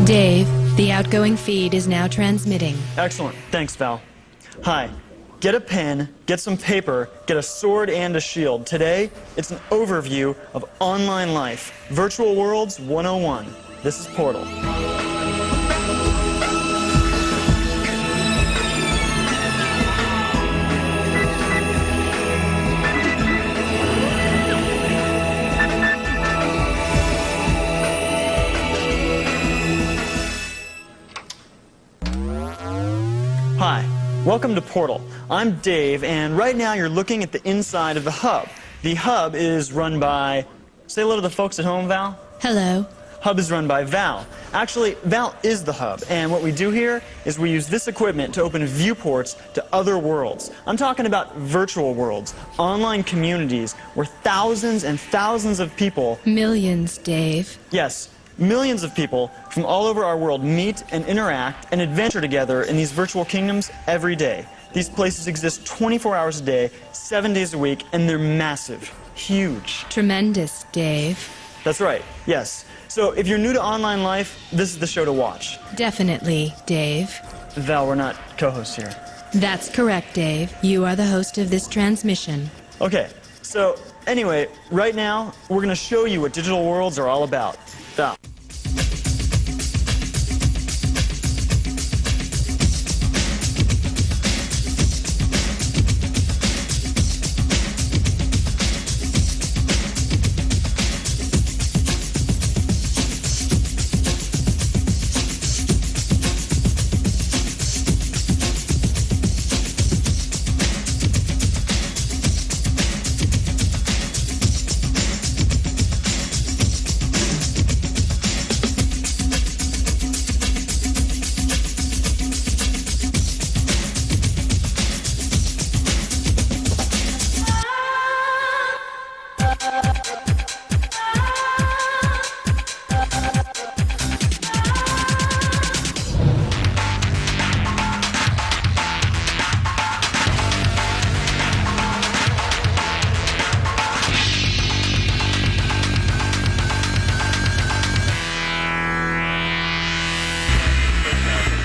Dave, the outgoing feed is now transmitting. Excellent. Thanks, Val. Hi. Get a pen, get some paper, get a sword and a shield. Today, it's an overview of online life. Virtual Worlds 101. This is Portal. Hi, welcome to Portal. I'm Dave, and right now you're looking at the inside of the hub. The hub is run by... Say hello to the folks at home, Val. Hello. Hub is run by Val. Actually, Val is the hub, and what we do here is we use this equipment to open viewports to other worlds. I'm talking about virtual worlds, online communities where thousands and thousands of people... Millions, Dave. Yes. Millions of people from all over our world meet and interact and adventure together in these virtual kingdoms every day. These places exist 24 hours a day, 7 days a week, and they're massive, huge. Tremendous, Dave. That's right, yes. So if you're new to online life, this is the show to watch. Definitely, Dave. Val, we're not co-hosts here. That's correct, Dave. You are the host of this transmission. Okay, so anyway, right now, we're going to show you what digital worlds are all about. Val.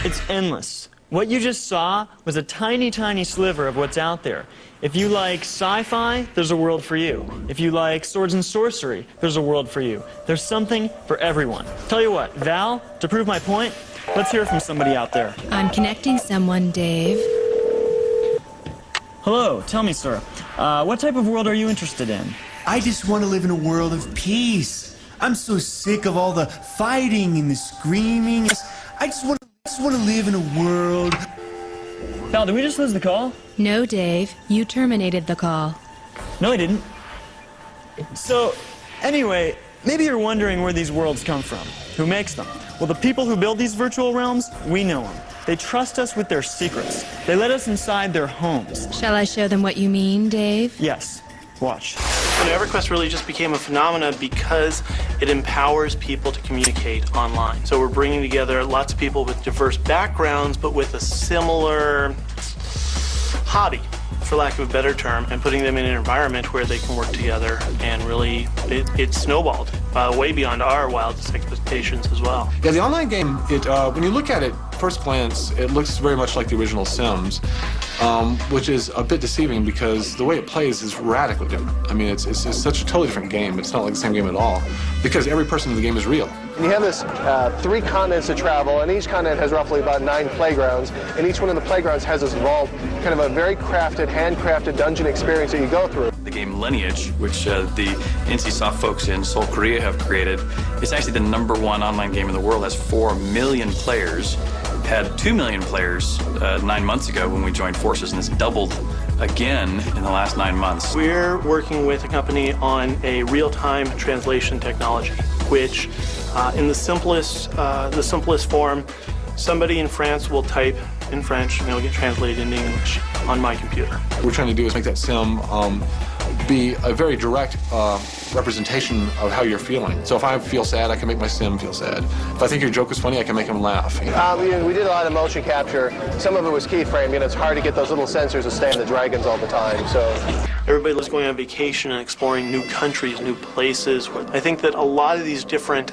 It's endless. What you just saw was a tiny, tiny sliver of what's out there. If you like sci-fi, there's a world for you. If you like swords and sorcery, there's a world for you. There's something for everyone. Tell you what, Val, to prove my point, let's hear from somebody out there. I'm connecting someone, Dave. Hello, tell me, sir, what type of world are you interested in? I just want to live in a world of peace. I'm so sick of all the fighting and the screaming. I just want to live in a world. Val, did we just lose the call? No, Dave. You terminated the call. No, I didn't. So, anyway, maybe you're wondering where these worlds come from. Who makes them? Well, the people who build these virtual realms, we know them. They trust us with their secrets. They let us inside their homes. Shall I show them what you mean, Dave? Yes. Watch. EverQuest really just became a phenomenon because it empowers people to communicate online. So we're bringing together lots of people with diverse backgrounds, but with a similar hobby, for lack of a better term, and putting them in an environment where they can work together, and really, it snowballed way beyond our wildest expectations as well. Yeah, the online game, when you look at it, first glance, it looks very much like the original Sims, which is a bit deceiving because the way it plays is radically different. I mean, it's such a totally different game. It's not like the same game at all because every person in the game is real. And you have this 3 continents to travel, and each continent has roughly about 9 playgrounds, and each one of the playgrounds has this involved kind of a very crafted, handcrafted dungeon experience that you go through. The game Lineage, which the NCSoft folks in Seoul, Korea have created, is actually the #1 online game in the world. It has 4 million players. Had 2 million players 9 months ago when we joined forces, and it's doubled again in the last 9 months. We're working with a company on a real-time translation technology, which in the simplest form, somebody in France will type in French and it'll get translated into English on my computer. What we're trying to do is make that sim be a very direct representation of how you're feeling. So if I feel sad, I can make my sim feel sad. If I think your joke is funny, I can make him laugh. You know? We did a lot of motion capture. Some of it was keyframe. It's hard to get those little sensors to stay on the dragons all the time. So everybody loves going on vacation and exploring new countries, new places. I think that a lot of these different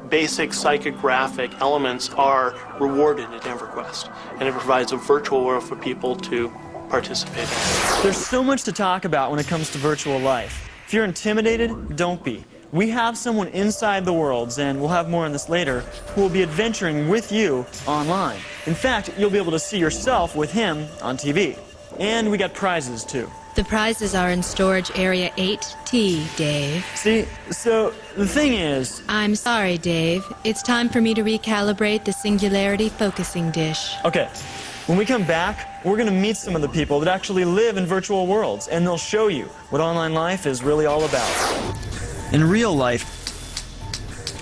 basic psychographic elements are rewarded at EverQuest, and it provides a virtual world for people to participate in. There's so much to talk about when it comes to virtual life. If you're intimidated, don't be. We have someone inside the worlds, and we'll have more on this later, who will be adventuring with you online. In fact, you'll be able to see yourself with him on TV. And we got prizes, too. The prizes are in storage area 8T, Dave. See, so the thing is... I'm sorry, Dave. It's time for me to recalibrate the singularity focusing dish. Okay, when we come back, we're going to meet some of the people that actually live in virtual worlds, and they'll show you what online life is really all about. In real life,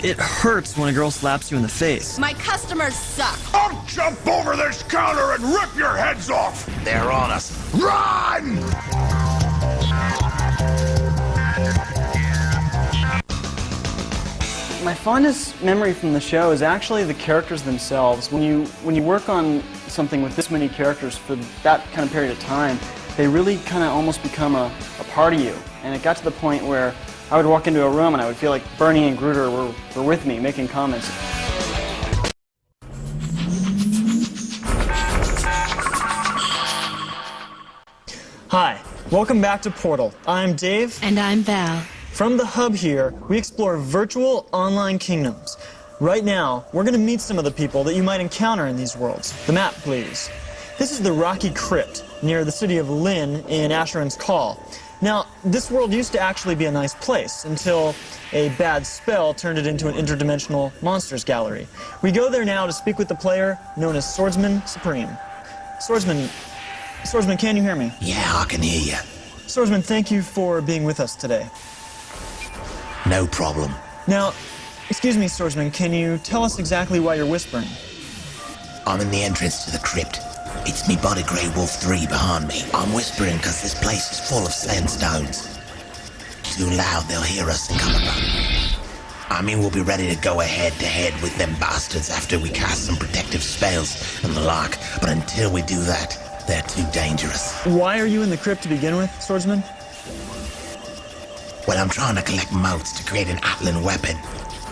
it hurts when a girl slaps you in the face. My customers suck. I'll jump over this counter and rip your heads off! They're on us. Run! My fondest memory from the show is actually the characters themselves. When you work on something with this many characters for that kind of period of time, they really kind of almost become a part of you. And it got to the point where I would walk into a room and I would feel like Bernie and Gruder were with me, making comments. Hi, welcome back to Portal. I'm Dave. And I'm Val. From the hub here, we explore virtual online kingdoms. Right now, we're going to meet some of the people that you might encounter in these worlds. The map, please. This is the Rocky Crypt, near the city of Lynn in Asheron's Call. Now, this world used to actually be a nice place until a bad spell turned it into an interdimensional monsters gallery. We go there now to speak with the player known as Swordsman Supreme. Swordsman, can you hear me? Yeah, I can hear you. Swordsman, thank you for being with us today. No problem. Now, excuse me, Swordsman, can you tell us exactly why you're whispering? I'm in the entrance to the crypt. It's me buddy Grey Wolf 3 behind me. I'm whispering because this place is full of sandstones. Too loud, they'll hear us and come around. I mean, we'll be ready to go head-to-head with them bastards after we cast some protective spells and the like. But until we do that, they're too dangerous. Why are you in the crypt to begin with, Swordsman? Well, I'm trying to collect motes to create an Atlan weapon.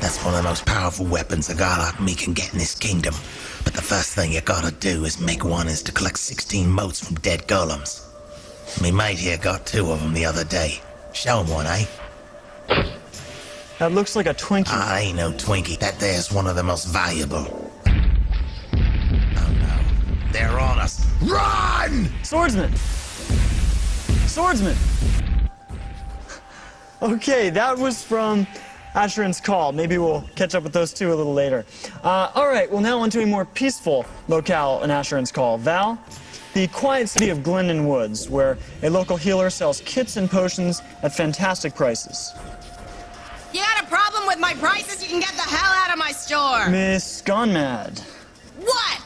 That's one of the most powerful weapons a guy like me can get in this kingdom. But the first thing you gotta do is make one is to collect 16 motes from dead golems. Me mate here got 2 of them the other day. Show him one, eh? That looks like a Twinkie. Ah, ain't no Twinkie. That there's one of the most valuable. Oh no. They're on us. Run! Swordsman! Swordsman! Okay, that was from Asheron's Call. Maybe we'll catch up with those two a little later. All right, well now on to a more peaceful locale in Asheron's Call. Val? The quiet city of Glendon Woods, where a local healer sells kits and potions at fantastic prices. You got a problem with my prices? You can get the hell out of my store. Miss Gone Mad. What?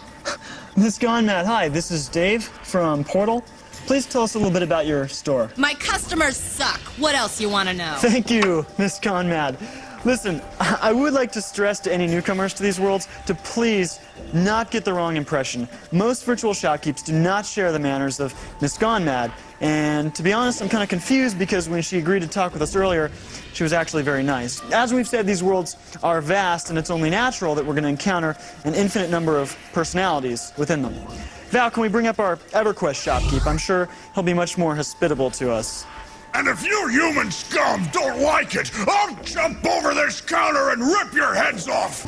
Miss Gone Mad, hi, this is Dave from Portal. Please tell us a little bit about your store. My customers suck. What else you want to know? Thank you, Miss Gone Mad. Listen, I would like to stress to any newcomers to these worlds to please not get the wrong impression. Most virtual shopkeepers do not share the manners of Miss Gone Mad. And to be honest, I'm kind of confused because when she agreed to talk with us earlier, she was actually very nice. As we've said, these worlds are vast, and it's only natural that we're going to encounter an infinite number of personalities within them. Val, can we bring up our EverQuest shopkeep? I'm sure he'll be much more hospitable to us. And if you human scum don't like it, I'll jump over this counter and rip your heads off!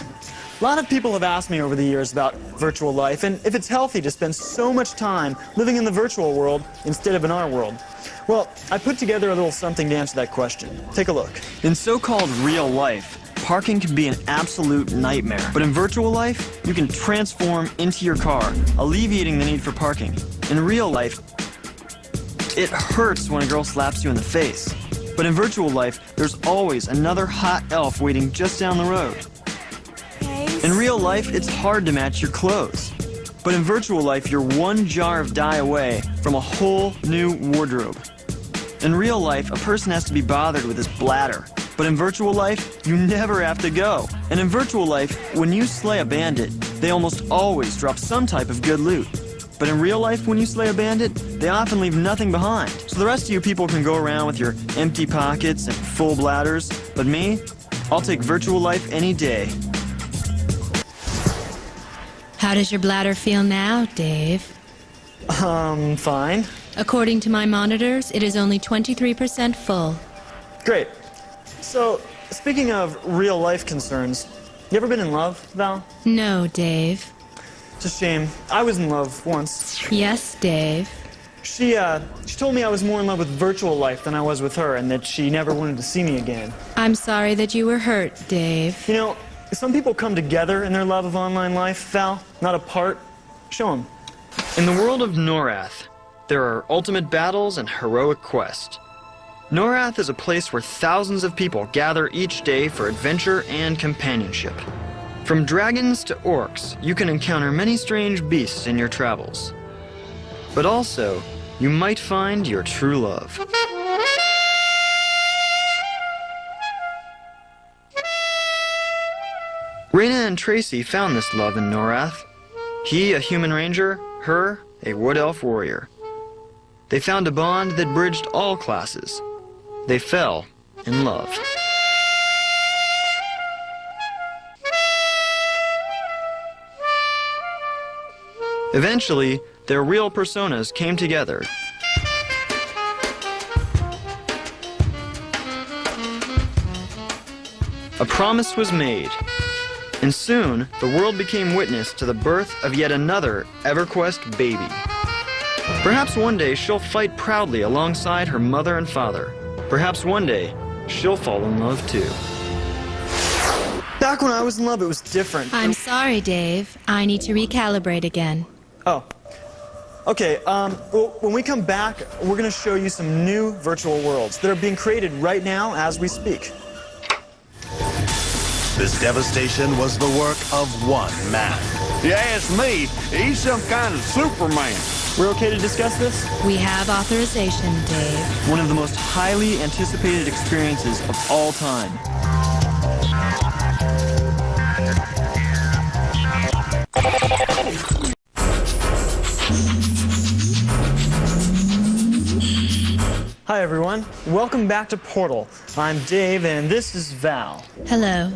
A lot of people have asked me over the years about virtual life and if it's healthy to spend so much time living in the virtual world instead of in our world. Well, I put together a little something to answer that question. Take a look. In so-called real life, parking can be an absolute nightmare. But in virtual life, you can transform into your car, alleviating the need for parking. In real life, it hurts when a girl slaps you in the face. But in virtual life, there's always another hot elf waiting just down the road. In real life, it's hard to match your clothes. But in virtual life, you're one jar of dye away from a whole new wardrobe. In real life, a person has to be bothered with his bladder. But in virtual life, you never have to go. And in virtual life, when you slay a bandit, they almost always drop some type of good loot. But in real life, when you slay a bandit, they often leave nothing behind. So the rest of you people can go around with your empty pockets and full bladders. But me, I'll take virtual life any day. How does your bladder feel now, Dave? Fine. According to my monitors, it is only 23% full. Great. So, speaking of real-life concerns, you ever been in love, Val? No, Dave. It's a shame. I was in love once. Yes, Dave. She told me I was more in love with virtual life than I was with her, and that she never wanted to see me again. I'm sorry that you were hurt, Dave. You know, some people come together in their love of online life, Val, not apart. Show them. In the world of Norath, there are ultimate battles and heroic quests. Norath is a place where thousands of people gather each day for adventure and companionship. From dragons to orcs, you can encounter many strange beasts in your travels. But also, you might find your true love. Raina and Tracy found this love in Norath. He, a human ranger, her, a wood elf warrior. They found a bond that bridged all classes. They fell in love. Eventually, their real personas came together. A promise was made, and soon the world became witness to the birth of yet another EverQuest baby. Perhaps one day she'll fight proudly alongside her mother and father. Perhaps one day she'll fall in love too. Back when I was in love, it was different. I'm sorry, Dave. I need to recalibrate again. Oh. Okay, well, when we come back, we're going to show you some new virtual worlds that are being created right now as we speak. This devastation was the work of one man. You ask me, he's some kind of Superman. We're okay to discuss this? We have authorization, Dave. One of the most highly anticipated experiences of all time. Hi everyone, welcome back to Portal. I'm Dave and this is Val. Hello.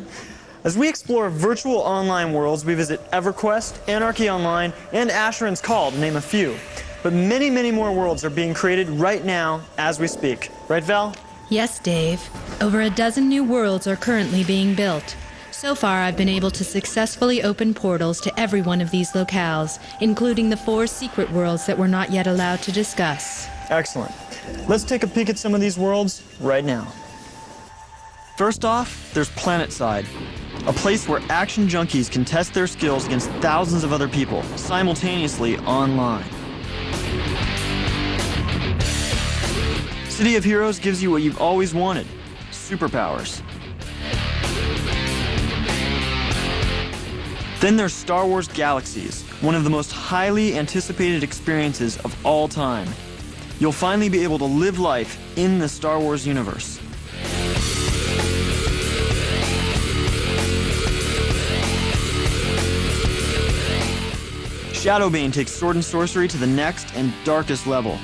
As we explore virtual online worlds, we visit EverQuest, Anarchy Online, and Asheron's Call, to name a few. But many, many more worlds are being created right now as we speak. Right, Val? Yes, Dave. Over a dozen new worlds are currently being built. So far, I've been able to successfully open portals to every one of these locales, including the 4 secret worlds that we're not yet allowed to discuss. Excellent. Let's take a peek at some of these worlds right now. First off, there's PlanetSide, a place where action junkies can test their skills against thousands of other people simultaneously online. City of Heroes gives you what you've always wanted, superpowers. Then there's Star Wars Galaxies, one of the most highly anticipated experiences of all time. You'll finally be able to live life in the Star Wars universe. Shadowbane takes sword and sorcery to the next and darkest level.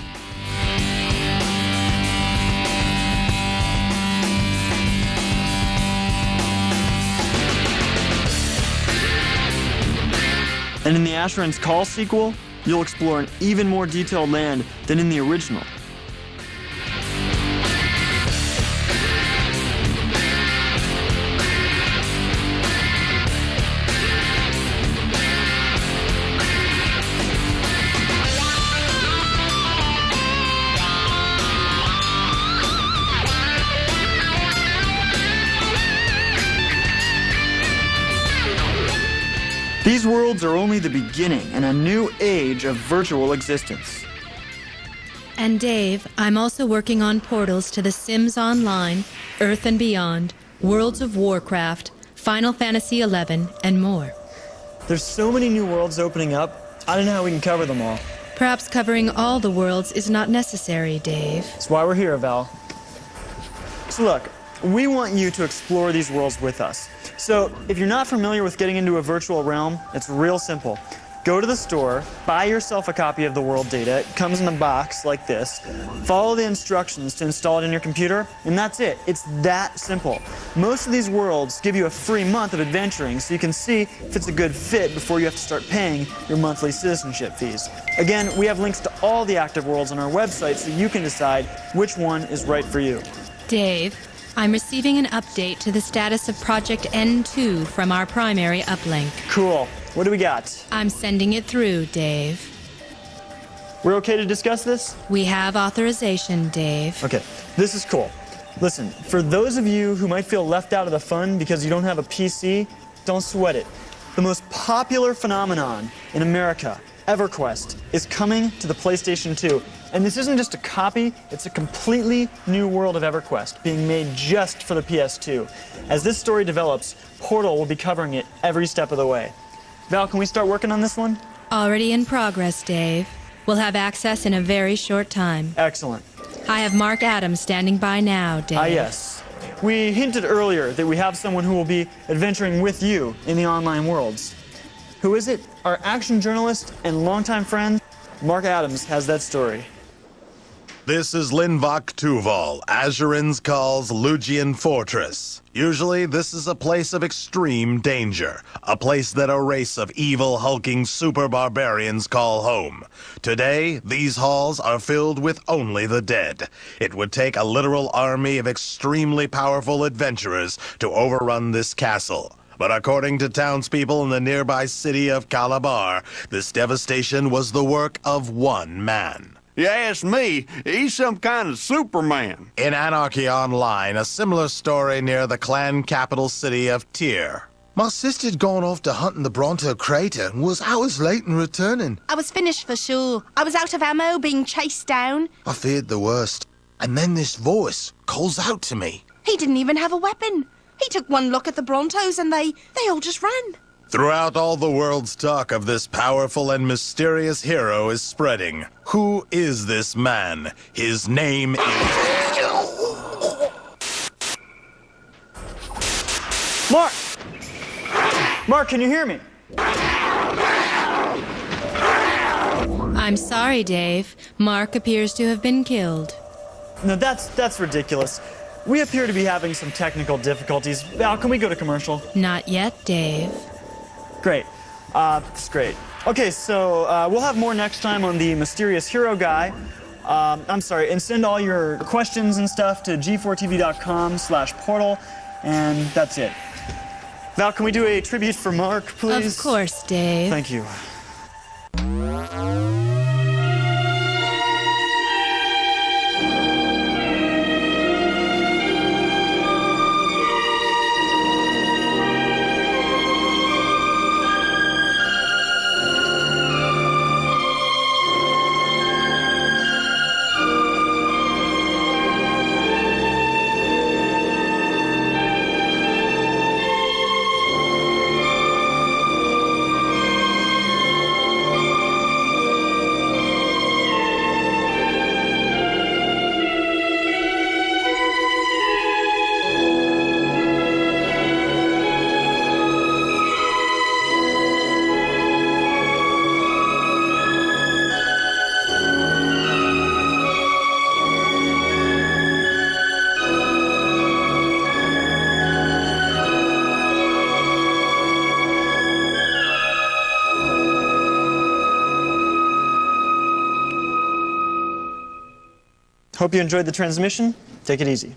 And in the Asheron's Call sequel, you'll explore an even more detailed land than in the original. These worlds are only the beginning in a new age of virtual existence. And Dave, I'm also working on portals to The Sims Online, Earth and Beyond, Worlds of Warcraft, Final Fantasy XI, and more. There's so many new worlds opening up, I don't know how we can cover them all. Perhaps covering all the worlds is not necessary, Dave. That's why we're here, Val. So look, we want you to explore these worlds with us. So if you're not familiar with getting into a virtual realm, it's real simple. Go to the store, buy yourself a copy of the world data. It comes in a box like this. Follow the instructions to install it in your computer, and that's it. It's that simple. Most of these worlds give you a free month of adventuring, so you can see if it's a good fit before you have to start paying your monthly citizenship fees. Again, we have links to all the active worlds on our website, so you can decide which one is right for you. Dave, I'm receiving an update to the status of Project N2 from our primary uplink. Cool. What do we got? I'm sending it through, Dave. We're okay to discuss this? We have authorization, Dave. Okay, this is cool. Listen, for those of you who might feel left out of the fun because you don't have a PC, don't sweat it. The most popular phenomenon in America, EverQuest, is coming to the PlayStation 2. And this isn't just a copy, it's a completely new world of EverQuest being made just for the PS2. As this story develops, Portal will be covering it every step of the way. Val, can we start working on this one? Already in progress, Dave. We'll have access in a very short time. Excellent. I have Mark Adams standing by now, Dave. Ah, yes. We hinted earlier that we have someone who will be adventuring with you in the online worlds. Who is it? Our action journalist and longtime friend, Mark Adams, has that story. This is Linvok Tuval, Azurin's Call's Lugian Fortress. Usually, this is a place of extreme danger, a place that a race of evil, hulking super barbarians call home. Today, these halls are filled with only the dead. It would take a literal army of extremely powerful adventurers to overrun this castle. But according to townspeople in the nearby city of Calabar, this devastation was the work of one man. You ask me, he's some kind of Superman. In Anarchy Online, a similar story near the clan capital city of Tyr. My sister'd gone off to hunting the Bronto crater and was hours late in returning. I was finished for sure. I was out of ammo, being chased down. I feared the worst. And then this voice calls out to me. He didn't even have a weapon. He took one look at the Brontos and they all just ran. Throughout all the world's talk of this powerful and mysterious hero is spreading. Who is this man? His name is... Mark! Mark, can you hear me? I'm sorry, Dave. Mark appears to have been killed. No, that's ridiculous. We appear to be having some technical difficulties. Val, can we go to commercial? Not yet, Dave. Great. That's great. Okay, so we'll have more next time on the mysterious hero guy. I'm sorry, and send all your questions and stuff to g4tv.com/portal, and that's it. Val, can we do a tribute for Mark, please? Of course, Dave. Thank you. Hope you enjoyed the transmission. Take it easy.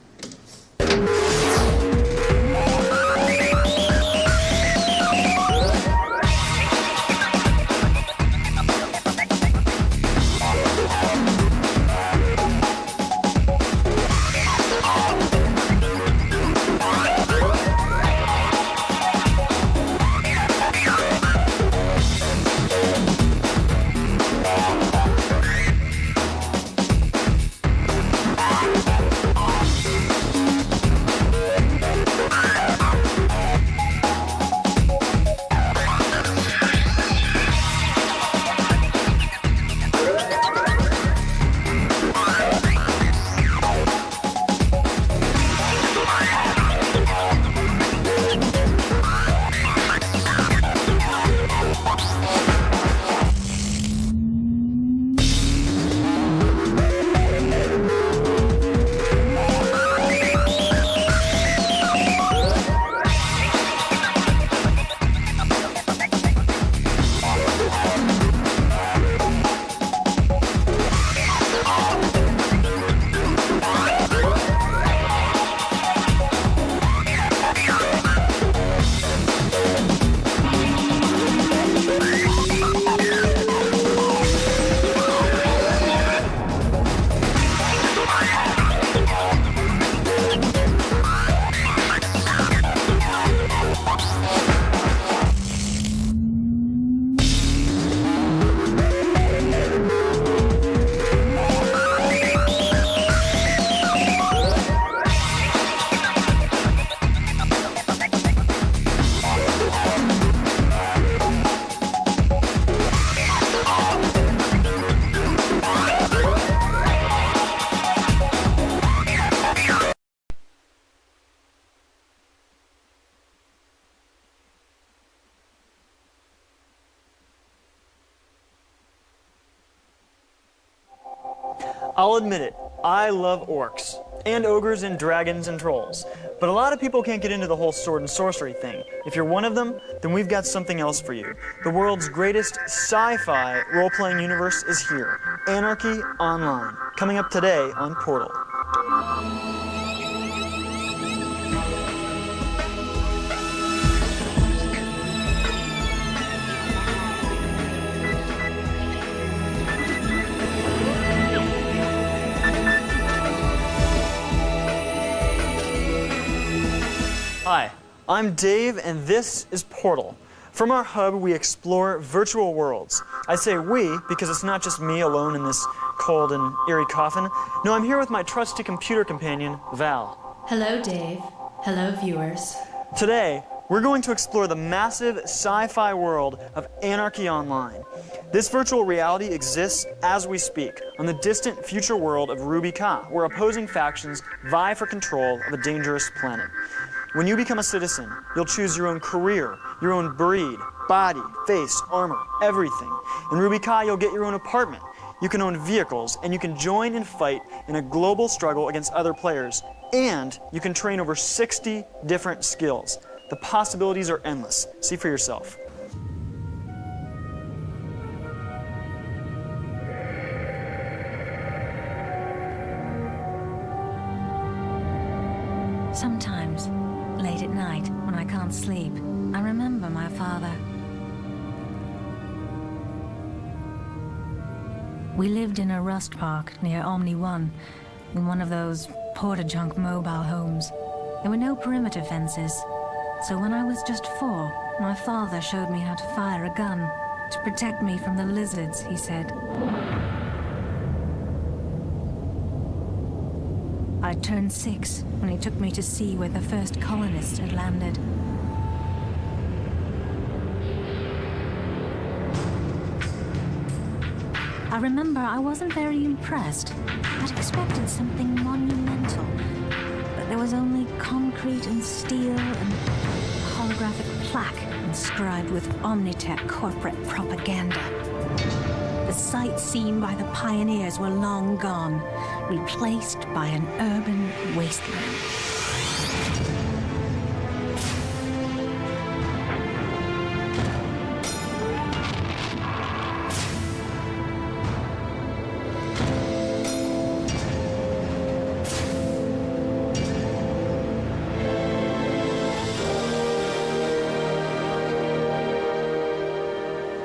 I'll admit it, I love orcs, and ogres and dragons and trolls. But a lot of people can't get into the whole sword and sorcery thing. If you're one of them, then we've got something else for you. The world's greatest sci-fi role-playing universe is here. Anarchy Online, coming up today on Portal. Hi, I'm Dave, and this is Portal. From our hub, we explore virtual worlds. I say we because it's not just me alone in this cold and eerie coffin. No, I'm here with my trusty computer companion, Val. Hello, Dave. Hello, viewers. Today, we're going to explore the massive sci-fi world of Anarchy Online. This virtual reality exists as we speak on the distant future world of Ruby Ka, where opposing factions vie for control of a dangerous planet. When you become a citizen, you'll choose your own career, your own breed, body, face, armor, everything. In Ruby Ka, you'll get your own apartment. You can own vehicles, and you can join and fight in a global struggle against other players. And you can train over 60 different skills. The possibilities are endless. See for yourself. Sometimes, late at night, when I can't sleep, I remember my father. We lived in a rust park near Omni 1, in one of those porta-junk mobile homes. There were no perimeter fences, so when I was just 4, my father showed me how to fire a gun to protect me from the lizards, he said. I turned 6 when he took me to see where the first colonists had landed. I remember I wasn't very impressed. I'd expected something monumental, but there was only concrete and steel and a holographic plaque inscribed with Omnitech corporate propaganda. The sights seen by the pioneers were long gone, replaced by an urban wasteland.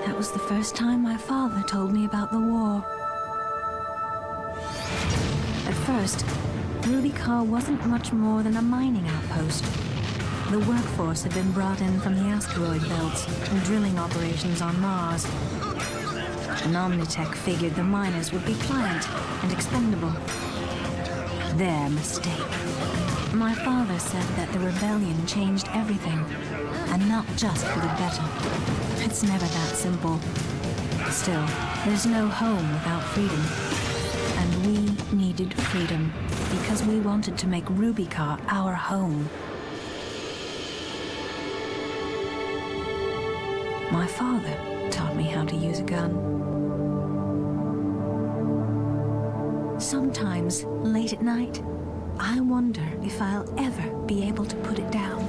That was the first time my father told me about the war. At first, Ruby Ka wasn't much more than a mining outpost. The workforce had been brought in from the asteroid belts from drilling operations on Mars. And Omnitech figured the miners would be pliant and expendable. Their mistake. My father said that the rebellion changed everything, and not just for the better. It's never that simple. Still, there's no home without freedom. And we needed freedom because we wanted to make Ruby Ka our home. My father taught me how to use a gun. Sometimes, late at night, I wonder if I'll ever be able to put it down.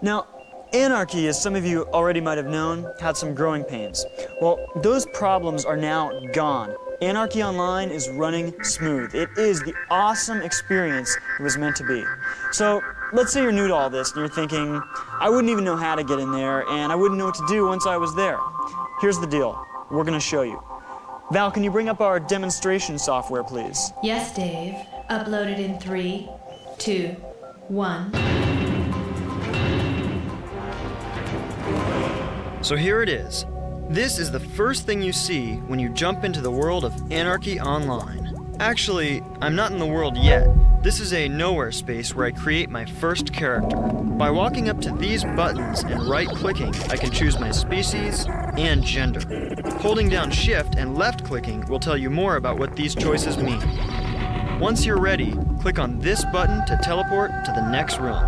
Now, Anarchy, as some of you already might have known, had some growing pains. Well, those problems are now gone. Anarchy Online is running smooth. It is the awesome experience it was meant to be. So, let's say you're new to all this and you're thinking, I wouldn't even know how to get in there and I wouldn't know what to do once I was there. Here's the deal. We're going to show you. Val, can you bring up our demonstration software, please? Yes, Dave. Uploaded in 3, 2, 1. So here it is. This is the first thing you see when you jump into the world of Anarchy Online. Actually, I'm not in the world yet. This is a nowhere space where I create my first character. By walking up to these buttons and right-clicking, I can choose my species and gender. Holding down Shift and left-clicking will tell you more about what these choices mean. Once you're ready, click on this button to teleport to the next room.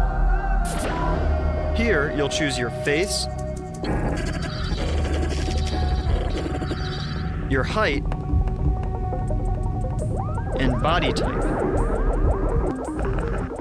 Here, you'll choose your face, your height, and body type.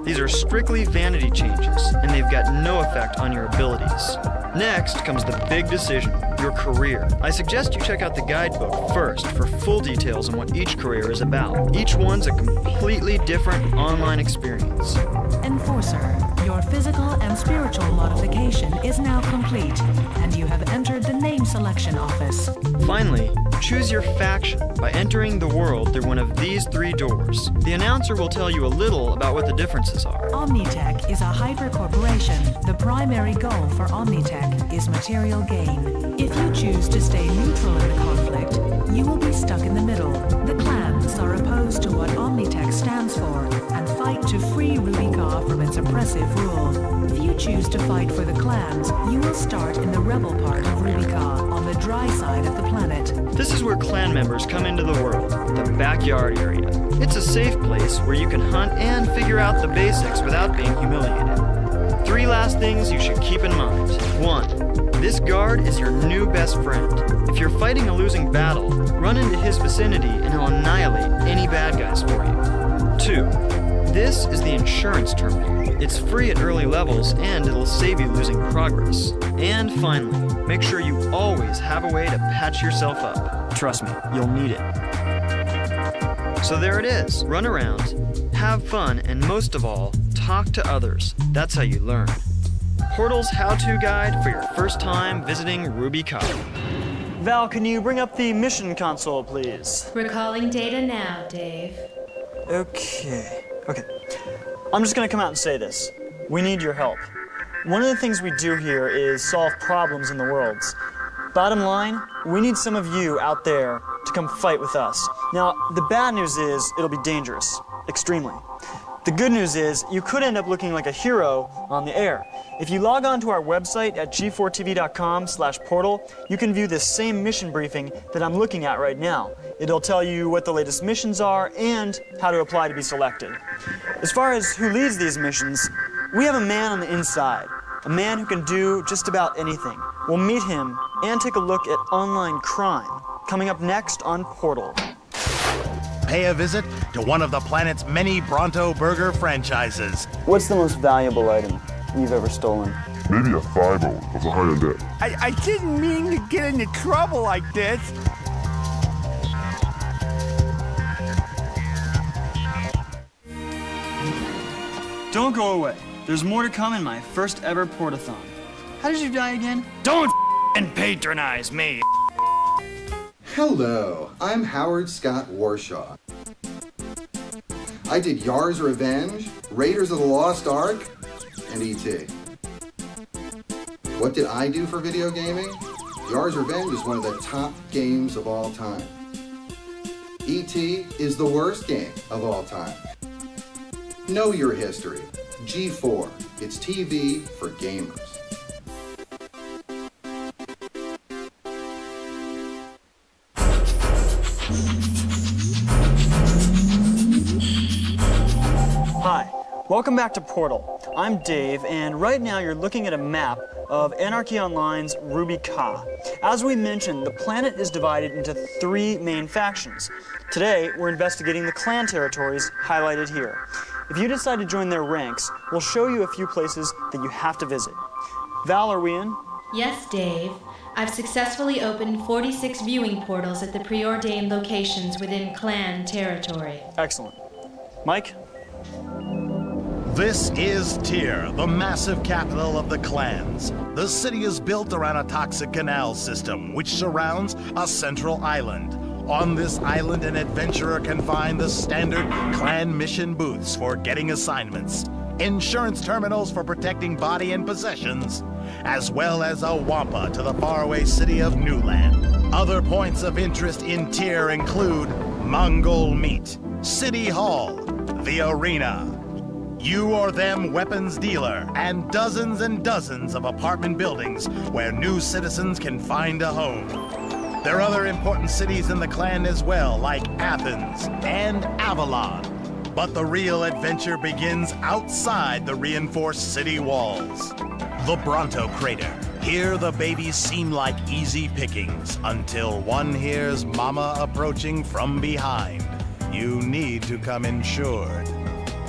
These are strictly vanity changes, and they've got no effect on your abilities. Next comes the big decision, your career. I suggest you check out the guidebook first for full details on what each career is about. Each one's a completely different online experience. Enforcer, your physical and spiritual modification is now complete, and you have entered the name selection office. Finally, choose your faction by entering the world through one of these 3 doors. The announcer will tell you a little about what the differences are. Omnitech is a hyper-corporation. The primary goal for Omnitech is material gain. If you choose to stay neutral in the conflict, you will be stuck in the middle. The clans are opposed to what Omnitech stands for and fight to free Ruby Ka from its oppressive rule. If you choose to fight for the clans, you will start in the rebel part of Ruby Ka on the dry side of the planet. This is where clan members come into the world, the backyard area. It's a safe place where you can hunt and figure out the basics without being humiliated. 3 last things you should keep in mind. 1. This guard is your new best friend. If you're fighting a losing battle, run into his vicinity and he'll annihilate any bad guys for you. 2. This is the insurance terminal. It's free at early levels and it'll save you losing progress. And finally, make sure you always have a way to patch yourself up. Trust me, you'll need it. So there it is. Run around, have fun, and most of all, talk to others. That's how you learn. Portal's how-to guide for your first time visiting Ruby Ka. Val, can you bring up the mission console, please? Recalling data now, Dave. Okay. I'm just gonna come out and say this. We need your help. One of the things we do here is solve problems in the worlds. Bottom line, we need some of you out there to come fight with us. Now, the bad news is it'll be dangerous, extremely. The good news is you could end up looking like a hero on the air. If you log on to our website at g4tv.com/portal, you can view this same mission briefing that I'm looking at right now. It'll tell you what the latest missions are and how to apply to be selected. As far as who leads these missions, we have a man on the inside, a man who can do just about anything. We'll meet him and take a look at online crime, coming up next on Portal. Pay a visit to one of the planet's many Bronto Burger franchises. What's the most valuable item you've ever stolen? Maybe a 5-0 of the high-end debt. I didn't mean to get into trouble like this. Don't go away. There's more to come in my first ever Portathon. How did you die again? Don't patronize me. Hello, I'm Howard Scott Warshaw. I did Yar's Revenge, Raiders of the Lost Ark, and E.T. What did I do for video gaming? Yar's Revenge is one of the top games of all time. E.T. is the worst game of all time. Know your history. G4, it's TV for gamers. Hi, welcome back to Portal. I'm Dave, and right now you're looking at a map of Anarchy Online's Ruby Ka. As we mentioned, the planet is divided into 3 main factions. Today, we're investigating the clan territories highlighted here. If you decide to join their ranks, we'll show you a few places that you have to visit. Val, are we in? Yes, Dave. I've successfully opened 46 viewing portals at the preordained locations within clan territory. Excellent. Mike? This is Tyr, the massive capital of the clans. The city is built around a toxic canal system, which surrounds a central island. On this island, an adventurer can find the standard clan mission booths for getting assignments, insurance terminals for protecting body and possessions, as well as a wampa to the faraway city of Newland. Other points of interest in Tyr include Mongol Meat, City Hall, the Arena, You or Them weapons dealer, and dozens of apartment buildings where new citizens can find a home. There are other important cities in the clan as well, like Athens and Avalon. But the real adventure begins outside the reinforced city walls. The Bronto Crater. Here the babies seem like easy pickings until one hears Mama approaching from behind. You need to come insured.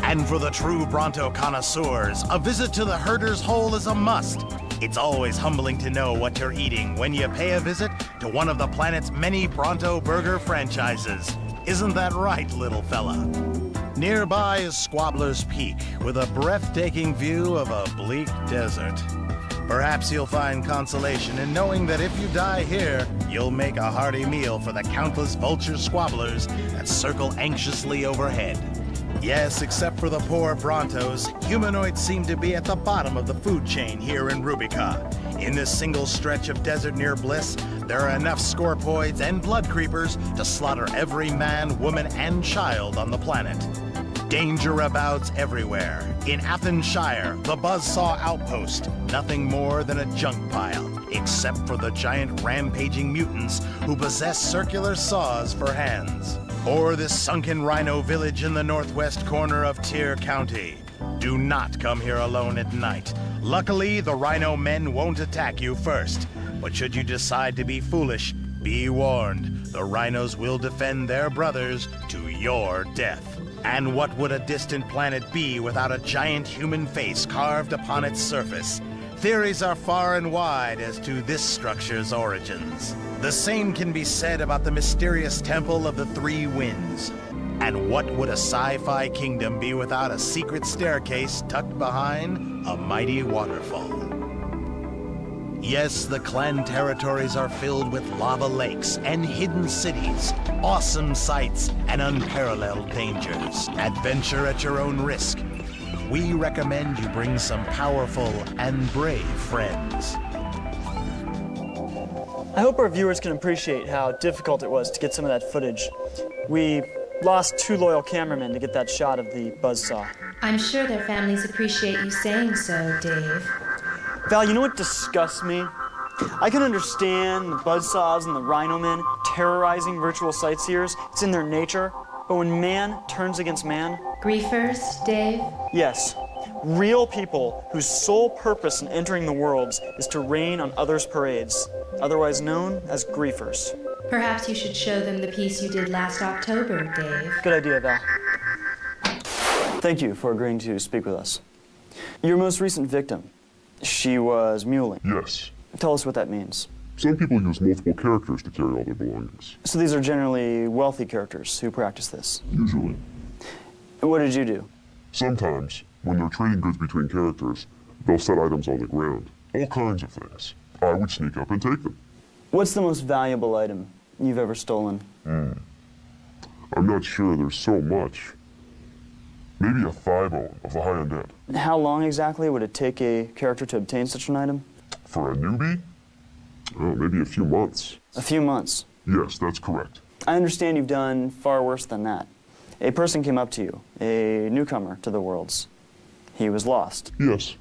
And for the true Bronto connoisseurs, a visit to the Herder's Hole is a must. It's always humbling to know what you're eating when you pay a visit to one of the planet's many Bronto burger franchises. Isn't that right, little fella? Nearby is Squabbler's Peak, with a breathtaking view of a bleak desert. Perhaps you'll find consolation in knowing that if you die here, you'll make a hearty meal for the countless vulture squabblers that circle anxiously overhead. Yes, except for the poor Brontos, humanoids seem to be at the bottom of the food chain here in Rubica. In this single stretch of desert near Bliss, there are enough scorpoids and blood creepers to slaughter every man, woman, and child on the planet. Danger abounds everywhere. In Athenshire, the Buzzsaw Outpost, nothing more than a junk pile, except for the giant rampaging mutants who possess circular saws for hands. Or this sunken rhino village in the northwest corner of Tyr County. Do not come here alone at night. Luckily, the rhino men won't attack you first. But should you decide to be foolish, be warned. The rhinos will defend their brothers to your death. And what would a distant planet be without a giant human face carved upon its surface? Theories are far and wide as to this structure's origins. The same can be said about the mysterious Temple of the Three Winds. And what would a sci-fi kingdom be without a secret staircase tucked behind a mighty waterfall? Yes, the clan territories are filled with lava lakes and hidden cities, awesome sights, and unparalleled dangers. Adventure at your own risk. We recommend you bring some powerful and brave friends. I hope our viewers can appreciate how difficult it was to get some of that footage. We lost 2 loyal cameramen to get that shot of the buzzsaw. I'm sure their families appreciate you saying so, Dave. Val, you know what disgusts me? I can understand the buzzsaws and the rhino men terrorizing virtual sightseers. It's in their nature. But when man turns against man... Griefers, Dave? Yes. Real people whose sole purpose in entering the worlds is to rain on others' parades, otherwise known as griefers. Perhaps you should show them the piece you did last October, Dave. Good idea, Val. Thank you for agreeing to speak with us. Your most recent victim, she was muling. Yes. Tell us what that means. Some people use multiple characters to carry all their belongings. So these are generally wealthy characters who practice this? Usually. And what did you do? Sometimes, when they're trading goods between characters, they'll set items on the ground. All kinds of things. I would sneak up and take them. What's the most valuable item you've ever stolen? I'm not sure. There's so much. Maybe a thigh bone of the High Undead. How long exactly would it take a character to obtain such an item? For a newbie? Oh, maybe a few months. A few months? Yes, that's correct. I understand you've done far worse than that. A person came up to you, a newcomer to the worlds. He was lost. Yes.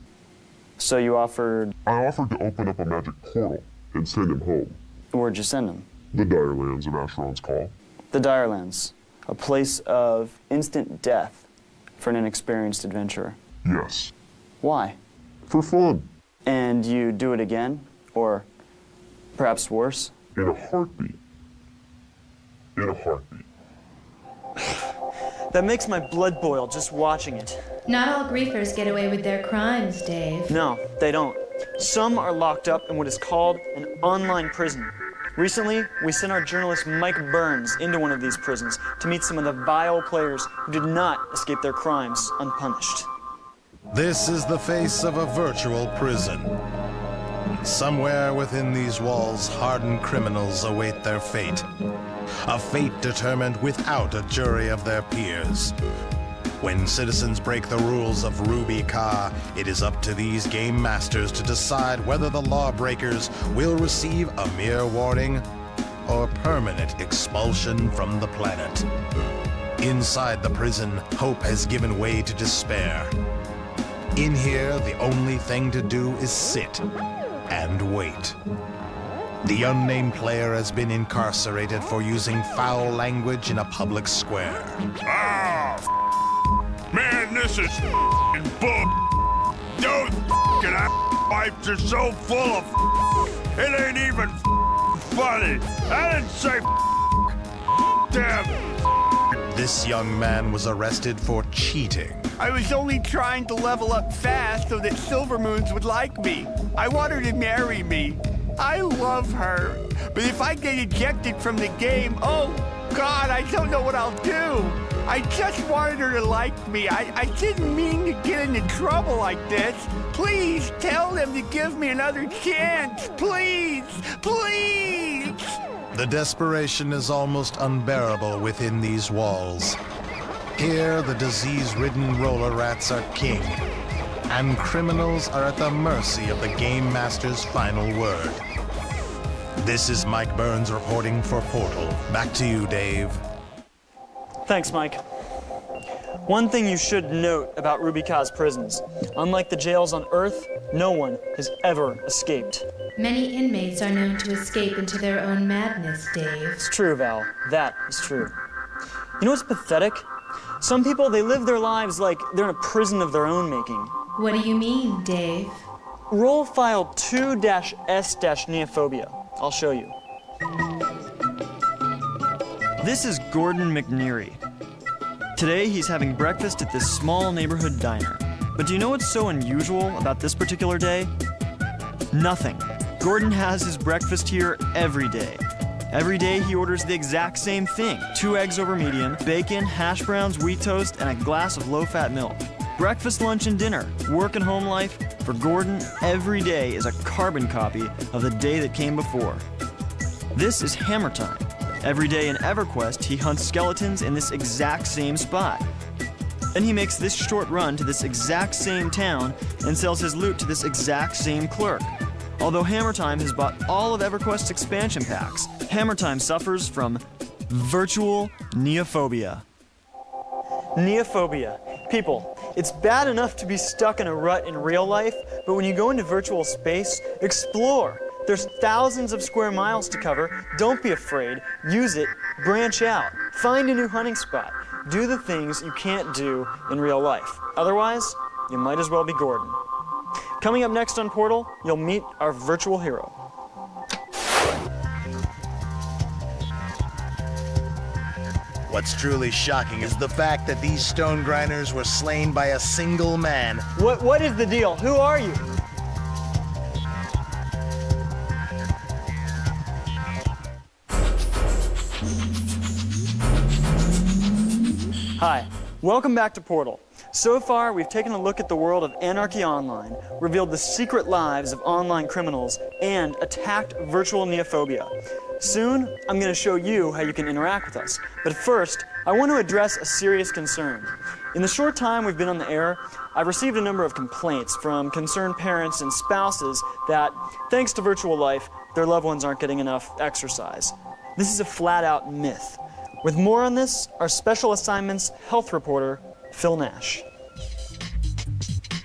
So you offered... I offered to open up a magic portal and send him home. Where'd you send him? The Dire Lands of Asheron's Call. The Dire Lands, a place of instant death for an inexperienced adventurer. Yes. Why? For fun. And you do it again? Or perhaps worse? In a heartbeat. In a heartbeat. That makes my blood boil just watching it. Not all griefers get away with their crimes, Dave. No, they don't. Some are locked up in what is called an online prison. Recently, we sent our journalist Mike Burns into one of these prisons to meet some of the vile players who did not escape their crimes unpunished. This is the face of a virtual prison. Somewhere within these walls, hardened criminals await their fate. A fate determined without a jury of their peers. When citizens break the rules of Rubica, it is up to these game masters to decide whether the lawbreakers will receive a mere warning or permanent expulsion from the planet. Inside the prison, hope has given way to despair. In here, the only thing to do is sit and wait. The unnamed player has been incarcerated for using foul language in a public square. Ah, Man, this is f***ing bull. Those f***ing pipes are so full of f***. It ain't even f***ing funny. I didn't say f***. Damn. This young man was arrested for cheating. I was only trying to level up fast so that Silvermoons would like me. I want her to marry me. I love her. But if I get ejected from the game, oh God, I don't know what I'll do. I just wanted her to like me. I didn't mean to get into trouble like this. Please tell them to give me another chance. Please, please. The desperation is almost unbearable within these walls. Here, the disease-ridden roller rats are king, and criminals are at the mercy of the Game Master's final word. This is Mike Burns reporting for Portal. Back to you, Dave. Thanks, Mike. One thing you should note about Ruby Ka's prisons, unlike the jails on Earth, no one has ever escaped. Many inmates are known to escape into their own madness, Dave. It's true, Val. That is true. You know what's pathetic? Some people, they live their lives like they're in a prison of their own making. What do you mean, Dave? Roll file 2-S-Neophobia. I'll show you. This is Gordon McNeary. Today, he's having breakfast at this small neighborhood diner. But do you know what's so unusual about this particular day? Nothing. Gordon has his breakfast here every day. Every day he orders the exact same thing. 2 eggs over medium, bacon, hash browns, wheat toast, and a glass of low-fat milk. Breakfast, lunch, and dinner, work and home life, for Gordon, every day is a carbon copy of the day that came before. This is Hammer Time. Every day in EverQuest, he hunts skeletons in this exact same spot. Then he makes this short run to this exact same town and sells his loot to this exact same clerk. Although Hammer Time has bought all of EverQuest's expansion packs, Hammer Time suffers from virtual neophobia. Neophobia. People, it's bad enough to be stuck in a rut in real life, but when you go into virtual space, explore. There's thousands of square miles to cover. Don't be afraid. Use it. Branch out. Find a new hunting spot. Do the things you can't do in real life. Otherwise, you might as well be Gordon. Coming up next on Portal, you'll meet our virtual hero. What's truly shocking is the fact that these stone grinders were slain by a single man. What is the deal? Who are you? Hi, welcome back to Portal. So far, we've taken a look at the world of Anarchy Online, revealed the secret lives of online criminals, and attacked virtual neophobia. Soon, I'm going to show you how you can interact with us. But first, I want to address a serious concern. In the short time we've been on the air, I've received a number of complaints from concerned parents and spouses that, thanks to virtual life, their loved ones aren't getting enough exercise. This is a flat-out myth. With more on this, our Special Assignments health reporter, Phil Nash.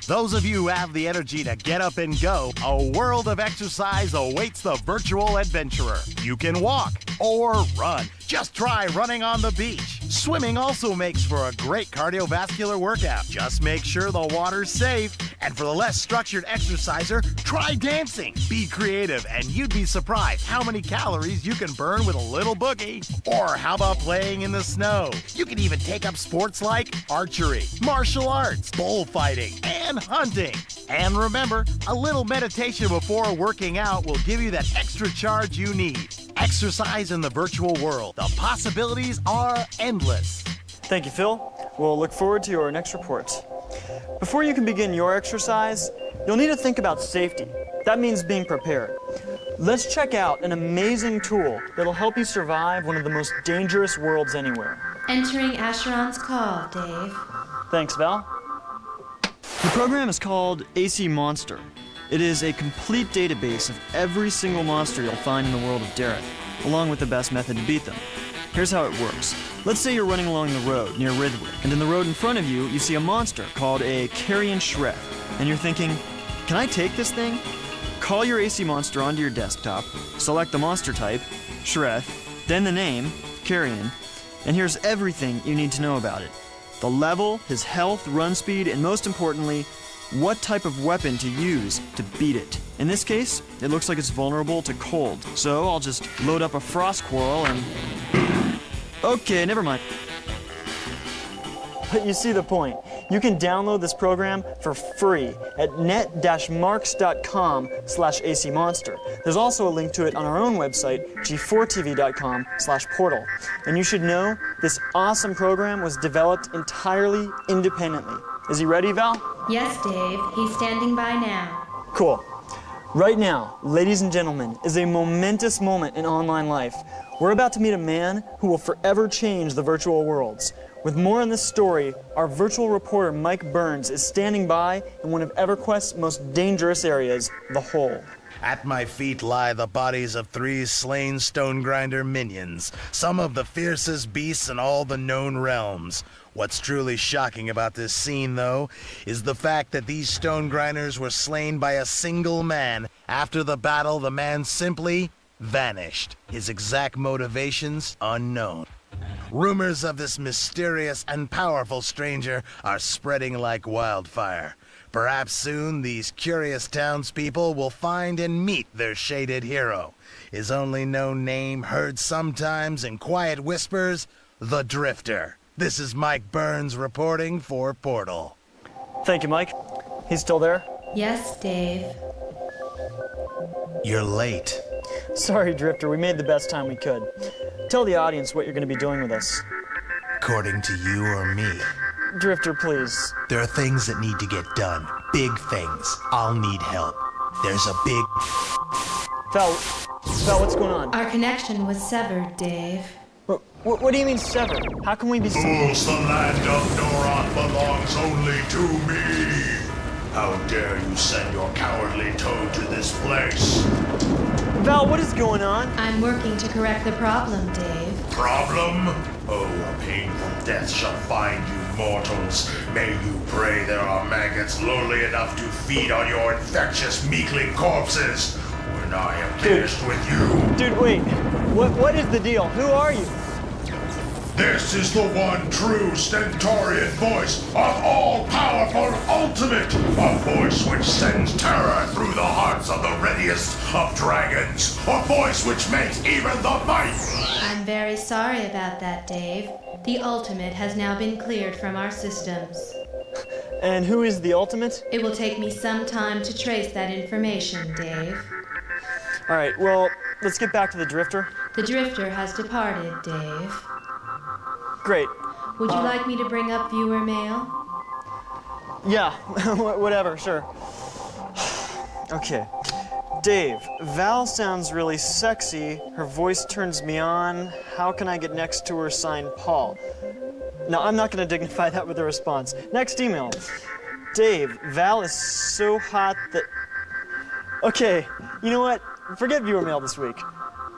Those of you who have the energy to get up and go, a world of exercise awaits the virtual adventurer. You can walk or run. Just try running on the beach. Swimming also makes for a great cardiovascular workout. Just make sure the water's safe. And for the less structured exerciser, try dancing. Be creative, and you'd be surprised how many calories you can burn with a little boogie. Or how about playing in the snow? You can even take up sports like archery, martial arts, bullfighting, and hunting. And remember, a little meditation before working out will give you that extra charge you need. Exercise in the virtual world. The possibilities are endless. Thank you, Phil. We'll look forward to your next report. Before you can begin your exercise, you'll need to think about safety. That means being prepared. Let's check out an amazing tool that'll help you survive one of the most dangerous worlds anywhere. Entering Acheron's call, Dave. Thanks, Val. The program is called AC Monster. It is a complete database of every single monster you'll find in the world of Derek, along with the best method to beat them. Here's how it works. Let's say you're running along the road near Ridwick, and in the road in front of you, you see a monster called a Carrion Shreth, and you're thinking, can I take this thing? Call your AC Monster onto your desktop, select the monster type, Shreth, then the name, Carrion, and here's everything you need to know about it. the level, his health, run speed, and most importantly, what type of weapon to use to beat it. In this case, it looks like it's vulnerable to cold, so I'll just load up a frost quarrel and... Okay, never mind. But you see the point. You can download this program for free at net-marks.com/acmonster. There's also a link to it on our own website, g4tv.com/portal. And you should know, this awesome program was developed entirely independently. Is he ready, Val? Yes, Dave. He's standing by now. Cool. Right now, ladies and gentlemen, is a momentous moment in online life. We're about to meet a man who will forever change the virtual worlds. With more on this story, our virtual reporter Mike Burns is standing by in one of EverQuest's most dangerous areas, the Hole. At my feet lie the bodies of 3 slain Stonegrinder minions, some of the fiercest beasts in all the known realms. What's truly shocking about this scene, though, is the fact that these Stonegrinders were slain by a single man. After the battle, the man simply vanished. His exact motivations unknown. Rumors of this mysterious and powerful stranger are spreading like wildfire. Perhaps soon these curious townspeople will find and meet their shaded hero. His only known name, heard sometimes in quiet whispers, the Drifter. This is Mike Burns reporting for Portal. Thank you, Mike. He's still there? Yes, Dave. You're late. Sorry, Drifter, we made the best time we could. Tell the audience what you're going to be doing with us. According to you or me. Drifter, please. There are things that need to get done. Big things. I'll need help. There's a big... Val, what's going on? Our connection was severed, Dave. What do you mean severed? How can we be... Fools, the land of Doron belongs only to me. How dare you send your cowardly toad to this place? Val, what is going on? I'm working to correct the problem, Dave. Problem? Oh, a painful death shall find you mortals. May you pray there are maggots lowly enough to feed on your infectious meekling corpses when I am finished with you. Dude, wait. What is the deal? Who are you? This is the one true Stentorian voice of all-powerful Ultimate, a voice which sends terror through the hearts of the readiest of dragons, a voice which makes even the mighty... I'm very sorry about that, Dave. The Ultimate has now been cleared from our systems. And who is the Ultimate? It will take me some time to trace that information, Dave. All right, well, let's get back to the Drifter. The Drifter has departed, Dave. Great. Would you like me to bring up viewer mail? Yeah, whatever, sure. Okay. Dave, Val sounds really sexy. Her voice turns me on. How can I get next to her? Signed, Paul. No, I'm not going to dignify that with a response. Next email. Dave, Val is so hot that... Okay, you know what? Forget viewer mail this week.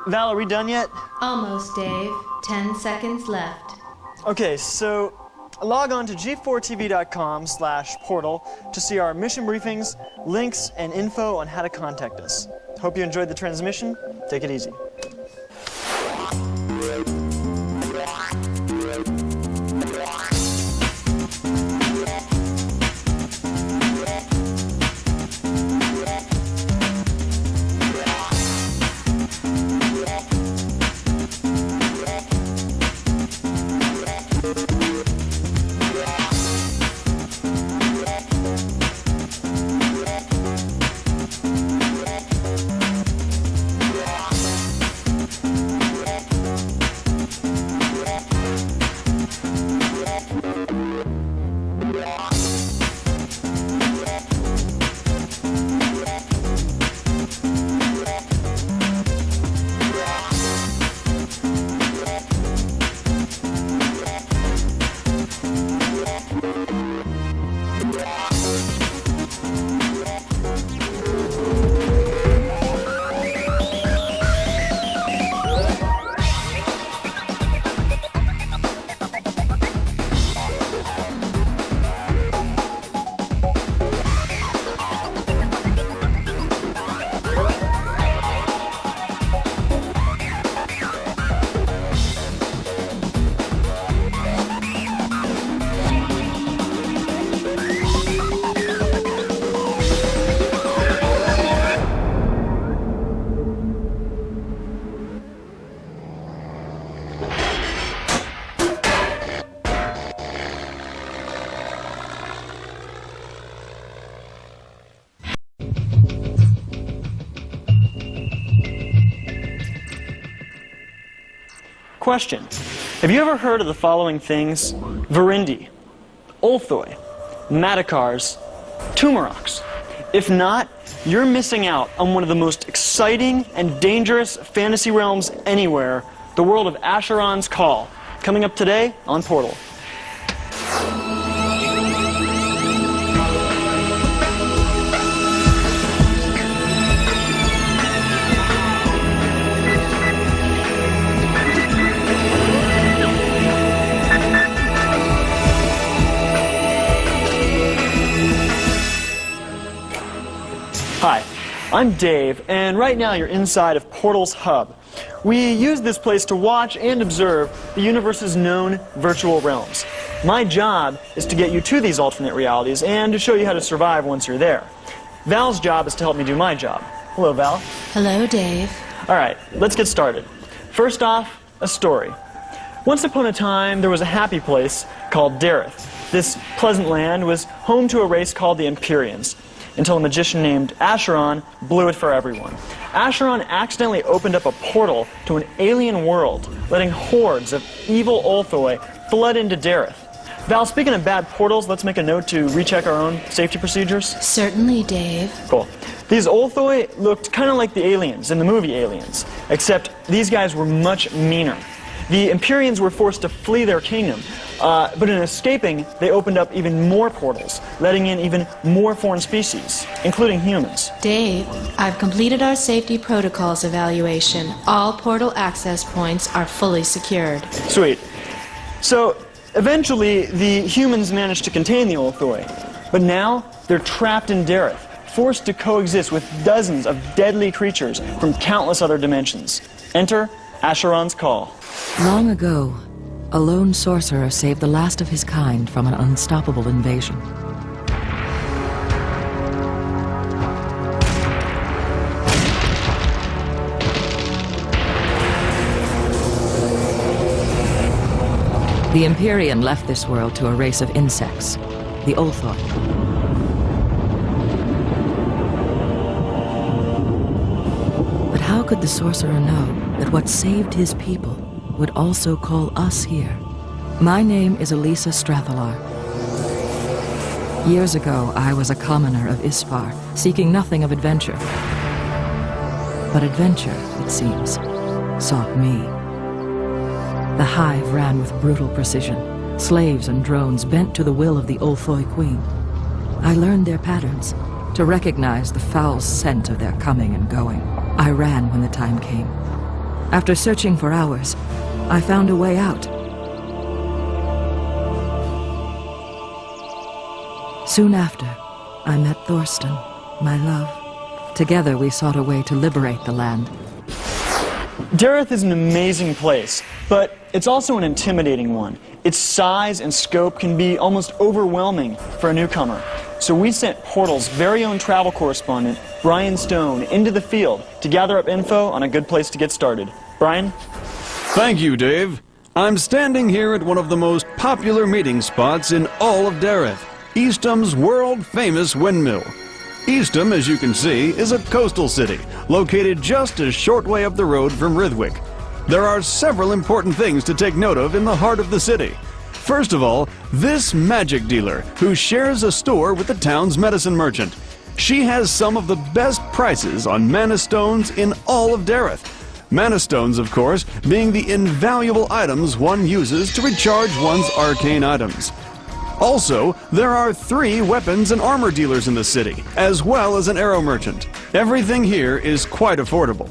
Val, are we done yet? Almost, Dave. 10 seconds left. Okay, so log on to g4tv.com/portal to see our mission briefings, links, and info on how to contact us. Hope you enjoyed the transmission. Take it easy. Question. Have you ever heard of the following things? Virindi, Ulthoi, Madakars, Tumaroks? If not, you're missing out on one of the most exciting and dangerous fantasy realms anywhere, the world of Asheron's Call. Coming up today on Portal. Hi, I'm Dave, and right now you're inside of Portal's hub. We use this place to watch and observe the universe's known virtual realms. My job is to get you to these alternate realities and to show you how to survive once you're there. Val's job is to help me do my job. Hello, Val. Hello, Dave. All right, let's get started. First off, a story. Once upon a time, there was a happy place called Dareth. This pleasant land was home to a race called the Empyreans, until a magician named Acheron blew it for everyone. Acheron accidentally opened up a portal to an alien world, letting hordes of evil Ulthoi flood into Dareth. Val, speaking of bad portals, let's make a note to recheck our own safety procedures. Certainly, Dave. Cool. These Ulthoi looked kind of like the aliens in the movie Aliens, except these guys were much meaner. The Empyreans were forced to flee their kingdom, but in escaping, they opened up even more portals, letting in even more foreign species, including humans. Dave, I've completed our safety protocols evaluation. All portal access points are fully secured. Sweet. So, eventually, the humans managed to contain the Ulthoi, but now they're trapped in Dareth, forced to coexist with dozens of deadly creatures from countless other dimensions. Enter Asheron's Call. Long ago, a lone sorcerer saved the last of his kind from an unstoppable invasion. The Empyrean left this world to a race of insects, the Ulthoi. But how could the sorcerer know that what saved his people would also call us here? My name is Elisa Strathalar. Years ago, I was a commoner of Isfar, seeking nothing of adventure. But adventure, it seems, sought me. The hive ran with brutal precision, slaves and drones bent to the will of the Ulthoi Queen. I learned their patterns, to recognize the foul scent of their coming and going. I ran when the time came. After searching for hours, I found a way out. Soon after, I met Thorsten, my love. Together we sought a way to liberate the land. Dareth is an amazing place, but it's also an intimidating one. Its size and scope can be almost overwhelming for a newcomer. So we sent Portal's very own travel correspondent, Brian Stone, into the field to gather up info on a good place to get started. Brian? Thank you, Dave. I'm standing here at one of the most popular meeting spots in all of Dareth, Eastham's world-famous windmill. Eastham, as you can see, is a coastal city, located just a short way up the road from Rithwick. There are several important things to take note of in the heart of the city. First of all, this magic dealer, who shares a store with the town's medicine merchant. She has some of the best prices on mana stones in all of Dareth. Mana stones, of course, being the invaluable items one uses to recharge one's arcane items. Also, there are 3 weapons and armor dealers in the city, as well as an arrow merchant. Everything here is quite affordable.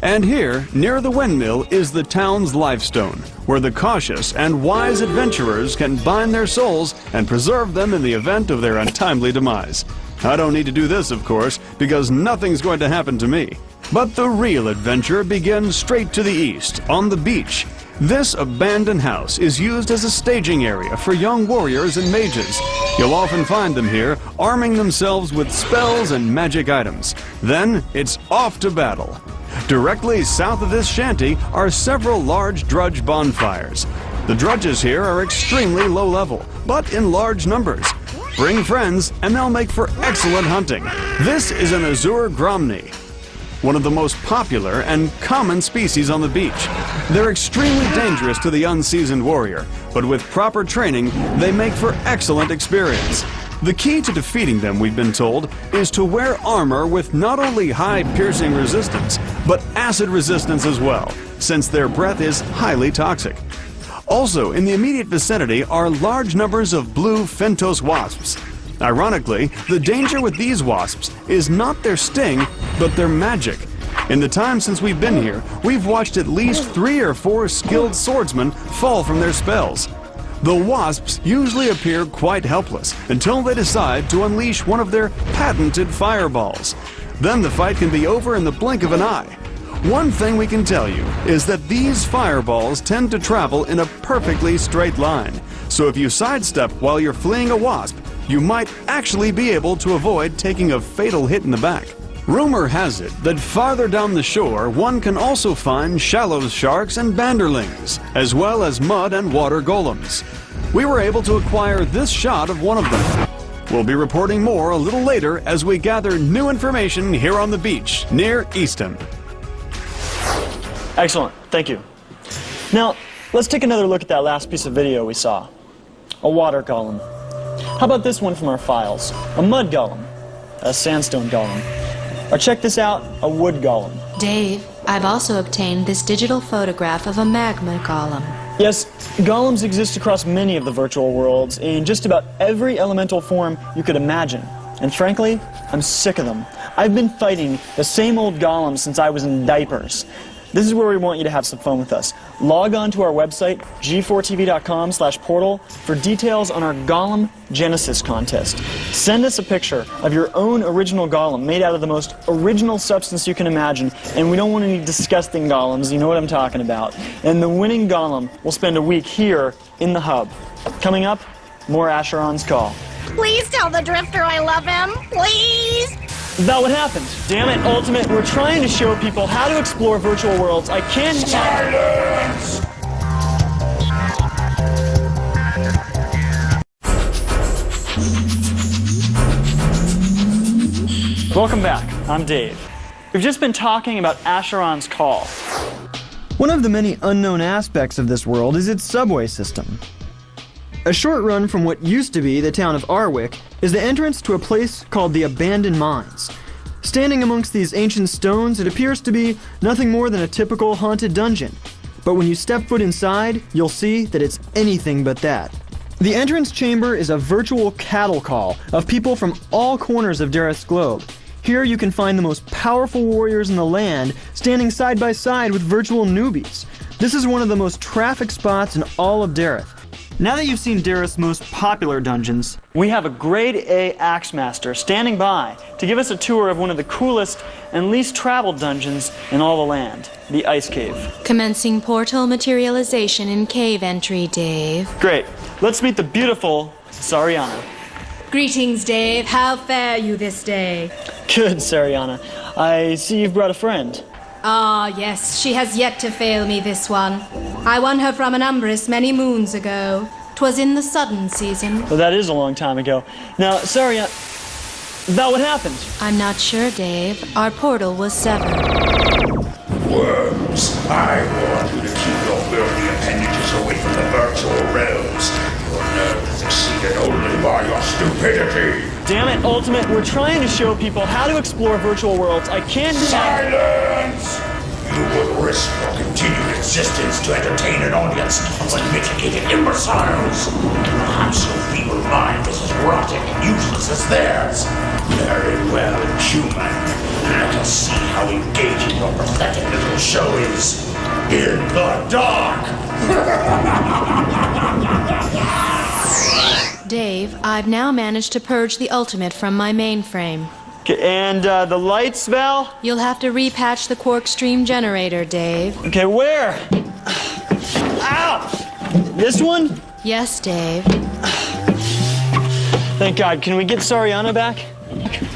And here, near the windmill, is the town's lifestone, where the cautious and wise adventurers can bind their souls and preserve them in the event of their untimely demise. I don't need to do this, of course, because nothing's going to happen to me. But the real adventure begins straight to the east, on the beach. This abandoned house is used as a staging area for young warriors and mages. You'll often find them here, arming themselves with spells and magic items. Then, it's off to battle. Directly south of this shanty are several large drudge bonfires. The drudges here are extremely low level, but in large numbers. Bring friends, and they'll make for excellent hunting. This is an Azur Gromny. one of the most popular and common species on the beach. They're extremely dangerous to the unseasoned warrior, but with proper training, they make for excellent experience. The key to defeating them, we've been told, is to wear armor with not only high piercing resistance, but acid resistance as well, since their breath is highly toxic. Also, in the immediate vicinity are large numbers of blue Fentos wasps. Ironically, the danger with these wasps is not their sting, but their magic. In the time since we've been here, we've watched at least 3 or 4 skilled swordsmen fall from their spells. The wasps usually appear quite helpless until they decide to unleash one of their patented fireballs. Then the fight can be over in the blink of an eye. One thing we can tell you is that these fireballs tend to travel in a perfectly straight line. So if you sidestep while you're fleeing a wasp, you might actually be able to avoid taking a fatal hit in the back. Rumor has it that farther down the shore, one can also find shallow sharks and banderlings, as well as mud and water golems. We were able to acquire this shot of one of them. We'll be reporting more a little later as we gather new information here on the beach near Eastham. Excellent, thank you. Now, let's take another look at that last piece of video we saw. A water golem. How about this one from our files? A mud golem. A sandstone golem. Or check this out, a wood golem. Dave, I've also obtained this digital photograph of a magma golem. Yes, golems exist across many of the virtual worlds in just about every elemental form you could imagine. And frankly, I'm sick of them. I've been fighting the same old golems since I was in diapers. This is where we want you to have some fun with us. Log on to our website, g4tv.com/portal, for details on our Golem Genesis contest. Send us a picture of your own original golem made out of the most original substance you can imagine, and we don't want any disgusting golems, you know what I'm talking about. And the winning golem will spend a week here in the hub. Coming up, more Acheron's Call. Please tell the Drifter I love him. Please. Is that what happened? Damn it, Ultimate, we're trying to show people how to explore virtual worlds. I can't... Silence! Welcome back, I'm Dave. We've just been talking about Acheron's Call. One of the many unknown aspects of this world is its subway system. A short run from what used to be the town of Arwick is the entrance to a place called the Abandoned Mines. Standing amongst these ancient stones, it appears to be nothing more than a typical haunted dungeon. But when you step foot inside, you'll see that it's anything but that. The entrance chamber is a virtual cattle call of people from all corners of Dareth's globe. Here you can find the most powerful warriors in the land standing side by side with virtual newbies. This is one of the most trafficked spots in all of Dareth. Now that you've seen Dareth's most popular dungeons, we have a grade A Axemaster standing by to give us a tour of one of the coolest and least traveled dungeons in all the land, the Ice Cave. Commencing portal materialization in cave entry, Dave. Great. Let's meet the beautiful Sariana. Greetings, Dave. How fare you this day? Good, Sariana. I see you've brought a friend. Ah, yes, she has yet to fail me, this one. I won her from an Umbrus many moons ago. 'Twas in the sudden season. Well, that is a long time ago. Now, Sariana, is that what happened? I'm not sure, Dave. Our portal was severed. Worms, I warned you to keep your filthy appendages away from the virtual realms. Your nerve is exceeded only by your stupidity. Damn it, Ultimate, we're trying to show people how to explore virtual worlds. I can't... Silence! You would risk your continued existence to entertain an audience of unmitigated imbeciles. Perhaps your feeble mind is as rotten and useless as theirs. Very well, human. Let us see how engaging your pathetic little show is in the dark. Dave, I've now managed to purge the Ultimate from my mainframe. Okay, and the lights, Val? You'll have to repatch the Quark Stream generator, Dave. Okay, where? Ow! This one? Yes, Dave. Thank God. Can we get Sariana back?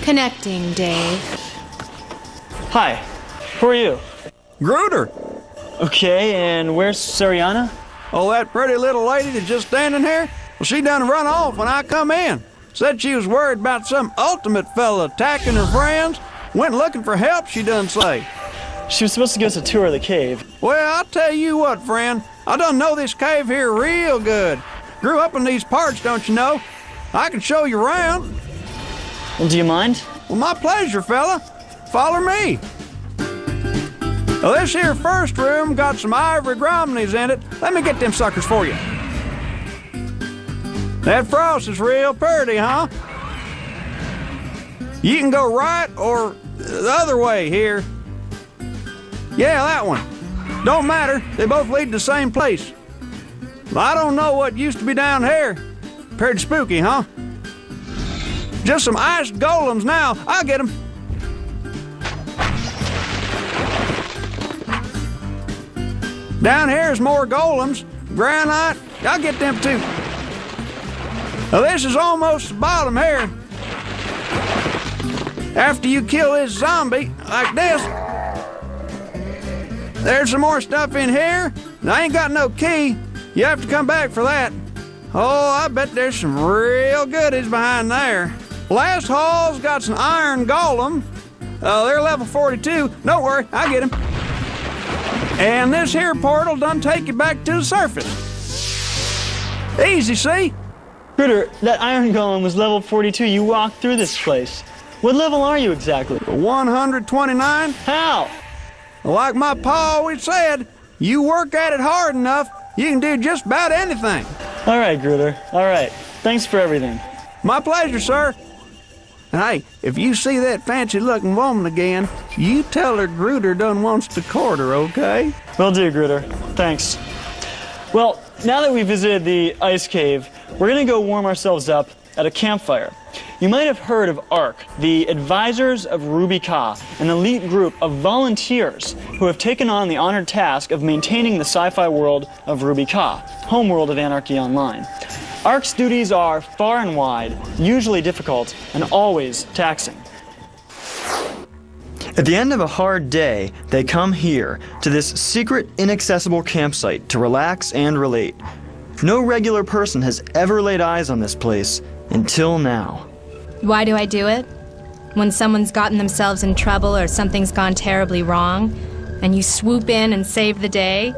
Connecting, Dave. Hi. Who are you? Gruder. Okay, and where's Sariana? Oh, that pretty little lady that's just standing here? Well, she done run off when I come in. Said she was worried about some Ultimate fella attacking her friends. Went looking for help, she done say. She was supposed to give us a tour of the cave. Well, I'll tell you what, friend. I done know this cave here real good. Grew up in these parts, don't you know? I can show you around. Well, do you mind? Well, my pleasure, fella. Follow me. Well, this here first room got some ivory gromneys in it. Let me get them suckers for you. That frost is real pretty, huh? You can go right or the other way here. Yeah, that one. Don't matter. They both lead to the same place. I don't know what used to be down here. Pretty spooky, huh? Just some ice golems now. I'll get them. Down here is more golems. Granite. I'll get them too. Now this is almost the bottom here. After you kill this zombie, like this, there's some more stuff in here. I ain't got no key. You have to come back for that. Oh, I bet there's some real goodies behind there. Last hall's got some iron golem. They're level 42. Don't worry, I'll get them. And this here portal done take you back to the surface. Easy, see? Critter, that iron golem was level 42. You walked through this place. What level are you exactly? 129. How? Like my pa always said, you work at it hard enough, you can do just about anything. All right, Gruder. All right. Thanks for everything. My pleasure, sir. And hey, if you see that fancy-looking woman again, you tell her Gruder done wants to court her, okay? Will do, Gruder. Thanks. Well, now that we visited the ice cave, we're going to go warm ourselves up at a campfire. You might have heard of ARC, the Advisors of Ruby Ka, an elite group of volunteers who have taken on the honored task of maintaining the sci-fi world of Ruby Ka, homeworld of Anarchy Online. ARC's duties are far and wide, usually difficult, and always taxing. At the end of a hard day, they come here, to this secret, inaccessible campsite to relax and relate. No regular person has ever laid eyes on this place until now. Why do I do it? When someone's gotten themselves in trouble or something's gone terribly wrong, and you swoop in and save the day,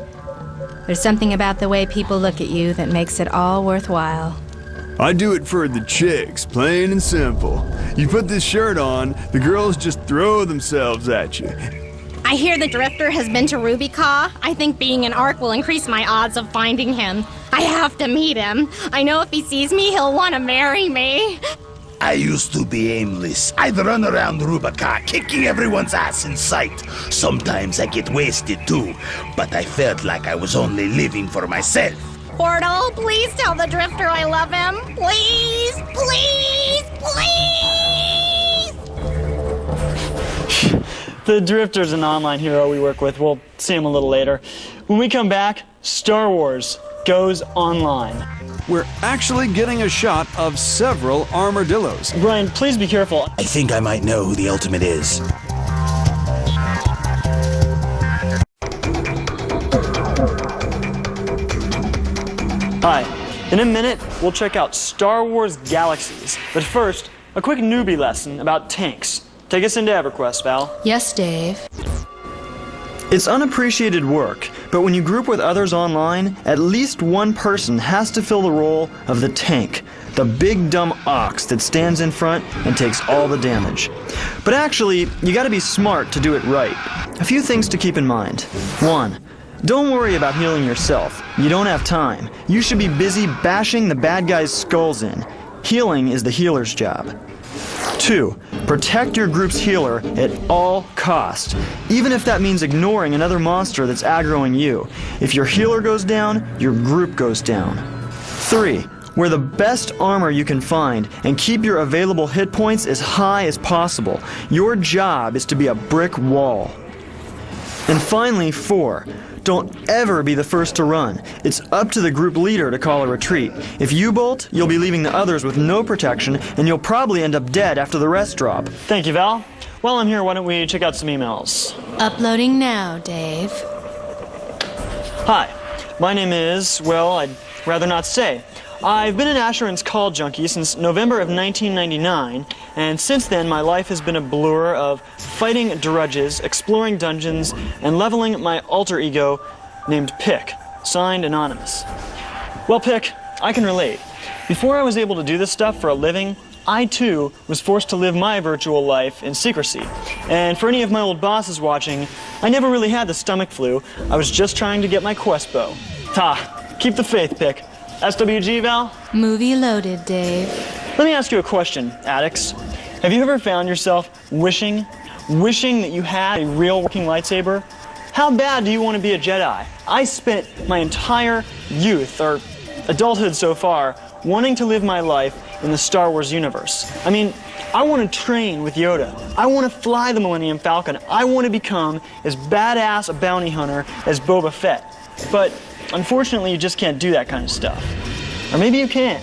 there's something about the way people look at you that makes it all worthwhile. I do it for the chicks, plain and simple. You put this shirt on, the girls just throw themselves at you. I hear the Drifter has been to Ruby Ka. I think being an ARC will increase my odds of finding him. I have to meet him. I know if he sees me, he'll want to marry me. I used to be aimless. I'd run around Ruby Ka, kicking everyone's ass in sight. Sometimes I get wasted too, but I felt like I was only living for myself. Portal, please tell the Drifter I love him. Please, please, please! The Drifter's an online hero we work with. We'll see him a little later. When we come back, Star Wars goes online. We're actually getting a shot of several armadillos. Brian, please be careful. I think I might know who the ultimate is. Hi. In a minute, we'll check out Star Wars Galaxies. But first, a quick newbie lesson about tanks. Take us into EverQuest, Val. Yes, Dave. It's unappreciated work, but when you group with others online, at least one person has to fill the role of the tank, the big dumb ox that stands in front and takes all the damage. But actually, you gotta be smart to do it right. A few things to keep in mind. 1. Don't worry about healing yourself. You don't have time. You should be busy bashing the bad guys' skulls in. Healing is the healer's job. 2. Protect your group's healer at all costs, even if that means ignoring another monster that's aggroing you. If your healer goes down, your group goes down. 3. Wear the best armor you can find and keep your available hit points as high as possible. Your job is to be a brick wall. And finally, 4. Don't ever be the first to run. It's up to the group leader to call a retreat. If you bolt, you'll be leaving the others with no protection, and you'll probably end up dead after the rest drop. Thank you, Val. While I'm here, why don't we check out some emails? Uploading now, Dave. Hi. My name is, well, I'd rather not say. I've been an Asheron's Call junkie since November of 1999, and since then my life has been a blur of fighting drudges, exploring dungeons, and leveling my alter ego named Pick, signed Anonymous. Well, Pick, I can relate. Before I was able to do this stuff for a living, I too was forced to live my virtual life in secrecy. And for any of my old bosses watching, I never really had the stomach flu. I was just trying to get my quest bow. Ta, keep the faith, Pick. SWG, Val? Movie loaded, Dave. Let me ask you a question, addicts. Have you ever found yourself wishing that you had a real working lightsaber? How bad do you want to be a Jedi? I spent my entire youth, or adulthood so far, wanting to live my life in the Star Wars universe. I mean, I want to train with Yoda. I want to fly the Millennium Falcon. I want to become as badass a bounty hunter as Boba Fett. But unfortunately, you just can't do that kind of stuff. Or maybe you can.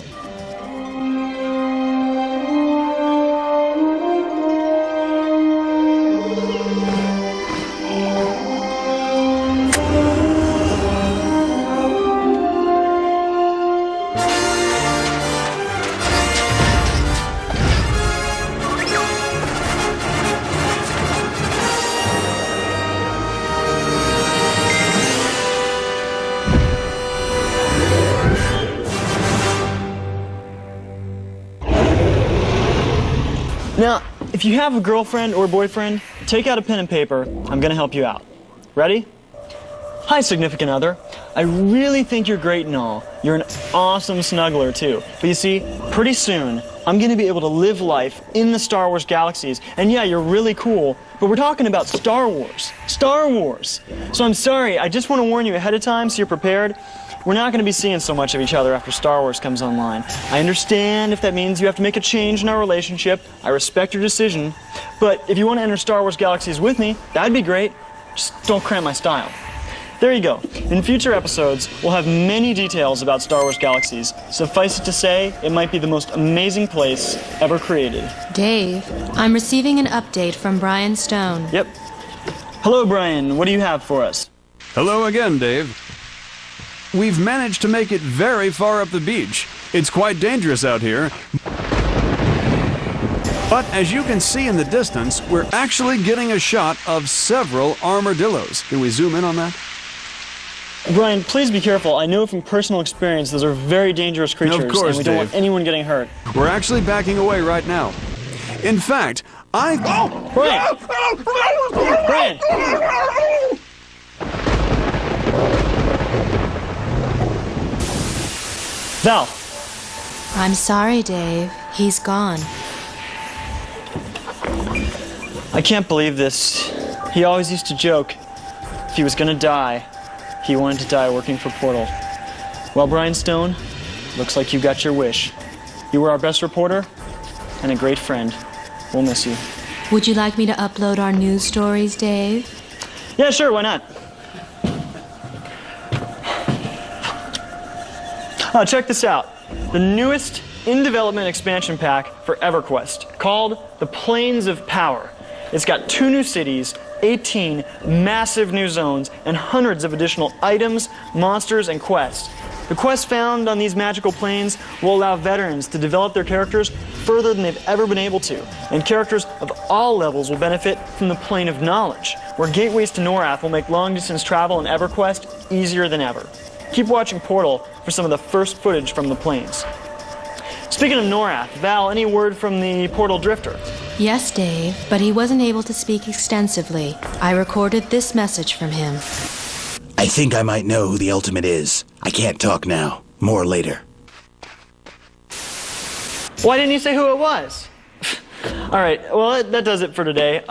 Now, if you have a girlfriend or boyfriend, take out a pen and paper. I'm going to help you out. Ready? Hi, significant other. I really think you're great and all. You're an awesome snuggler, too. But you see, pretty soon, I'm going to be able to live life in the Star Wars galaxies. And yeah, you're really cool, but we're talking about Star Wars. Star Wars! So I'm sorry, I just want to warn you ahead of time so you're prepared. We're not going to be seeing so much of each other after Star Wars comes online. I understand if that means you have to make a change in our relationship. I respect your decision. But if you want to enter Star Wars Galaxies with me, that'd be great. Just don't cram my style. There you go. In future episodes, we'll have many details about Star Wars Galaxies. Suffice it to say, it might be the most amazing place ever created. Dave, I'm receiving an update from Brian Stone. Yep. Hello, Brian. What do you have for us? Hello again, Dave. We've managed to make it very far up the beach. It's quite dangerous out here. But as you can see in the distance, we're actually getting a shot of several armadillos. Can we zoom in on that? Brian, please be careful. I know from personal experience those are very dangerous creatures, Of course, and we don't Dave. want anyone getting hurt. We're actually backing away right now. In fact, Brian! Brian! Val! I'm sorry, Dave. He's gone. I can't believe this. He always used to joke if he was gonna die, he wanted to die working for Portal. Well, Brian Stone, looks like you got your wish. You were our best reporter and a great friend. We'll miss you. Would you like me to upload our news stories, Dave? Yeah, sure, why not? Check this out. The newest in-development expansion pack for EverQuest, called The Plains of Power. It's got 2 new cities, 18 massive new zones, and hundreds of additional items, monsters, and quests. The quests found on these magical plains will allow veterans to develop their characters further than they've ever been able to, and characters of all levels will benefit from the Plane of Knowledge, where gateways to Norath will make long-distance travel in EverQuest easier than ever. Keep watching Portal for some of the first footage from the plains. Speaking of Norath, Val, any word from the Portal Drifter? Yes, Dave, but he wasn't able to speak extensively. I recorded this message from him. I think I might know who the Ultimate is. I can't talk now. More later. Why didn't you say who it was? All right, well, that does it for today.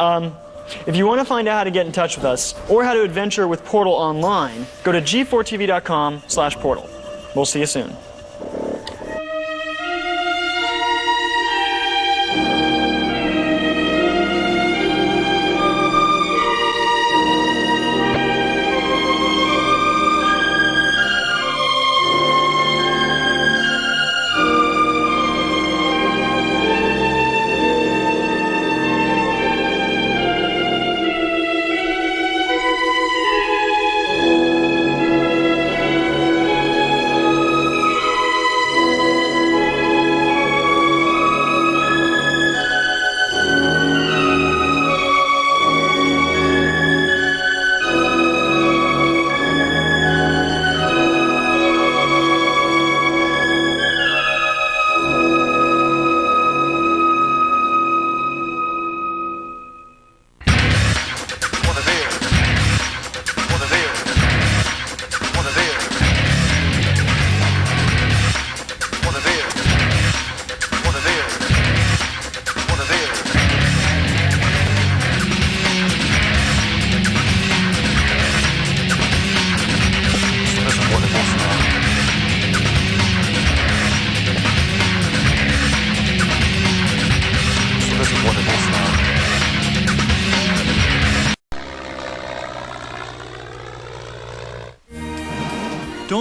If you want to find out how to get in touch with us or how to adventure with Portal online, go to g4tv.com/portal. We'll see you soon.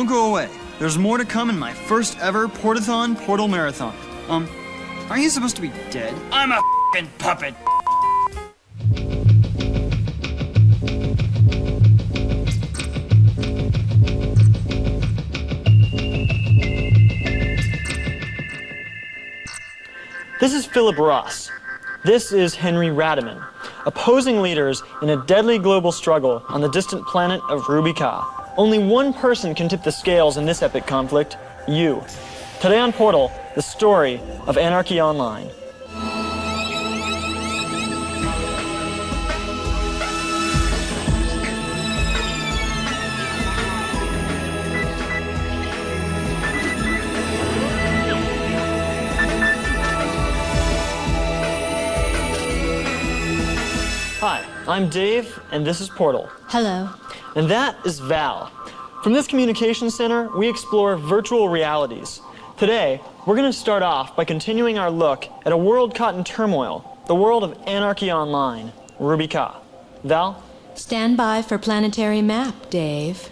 go away. There's more to come in my first ever Portathon Portal Marathon. Aren't you supposed to be dead? I'm a f***ing puppet. This is Philip Ross. This is Henry Radaman, opposing leaders in a deadly global struggle on the distant planet of Ruby Ka. Only one person can tip the scales in this epic conflict, you. Today on Portal, the story of Anarchy Online. Hi, I'm Dave, and this is Portal. Hello. And that is Val. From this communication center, we explore virtual realities. Today, we're going to start off by continuing our look at a world caught in turmoil, the world of Anarchy Online, Ruby Ka. Val? Stand by for planetary map, Dave.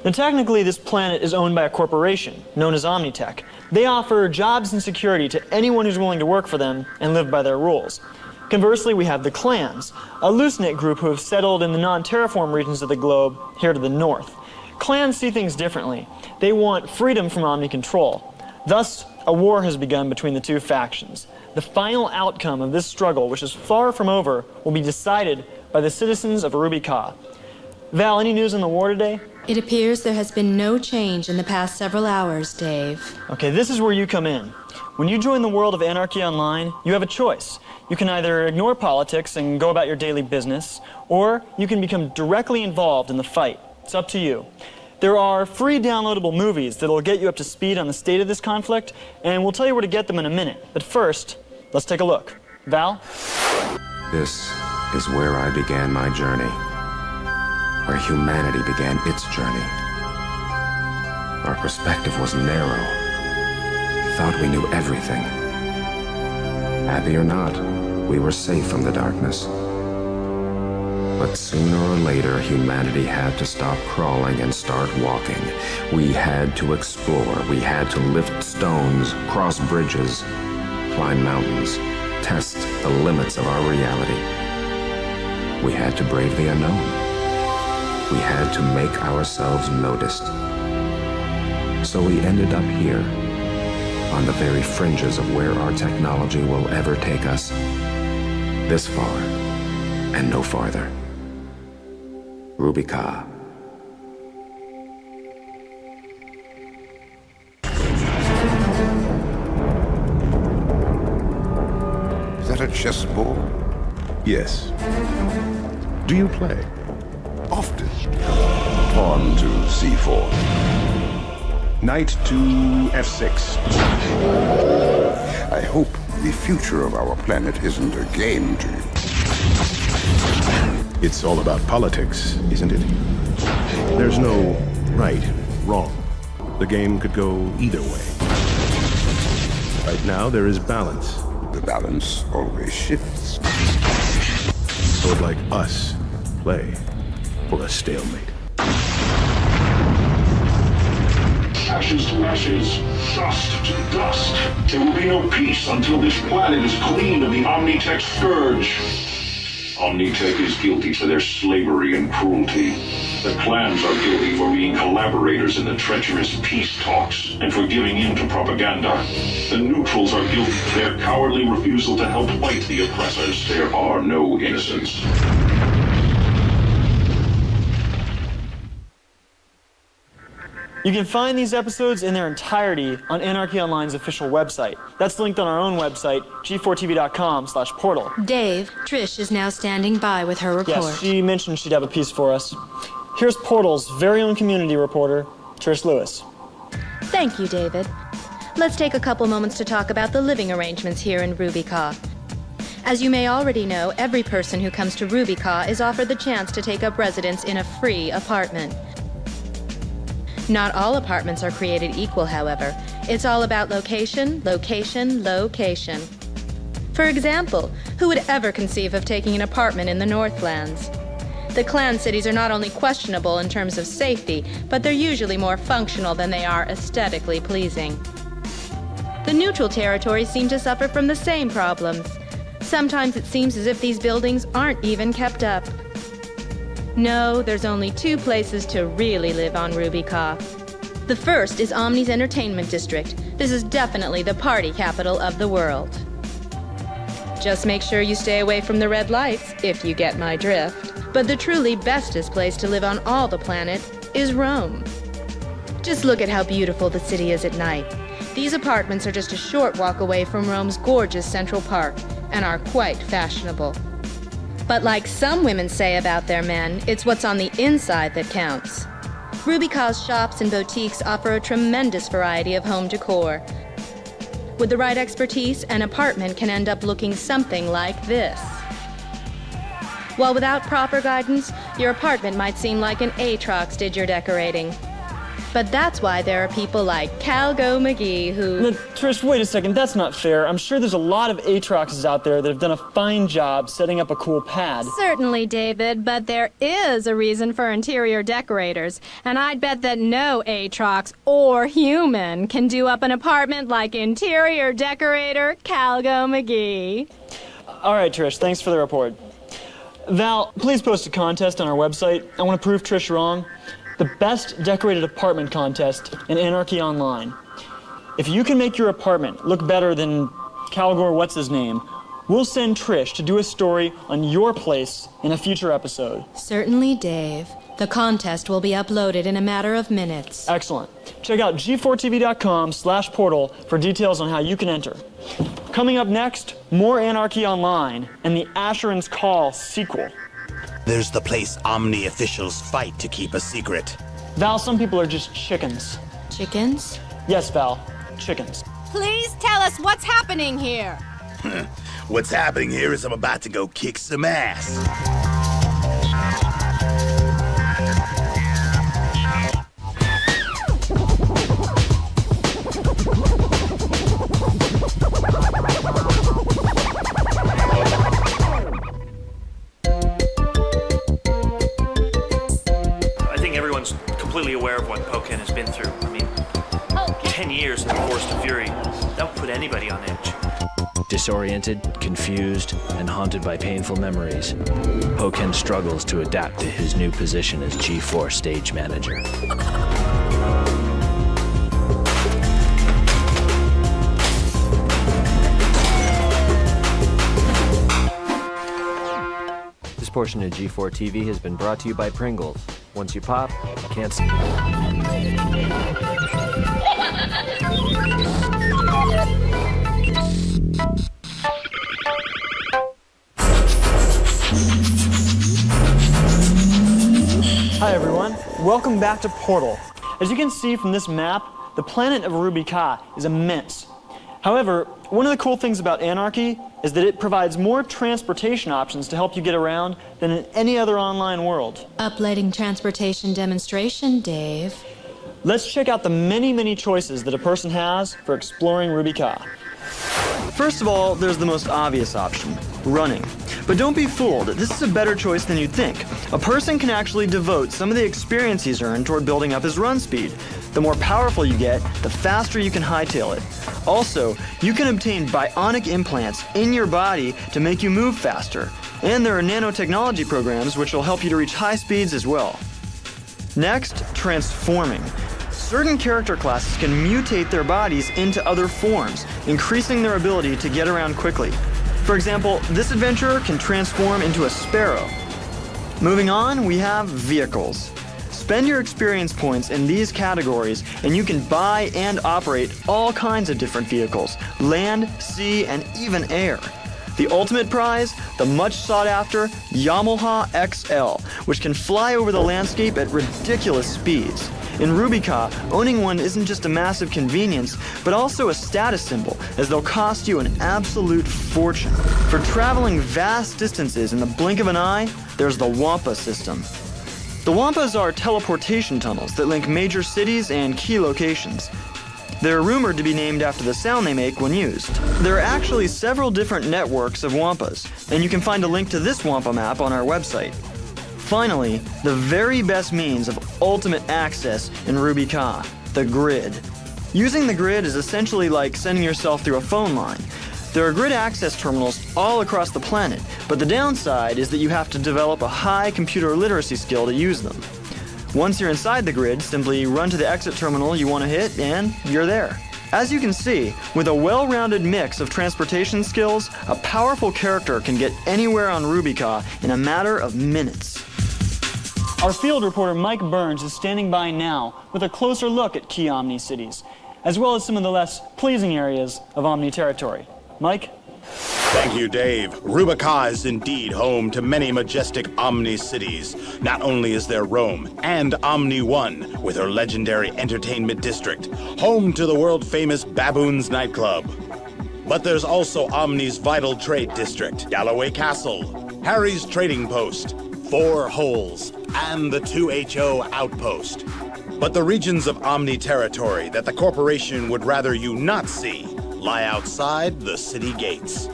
Now, technically, this planet is owned by a corporation known as Omnitech. They offer jobs and security to anyone who's willing to work for them and live by their rules. Conversely, we have the clans, a loose-knit group who have settled in the non-terraform regions of the globe here to the north. Clans see things differently. They want freedom from Omni control. Thus, a war has begun between the two factions. The final outcome of this struggle, which is far from over, will be decided by the citizens of Ruby Ka. Val, any news on the war today? It appears there has been no change in the past several hours, Dave. Okay, this is where you come in. When you join the world of Anarchy Online, you have a choice. You can either ignore politics and go about your daily business, or you can become directly involved in the fight. It's up to you. There are free downloadable movies that'll get you up to speed on the state of this conflict, and we'll tell you where to get them in a minute. But first, let's take a look. Val? This is where I began my journey, where humanity began its journey. Our perspective was narrow. We thought we knew everything. Happy or not, we were safe from the darkness. But sooner or later, humanity had to stop crawling and start walking. We had to explore. We had to lift stones, cross bridges, climb mountains, test the limits of our reality. We had to brave the unknown. We had to make ourselves noticed. So we ended up here, on the very fringes of where our technology will ever take us. This far, and no farther. Ruby Ka. Is that a chessboard? Yes. Do you play? Often. Pawn to c4. Knight to f6. I hope the future of our planet isn't a game to you. It's all about politics, isn't it? There's no right, wrong. The game could go either way. Right now, there is balance. The balance always shifts. So would like us play for a stalemate. Ashes to ashes, dust to dust. There will be no peace until this planet is cleaned of the Omnitech scourge. Omnitech is guilty for their slavery and cruelty. The clans are guilty for being collaborators in the treacherous peace talks and for giving in to propaganda. The neutrals are guilty for their cowardly refusal to help fight the oppressors. There are no innocents. You can find these episodes in their entirety on Anarchy Online's official website. That's linked on our own website, g4tv.com/portal. Dave, Trish is now standing by with her report. Yes, she mentioned she'd have a piece for us. Here's Portal's very own community reporter, Trish Lewis. Thank you, David. Let's take a couple moments to talk about the living arrangements here in Ruby Ka. As you may already know, every person who comes to Ruby Ka is offered the chance to take up residence in a free apartment. Not all apartments are created equal, however. It's all about location, location, location. For example, who would ever conceive of taking an apartment in the Northlands? The clan cities are not only questionable in terms of safety, but they're usually more functional than they are aesthetically pleasing. The neutral territories seem to suffer from the same problems. Sometimes it seems as if these buildings aren't even kept up. No, there's only two places to really live on Ruby Ka. The first is Omni's Entertainment District. This is definitely the party capital of the world. Just make sure you stay away from the red lights, if you get my drift. But the truly bestest place to live on all the planet is Rome. Just look at how beautiful the city is at night. These apartments are just a short walk away from Rome's gorgeous Central Park and are quite fashionable. But like some women say about their men, it's what's on the inside that counts. Ruby Ka's shops and boutiques offer a tremendous variety of home decor. With the right expertise, an apartment can end up looking something like this. While without proper guidance, your apartment might seem like an Aatrox did your decorating. But that's why there are people like Calgo McGee who... Now, Trish, wait a second, that's not fair. I'm sure there's a lot of Aatroxes out there that have done a fine job setting up a cool pad. Certainly, David, but there is a reason for interior decorators, and I'd bet that no Aatrox or human can do up an apartment like interior decorator Calgo McGee. All right, Trish, thanks for the report. Val, please post a contest on our website. I want to prove Trish wrong. The best decorated apartment contest in Anarchy Online. If you can make your apartment look better than Calgore what's-his-name, we'll send Trish to do a story on your place in a future episode. Certainly, Dave. The contest will be uploaded in a matter of minutes. Excellent. Check out g4tv.com/portal for details on how you can enter. Coming up next, more Anarchy Online and the Asheron's Call sequel. There's the place Omni officials fight to keep a secret. Val, some people are just chickens. Chickens? Yes, Val, chickens. Please tell us what's happening here. What's happening here is I'm about to go kick some ass. Completely aware of what Pokken has been through. I mean, 10 years in the Forest of Fury, that would put anybody on edge. Disoriented, confused, and haunted by painful memories, Pokken struggles to adapt to his new position as G4 stage manager. This portion of G4 TV has been brought to you by Pringles. Once you pop, you can't see. Hi everyone, welcome back to Portal. As you can see from this map, the planet of Ruby Ka is immense. However, one of the cool things about Anarchy is that it provides more transportation options to help you get around than in any other online world. Uploading transportation demonstration, Dave. Let's check out the many choices that a person has for exploring Ruby Ka. First of all, there's the most obvious option, running. But don't be fooled, this is a better choice than you'd think. A person can actually devote some of the experience he's earned toward building up his run speed. The more powerful you get, the faster you can hightail it. Also, you can obtain bionic implants in your body to make you move faster. And there are nanotechnology programs which will help you to reach high speeds as well. Next, transforming. Certain character classes can mutate their bodies into other forms, increasing their ability to get around quickly. For example, this adventurer can transform into a sparrow. Moving on, we have vehicles. Spend your experience points in these categories and you can buy and operate all kinds of different vehicles, land, sea, and even air. The ultimate prize, the much sought after Yamaha XL, which can fly over the landscape at ridiculous speeds. In Ruby Ka, owning one isn't just a massive convenience, but also a status symbol, as they'll cost you an absolute fortune. For traveling vast distances in the blink of an eye, there's the Wampa system. The Wampas are teleportation tunnels that link major cities and key locations. They're rumored to be named after the sound they make when used. There are actually several different networks of Wampas, and you can find a link to this Wampa map on our website. Finally, the very best means of ultimate access in Ruby Ka, the grid. Using the grid is essentially like sending yourself through a phone line. There are grid access terminals all across the planet, but the downside is that you have to develop a high computer literacy skill to use them. Once you're inside the grid, simply run to the exit terminal you want to hit and you're there. As you can see, with a well-rounded mix of transportation skills, a powerful character can get anywhere on Ruby Ka in a matter of minutes. Our field reporter Mike Burns is standing by now with a closer look at key Omni cities, as well as some of the less pleasing areas of Omni territory. Mike? Thank you, Dave. Ruby Ka is indeed home to many majestic Omni cities. Not only is there Rome and Omni One, with her legendary entertainment district, home to the world-famous Baboons nightclub. But there's also Omni's vital trade district, Galloway Castle, Harry's trading post, Four Holes, and the 2HO outpost. But the regions of Omni territory that the corporation would rather you not see lie outside the city gates.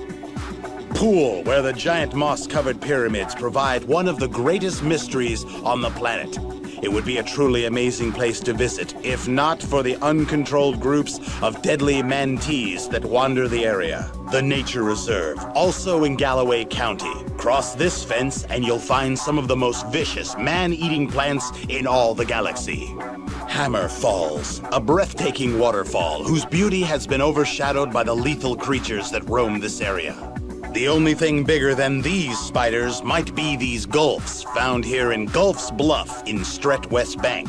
Pool, where the giant moss-covered pyramids provide one of the greatest mysteries on the planet. It would be a truly amazing place to visit, if not for the uncontrolled groups of deadly mantees that wander the area. The Nature Reserve, also in Galloway County. Cross this fence and you'll find some of the most vicious, man-eating plants in all the galaxy. Hammer Falls, a breathtaking waterfall whose beauty has been overshadowed by the lethal creatures that roam this area. The only thing bigger than these spiders might be these gulfs found here in Gulf's Bluff in Stret West Bank.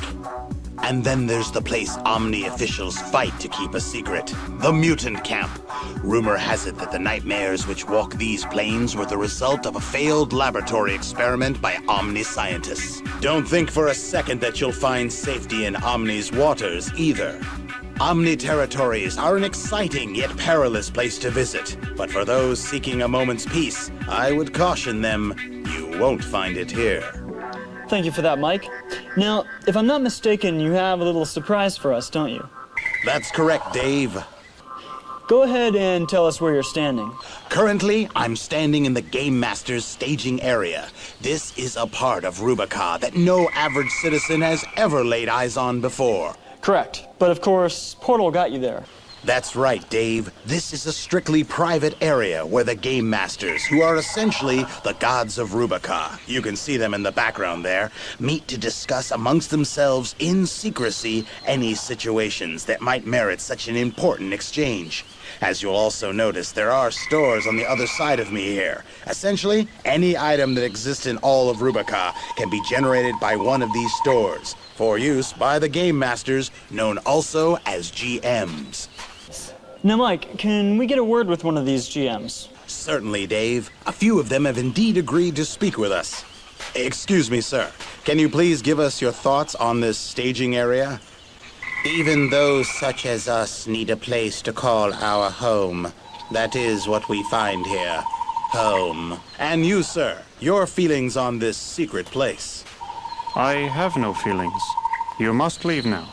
And then there's the place Omni officials fight to keep a secret, the Mutant Camp. Rumor has it that the nightmares which walk these plains were the result of a failed laboratory experiment by Omni scientists. Don't think for a second that you'll find safety in Omni's waters either. Omni territories are an exciting yet perilous place to visit, but for those seeking a moment's peace, I would caution them, you won't find it here. Thank you for that, Mike. Now, if I'm not mistaken, you have a little surprise for us, don't you? That's correct, Dave. Go ahead and tell us where you're standing. Currently, I'm standing in the Game Master's staging area. This is a part of Ruby Ka that no average citizen has ever laid eyes on before. Correct. But of course, Portal got you there. That's right, Dave. This is a strictly private area where the Game Masters, who are essentially the gods of Ruby Ka, you can see them in the background there, meet to discuss amongst themselves in secrecy any situations that might merit such an important exchange. As you'll also notice, there are stores on the other side of me here. Essentially, any item that exists in all of Ruby Ka can be generated by one of these stores, for use by the Game Masters, known also as GMs. Now, Mike, can we get a word with one of these GMs? Certainly, Dave. A few of them have indeed agreed to speak with us. Excuse me, sir. Can you please give us your thoughts on this staging area? Even those such as us need a place to call our home. That is what we find here. Home. And you, sir, your feelings on this secret place? I have no feelings. You must leave now.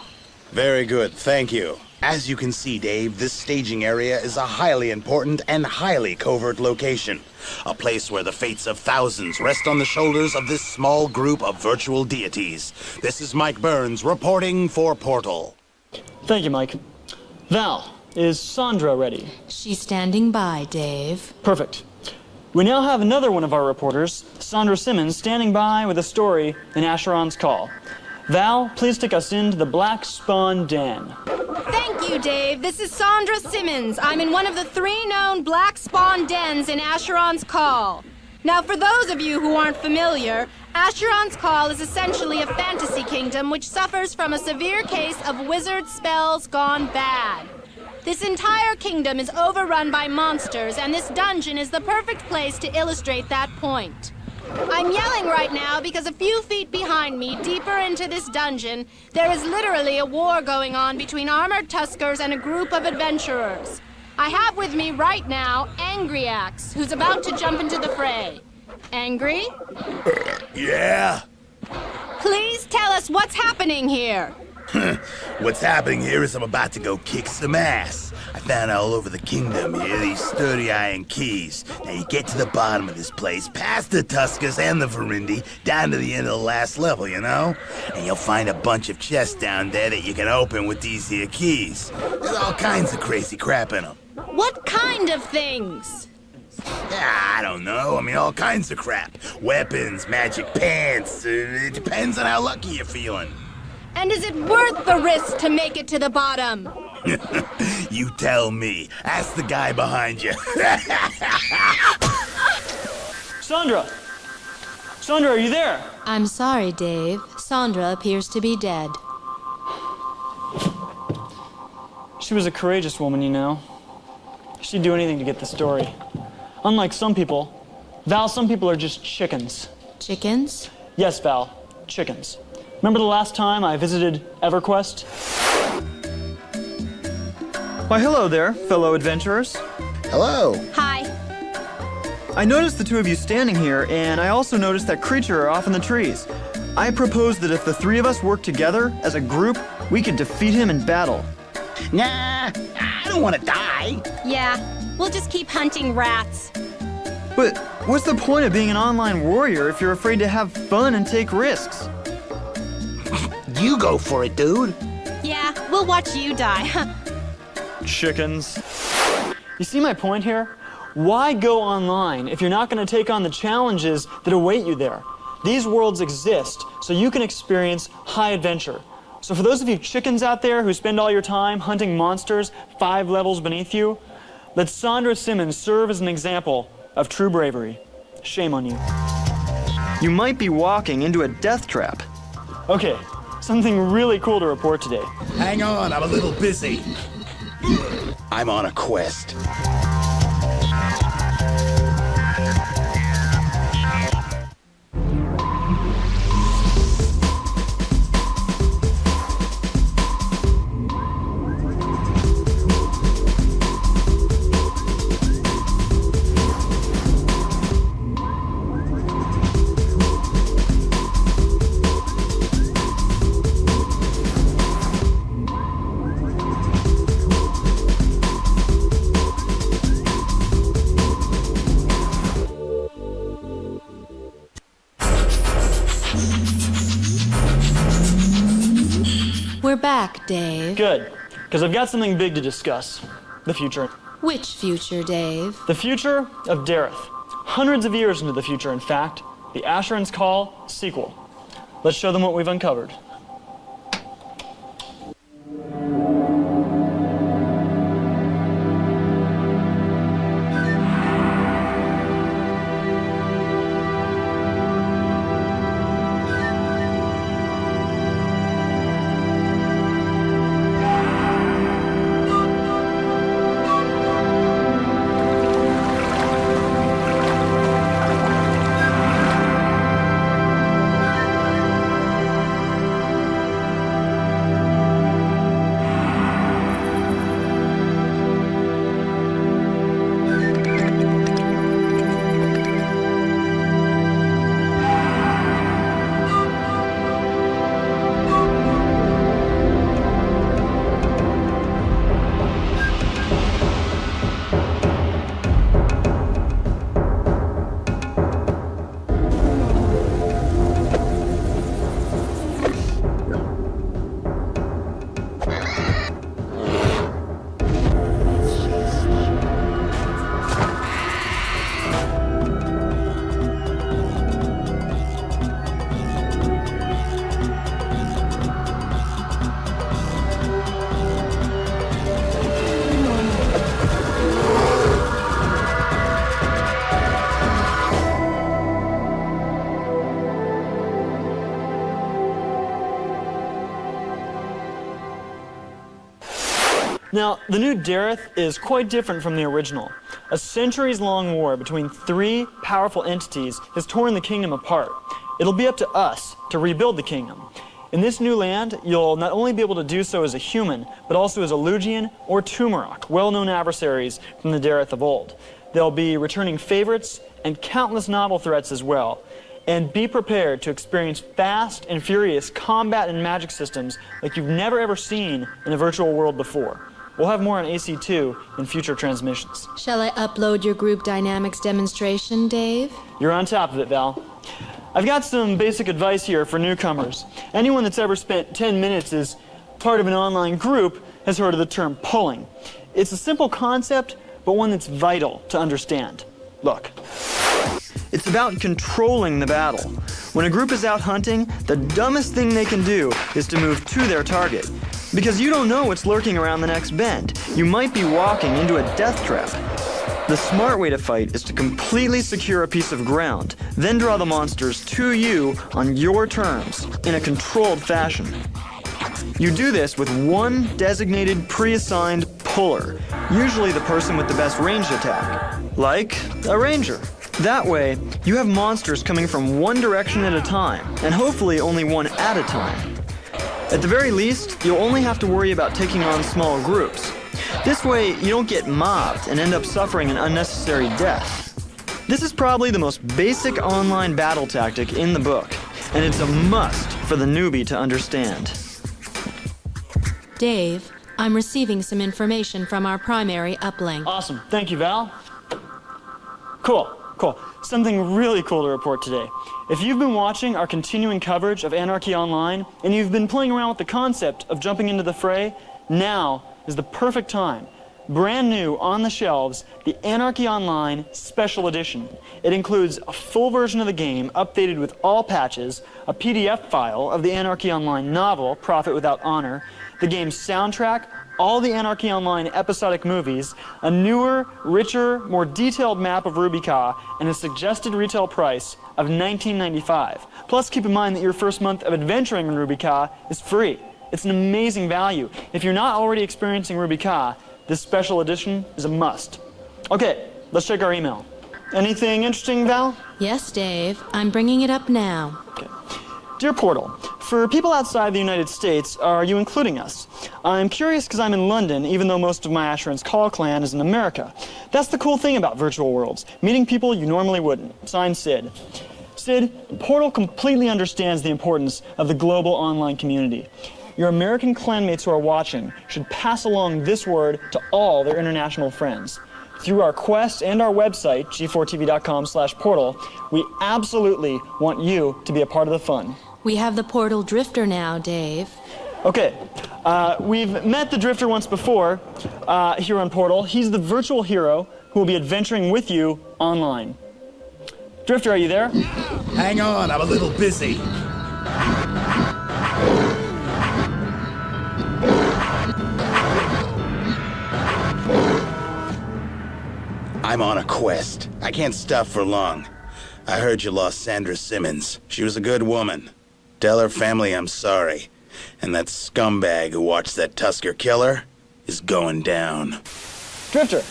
Very good, thank you. As you can see, Dave, this staging area is a highly important and highly covert location. A place where the fates of thousands rest on the shoulders of this small group of virtual deities. This is Mike Burns reporting for Portal. Thank you, Mike. Val, is Sandra ready? She's standing by, Dave. Perfect. We now have another one of our reporters, Sandra Simmons, standing by with a story in Acheron's Call. Val, please take us into the Black Spawn Den. Thank you, Dave. This is Sandra Simmons. I'm in one of the 3 known Black Spawn dens in Acheron's Call. Now, for those of you who aren't familiar, Acheron's Call is essentially a fantasy kingdom which suffers from a severe case of wizard spells gone bad. This entire kingdom is overrun by monsters, and this dungeon is the perfect place to illustrate that point. I'm yelling right now because a few feet behind me, deeper into this dungeon, there is literally a war going on between armored tuskers and a group of adventurers. I have with me right now Angryax, who's about to jump into the fray. Angry? Yeah? Please tell us what's happening here. What's happening here is I'm about to go kick some ass. I found all over the kingdom here these sturdy iron keys. Now you get to the bottom of this place, past the Tuskas and the Verindi, down to the end of the last level, you know? And you'll find a bunch of chests down there that you can open with these here keys. There's all kinds of crazy crap in them. What kind of things? Yeah, I don't know. I mean, all kinds of crap. Weapons, magic pants. It depends on how lucky you're feeling. And is it worth the risk to make it to the bottom? You tell me. Ask the guy behind you. Sandra! Sandra, are you there? I'm sorry, Dave. Sandra appears to be dead. She was a courageous woman, you know. She'd do anything to get the story. Unlike some people, Val, some people are just chickens. Chickens? Yes, Val, chickens. Remember the last time I visited EverQuest? Why, hello there, fellow adventurers. Hello. Hi. I noticed the two of you standing here, and I also noticed that creature off in the trees. I propose that if the three of us work together as a group, we could defeat him in battle. Nah, I don't want to die. Yeah, we'll just keep hunting rats. But what's the point of being an online warrior if you're afraid to have fun and take risks? You go for it, dude. Yeah, we'll watch you die. Chickens. You see my point here? Why go online if you're not going to take on the challenges that await you there? These worlds exist so you can experience high adventure. So for those of you chickens out there who spend all your time hunting monsters 5 levels beneath you, let Sandra Simmons serve as an example of true bravery. Shame on you. You might be walking into a death trap. Okay, something really cool to report today. Hang on, I'm a little busy. I'm on a quest. We're back, Dave. Good, because I've got something big to discuss. The future. Which future, Dave? The future of Dareth. Hundreds of years into the future, in fact. The Asheron's Call sequel. Let's show them what we've uncovered. Now, the new Dareth is quite different from the original. A centuries-long war between 3 powerful entities has torn the kingdom apart. It'll be up to us to rebuild the kingdom. In this new land, you'll not only be able to do so as a human, but also as a Lugian or Tumarok, well-known adversaries from the Dareth of old. There'll be returning favorites and countless novel threats as well. And be prepared to experience fast and furious combat and magic systems like you've never ever seen in a virtual world before. We'll have more on AC2 in future transmissions. Shall I upload your group dynamics demonstration, Dave? You're on top of it, Val. I've got some basic advice here for newcomers. Anyone that's ever spent 10 minutes as part of an online group has heard of the term pulling. It's a simple concept, but one that's vital to understand. Look. It's about controlling the battle. When a group is out hunting, the dumbest thing they can do is to move to their target. Because you don't know what's lurking around the next bend. You might be walking into a death trap. The smart way to fight is to completely secure a piece of ground, then draw the monsters to you on your terms, in a controlled fashion. You do this with one designated pre-assigned puller, usually the person with the best ranged attack, like a ranger. That way, you have monsters coming from one direction at a time, and hopefully only one at a time. At the very least, you'll only have to worry about taking on small groups. This way, you don't get mobbed and end up suffering an unnecessary death. This is probably the most basic online battle tactic in the book, and it's a must for the newbie to understand. Dave, I'm receiving some information from our primary uplink. Awesome. Thank you, Val. Cool. Something really cool to report today. If you've been watching our continuing coverage of Anarchy Online, and you've been playing around with the concept of jumping into the fray, now is the perfect time. Brand new on the shelves, the Anarchy Online Special Edition. It includes a full version of the game, updated with all patches, a PDF file of the Anarchy Online novel, Profit Without Honor, the game's soundtrack, all the Anarchy Online episodic movies, a newer, richer, more detailed map of Rubica, and a suggested retail price of $19.95. Plus, keep in mind that your first month of adventuring in Rubica is free. It's an amazing value. If you're not already experiencing Rubica, this special edition is a must. Okay, let's check our email. Anything interesting, Val? Yes, Dave. I'm bringing it up now. Okay. Dear Portal, for people outside the United States, are you including us? I'm curious because I'm in London, even though most of my Asheron's Call clan is in America. That's the cool thing about virtual worlds, meeting people you normally wouldn't. Signed, Sid. Sid, Portal completely understands the importance of the global online community. Your American clanmates who are watching should pass along this word to all their international friends. Through our quest and our website, g4tv.com/portal, we absolutely want you to be a part of the fun. We have the Portal Drifter now, Dave. Okay, we've met the Drifter once before here on Portal. He's the virtual hero who will be adventuring with you online. Drifter, are you there? Hang on, I'm a little busy. I'm on a quest. I can't stop for long. I heard you lost Sandra Simmons. She was a good woman. Tell her family I'm sorry. And that scumbag who watched that Tusker kill her is going down. Drifter,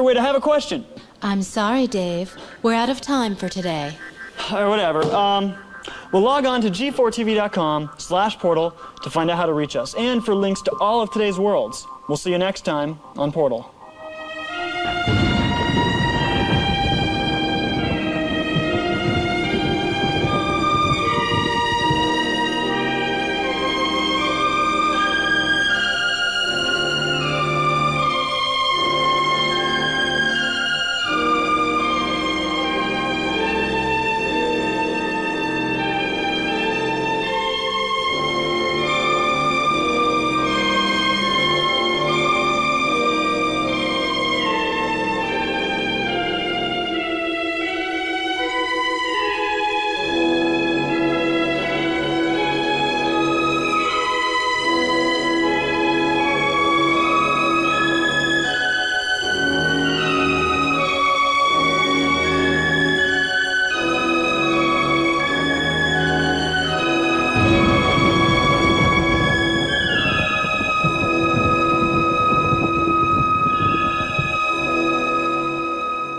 wait, I have a question. I'm sorry, Dave. We're out of time for today. Or whatever. We'll log on to g4tv.com/portal to find out how to reach us, and for links to all of today's worlds. We'll see you next time on Portal.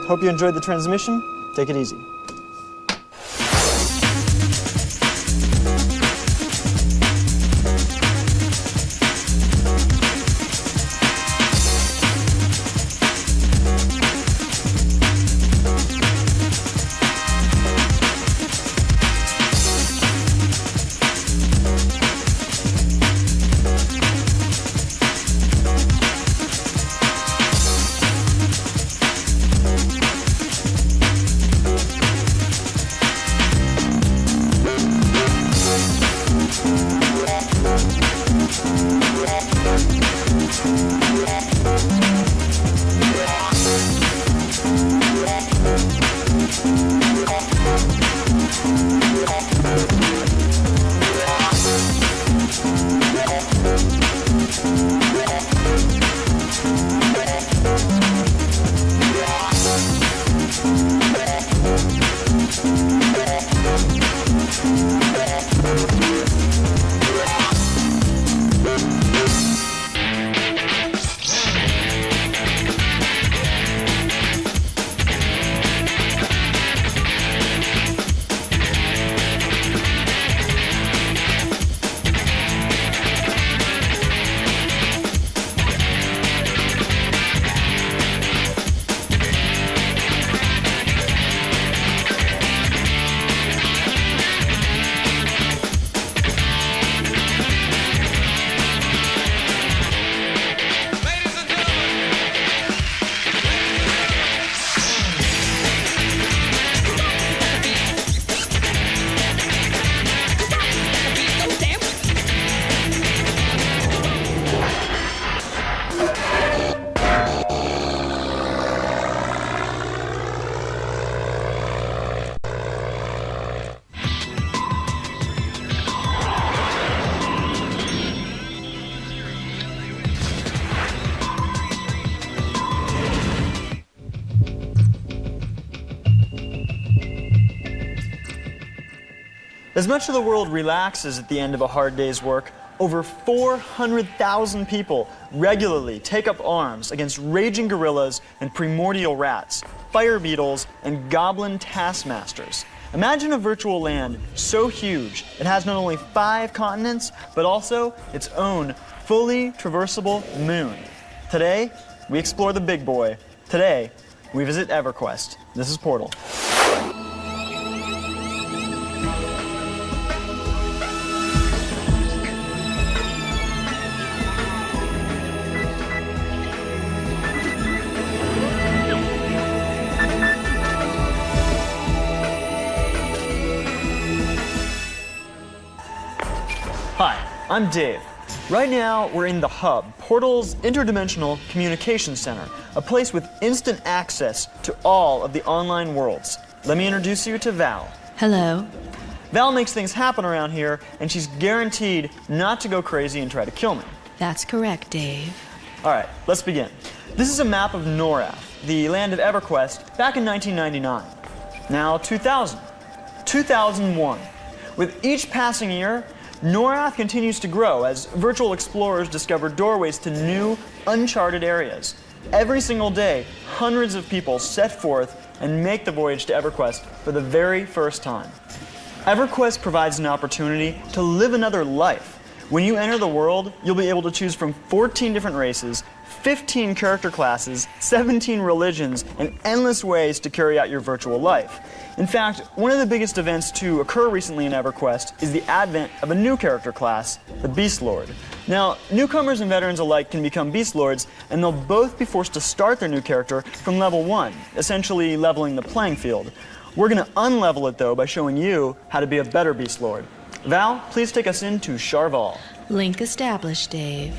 Hope you enjoyed the transmission. Take it easy. As much of the world relaxes at the end of a hard day's work, over 400,000 people regularly take up arms against raging gorillas and primordial rats, fire beetles, and goblin taskmasters. Imagine a virtual land so huge it has not only 5 continents, but also its own fully traversable moon. Today, we explore the big boy. Today, we visit EverQuest. This is Portal. Hi, I'm Dave. Right now, we're in the Hub, Portal's interdimensional communication center, a place with instant access to all of the online worlds. Let me introduce you to Val. Hello. Val makes things happen around here, and she's guaranteed not to go crazy and try to kill me. That's correct, Dave. All right, let's begin. This is a map of Norath, the land of EverQuest, back in 1999. Now 2000, 2001. With each passing year, Norath continues to grow as virtual explorers discover doorways to new, uncharted areas. Every single day, hundreds of people set forth and make the voyage to EverQuest for the very first time. EverQuest provides an opportunity to live another life. When you enter the world, you'll be able to choose from 14 different races, 15 character classes, 17 religions, and endless ways to carry out your virtual life. In fact, one of the biggest events to occur recently in EverQuest is the advent of a new character class, the Beast Lord. Now, newcomers and veterans alike can become Beast Lords, and they'll both be forced to start their new character from level 1, essentially leveling the playing field. We're going to unlevel it, though, by showing you how to be a better Beast Lord. Val, please take us into Charval. Link established, Dave.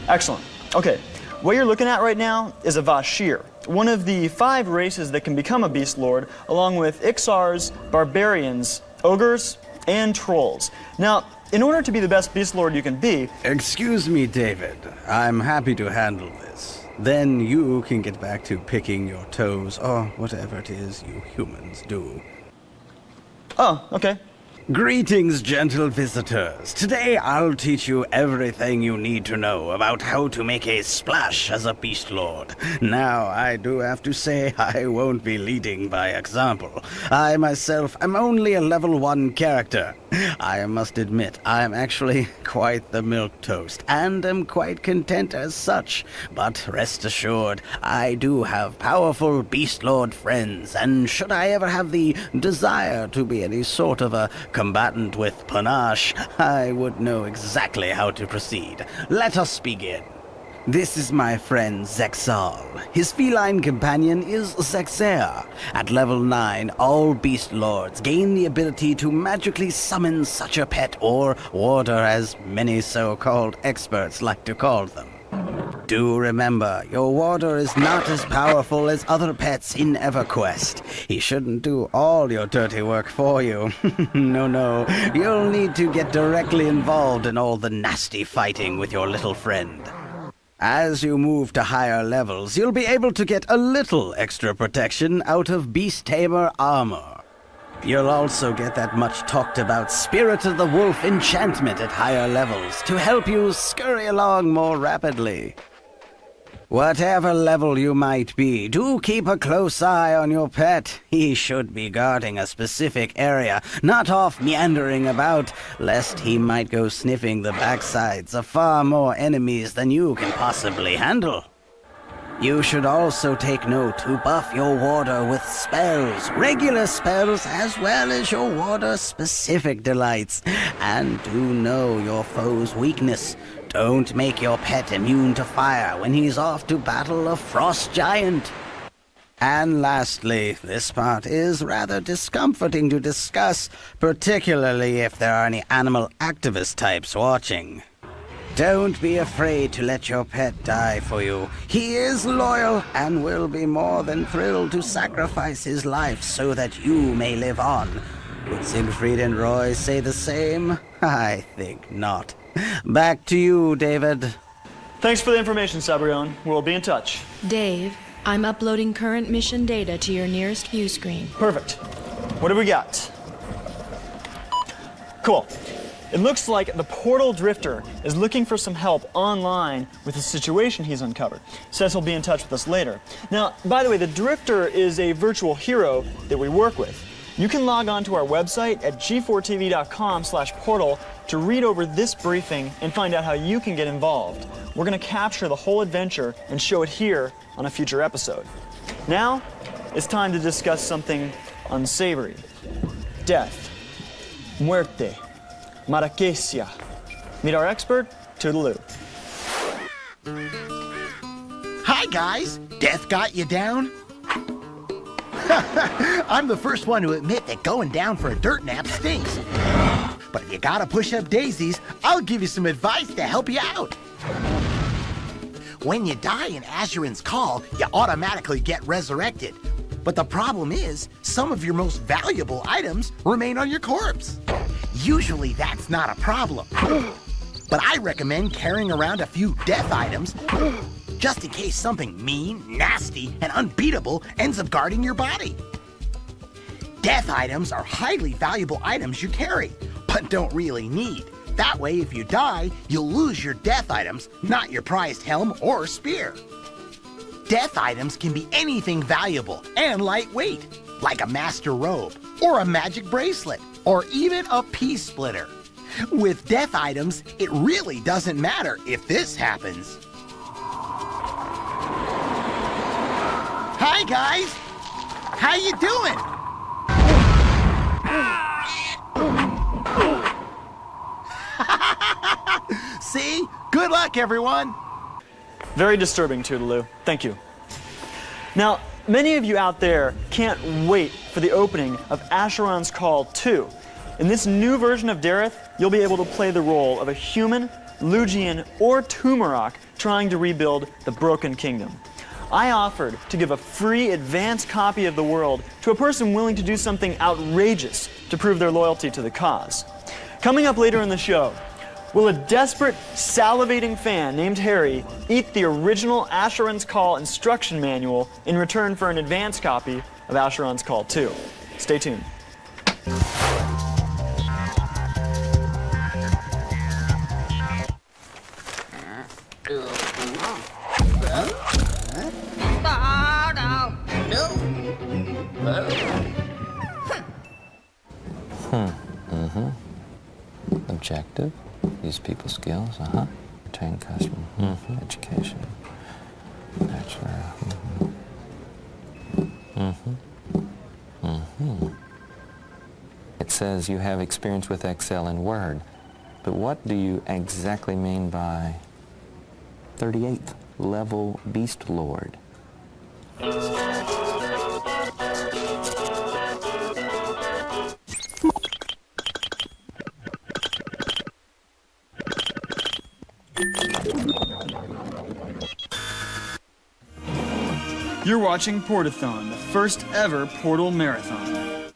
Excellent. Okay, what you're looking at right now is a Vashir, one of the 5 races that can become a Beast Lord, along with Ixars, Barbarians, Ogres, and Trolls. Now, in order to be the best Beast Lord you can be... Excuse me, David. I'm happy to handle this. Then you can get back to picking your toes, or whatever it is you humans do. Oh, okay. Greetings, gentle visitors. Today I'll teach you everything you need to know about how to make a splash as a Beast Lord. Now, I do have to say I won't be leading by example. I myself am only a level 1 character. I must admit, I'm actually quite the milquetoast, and am quite content as such. But rest assured, I do have powerful Beast Lord friends, and should I ever have the desire to be any sort of a combatant with panache, I would know exactly how to proceed. Let us begin. This is my friend Zexal. His feline companion is Zexer. At level 9, all Beast Lords gain the ability to magically summon such a pet or warder, as many so-called experts like to call them. Do remember, your warder is not as powerful as other pets in EverQuest. He shouldn't do all your dirty work for you. No. You'll need to get directly involved in all the nasty fighting with your little friend. As you move to higher levels, you'll be able to get a little extra protection out of Beast Tamer armor. You'll also get that much talked about Spirit of the Wolf enchantment at higher levels to help you scurry along more rapidly. Whatever level you might be, do keep a close eye on your pet. He should be guarding a specific area, not off meandering about, lest he might go sniffing the backsides of far more enemies than you can possibly handle. You should also take note to buff your warder with spells, regular spells, as well as your warder's specific delights. And do know your foe's weakness. Don't make your pet immune to fire when he's off to battle a frost giant. And lastly, this part is rather discomforting to discuss, particularly if there are any animal activist types watching. Don't be afraid to let your pet die for you. He is loyal and will be more than thrilled to sacrifice his life so that you may live on. Would Siegfried and Roy say the same? I think not. Back to you, David. Thanks for the information, Sabrion. We'll be in touch. Dave, I'm uploading current mission data to your nearest view screen. Perfect. What do we got? Cool. It looks like the Portal Drifter is looking for some help online with the situation he's uncovered. Says he'll be in touch with us later. Now, by the way, the Drifter is a virtual hero that we work with. You can log on to our website at g4tv.com/portal to read over this briefing and find out how you can get involved. We're going to capture the whole adventure and show it here on a future episode. Now, it's time to discuss something unsavory. Death. Muerte. Marrakesia. Meet our expert, Toodaloo. Hi, guys. Death got you down? I'm the first one to admit that going down for a dirt nap stinks. But if you gotta push up daisies, I'll give you some advice to help you out. When you die in Asheron's Call, you automatically get resurrected. But the problem is, some of your most valuable items remain on your corpse. Usually that's not a problem. But I recommend carrying around a few death items just in case something mean, nasty, and unbeatable ends up guarding your body. Death items are highly valuable items you carry, but don't really need. That way, if you die, you'll lose your death items, not your prized helm or spear. Death items can be anything valuable and lightweight, like a master robe, or a magic bracelet, or even a peace splitter. With death items, it really doesn't matter if this happens. Hi, guys. How you doing? See? Good luck, everyone. Very disturbing, Toodaloo. Thank you. Now, many of you out there can't wait for the opening of Asheron's Call 2. In this new version of Dareth, you'll be able to play the role of a human, Lugian, or Tumarok trying to rebuild the Broken Kingdom. I offered to give a free advance copy of the world to a person willing to do something outrageous to prove their loyalty to the cause. Coming up later in the show, will a desperate, salivating fan named Harry eat the original Asheron's Call instruction manual in return for an advance copy of Asheron's Call 2? Stay tuned. Objective. Use people skills. Retain customer. Education. Bachelor. It says you have experience with Excel and Word, but what do you exactly mean by 38th level Beast Lord? You're watching Portathon, the first ever Portal Marathon.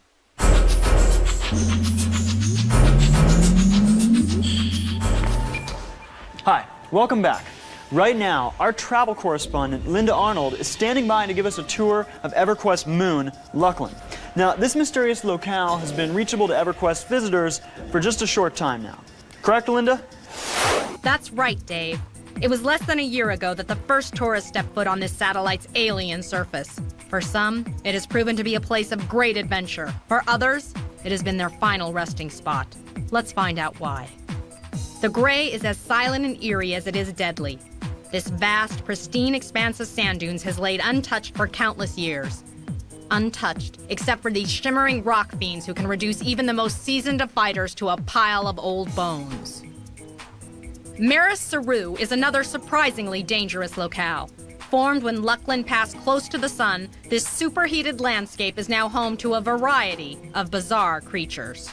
Hi, welcome back. Right now, our travel correspondent, Linda Arnold, is standing by to give us a tour of EverQuest Moon, Luckland. Now, this mysterious locale has been reachable to EverQuest visitors for just a short time now. Correct, Linda? That's right, Dave. It was less than a year ago that the first tourist stepped foot on this satellite's alien surface. For some, it has proven to be a place of great adventure. For others, it has been their final resting spot. Let's find out why. The Gray is as silent and eerie as it is deadly. This vast, pristine expanse of sand dunes has laid untouched for countless years. Untouched, except for these shimmering rock fiends who can reduce even the most seasoned of fighters to a pile of old bones. Maris Saru is another surprisingly dangerous locale. Formed when Luckland passed close to the sun, this superheated landscape is now home to a variety of bizarre creatures.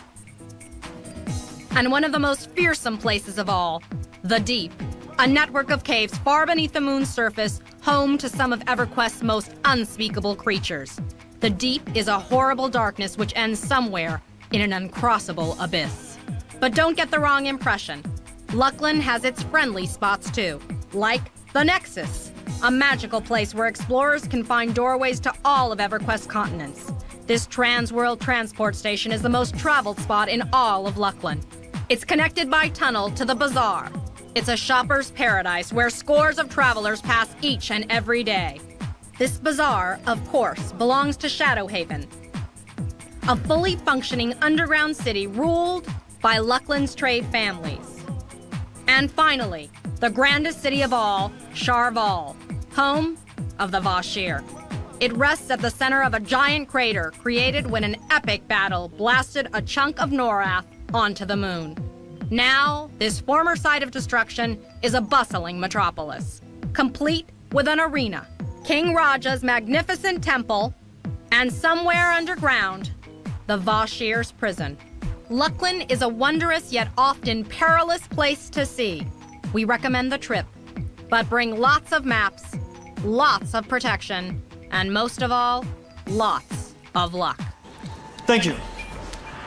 And one of the most fearsome places of all, the Deep, a network of caves far beneath the moon's surface, home to some of EverQuest's most unspeakable creatures. The Deep is a horrible darkness which ends somewhere in an uncrossable abyss. But don't get the wrong impression. Luckland has its friendly spots too, like the Nexus, a magical place where explorers can find doorways to all of EverQuest's continents. This trans-world transport station is the most traveled spot in all of Luckland. It's connected by tunnel to the Bazaar. It's a shopper's paradise where scores of travelers pass each and every day. This Bazaar, of course, belongs to Shadowhaven, a fully functioning underground city ruled by Luckland's trade families. And finally, the grandest city of all, Sharval, home of the Vashir. It rests at the center of a giant crater created when an epic battle blasted a chunk of Norath onto the moon. Now, this former site of destruction is a bustling metropolis, complete with an arena, King Raja's magnificent temple, and somewhere underground, the Vashir's prison. Luckland is a wondrous yet often perilous place to see. We recommend the trip, but bring lots of maps, lots of protection, and most of all, lots of luck. Thank you.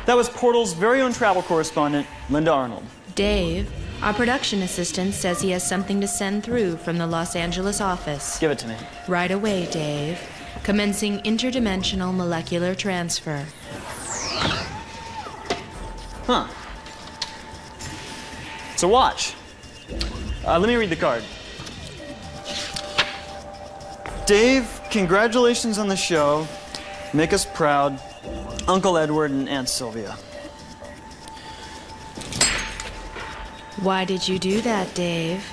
That was Portal's very own travel correspondent, Linda Arnold. Dave, our production assistant says he has something to send through from the Los Angeles office. Give it to me. Right away, Dave. Commencing interdimensional molecular transfer. Huh. It's a watch. Let me read the card. Dave, congratulations on the show. Make us proud. Uncle Edward and Aunt Sylvia. Why did you do that, Dave?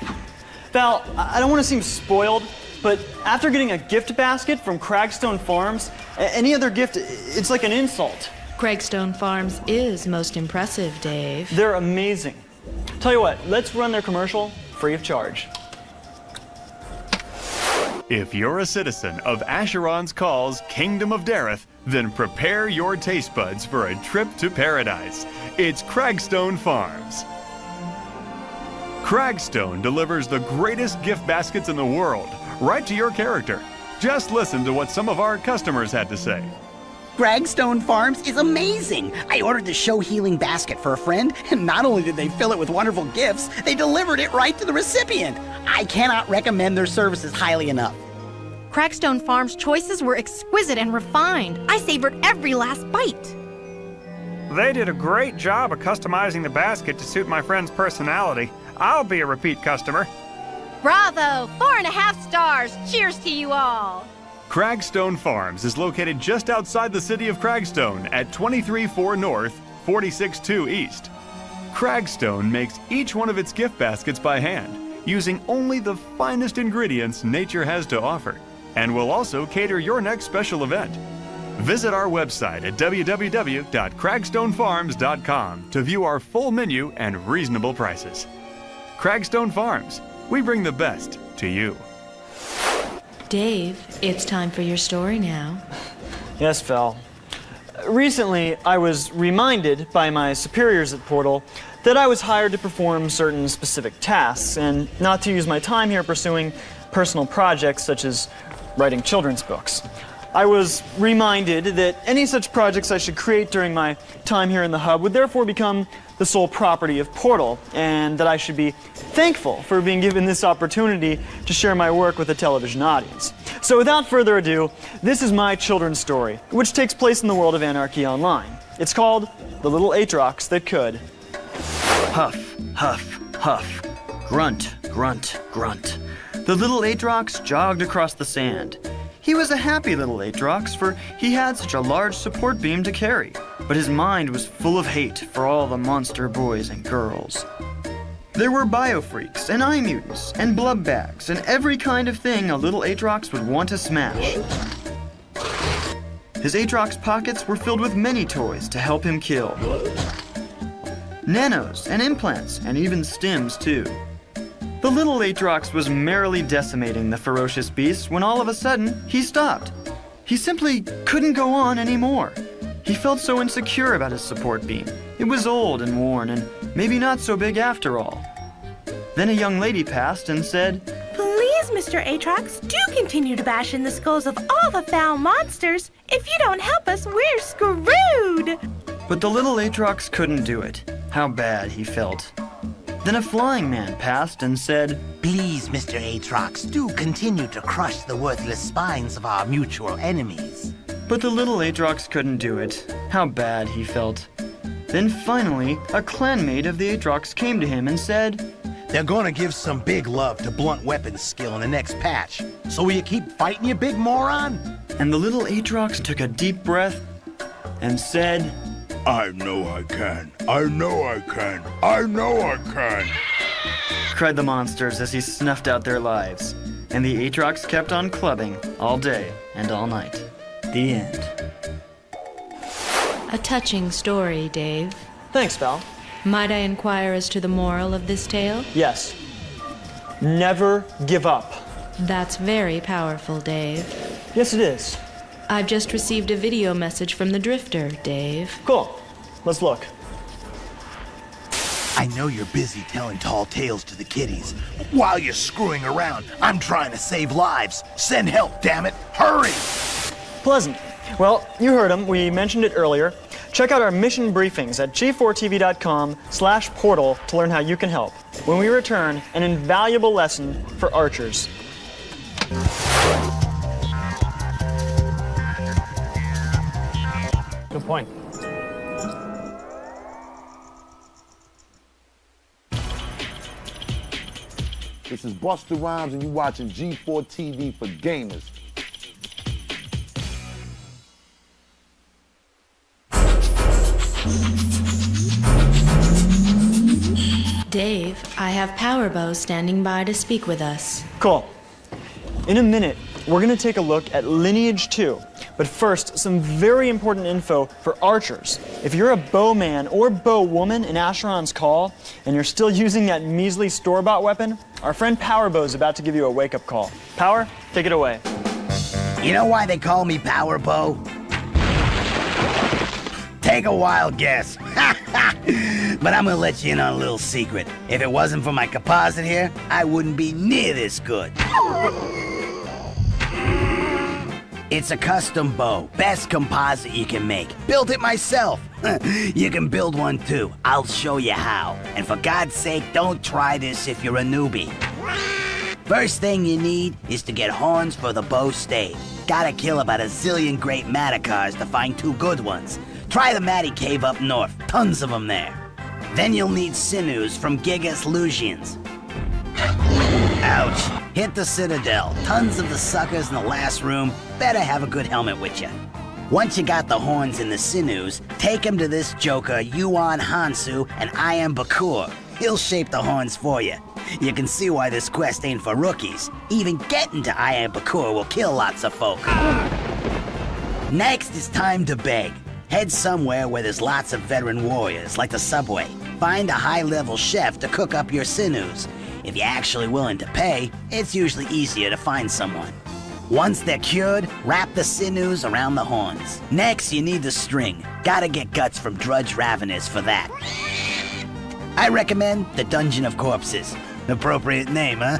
Val, I don't want to seem spoiled, but after getting a gift basket from Cragstone Farms, any other gift, it's like an insult. Cragstone Farms is most impressive, Dave. They're amazing. Tell you what, let's run their commercial free of charge. If you're a citizen of Asheron's Call's Kingdom of Dareth, then prepare your taste buds for a trip to paradise. It's Cragstone Farms. Cragstone delivers the greatest gift baskets in the world, right to your character. Just listen to what some of our customers had to say. Cragstone Farms is amazing. I ordered the show healing basket for a friend, and not only did they fill it with wonderful gifts, they delivered it right to the recipient. I cannot recommend their services highly enough. Cragstone Farms' choices were exquisite and refined. I savored every last bite. They did a great job of customizing the basket to suit my friend's personality. I'll be a repeat customer. Bravo! 4.5 stars. Cheers to you all. Cragstone Farms is located just outside the city of Cragstone at 23-4 North, 46-2 East. Cragstone makes each one of its gift baskets by hand, using only the finest ingredients nature has to offer, and will also cater your next special event. Visit our website at www.cragstonefarms.com to view our full menu and reasonable prices. Cragstone Farms, we bring the best to you. Dave, it's time for your story now. Yes, Val. Recently, I was reminded by my superiors at Portal that I was hired to perform certain specific tasks and not to use my time here pursuing personal projects such as writing children's books. I was reminded that any such projects I should create during my time here in the hub would therefore become the sole property of Portal, and that I should be thankful for being given this opportunity to share my work with a television audience. So without further ado, this is my children's story, which takes place in the world of Anarchy Online. It's called The Little Aatrox That Could. Huff, huff, huff. Grunt, grunt, grunt. The little Aatrox jogged across the sand. He was a happy little Aatrox, for he had such a large support beam to carry, but his mind was full of hate for all the monster boys and girls. There were biofreaks, and eye mutants, and blub bags, and every kind of thing a little Aatrox would want to smash. His Aatrox pockets were filled with many toys to help him kill. Nanos, and implants, and even stims too. The little Aatrox was merrily decimating the ferocious beast when all of a sudden he stopped. He simply couldn't go on anymore. He felt so insecure about his support beam. It was old and worn and maybe not so big after all. Then a young lady passed and said, "Please, Mr. Aatrox, do continue to bash in the skulls of all the foul monsters. If you don't help us, we're screwed." But the little Aatrox couldn't do it. How bad he felt. Then a flying man passed and said, "Please, Mr. Aatrox, do continue to crush the worthless spines of our mutual enemies." But the little Aatrox couldn't do it. How bad he felt. Then finally, a clanmate of the Aatrox came to him and said, "They're gonna give some big love to blunt weapons skill in the next patch. So will you keep fighting, you big moron?" And the little Aatrox took a deep breath and said, "I know I can. I know I can. I know I can," cried the monsters as he snuffed out their lives. And the Aatrox kept on clubbing all day and all night. The end. A touching story, Dave. Thanks, Val. Might I inquire as to the moral of this tale? Yes. Never give up. That's very powerful, Dave. Yes, it is. I've just received a video message from the Drifter, Dave. Cool. Let's look. "I know you're busy telling tall tales to the kiddies. While you're screwing around, I'm trying to save lives. Send help, damn it. Hurry!" Pleasant. Well, you heard him. We mentioned it earlier. Check out our mission briefings at g4tv.com/portal to learn how you can help. When we return, an invaluable lesson for archers. Good point. This is Busta Rhymes, and you're watching G4 TV for Gamers. Dave, I have Powerbow standing by to speak with us. Cool. In a minute, we're going to take a look at Lineage 2. But first, some very important info for archers. If you're a bowman or bowwoman in Asheron's Call, and you're still using that measly store-bought weapon, our friend Powerbow is about to give you a wake-up call. Power, take it away. You know why they call me Powerbow? Take a wild guess. But I'm gonna let you in on a little secret. If it wasn't for my composite here, I wouldn't be near this good. It's a custom bow. Best composite you can make. Built it myself. You can build one too. I'll show you how. And for God's sake, don't try this if you're a newbie. First thing you need is to get horns for the bow stave. Gotta kill about a zillion great Maticars to find 2 good ones. Try the Matty Cave up north. Tons of them there. Then you'll need sinews from Gigas Lugians. Ouch. Hit the Citadel. Tons of the suckers in the last room. Better have a good helmet with you. Once you got the horns and the sinews, take them to this joker, Yuan Hansu, and I am Bakur. He'll shape the horns for you. You can see why this quest ain't for rookies. Even getting to I am Bakur will kill lots of folk. Next, it's time to beg. Head somewhere where there's lots of veteran warriors, like the subway. Find a high-level chef to cook up your sinews. If you're actually willing to pay, it's usually easier to find someone. Once they're cured, wrap the sinews around the horns. Next, you need the string. Gotta get guts from Drudge Ravenous for that. I recommend the Dungeon of Corpses. Appropriate name, huh?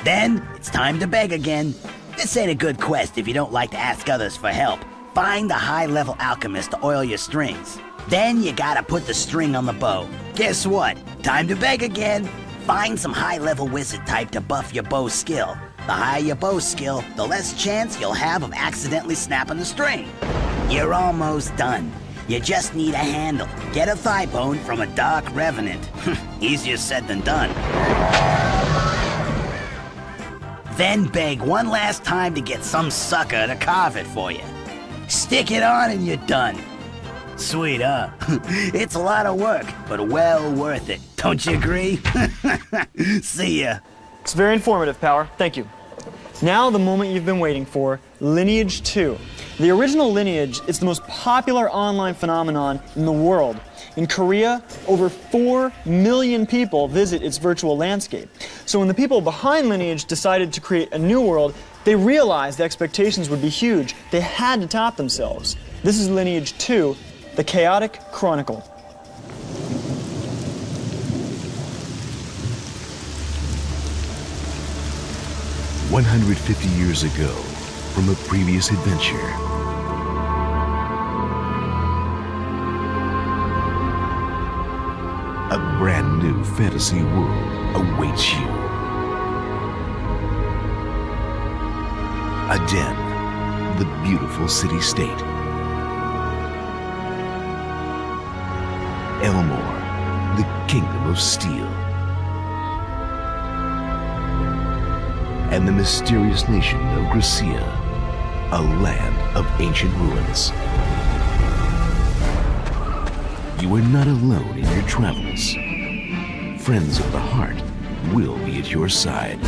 Then, it's time to beg again. This ain't a good quest if you don't like to ask others for help. Find the high-level alchemist to oil your strings. Then you gotta put the string on the bow. Guess what? Time to beg again. Find some high-level wizard type to buff your bow skill. The higher your bow skill, the less chance you'll have of accidentally snapping the string. You're almost done. You just need a handle. Get a thigh bone from a dark revenant. Easier said than done. Then beg one last time to get some sucker to carve it for you. Stick it on and you're done. Sweet, huh? It's a lot of work, but well worth it. Don't you agree? See ya. It's very informative, Power. Thank you. Now the moment you've been waiting for, Lineage 2. The original Lineage is the most popular online phenomenon in the world. In Korea, over 4 million people visit its virtual landscape. So when the people behind Lineage decided to create a new world, they realized the expectations would be huge. They had to top themselves. This is Lineage 2, The Chaotic Chronicle. 150 years ago, from a previous adventure, a brand new fantasy world awaits you. Aden, the beautiful city-state. Elmore, the kingdom of steel. And the mysterious nation of Gracia, a land of ancient ruins. You are not alone in your travels. Friends of the Heart will be at your side.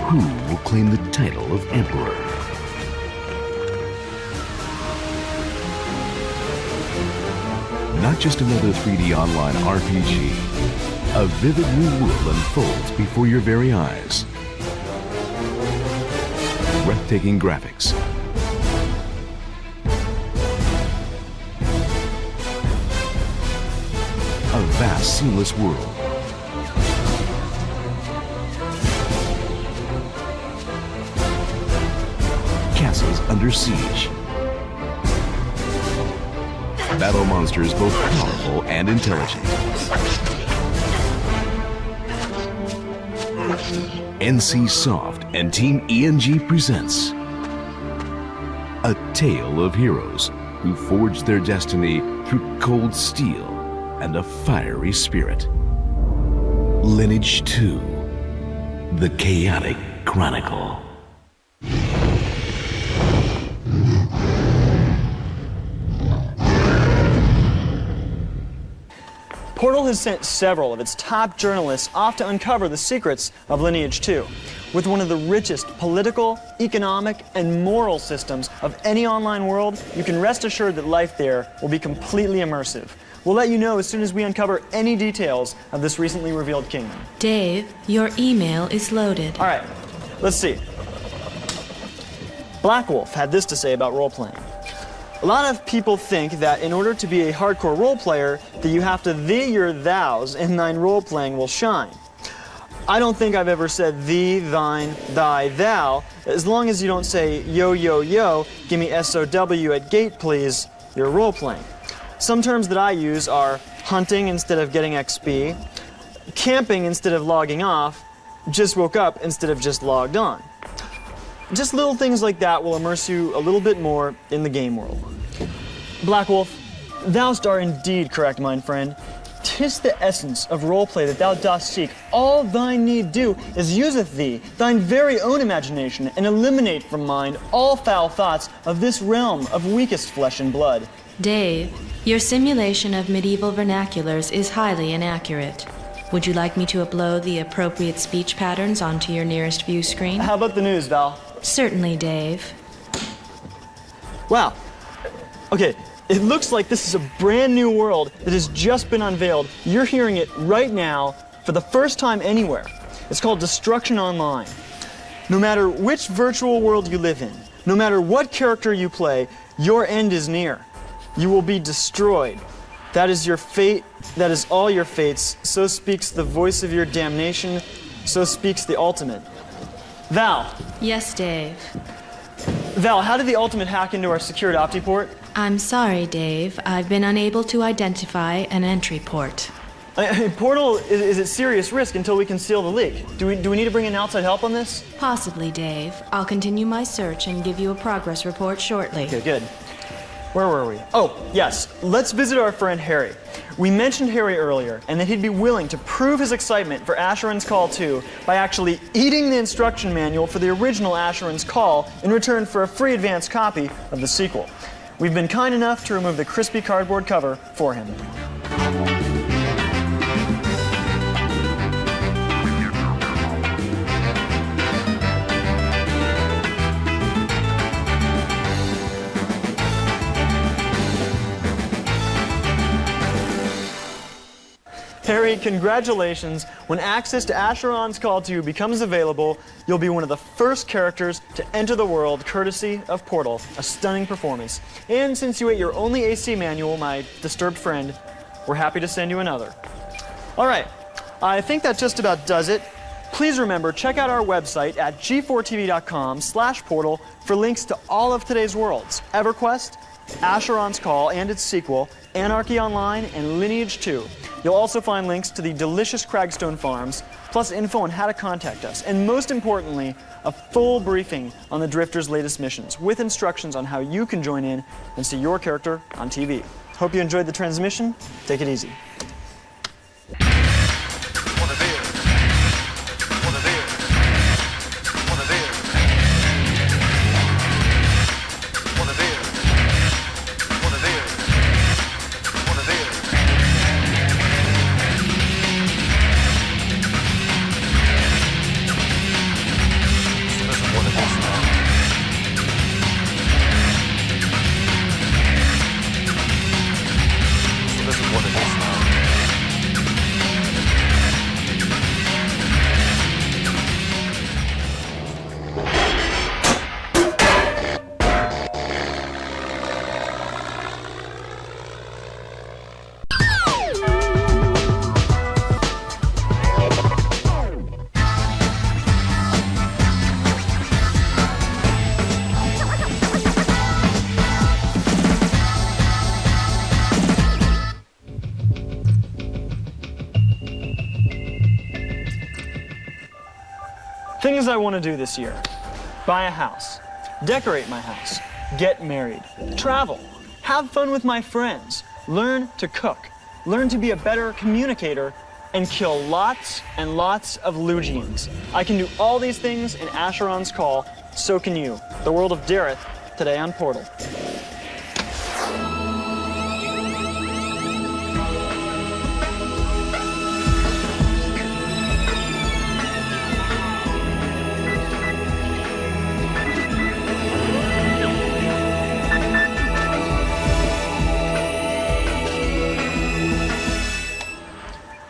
Who will claim the title of Emperor? Not just another 3D online RPG. A vivid new world unfolds before your very eyes. Breathtaking graphics. A vast, seamless world. Castles under siege. Battle monsters both powerful and intelligent. NC Soft and Team ENG presents a tale of heroes who forged their destiny through cold steel and a fiery spirit. Lineage 2, The Chaotic Chronicle. Portal has sent several of its top journalists off to uncover the secrets of Lineage 2. With one of the richest political, economic, and moral systems of any online world, you can rest assured that life there will be completely immersive. We'll let you know as soon as we uncover any details of this recently revealed kingdom. Dave, your email is loaded. All right, let's see. Black Wolf had this to say about role-playing. A lot of people think that in order to be a hardcore role player, that you have to thee your thous and thine role-playing will shine. I don't think I've ever said thee, thine, thy, thou. As long as you don't say yo, yo, yo, give me SOW at gate please, you're role-playing. Some terms that I use are hunting instead of getting XP, camping instead of logging off, just woke up instead of just logged on. Just little things like that will immerse you a little bit more in the game world. Black Wolf, thou'st are indeed correct, mine friend. 'Tis the essence of roleplay that thou dost seek. All thine need do is useth thee, thine very own imagination, and eliminate from mind all foul thoughts of this realm of weakest flesh and blood. Dave, your simulation of medieval vernaculars is highly inaccurate. Would you like me to upload the appropriate speech patterns onto your nearest view screen? How about the news, Val? Certainly, Dave. Wow. Okay, it looks like this is a brand new world that has just been unveiled. You're hearing it right now for the first time anywhere. It's called Destruction Online. No matter which virtual world you live in, no matter what character you play, your end is near. You will be destroyed. That is your fate, that is all your fates. So speaks the voice of your damnation, so speaks the ultimate. Val. Yes, Dave. Val, how did the ultimate hack into our secured Optiport? I'm sorry, Dave. I've been unable to identify an entry port. Portal is at serious risk until we can seal the leak. Do we need to bring in outside help on this? Possibly, Dave. I'll continue my search and give you a progress report shortly. Okay, good. Where were we? Oh, yes. Let's visit our friend Harry. We mentioned Harry earlier, and that he'd be willing to prove his excitement for Asheron's Call 2 by actually eating the instruction manual for the original Asheron's Call in return for a free advanced copy of the sequel. We've been kind enough to remove the crispy cardboard cover for him. Harry, congratulations. When access to Asheron's Call 2 becomes available, you'll be one of the first characters to enter the world courtesy of Portal, a stunning performance. And since you ate your only AC manual, my disturbed friend, we're happy to send you another. All right, I think that just about does it. Please remember, check out our website at g4tv.com/portal for links to all of today's worlds: EverQuest, Asheron's Call and its sequel, Anarchy Online, and Lineage 2. You'll also find links to the delicious Cragstone farms, plus info on how to contact us, and most importantly, a full briefing on the Drifters' latest missions, with instructions on how you can join in and see your character on TV. Hope you enjoyed the transmission. Take it easy. Things I want to do this year: buy a house, decorate my house, get married, travel, have fun with my friends, learn to cook, learn to be a better communicator, and kill lots and lots of Lugians. I can do all these things in Asheron's Call. So can you. The world of Dareth, today on Portal.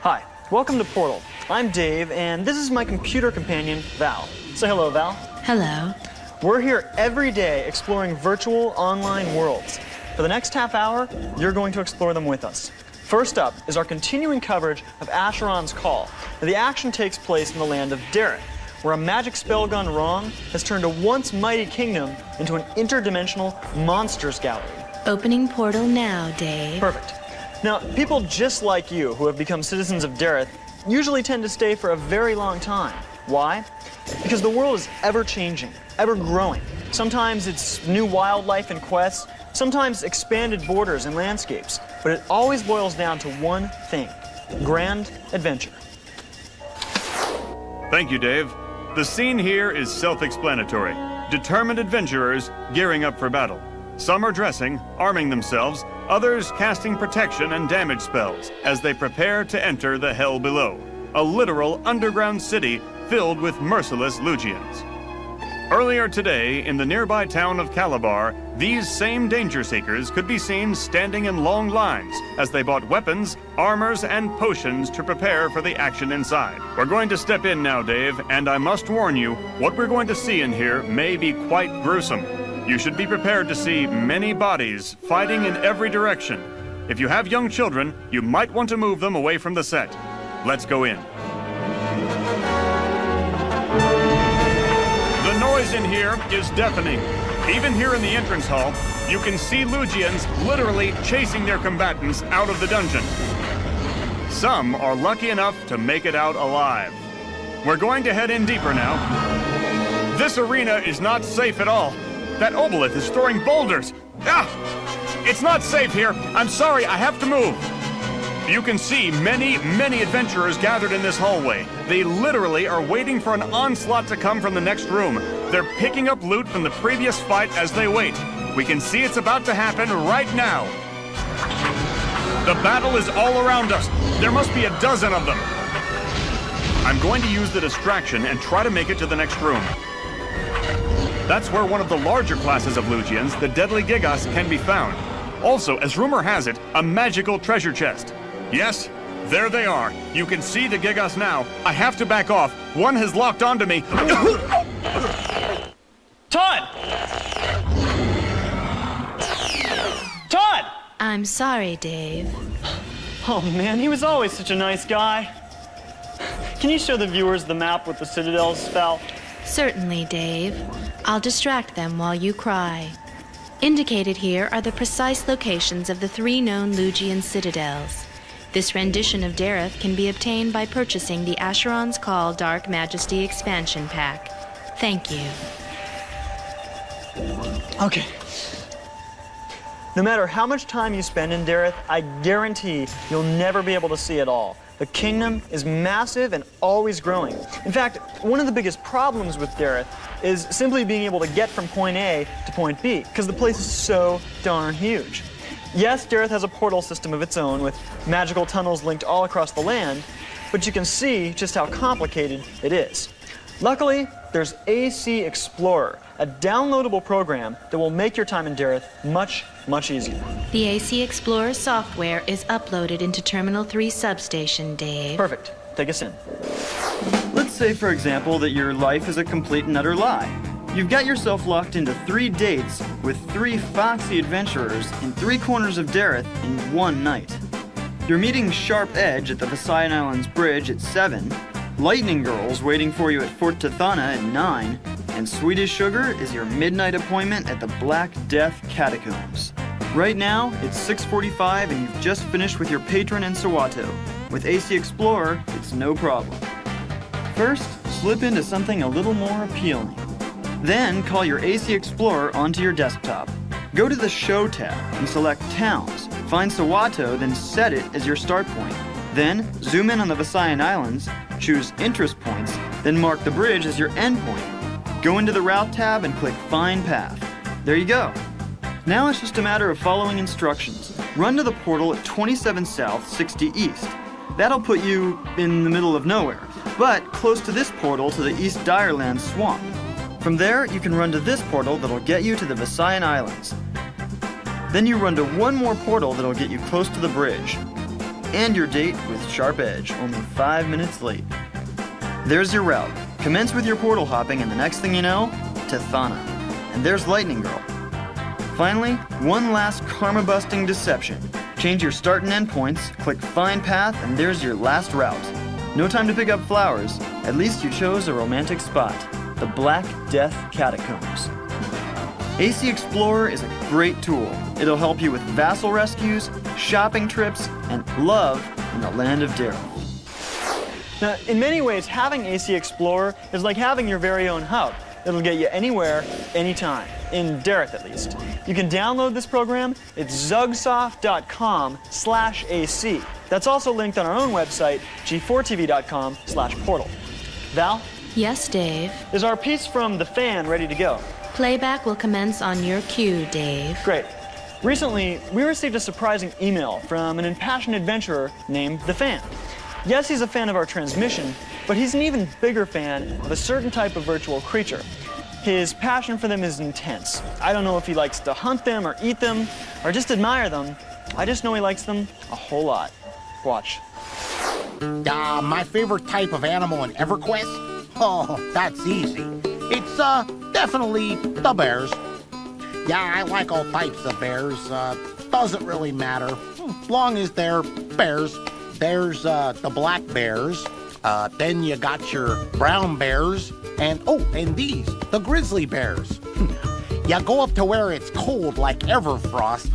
Hi, welcome to Portal. I'm Dave, and this is my computer companion, Val. Say hello, Val. Hello. We're here every day exploring virtual online worlds. For the next half hour, you're going to explore them with us. First up is our continuing coverage of Asheron's Call. Now, the action takes place in the land of Dareth, where a magic spell gone wrong has turned a once mighty kingdom into an interdimensional monsters gallery. Opening portal now, Dave. Perfect. Now, people just like you who have become citizens of Dareth usually tend to stay for a very long time. Why? Because the world is ever changing, ever growing. Sometimes it's new wildlife and quests, sometimes expanded borders and landscapes, but it always boils down to one thing: grand adventure. Thank you, Dave. The scene here is self-explanatory. Determined adventurers gearing up for battle. Some are dressing, arming themselves, others casting protection and damage spells as they prepare to enter the hell below, a literal underground city filled with merciless Lugians. Earlier today, in the nearby town of Calabar, these same danger seekers could be seen standing in long lines as they bought weapons, armors, and potions to prepare for the action inside. We're going to step in now, Dave, and I must warn you, what we're going to see in here may be quite gruesome. You should be prepared to see many bodies fighting in every direction. If you have young children, you might want to move them away from the set. Let's go in. The noise in here is deafening. Even here in the entrance hall, you can see Lugians literally chasing their combatants out of the dungeon. Some are lucky enough to make it out alive. We're going to head in deeper now. This arena is not safe at all. That Obelith is throwing boulders. Ah! It's not safe here. I'm sorry, I have to move. You can see many adventurers gathered in this hallway. They literally are waiting for an onslaught to come from the next room. They're picking up loot from the previous fight as they wait. We can see it's about to happen right now. The battle is all around us. There must be a dozen of them. I'm going to use the distraction and try to make it to the next room. That's where one of the larger classes of Lugians, the Deadly Gigas, can be found. Also, as rumor has it, a magical treasure chest. Yes, there they are. You can see the Gigas now. I have to back off. One has locked onto me. Todd! Todd! I'm sorry, Dave. Oh man, he was always such a nice guy. Can you show the viewers the map with the citadels, Val? Certainly, Dave. I'll distract them while you cry. Indicated here are the precise locations of the 3 known Lugian citadels. This rendition of Dareth can be obtained by purchasing the Asheron's Call Dark Majesty expansion pack. Thank you. Okay. No matter how much time you spend in Dareth, I guarantee you'll never be able to see it all. The kingdom is massive and always growing. In fact, one of the biggest problems with Dareth is simply being able to get from point A to point B, because the place is so darn huge. Yes, Dareth has a portal system of its own with magical tunnels linked all across the land, but you can see just how complicated it is. Luckily, there's AC Explorer, a downloadable program that will make your time in Dareth much easier. The AC Explorer software is uploaded into Terminal 3 substation, Dave. Perfect. Take us in. Let's say, for example, that your life is a complete and utter lie. You've got yourself locked into 3 dates with 3 foxy adventurers in 3 corners of Dareth in one night. You're meeting Sharp Edge at the Visayan Islands Bridge at 7, Lightning Girl's waiting for you at Fort Tithana at 9, and Swedish Sugar is your midnight appointment at the Black Death Catacombs. Right now, it's 6:45 and you've just finished with your patron in Sawato. With AC Explorer, it's no problem. First, slip into something a little more appealing. Then, call your AC Explorer onto your desktop. Go to the Show tab and select Towns. Find Sawato, then set it as your start point. Then, zoom in on the Visayan Islands, choose Interest Points, then mark the bridge as your endpoint. Go into the Route tab and click Find Path. There you go. Now it's just a matter of following instructions. Run to the portal at 27 South, 60 East. That'll put you in the middle of nowhere, but close to this portal to the East Direland Swamp. From there, you can run to this portal that'll get you to the Visayan Islands. Then you run to one more portal that'll get you close to the bridge. And your date with Sharp Edge, only 5 minutes late. There's your route. Commence with your portal hopping, and the next thing you know, Tithana. And there's Lightning Girl. Finally, one last karma-busting deception. Change your start and end points, click Find Path, and there's your last route. No time to pick up flowers. At least you chose a romantic spot. The Black Death Catacombs. AC Explorer is a great tool. It'll help you with vassal rescues, shopping trips, and love in the land of Dareth. Now, in many ways, having AC Explorer is like having your very own hub. It'll get you anywhere, anytime. In Dareth, at least. You can download this program. It's zugsoft.com/AC. That's also linked on our own website, g4tv.com/portal. Val? Yes, Dave? Is our piece from The Fan ready to go? Playback will commence on your cue, Dave. Great. Recently, we received a surprising email from an impassioned adventurer named The Fan. Yes, he's a fan of our transmission, but he's an even bigger fan of a certain type of virtual creature. His passion for them is intense. I don't know if he likes to hunt them or eat them or just admire them. I just know he likes them a whole lot. Watch. My favorite type of animal in EverQuest? Oh, that's easy. It's, definitely the bears. Yeah, I like all types of bears. doesn't really matter. Long as they're bears. There's the black bears. Then you got your brown bears. And these, the grizzly bears. You go up to where it's cold like Everfrost.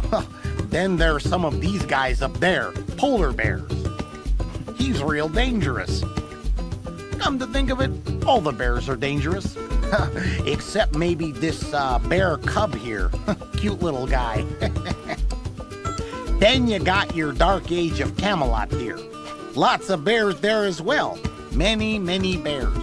Then there's some of these guys up there, polar bears. He's real dangerous. Come to think of it, all the bears are dangerous. Except maybe this bear cub here. Cute little guy. Then you got your Dark Age of Camelot here. Lots of bears there as well. Many, many bears.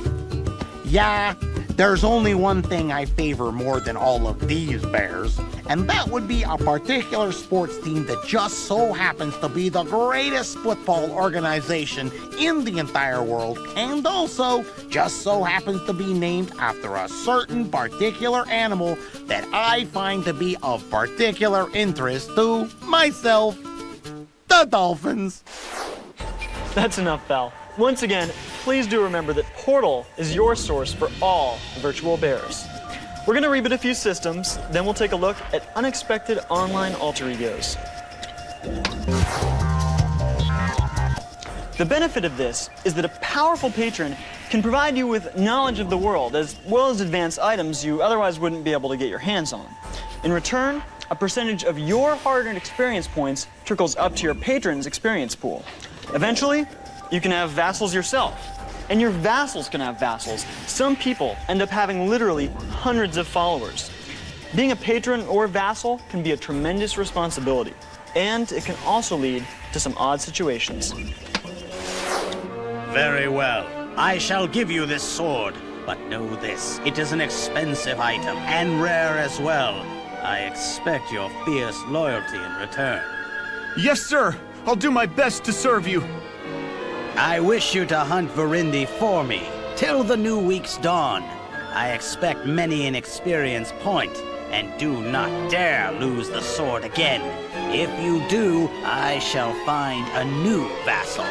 Yeah, there's only one thing I favor more than all of these bears, and that would be a particular sports team that just so happens to be the greatest football organization in the entire world, and also just so happens to be named after a certain particular animal that I find to be of particular interest to myself, the dolphins. That's enough, Val. Once again, please do remember that Portal is your source for all virtual bears. We're going to reboot a few systems, then we'll take a look at unexpected online alter egos. The benefit of this is that a powerful patron can provide you with knowledge of the world, as well as advanced items you otherwise wouldn't be able to get your hands on. In return, a percentage of your hard-earned experience points trickles up to your patron's experience pool. Eventually, you can have vassals yourself, and your vassals can have vassals. Some people end up having literally hundreds of followers. Being a patron or vassal can be a tremendous responsibility, and it can also lead to some odd situations. Very well. I shall give you this sword, but know this, it is an expensive item, and rare as well. I expect your fierce loyalty in return. Yes, sir. I'll do my best to serve you. I wish you to hunt Verindi for me, till the new week's dawn. I expect many an experience point, and do not dare lose the sword again. If you do, I shall find a new vassal.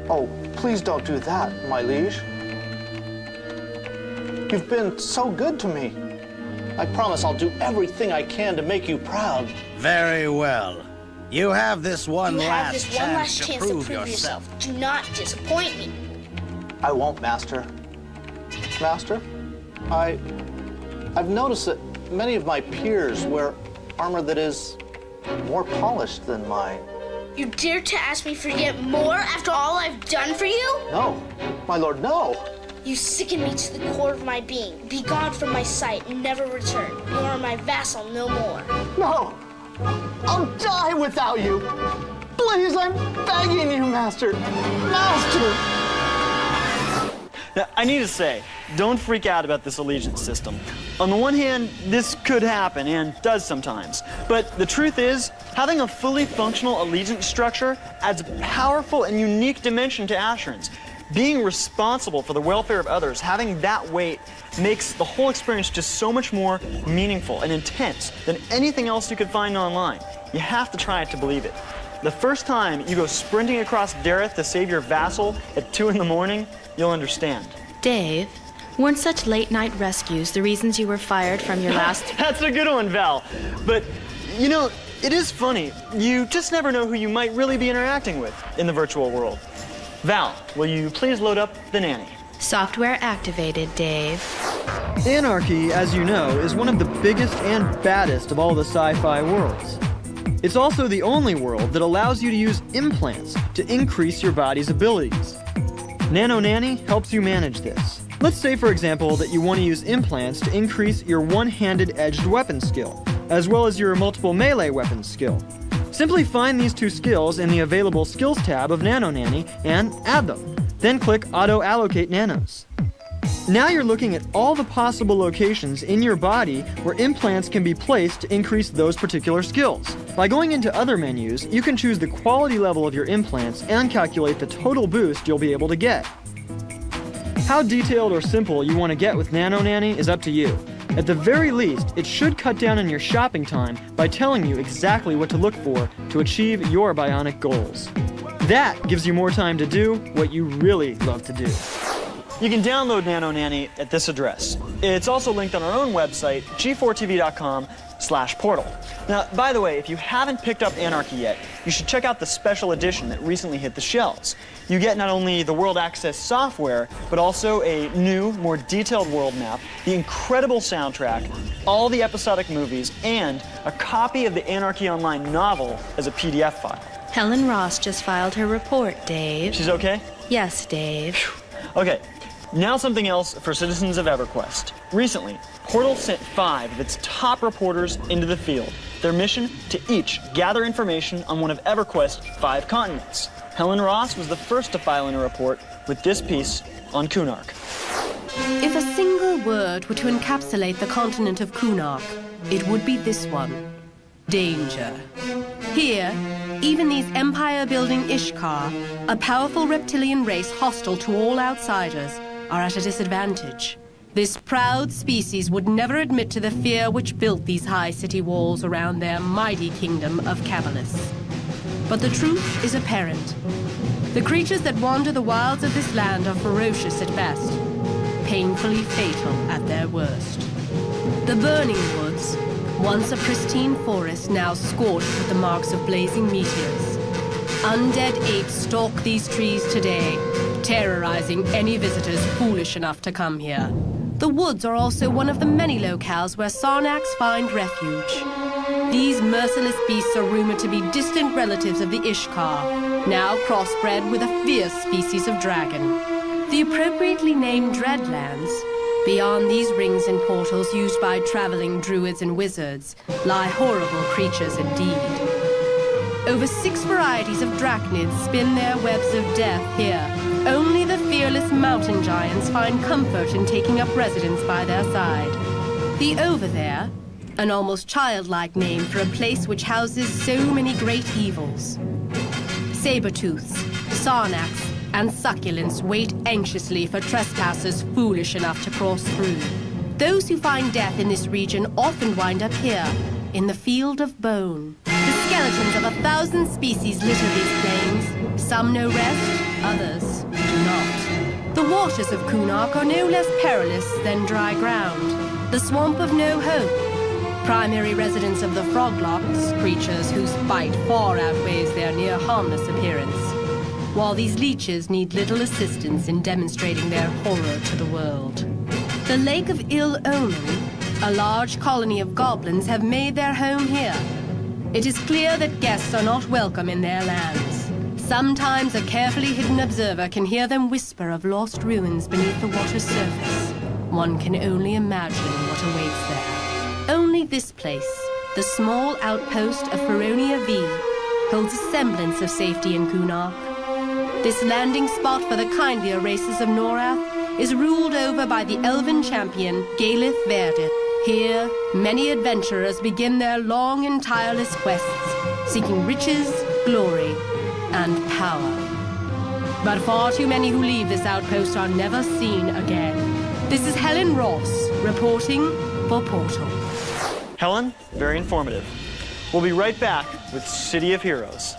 Oh, please don't do that, my liege. You've been so good to me. I promise I'll do everything I can to make you proud. Very well. You have this one last chance to to prove yourself. Do not disappoint me. I won't, Master. Master, I've noticed that many of my peers wear armor that is more polished than mine. You dare to ask me for yet more after all I've done for you? No, my lord, no. You sicken me to the core of my being. Be gone from my sight and never return. You are my vassal no more. No! I'll die without you! Please, I'm begging you, Master! Master! Now, I need to say, don't freak out about this allegiance system. On the one hand, this could happen, and does sometimes. But the truth is, having a fully functional allegiance structure adds a powerful and unique dimension to Asherans. Being responsible for the welfare of others, having that weight, makes the whole experience just so much more meaningful and intense than anything else you could find online. You have to try it to believe it. The first time you go sprinting across Dareth to save your vassal at 2 in the morning, you'll understand. Dave, weren't such late-night rescues the reasons you were fired from your last... That's a good one, Val. But, you know, it is funny. You just never know who you might really be interacting with in the virtual world. Val, will you please load up the nanny? Software activated, Dave. Anarchy, as you know, is one of the biggest and baddest of all the sci-fi worlds. It's also the only world that allows you to use implants to increase your body's abilities. Nano Nanny helps you manage this. Let's say, for example, that you want to use implants to increase your one-handed edged weapon skill, as well as your multiple melee weapons skill. Simply find these two skills in the available skills tab of Nano Nanny and add them. Then click Auto Allocate Nanos. Now you're looking at all the possible locations in your body where implants can be placed to increase those particular skills. By going into other menus, you can choose the quality level of your implants and calculate the total boost you'll be able to get. How detailed or simple you want to get with Nano Nanny is up to you. At the very least, it should cut down on your shopping time by telling you exactly what to look for to achieve your bionic goals. That gives you more time to do what you really love to do. You can download Nano Nanny at this address, It's also linked on our own website, g4tv.com/portal. Now, by the way, if you haven't picked up Anarchy yet, you should check out the special edition that recently hit the shelves. You get not only the World Access software, but also a new, more detailed world map, the incredible soundtrack, all the episodic movies, and a copy of the Anarchy Online novel as a PDF file. Helen Ross just filed her report, Dave. She's okay? Yes, Dave. Okay, now something else for citizens of EverQuest. Recently, Portal sent 5 of its top reporters into the field. Their mission to each gather information on one of EverQuest's 5 continents. Helen Ross was the first to file in a report with this piece on Kunark. If a single word were to encapsulate the continent of Kunark, it would be this one: danger. Here, even these empire-building Ishkar, a powerful reptilian race hostile to all outsiders, are at a disadvantage. This proud species would never admit to the fear which built these high city walls around their mighty kingdom of Cavalis. But the truth is apparent. The creatures that wander the wilds of this land are ferocious at best, painfully fatal at their worst. The Burning Woods, once a pristine forest, now scorched with the marks of blazing meteors. Undead apes stalk these trees today, terrorizing any visitors foolish enough to come here. The woods are also one of the many locales where Sarnax find refuge. These merciless beasts are rumored to be distant relatives of the Ishkar, now crossbred with a fierce species of dragon. The appropriately named Dreadlands, beyond these rings and portals used by traveling druids and wizards, lie horrible creatures indeed. Over 6 varieties of drachnids spin their webs of death here. Only the fearless mountain giants find comfort in taking up residence by their side. The Over There, an almost childlike name for a place which houses so many great evils. Sabertooths, Sarnax, and succulents wait anxiously for trespassers foolish enough to cross through. Those who find death in this region often wind up here, in the Field of Bone. The skeletons of 1,000 species litter these plains. Some know rest, others do not. The waters of Kunark are no less perilous than dry ground. The Swamp of No Hope, primary residents of the Froglocks, creatures whose bite far outweighs their near harmless appearance, while these leeches need little assistance in demonstrating their horror to the world. The Lake of Ill Omen, a large colony of goblins, have made their home here. It is clear that guests are not welcome in their lands. Sometimes a carefully hidden observer can hear them whisper of lost ruins beneath the water's surface. One can only imagine what awaits there. Only this place, the small outpost of Feronia V, holds a semblance of safety in Kunark. This landing spot for the kindlier races of Norath is ruled over by the elven champion Galith Verdith. Here, many adventurers begin their long and tireless quests, seeking riches, glory, and power. But far too many who leave this outpost are never seen again. This is Helen Ross, reporting for Portal. Helen, very informative. We'll be right back with City of Heroes.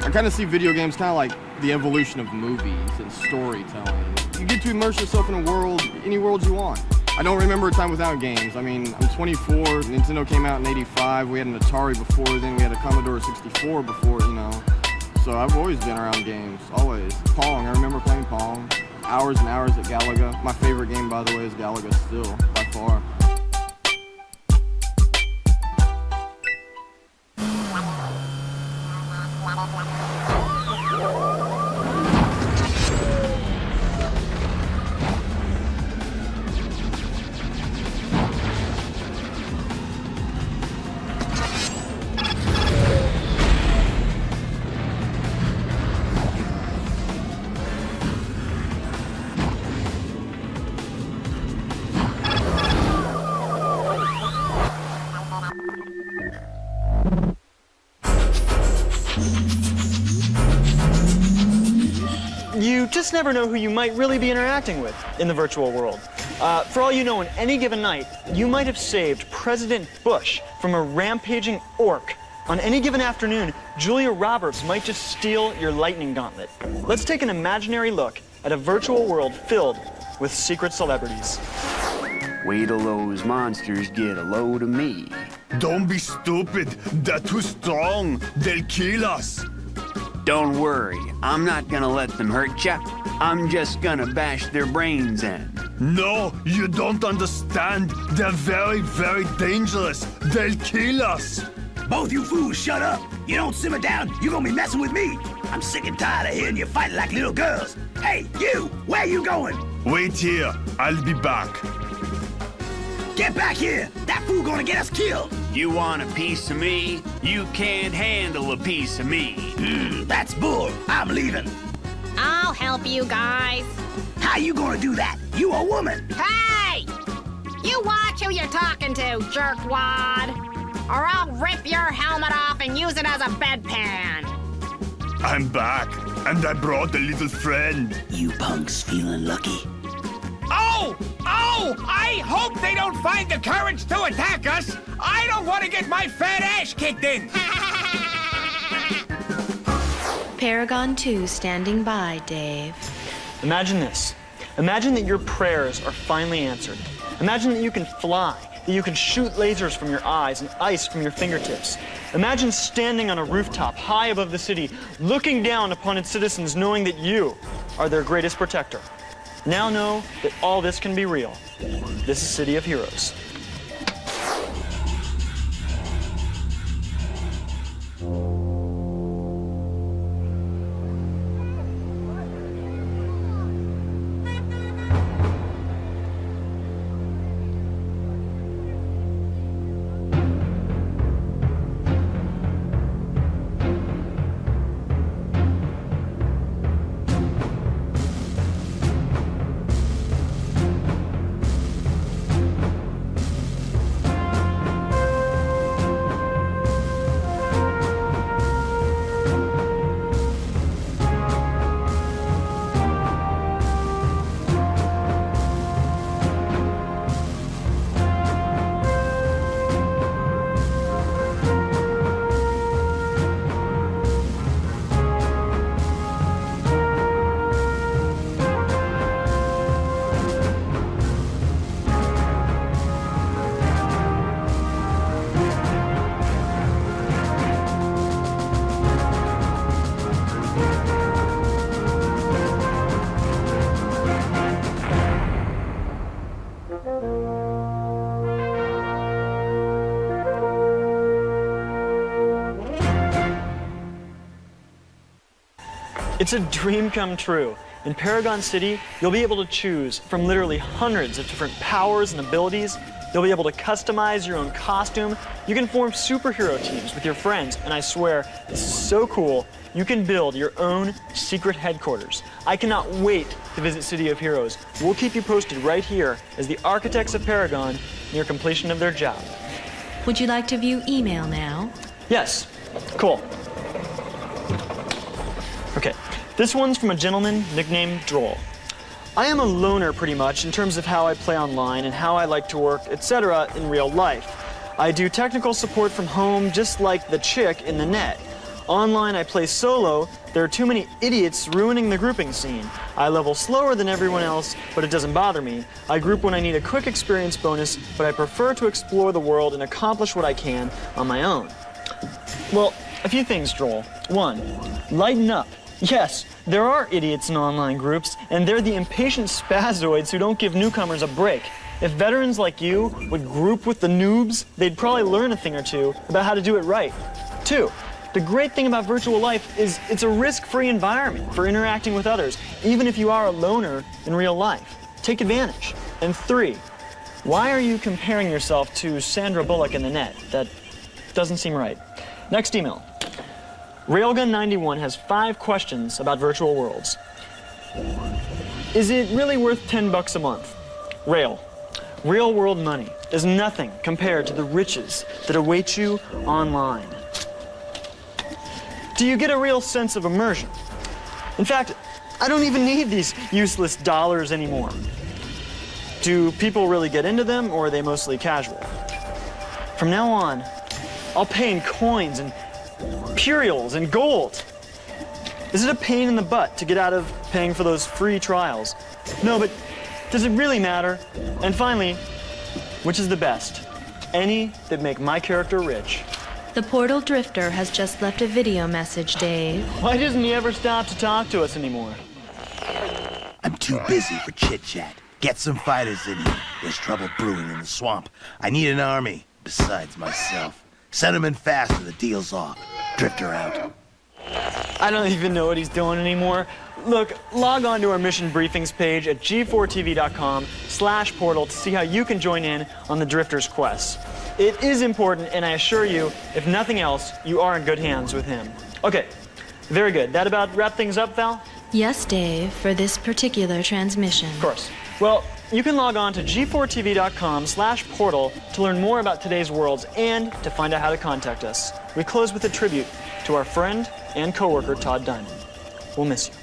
I kind of see video games kind of like the evolution of movies and storytelling. You get to immerse yourself in a world, any world you want. I don't remember a time without games. I mean, I'm 24, Nintendo came out in '85, we had an Atari before then, we had a Commodore 64 before, you know. So I've always been around games, always. Pong, I remember playing Pong. Hours and hours at Galaga. My favorite game, by the way, is Galaga still, by far. just never know who you might really be interacting with in the virtual world. For all you know, on any given night, you might have saved President Bush from a rampaging orc. On any given afternoon, Julia Roberts might just steal your lightning gauntlet. Let's take an imaginary look at a virtual world filled with secret celebrities. Wait till those monsters get a load of me. Don't be stupid. They're too strong. They'll kill us. Don't worry, I'm not gonna let them hurt ya. I'm just gonna bash their brains in. No, you don't understand. They're very, very dangerous. They'll kill us. Both you fools shut up. You don't simmer down, you're gonna be messing with me. I'm sick and tired of hearing you fighting like little girls. Hey, you, where you going? Wait here. I'll be back. Get back here. That fool gonna get us killed. You want a piece of me? You can't handle a piece of me. That's bull. I'm leaving. I'll help you guys. How you gonna do that? You a woman. Hey! You watch who you're talking to, jerkwad. Or I'll rip your helmet off and use it as a bedpan. I'm back, and I brought a little friend. You punks feeling lucky? Oh! Oh! I hope they don't find the courage to attack us! I don't want to get my fat ass kicked in! Paragon 2 standing by, Dave. Imagine this. Imagine that your prayers are finally answered. Imagine that you can fly, that you can shoot lasers from your eyes and ice from your fingertips. Imagine standing on a rooftop high above the city, looking down upon its citizens, knowing that you are their greatest protector. Now know that all this can be real. This is City of Heroes. It's a dream come true. In Paragon City, you'll be able to choose from literally hundreds of different powers and abilities. You'll be able to customize your own costume. You can form superhero teams with your friends, and I swear, this is so cool. You can build your own secret headquarters. I cannot wait to visit City of Heroes. We'll keep you posted right here as the architects of Paragon near completion of their job. Would you like to view email now? Yes. Cool. Okay. This one's from a gentleman nicknamed Droll. I am a loner pretty much in terms of how I play online and how I like to work, etc. in real life. I do technical support from home just like the chick in the net. Online I play solo. There are too many idiots ruining the grouping scene. I level slower than everyone else, but it doesn't bother me. I group when I need a quick experience bonus, but I prefer to explore the world and accomplish what I can on my own. Well, a few things, Droll. 1, lighten up. Yes, there are idiots in online groups, and they're the impatient spazoids who don't give newcomers a break. If veterans like you would group with the noobs, they'd probably learn a thing or two about how to do it right. 2, the great thing about virtual life is it's a risk-free environment for interacting with others, even if you are a loner in real life. Take advantage. And 3, why are you comparing yourself to Sandra Bullock in the net? That doesn't seem right. Next email. Railgun91 has 5 questions about virtual worlds. Is it really worth $10 a month? Real world money is nothing compared to the riches that await you online. Do you get a real sense of immersion? In fact, I don't even need these useless dollars anymore. Do people really get into them, or are they mostly casual? From now on, I'll pay in coins and Purials and gold. Is it a pain in the butt to get out of paying for those free trials? No, but does it really matter? And finally, which is the best? Any that make my character rich. The Portal Drifter has just left a video message, Dave. Why doesn't he ever stop to talk to us anymore? I'm too busy for chit-chat. Get some fighters in here. There's trouble brewing in the swamp. I need an army, besides myself. Send them in fast or the deal's off. Drifter out. I don't even know what he's doing anymore. Look, log on to our mission briefings page at g4tv.com/portal to see how you can join in on the Drifter's quest. It is important, and I assure you, if nothing else, you are in good hands with him. Okay, very good. That about wrap things up, Val? Yes, Dave, for this particular transmission. Of course. Well, you can log on to g4tv.com/portal to learn more about today's worlds and to find out how to contact us. We close with a tribute to our friend and coworker, Todd Diamond. We'll miss you.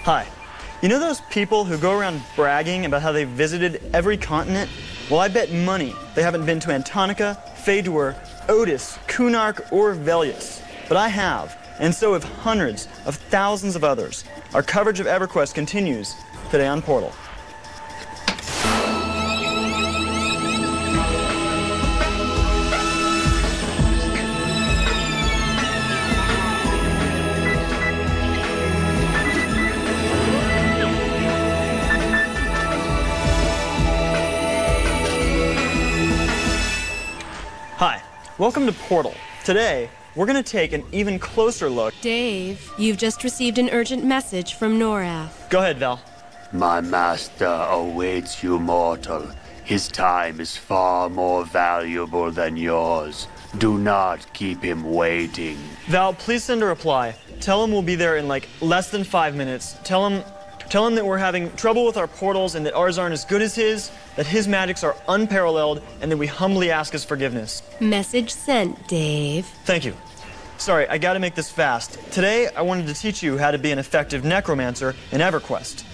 Hi. You know those people who go around bragging about how they visited every continent? Well, I bet money they haven't been to Antonica, Fedor, Otis, Kunark, or Velius. But I have, and so have hundreds of thousands of others. Our coverage of EverQuest continues today on Portal. Hi, welcome to Portal. Today, we're going to take an even closer look. Dave, you've just received an urgent message from NORAD. Go ahead, Val. My master awaits you, mortal. His time is far more valuable than yours. Do not keep him waiting. Val, please send a reply. Tell him we'll be there in like less than 5 minutes. Tell him that we're having trouble with our portals and that ours aren't as good as his, that his magics are unparalleled, and that we humbly ask his forgiveness. Message sent, Dave. Thank you. Sorry, I gotta make this fast. Today, I wanted to teach you how to be an effective necromancer in EverQuest.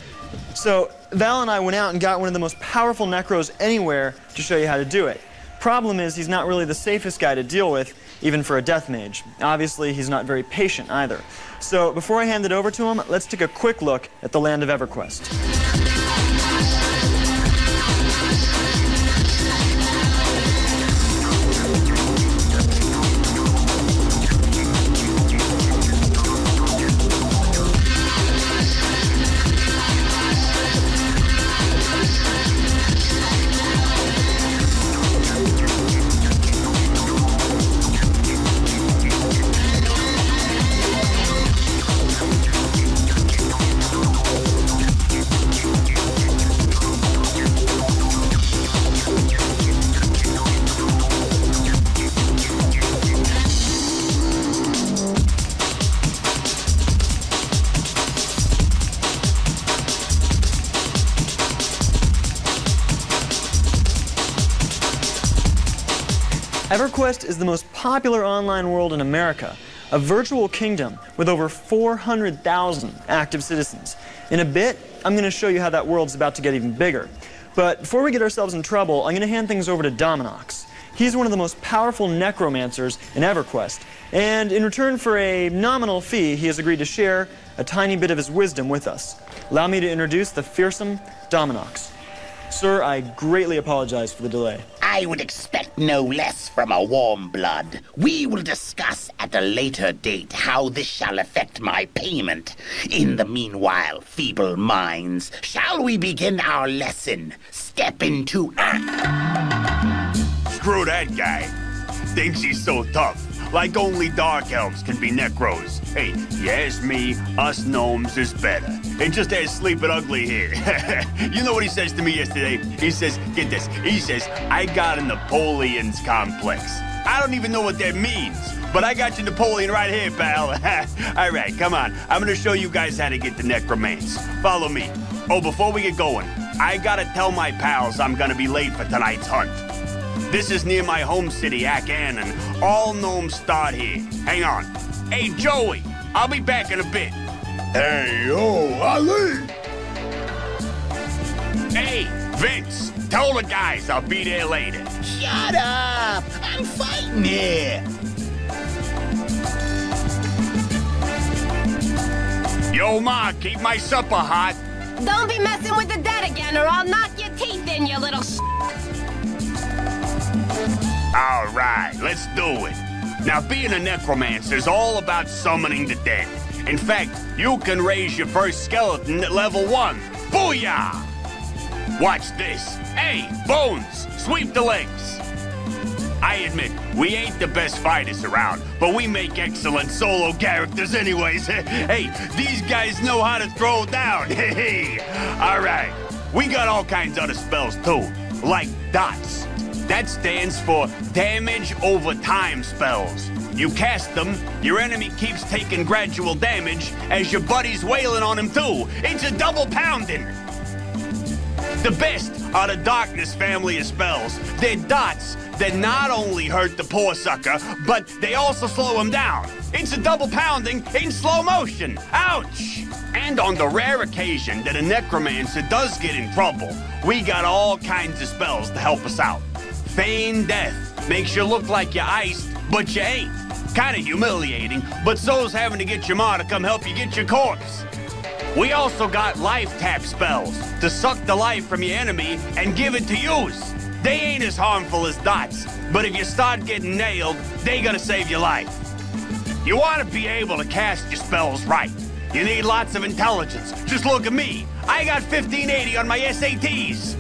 So, Val and I went out and got one of the most powerful necros anywhere to show you how to do it. Problem is, he's not really the safest guy to deal with, even for a death mage. Obviously, he's not very patient either. So, before I hand it over to him, let's take a quick look at the land of EverQuest. EverQuest is the most popular online world in America, a virtual kingdom with over 400,000 active citizens. In a bit, I'm going to show you how that world's about to get even bigger. But before we get ourselves in trouble, I'm going to hand things over to Dominox. He's one of the most powerful necromancers in EverQuest, and in return for a nominal fee, he has agreed to share a tiny bit of his wisdom with us. Allow me to introduce the fearsome Dominox. Sir, I greatly apologize for the delay. I would expect no less from a warm blood. We will discuss at a later date how this shall affect my payment. In the meanwhile, feeble minds, shall we begin our lesson? Step into act. Screw that guy. Thinks he's so tough. Like only dark elves can be necros. Hey, you ask me, us gnomes is better. It just has sleeping ugly here. You know what he says to me yesterday? He says, get this, he says, I got a Napoleon's complex. I don't even know what that means, but I got you Napoleon right here, pal. All right, come on. I'm gonna show you guys how to get the necromance. Follow me. Oh, before we get going, I gotta tell my pals I'm gonna be late for tonight's hunt. This is near my home city, Akanon. All gnomes start here. Hang on. Hey, Joey, I'll be back in a bit. Hey, yo, Ali! Hey, Vince, tell the guys I'll be there later. Shut up! I'm fighting here! Yo, Ma, keep my supper hot. Don't be messing with the dead again, or I'll knock your teeth in, you little All right, let's do it. Now, being a necromancer is all about summoning the dead. In fact, you can raise your first skeleton at level 1. Booyah! Watch this. Hey, Bones, sweep the legs. I admit, we ain't the best fighters around, but we make excellent solo characters anyways. Hey, these guys know how to throw down. Hey, all right. We got all kinds of other spells too, like dots. That stands for damage over time spells. You cast them, your enemy keeps taking gradual damage as your buddy's wailing on him too. It's a double pounding. The best are the darkness family of spells. They're dots that not only hurt the poor sucker, but they also slow him down. It's a double pounding in slow motion. Ouch! And on the rare occasion that a necromancer does get in trouble, we got all kinds of spells to help us out. Feign death makes you look like you're iced, but you ain't. Kinda humiliating, but so's having to get your ma to come help you get your corpse. We also got life tap spells to suck the life from your enemy and give it to use. They ain't as harmful as dots, but if you start getting nailed, they gonna save your life. You wanna be able to cast your spells right. You need lots of intelligence. Just look at me. I got 1580 on my SATs.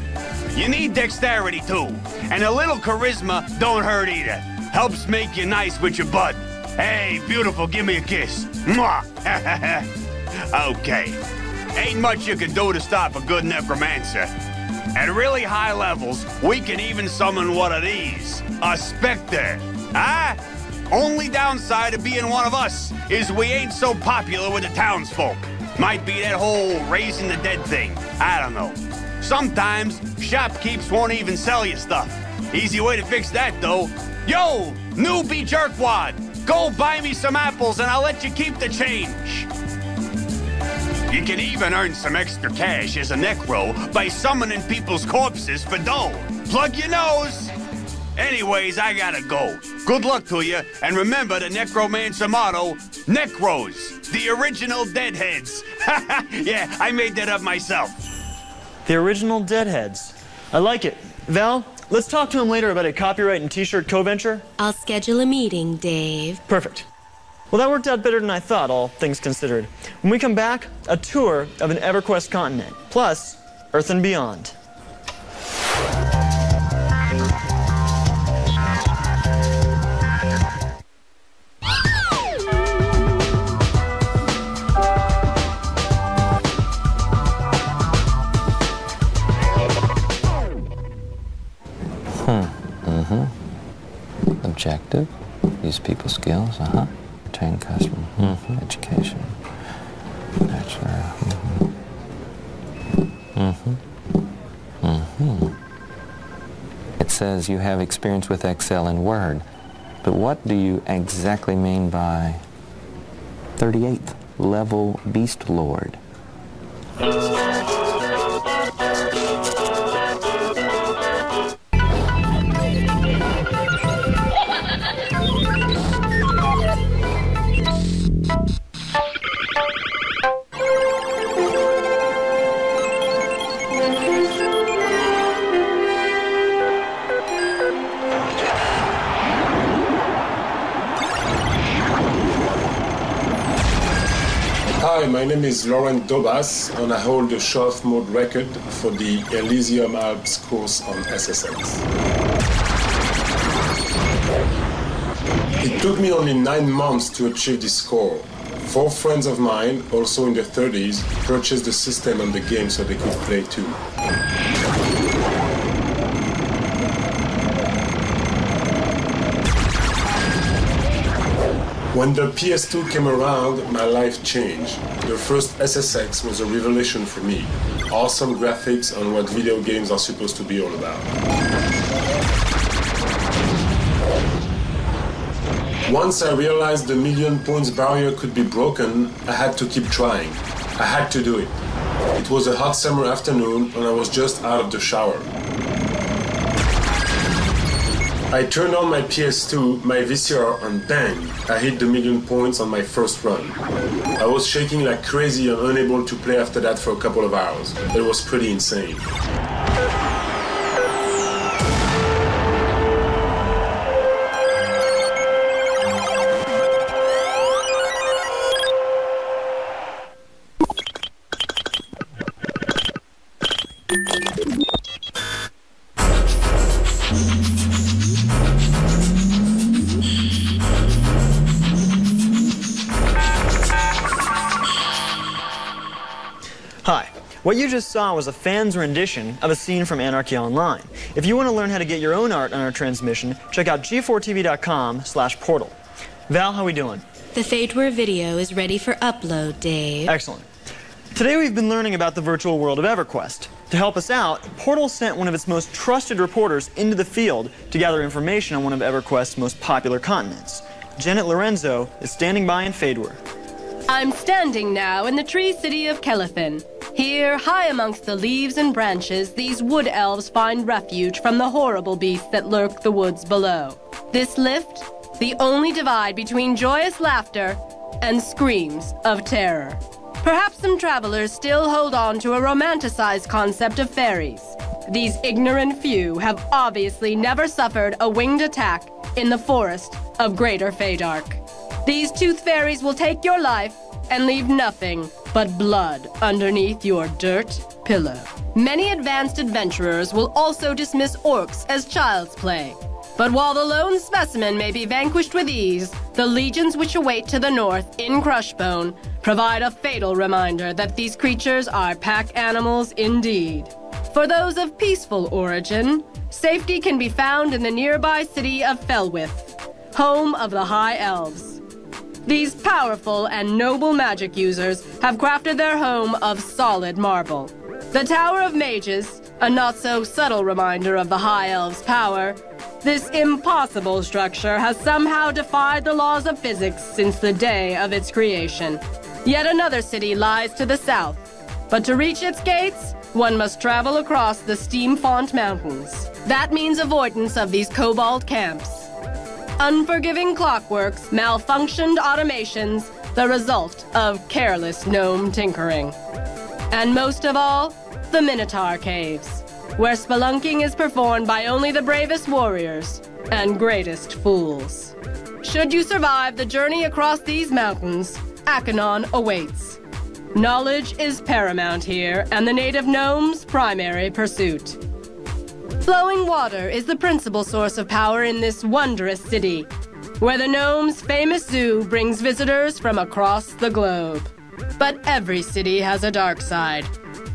You need dexterity too, and a little charisma don't hurt either. Helps make you nice with your bud. Hey, beautiful, give me a kiss. Mwah! Okay, ain't much you can do to stop a good necromancer. At really high levels, we can even summon one of these, a specter. Huh? Only downside of being one of us is we ain't so popular with the townsfolk. Might be that whole raising the dead thing. I don't know. Sometimes shopkeepers won't even sell you stuff. Easy way to fix that, though. Yo, newbie jerkwad, go buy me some apples and I'll let you keep the change. You can even earn some extra cash as a necro by summoning people's corpses for dough. Plug your nose. Anyways, I gotta go. Good luck to you, and remember the necromancer motto, Necros, the original deadheads. Yeah, I made that up myself. The original deadheads. I like it. Val, let's talk to him later about a copyright and t-shirt co-venture. I'll schedule a meeting, Dave. Perfect. Well, that worked out better than I thought, all things considered. When we come back, a tour of an EverQuest continent, plus Earth and Beyond. Objective, use people skills, retain customer, education, natural, It says you have experience with Excel and Word, but what do you exactly mean by 38th level Beast Lord? Hi, my name is Laurent Dobas, and I hold the Show-Off Mode record for the Elysium Alps course on SSX. It took me only 9 months to achieve this score. 4 friends of mine, also in their 30s, purchased the system and the game so they could play too. When the PS2 came around, my life changed. The first SSX was a revelation for me. Awesome graphics and what video games are supposed to be all about. Once I realized the million points barrier could be broken, I had to keep trying. I had to do it. It was a hot summer afternoon and I was just out of the shower. I turned on my PS2, my VCR, and bang, I hit the million points on my first run. I was shaking like crazy and unable to play after that for a couple of hours. It was pretty insane. Hi. What you just saw was a fan's rendition of a scene from Anarchy Online. If you want to learn how to get your own art on our transmission, check out g4tv.com/portal. Val, how we doing? The Fadeware video is ready for upload, Dave. Excellent. Today we've been learning about the virtual world of EverQuest. To help us out, Portal sent one of its most trusted reporters into the field to gather information on one of EverQuest's most popular continents. Janet Lorenzo is standing by in Fadeware. I'm standing now in the tree city of Kelithin. Here, high amongst the leaves and branches, these wood elves find refuge from the horrible beasts that lurk the woods below. This lift, the only divide between joyous laughter and screams of terror. Perhaps some travelers still hold on to a romanticized concept of fairies. These ignorant few have obviously never suffered a winged attack in the forest of Greater Feydark. These tooth fairies will take your life and leave nothing but blood underneath your dirt pillow. Many advanced adventurers will also dismiss orcs as child's play. But while the lone specimen may be vanquished with ease, the legions which await to the north in Crushbone provide a fatal reminder that these creatures are pack animals indeed. For those of peaceful origin, safety can be found in the nearby city of Felwith, home of the High Elves. These powerful and noble magic users have crafted their home of solid marble. The Tower of Mages, a not-so-subtle reminder of the High Elves' power, this impossible structure has somehow defied the laws of physics since the day of its creation. Yet another city lies to the south, but to reach its gates, one must travel across the Steamfont Mountains. That means avoidance of these kobold camps. Unforgiving clockworks, malfunctioned automations, the result of careless gnome tinkering. And most of all, the Minotaur Caves, where spelunking is performed by only the bravest warriors and greatest fools. Should you survive the journey across these mountains, Akanon awaits. Knowledge is paramount here, and the native gnome's primary pursuit. Flowing water is the principal source of power in this wondrous city, where the gnome's famous zoo brings visitors from across the globe. But every city has a dark side,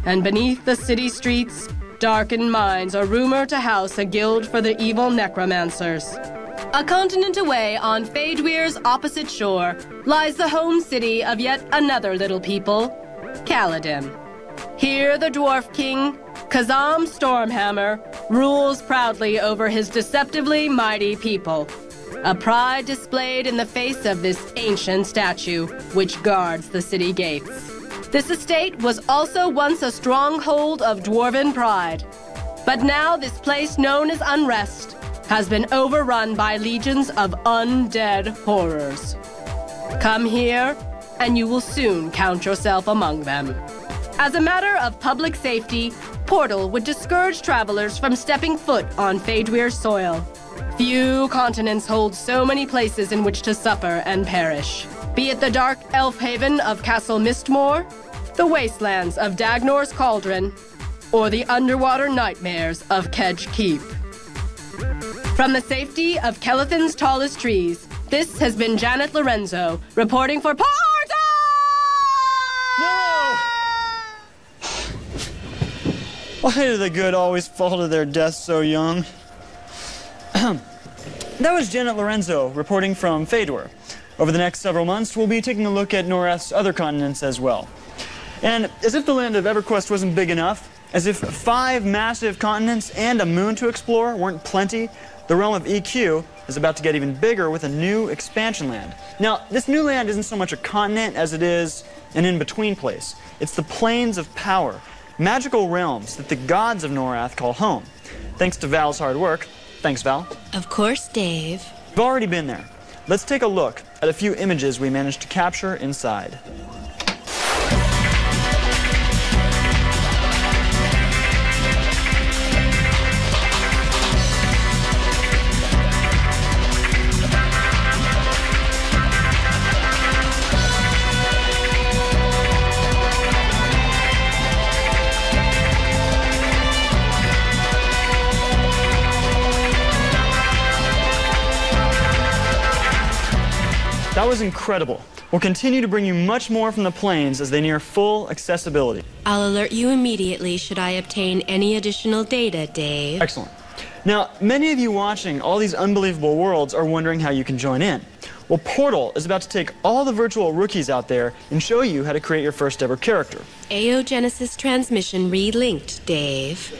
and beneath the city streets, darkened mines are rumored to house a guild for the evil necromancers. A continent away on Phaedweir's opposite shore lies the home city of yet another little people, Kaladin. Here the dwarf king, Kazam Stormhammer, rules proudly over his deceptively mighty people. A pride displayed in the face of this ancient statue, which guards the city gates. This estate was also once a stronghold of dwarven pride. But now this place known as Unrest has been overrun by legions of undead horrors. Come here, and you will soon count yourself among them. As a matter of public safety, Portal would discourage travelers from stepping foot on Phaedweir's soil. Few continents hold so many places in which to suffer and perish. Be it the dark elf haven of Castle Mistmore, the wastelands of Dagnor's Cauldron, or the underwater nightmares of Kedge Keep. From the safety of Kelethin's tallest trees, this has been Janet Lorenzo, reporting for Portal! No! Why do the good always fall to their deaths so young? That was Janet Lorenzo, reporting from Phaedweir. Over the next several months, we'll be taking a look at Noreth's other continents as well. And as if the land of EverQuest wasn't big enough, as if 5 massive continents and a moon to explore weren't plenty, the realm of EQ is about to get even bigger with a new expansion land. Now, this new land isn't so much a continent as it is an in-between place. It's the Plains of Power, magical realms that the gods of Noreth call home. Thanks to Val's hard work. Thanks, Val. Of course, Dave. We've already been there. Let's take a look at a few images we managed to capture inside. That was incredible. We'll continue to bring you much more from the plains as they near full accessibility. I'll alert you immediately should I obtain any additional data, Dave. Excellent. Now, many of you watching all these unbelievable worlds are wondering how you can join in. Well, Portal is about to take all the virtual rookies out there and show you how to create your first ever character. Aeogenesis transmission relinked, Dave.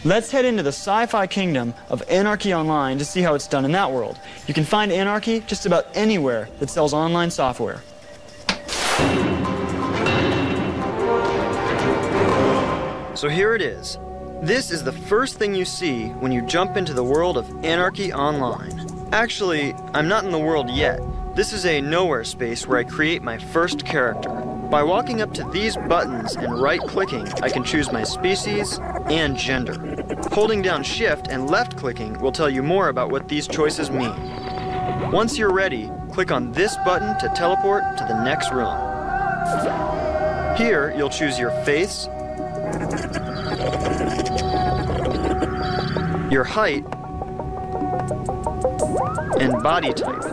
Let's head into the sci-fi kingdom of Anarchy Online to see how it's done in that world. You can find Anarchy just about anywhere that sells online software. So here it is. This is the first thing you see when you jump into the world of Anarchy Online. Actually, I'm not in the world yet. This is a nowhere space where I create my first character. By walking up to these buttons and right-clicking, I can choose my species and gender. Holding down Shift and left-clicking will tell you more about what these choices mean. Once you're ready, click on this button to teleport to the next room. Here, you'll choose your face, your height, and body type.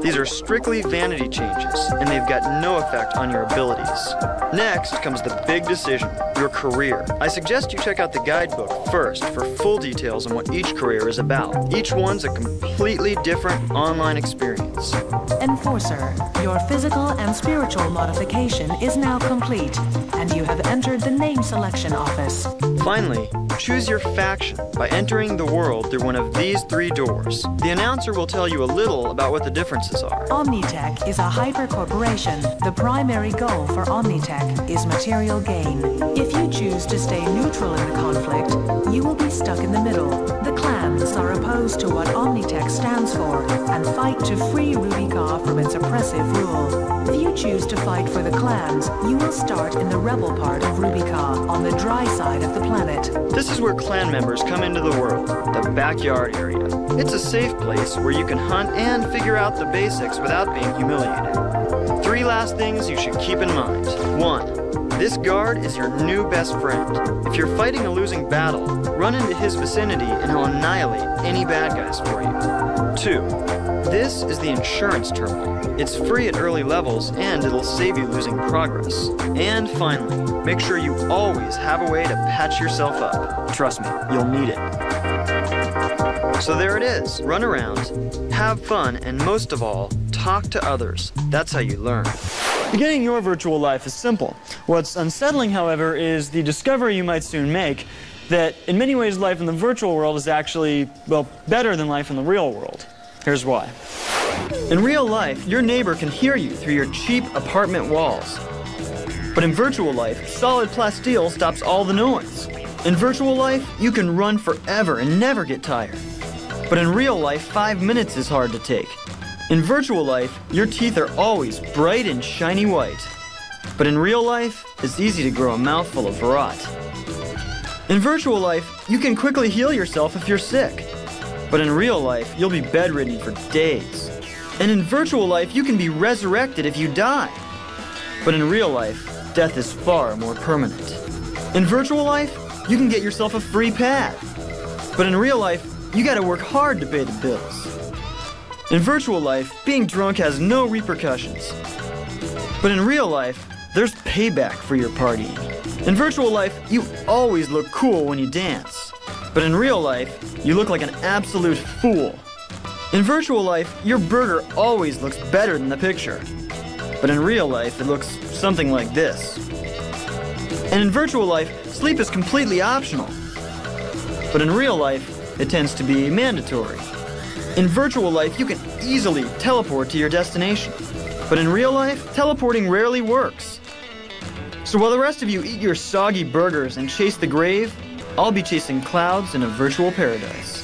These are strictly vanity changes, and they've got no effect on your abilities. Next comes the big decision, your career. I suggest you check out the guidebook first for full details on what each career is about. Each one's a completely different online experience. Enforcer, your physical and spiritual modification is now complete, and you have entered the name selection office. Finally, choose your faction by entering the world through one of these 3 doors. The announcer will tell you a little about what the differences are. Omnitech is a hyper-corporation. The primary goal for Omnitech is material gain. If you choose to stay neutral in the conflict, you will be stuck in the middle. The clans are opposed to what Omnitech stands for and fight to free Rubicon from its oppressive rule. If you choose to fight for the clans, you will start in the rebel part of Rubicon, on the dry side of the planet. This is where clan members come into the world, the backyard area. It's a safe place where you can hunt and figure out the basics without being humiliated. 3 last things you should keep in mind. 1. This guard is your new best friend. If you're fighting a losing battle, run into his vicinity and he'll annihilate any bad guys for you. 2. This is the insurance terminal. It's free at early levels and it'll save you losing progress. And finally, make sure you always have a way to patch yourself up. Trust me, you'll need it. So there it is. Run around, have fun, and most of all, talk to others. That's how you learn. Beginning your virtual life is simple. What's unsettling, however, is the discovery you might soon make that in many ways life in the virtual world is actually, well, better than life in the real world. Here's why. In real life, your neighbor can hear you through your cheap apartment walls. But in virtual life, solid plasteel stops all the noise. In virtual life, you can run forever and never get tired. But in real life, 5 minutes is hard to take. In virtual life, your teeth are always bright and shiny white. But in real life, it's easy to grow a mouthful of rot. In virtual life, you can quickly heal yourself if you're sick. But in real life, you'll be bedridden for days. And in virtual life, you can be resurrected if you die. But in real life, death is far more permanent. In virtual life, you can get yourself a free pad. But in real life, you gotta work hard to pay the bills. In virtual life, being drunk has no repercussions. But in real life, there's payback for your partying. In virtual life, you always look cool when you dance. But in real life, you look like an absolute fool. In virtual life, your burger always looks better than the picture. But in real life, it looks something like this. And in virtual life, sleep is completely optional. But in real life, it tends to be mandatory. In virtual life, you can easily teleport to your destination. But in real life, teleporting rarely works. So while the rest of you eat your soggy burgers and chase the grave, I'll be chasing clouds in a virtual paradise.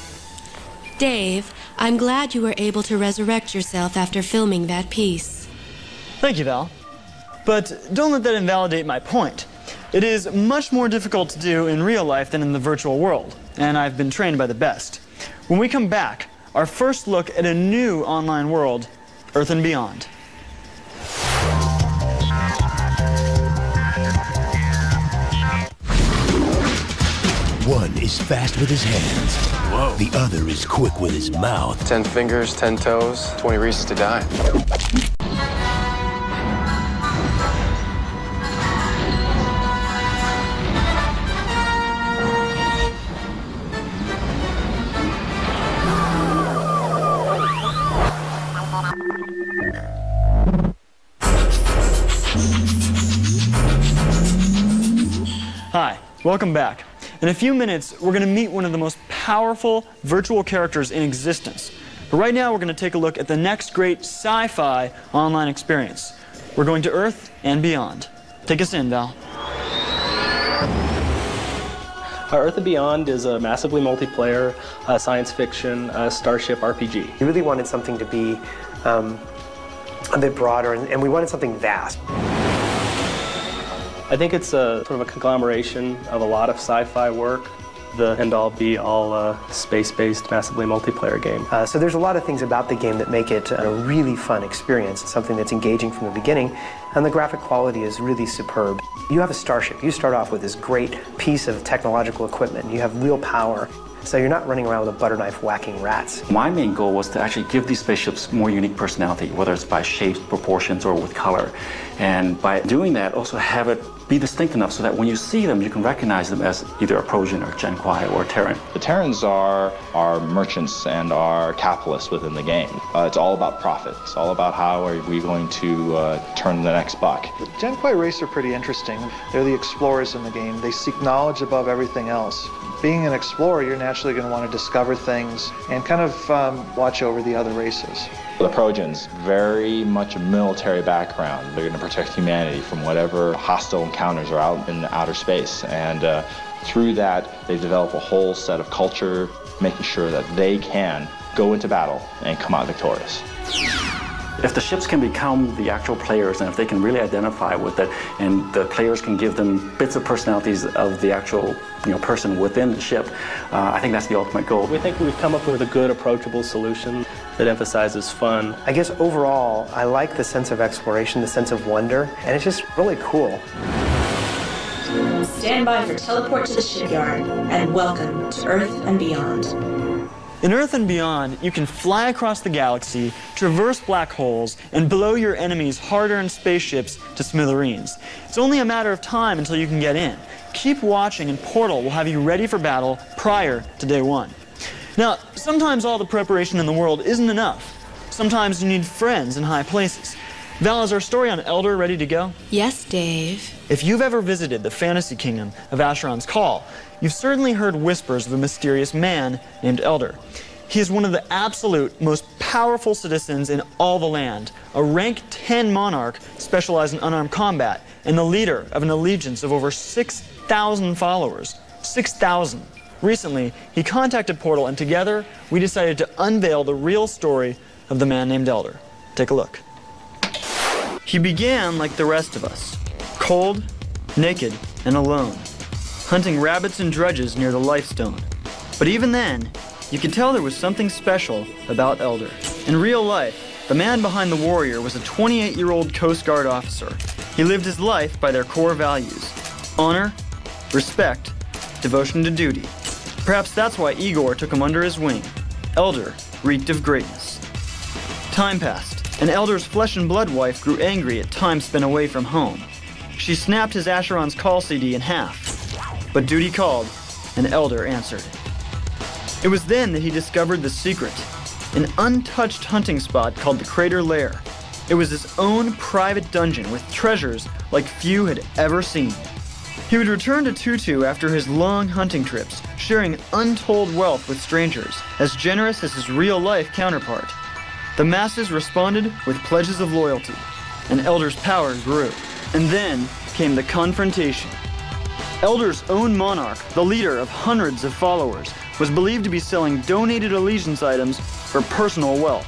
Dave, I'm glad you were able to resurrect yourself after filming that piece. Thank you, Val. But don't let that invalidate my point. It is much more difficult to do in real life than in the virtual world, and I've been trained by the best. When we come back, our first look at a new online world, Earth and Beyond. One is fast with his hands. Whoa. The other is quick with his mouth. 10 fingers, 10 toes, 20 reasons to die. Hi, welcome back. In a few minutes, we're going to meet one of the most powerful virtual characters in existence. But right now, we're going to take a look at the next great sci-fi online experience. We're going to Earth and Beyond. Take us in, Val. Earth and Beyond is a massively multiplayer science fiction starship RPG. We really wanted something to be a bit broader, and we wanted something vast. I think it's sort of a conglomeration of a lot of sci-fi work, the end-all be-all space-based massively multiplayer game. So there's a lot of things about the game that make it a really fun experience, something that's engaging from the beginning, and the graphic quality is really superb. You have a starship. You start off with this great piece of technological equipment. You have real power. So you're not running around with a butter knife whacking rats. My main goal was to actually give these spaceships more unique personality, whether it's by shape, proportions, or with color. And by doing that, also have it be distinct enough so that when you see them, you can recognize them as either a Projan or Genquai or a Terran. The Terrans are our merchants and our capitalists within the game. It's all about profit. It's all about how are we going to turn the next buck. The Genquai race are pretty interesting. They're the explorers in the game. They seek knowledge above everything else. Being an explorer, you're naturally going to want to discover things and kind of watch over the other races. The Projans, very much a military background. They're going to protect humanity from whatever hostile encounters are out in outer space. And through that, they develop a whole set of culture, making sure that they can go into battle and come out victorious. If the ships can become the actual players, and if they can really identify with it, and the players can give them bits of personalities of the actual person within the ship, I think that's the ultimate goal. We think we've come up with a good, approachable solution that emphasizes fun. I guess overall, I like the sense of exploration, the sense of wonder, and it's just really cool. Stand by for teleport to the shipyard, and welcome to Earth and Beyond. In Earth and Beyond, you can fly across the galaxy, traverse black holes, and blow your enemies' hard-earned spaceships to smithereens. It's only a matter of time until you can get in. Keep watching, and Portal will have you ready for battle prior to day one. Now, sometimes all the preparation in the world isn't enough. Sometimes you need friends in high places. Val, is our story on Elder ready to go? Yes, Dave. If you've ever visited the fantasy kingdom of Asheron's Call, you've certainly heard whispers of a mysterious man named Elder. He is one of the absolute most powerful citizens in all the land, a rank 10 monarch specialized in unarmed combat, and the leader of an allegiance of over 6,000 followers. 6,000. Recently, he contacted Portal, and together we decided to unveil the real story of the man named Elder. Take a look. He began like the rest of us, cold, naked, and alone, hunting rabbits and drudges near the Lifestone. But even then, you could tell there was something special about Elder. In real life, the man behind the warrior was a 28-year-old Coast Guard officer. He lived his life by their core values: honor, respect, devotion to duty. Perhaps that's why Igor took him under his wing. Elder reeked of greatness. Time passed, and Elder's flesh and blood wife grew angry at time spent away from home. She snapped his Asheron's Call CD in half. But duty called, and Elder answered. It was then that he discovered the secret, an untouched hunting spot called the Crater Lair. It was his own private dungeon with treasures like few had ever seen. He would return to Tutu after his long hunting trips, sharing untold wealth with strangers, as generous as his real-life counterpart. The masses responded with pledges of loyalty, and Elder's power grew. And then came the confrontation. Elder's own monarch, the leader of hundreds of followers, was believed to be selling donated allegiance items for personal wealth.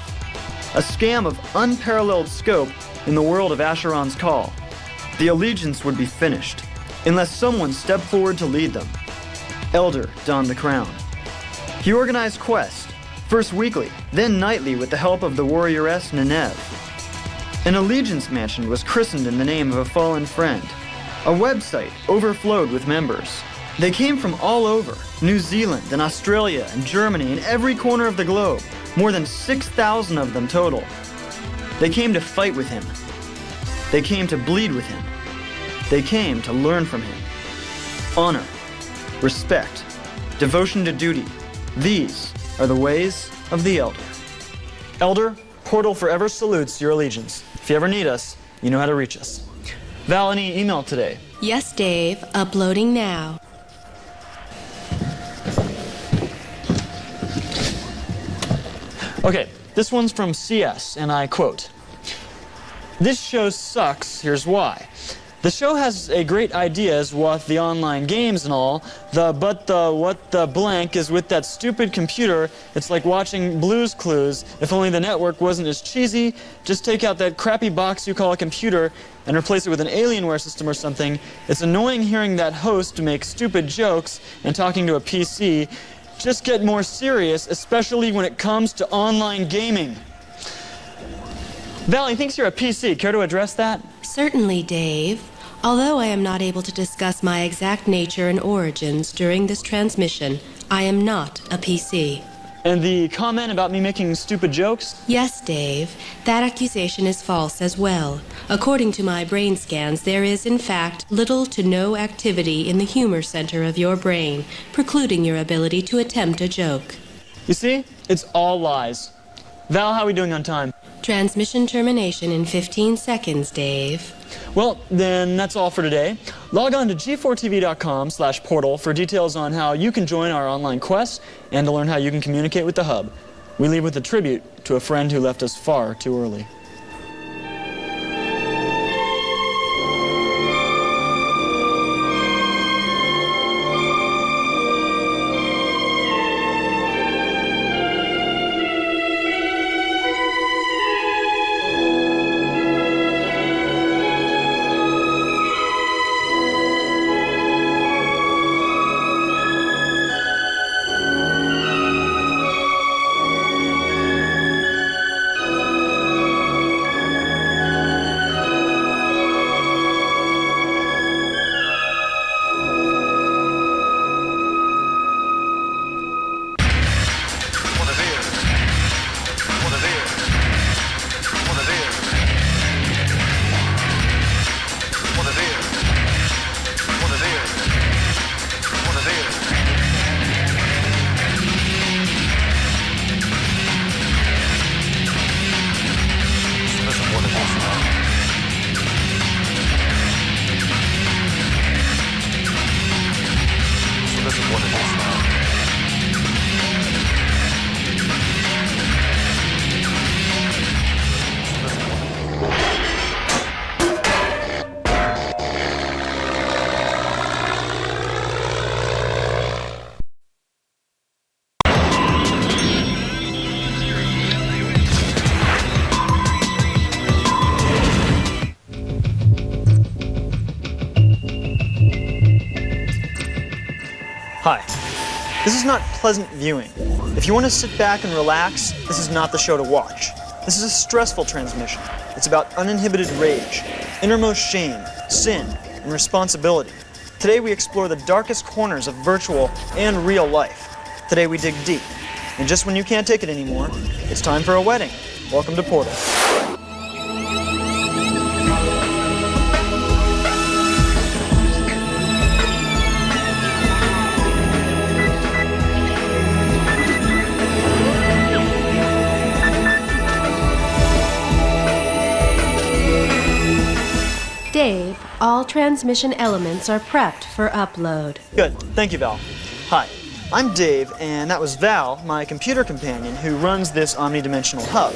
A scam of unparalleled scope in the world of Asheron's Call. The allegiance would be finished, unless someone stepped forward to lead them. Elder donned the crown. He organized quests, first weekly, then nightly with the help of the warrioress Nenev. An allegiance mansion was christened in the name of a fallen friend. A website overflowed with members. They came from all over, New Zealand and Australia and Germany and every corner of the globe, more than 6,000 of them total. They came to fight with him. They came to bleed with him. They came to learn from him. Honor, respect, devotion to duty. These are the ways of the Elder. Elder, Portal forever salutes your allegiance. If you ever need us, you know how to reach us. Val, any email today? Yes, Dave. Uploading now. Okay, this one's from CS, and I quote, "This show sucks, here's why. The show has a great ideas with the online games and all, but what the blank is with that stupid computer. It's like watching Blue's Clues. If only the network wasn't as cheesy. Just take out that crappy box you call a computer and replace it with an Alienware system or something. It's annoying hearing that host make stupid jokes and talking to a PC. Just get more serious, especially when it comes to online gaming." Val, he thinks you're a PC. Care to address that? Certainly, Dave. Although I am not able to discuss my exact nature and origins during this transmission, I am not a PC. And the comment about me making stupid jokes? Yes, Dave. That accusation is false as well. According to my brain scans, there is, in fact, little to no activity in the humor center of your brain, precluding your ability to attempt a joke. You see? It's all lies. Val, how are we doing on time? Transmission termination in 15 seconds, Dave. Well, then that's all for today. Log on to g4tv.com/portal for details on how you can join our online quest and to learn how you can communicate with the Hub. We leave with a tribute to a friend who left us far too early. Hi. This is not pleasant viewing. If you want to sit back and relax, this is not the show to watch. This is a stressful transmission. It's about uninhibited rage, innermost shame, sin, and responsibility. Today we explore the darkest corners of virtual and real life. Today we dig deep. And just when you can't take it anymore, it's time for a wedding. Welcome to Portal. Dave, all transmission elements are prepped for upload. Good. Thank you, Val. Hi, I'm Dave, and that was Val, my computer companion, who runs this omnidimensional hub.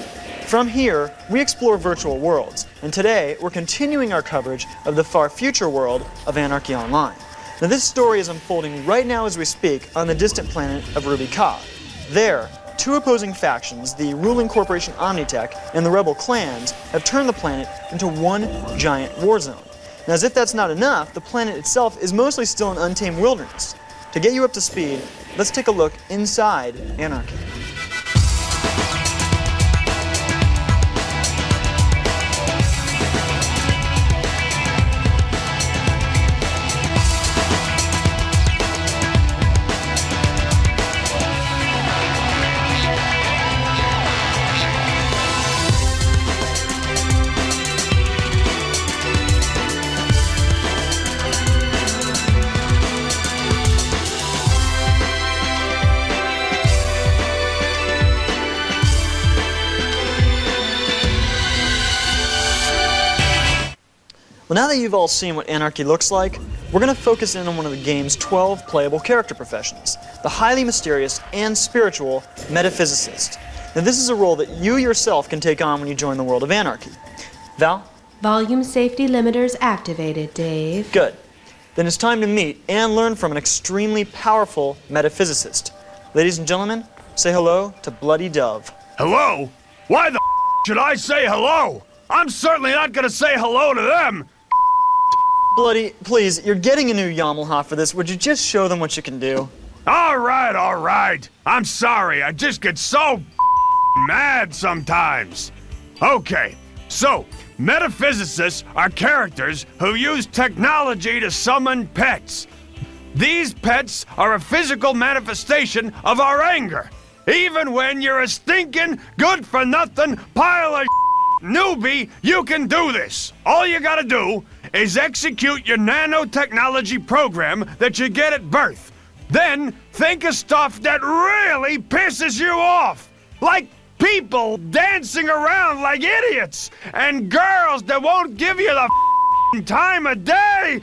From here, we explore virtual worlds, and today we're continuing our coverage of the far future world of Anarchy Online. Now, this story is unfolding right now as we speak on the distant planet of Ruby Ka. There, two opposing factions, the ruling corporation Omnitech and the rebel clans, have turned the planet into one giant war zone. Now, as if that's not enough, the planet itself is mostly still an untamed wilderness. To get you up to speed, let's take a look inside Anarchy. Well, now that you've all seen what Anarchy looks like, we're going to focus in on one of the game's 12 playable character professions, the highly mysterious and spiritual metaphysicist. Now, this is a role that you yourself can take on when you join the world of Anarchy. Val? Volume safety limiters activated, Dave. Good. Then it's time to meet and learn from an extremely powerful metaphysicist. Ladies and gentlemen, say hello to Bloody Dove. Hello? Why the should I say hello? I'm certainly not gonna say hello to them. Bloody, please, you're getting a new Yamaha for this. Would you just show them what you can do? All right. I'm sorry. I just get so mad sometimes. Okay, so metaphysicists are characters who use technology to summon pets. These pets are a physical manifestation of our anger. Even when you're a stinking, good-for-nothing pile of newbie, you can do this. All you gotta do is execute your nanotechnology program that you get at birth. Then think of stuff that really pisses you off. Like people dancing around like idiots, and girls that won't give you the time of day.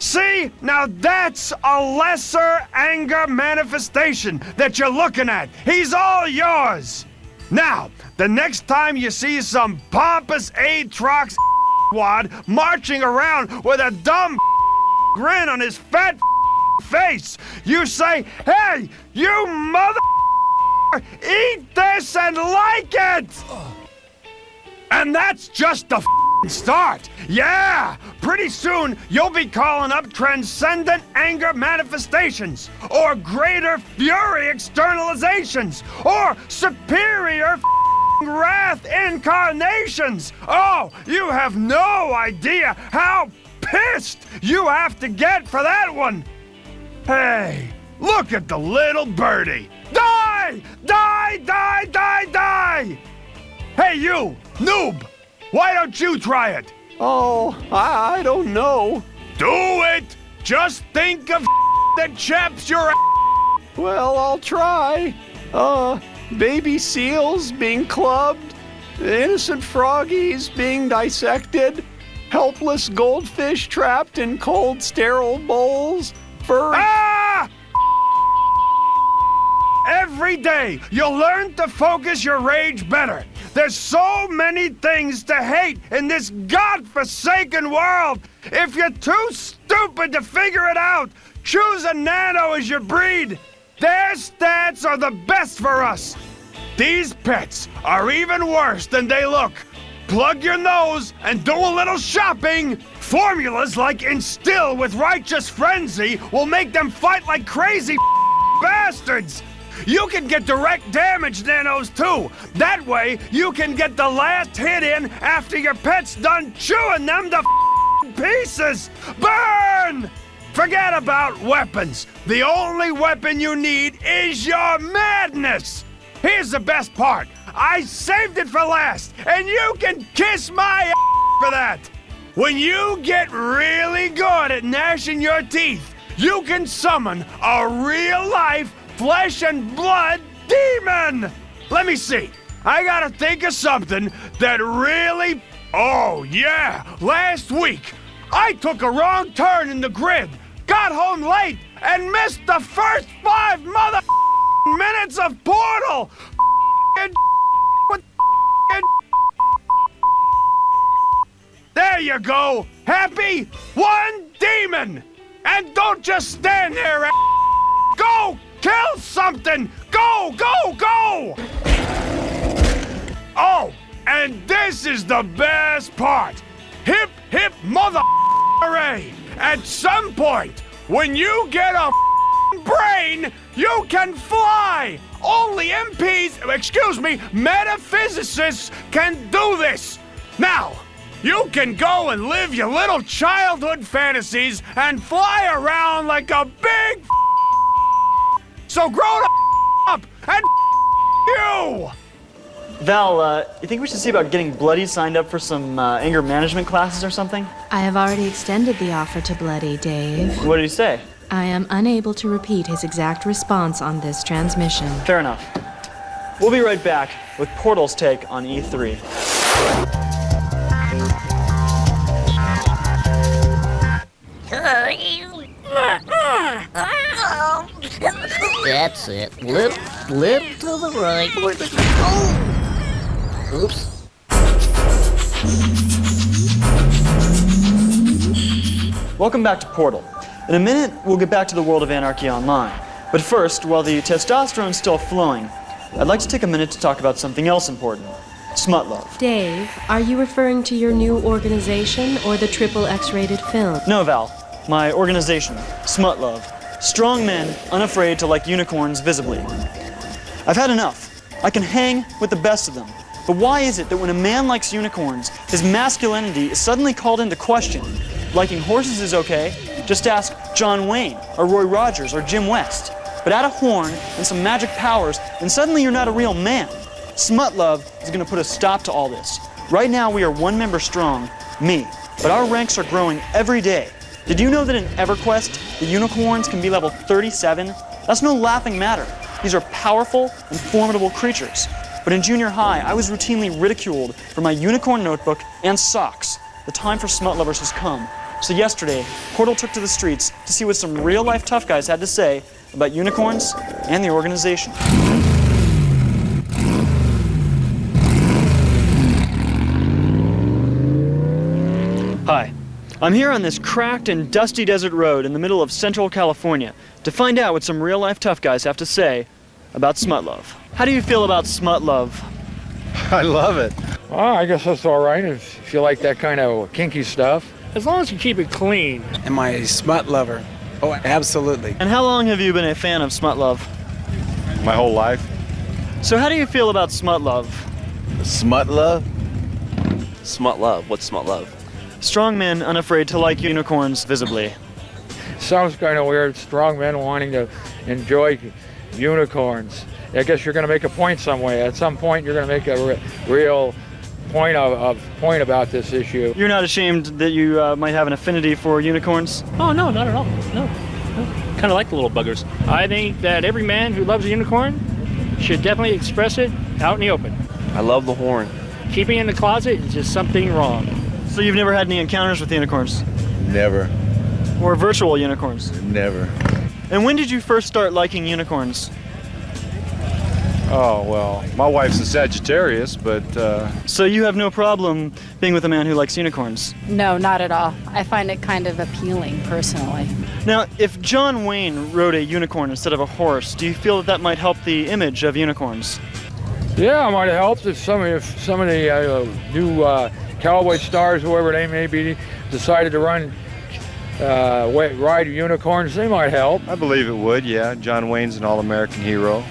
See, now that's a lesser anger manifestation that you're looking at. He's all yours. Now, the next time you see some pompous Aatrox wad marching around with a dumb grin on his fat face, you say, "Hey, you mother, eat this and like it!" And that's just the start. Yeah, pretty soon you'll be calling up transcendent anger manifestations, or greater fury externalizations, or superior wrath incarnations. Oh, you have no idea how pissed you have to get for that one. Hey, look at the little birdie. Die! Die! Die! Die! Die! Hey, you, noob! Why don't you try it? Oh, I don't know. Do it! Just think of that chaps your Well, I'll try. Baby seals being clubbed, innocent froggies being dissected, helpless goldfish trapped in cold, sterile bowls, Every day, you'll learn to focus your rage better. There's so many things to hate in this godforsaken world. If you're too stupid to figure it out, choose a nano as your breed. Their stats are the best for us. These pets are even worse than they look. Plug your nose and do a little shopping. Formulas like Instill with Righteous Frenzy will make them fight like crazy bastards. You can get direct damage nanos too. That way, you can get the last hit in after your pet's done chewing them to pieces. Burn! Forget about weapons. The only weapon you need is your madness. Here's the best part. I saved it for last, and you can kiss my for that. When you get really good at gnashing your teeth, you can summon a real-life flesh and blood demon! Let me see. I gotta think of something that really... Oh, yeah! Last week, I took a wrong turn in the grid, got home late, and missed the first 5 minutes of Portal! There you go! Happy? One demon! And don't just stand there, go! Kill something! Go, go, go! Oh, and this is the best part. Hip, hip, mother hooray! At some point, when you get a brain, you can fly! Only metaphysicists can do this! Now, you can go and live your little childhood fantasies and fly around like a big so grow up and you! Val, you think we should see about getting Bloody signed up for some anger management classes or something? I have already extended the offer to Bloody, Dave. What did he say? I am unable to repeat his exact response on this transmission. Fair enough. We'll be right back with Portal's take on E3. That's it. Lip to the right. Oops. Welcome back to Portal. In a minute, we'll get back to the world of Anarchy Online. But first, while the testosterone's still flowing, I'd like to take a minute to talk about something else important. Smut love. Dave, are you referring to your new organization or the triple X-rated film? No, Val. My organization, Smut Love. Strong men, unafraid to like unicorns visibly. I've had enough. I can hang with the best of them. But why is it that when a man likes unicorns, his masculinity is suddenly called into question? Liking horses is okay. Just ask John Wayne, or Roy Rogers, or Jim West. But add a horn and some magic powers, and suddenly you're not a real man. Smut Love is going to put a stop to all this. Right now we are 1 member strong, me, but our ranks are growing every day. Did you know that in EverQuest, the unicorns can be level 37? That's no laughing matter. These are powerful and formidable creatures. But in junior high, I was routinely ridiculed for my unicorn notebook and socks. The time for smut lovers has come. So yesterday, Portal took to the streets to see what some real-life tough guys had to say about unicorns and the organization. Hi, I'm here on this cracked and dusty desert road in the middle of Central California to find out what some real-life tough guys have to say about smut love. How do you feel about smut love? I love it. Well, I guess that's all right if you like that kind of kinky stuff. As long as you keep it clean. Am I a smut lover? Oh, absolutely. And how long have you been a fan of smut love? My whole life. So how do you feel about smut love? Smut love? Smut love? What's smut love? Strong men unafraid to like unicorns visibly. Sounds kind of weird. Strong men wanting to enjoy unicorns. I guess you're going to make a point some way. At some point, you're going to make a real point about this issue. You're not ashamed that you might have an affinity for unicorns? Oh, no, not at all. No. Kind of like the little buggers. I think that every man who loves a unicorn should definitely express it out in the open. I love the horn. Keeping it in the closet is just something wrong. So you've never had any encounters with unicorns? Never. Or virtual unicorns? Never. And when did you first start liking unicorns? Oh, well, my wife's a Sagittarius, but... So you have no problem being with a man who likes unicorns? No, not at all. I find it kind of appealing, personally. Now, if John Wayne rode a unicorn instead of a horse, do you feel that that might help the image of unicorns? Yeah, it might have helped if some of the new cowboy stars, whoever they may be, decided to ride unicorns. They might help. I believe it would, yeah. John Wayne's an all-American hero.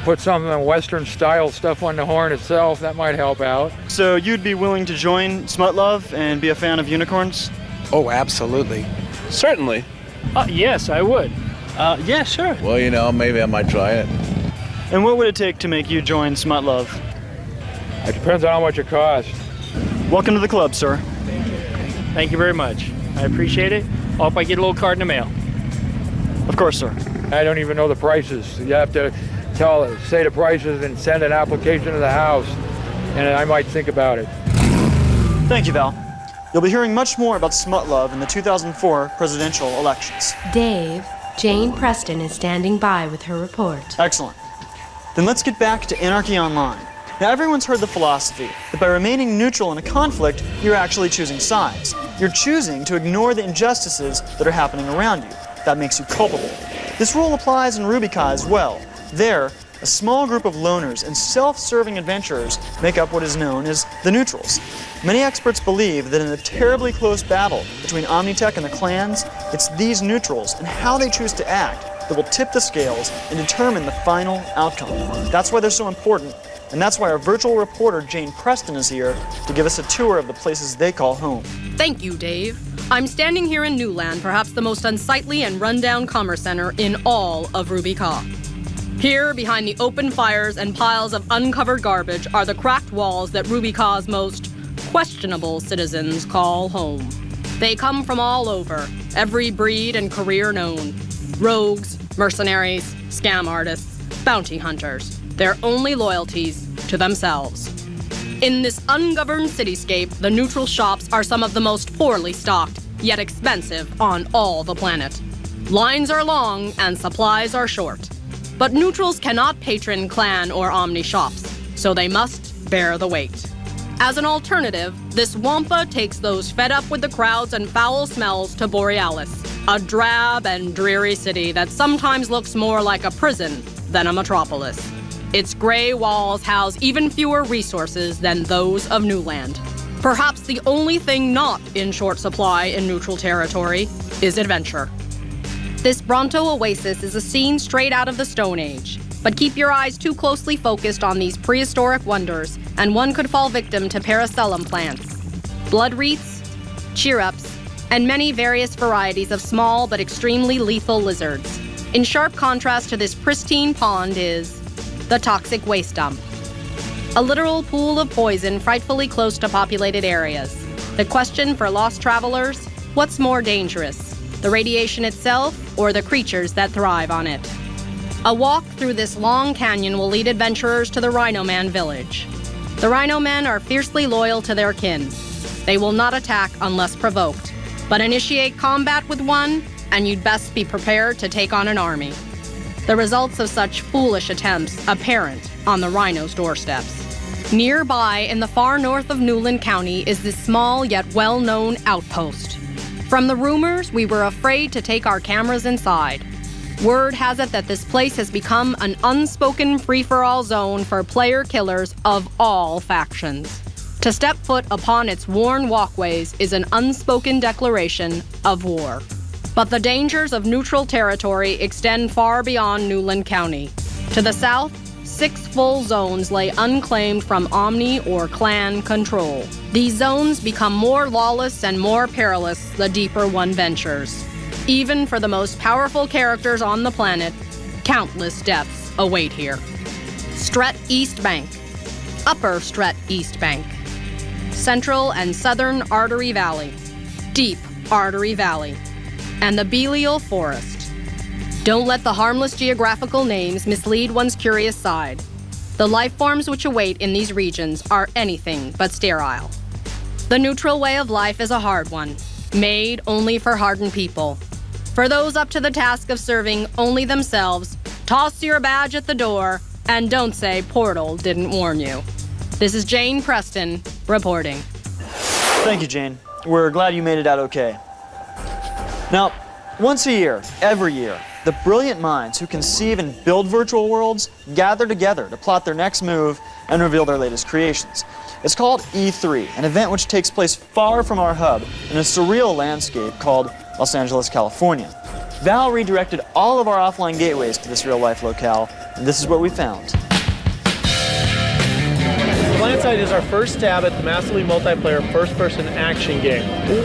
Put some Western-style stuff on the horn itself, that might help out. So you'd be willing to join Smut Love and be a fan of unicorns? Oh, absolutely. Certainly. Yes, I would. Yeah, sure. Well, maybe I might try it. And what would it take to make you join Smut Love? It depends on how much it costs. Welcome to the club, sir. Thank you very much. I appreciate it. I hope I get a little card in the mail. Of course, sir. I don't even know the prices. You have to say the prices and send an application to the house, and I might think about it. Thank you, Val. You'll be hearing much more about smut love in the 2004 presidential elections. Dave, Jane Preston is standing by with her report. Excellent. Then let's get back to Anarchy Online. Now, everyone's heard the philosophy that by remaining neutral in a conflict, you're actually choosing sides. You're choosing to ignore the injustices that are happening around you. That makes you culpable. This rule applies in RubyCon as well. There, a small group of loners and self-serving adventurers make up what is known as the neutrals. Many experts believe that in a terribly close battle between Omnitech and the clans, it's these neutrals and how they choose to act that will tip the scales and determine the final outcome. That's why they're so important, and that's why our virtual reporter Jane Preston is here to give us a tour of the places they call home. Thank you, Dave. I'm standing here in Newland, perhaps the most unsightly and rundown commerce center in all of RubyCon. Here, behind the open fires and piles of uncovered garbage, are the cracked walls that RubyCon's most questionable citizens call home. They come from all over, every breed and career known. Rogues, mercenaries, scam artists, bounty hunters. Their only loyalties to themselves. In this ungoverned cityscape, the neutral shops are some of the most poorly stocked, yet expensive on all the planet. Lines are long and supplies are short. But neutrals cannot patron clan or omni shops, so they must bear the weight. As an alternative, this Wampa takes those fed up with the crowds and foul smells to Borealis, a drab and dreary city that sometimes looks more like a prison than a metropolis. Its gray walls house even fewer resources than those of Newland. Perhaps the only thing not in short supply in neutral territory is adventure. This Bronto oasis is a scene straight out of the Stone Age. But keep your eyes too closely focused on these prehistoric wonders, and one could fall victim to paracellum plants, blood wreaths, cheer-ups, and many various varieties of small but extremely lethal lizards. In sharp contrast to this pristine pond is the toxic waste dump. A literal pool of poison frightfully close to populated areas. The question for lost travelers, what's more dangerous, the radiation itself or the creatures that thrive on it? A walk through this long canyon will lead adventurers to the Rhino Man village. The Rhino Men are fiercely loyal to their kin. They will not attack unless provoked, but initiate combat with one, and you'd best be prepared to take on an army. The results of such foolish attempts apparent on the Rhino's doorsteps. Nearby, in the far north of Newland County, is this small yet well-known outpost. From the rumors, we were afraid to take our cameras inside. Word has it that this place has become an unspoken free-for-all zone for player killers of all factions. To step foot upon its worn walkways is an unspoken declaration of war. But the dangers of neutral territory extend far beyond Newland County. To the south, 6 full zones lay unclaimed from Omni or Clan control. These zones become more lawless and more perilous the deeper one ventures. Even for the most powerful characters on the planet, countless deaths await here. Stret East Bank, Upper Stret East Bank, Central and Southern Artery Valley, Deep Artery Valley, and the Belial Forest. Don't let the harmless geographical names mislead one's curious side. The life forms which await in these regions are anything but sterile. The neutral way of life is a hard one, made only for hardened people. For those up to the task of serving only themselves, toss your badge at the door and don't say Portal didn't warn you. This is Jane Preston reporting. Thank you, Jane. We're glad you made it out okay. Now, once a year, every year, the brilliant minds who conceive and build virtual worlds gather together to plot their next move and reveal their latest creations. It's called E3, an event which takes place far from our hub in a surreal landscape called Los Angeles, California. Val redirected all of our offline gateways to this real-life locale, and this is what we found. PlanetSide is our first stab at the massively multiplayer first-person action game.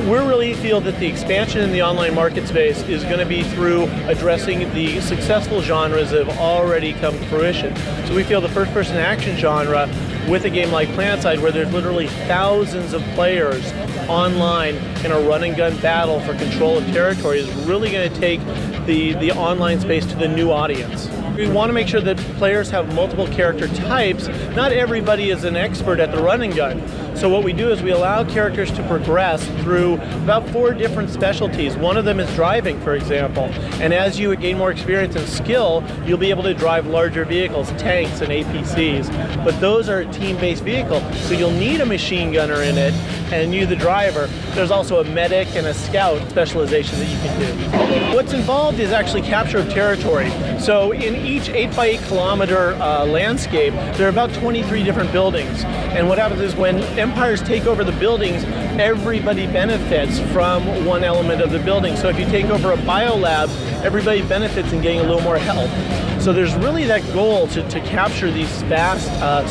We really feel that the expansion in the online market space is going to be through addressing the successful genres that have already come to fruition. So we feel the first-person action genre with a game like PlanetSide, where there's literally thousands of players online in a run-and-gun battle for control of territory, is really going to take the online space to the new audience. We want to make sure that players have multiple character types. Not everybody is an expert at the run and gun. So what we do is we allow characters to progress through about 4 different specialties. One of them is driving, for example. And as you gain more experience and skill, you'll be able to drive larger vehicles, tanks and APCs. But those are team-based vehicles, so you'll need a machine gunner in it, and you, the driver. There's also a medic and a scout specialization that you can do. What's involved is actually capture of territory. So in each 8x8 kilometer landscape, there are about 23 different buildings. And what happens is when empires take over the buildings, everybody benefits from one element of the building. So if you take over a biolab, everybody benefits in getting a little more health. So there's really that goal to capture these vast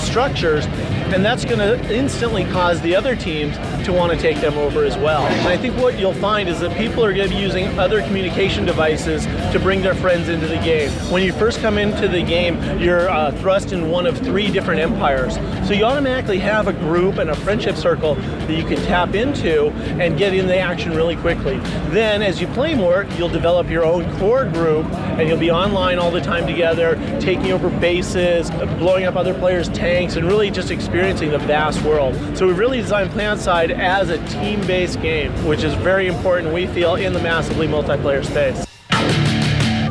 structures, and that's going to instantly cause the other teams to want to take them over as well. And I think what you'll find is that people are going to be using other communication devices to bring their friends into the game. When you first come into the game, you're thrust in one of 3 different empires. So you automatically have a group and a friendship circle that you can tap into and get in the action really quickly. Then as you play more, you'll develop your own core group, and you'll be online all the time together, taking over bases, blowing up other players' tanks, and really just experiencing the vast world. So we've really designed PlanetSide as a team-based game, which is very important, we feel, in the massively multiplayer space.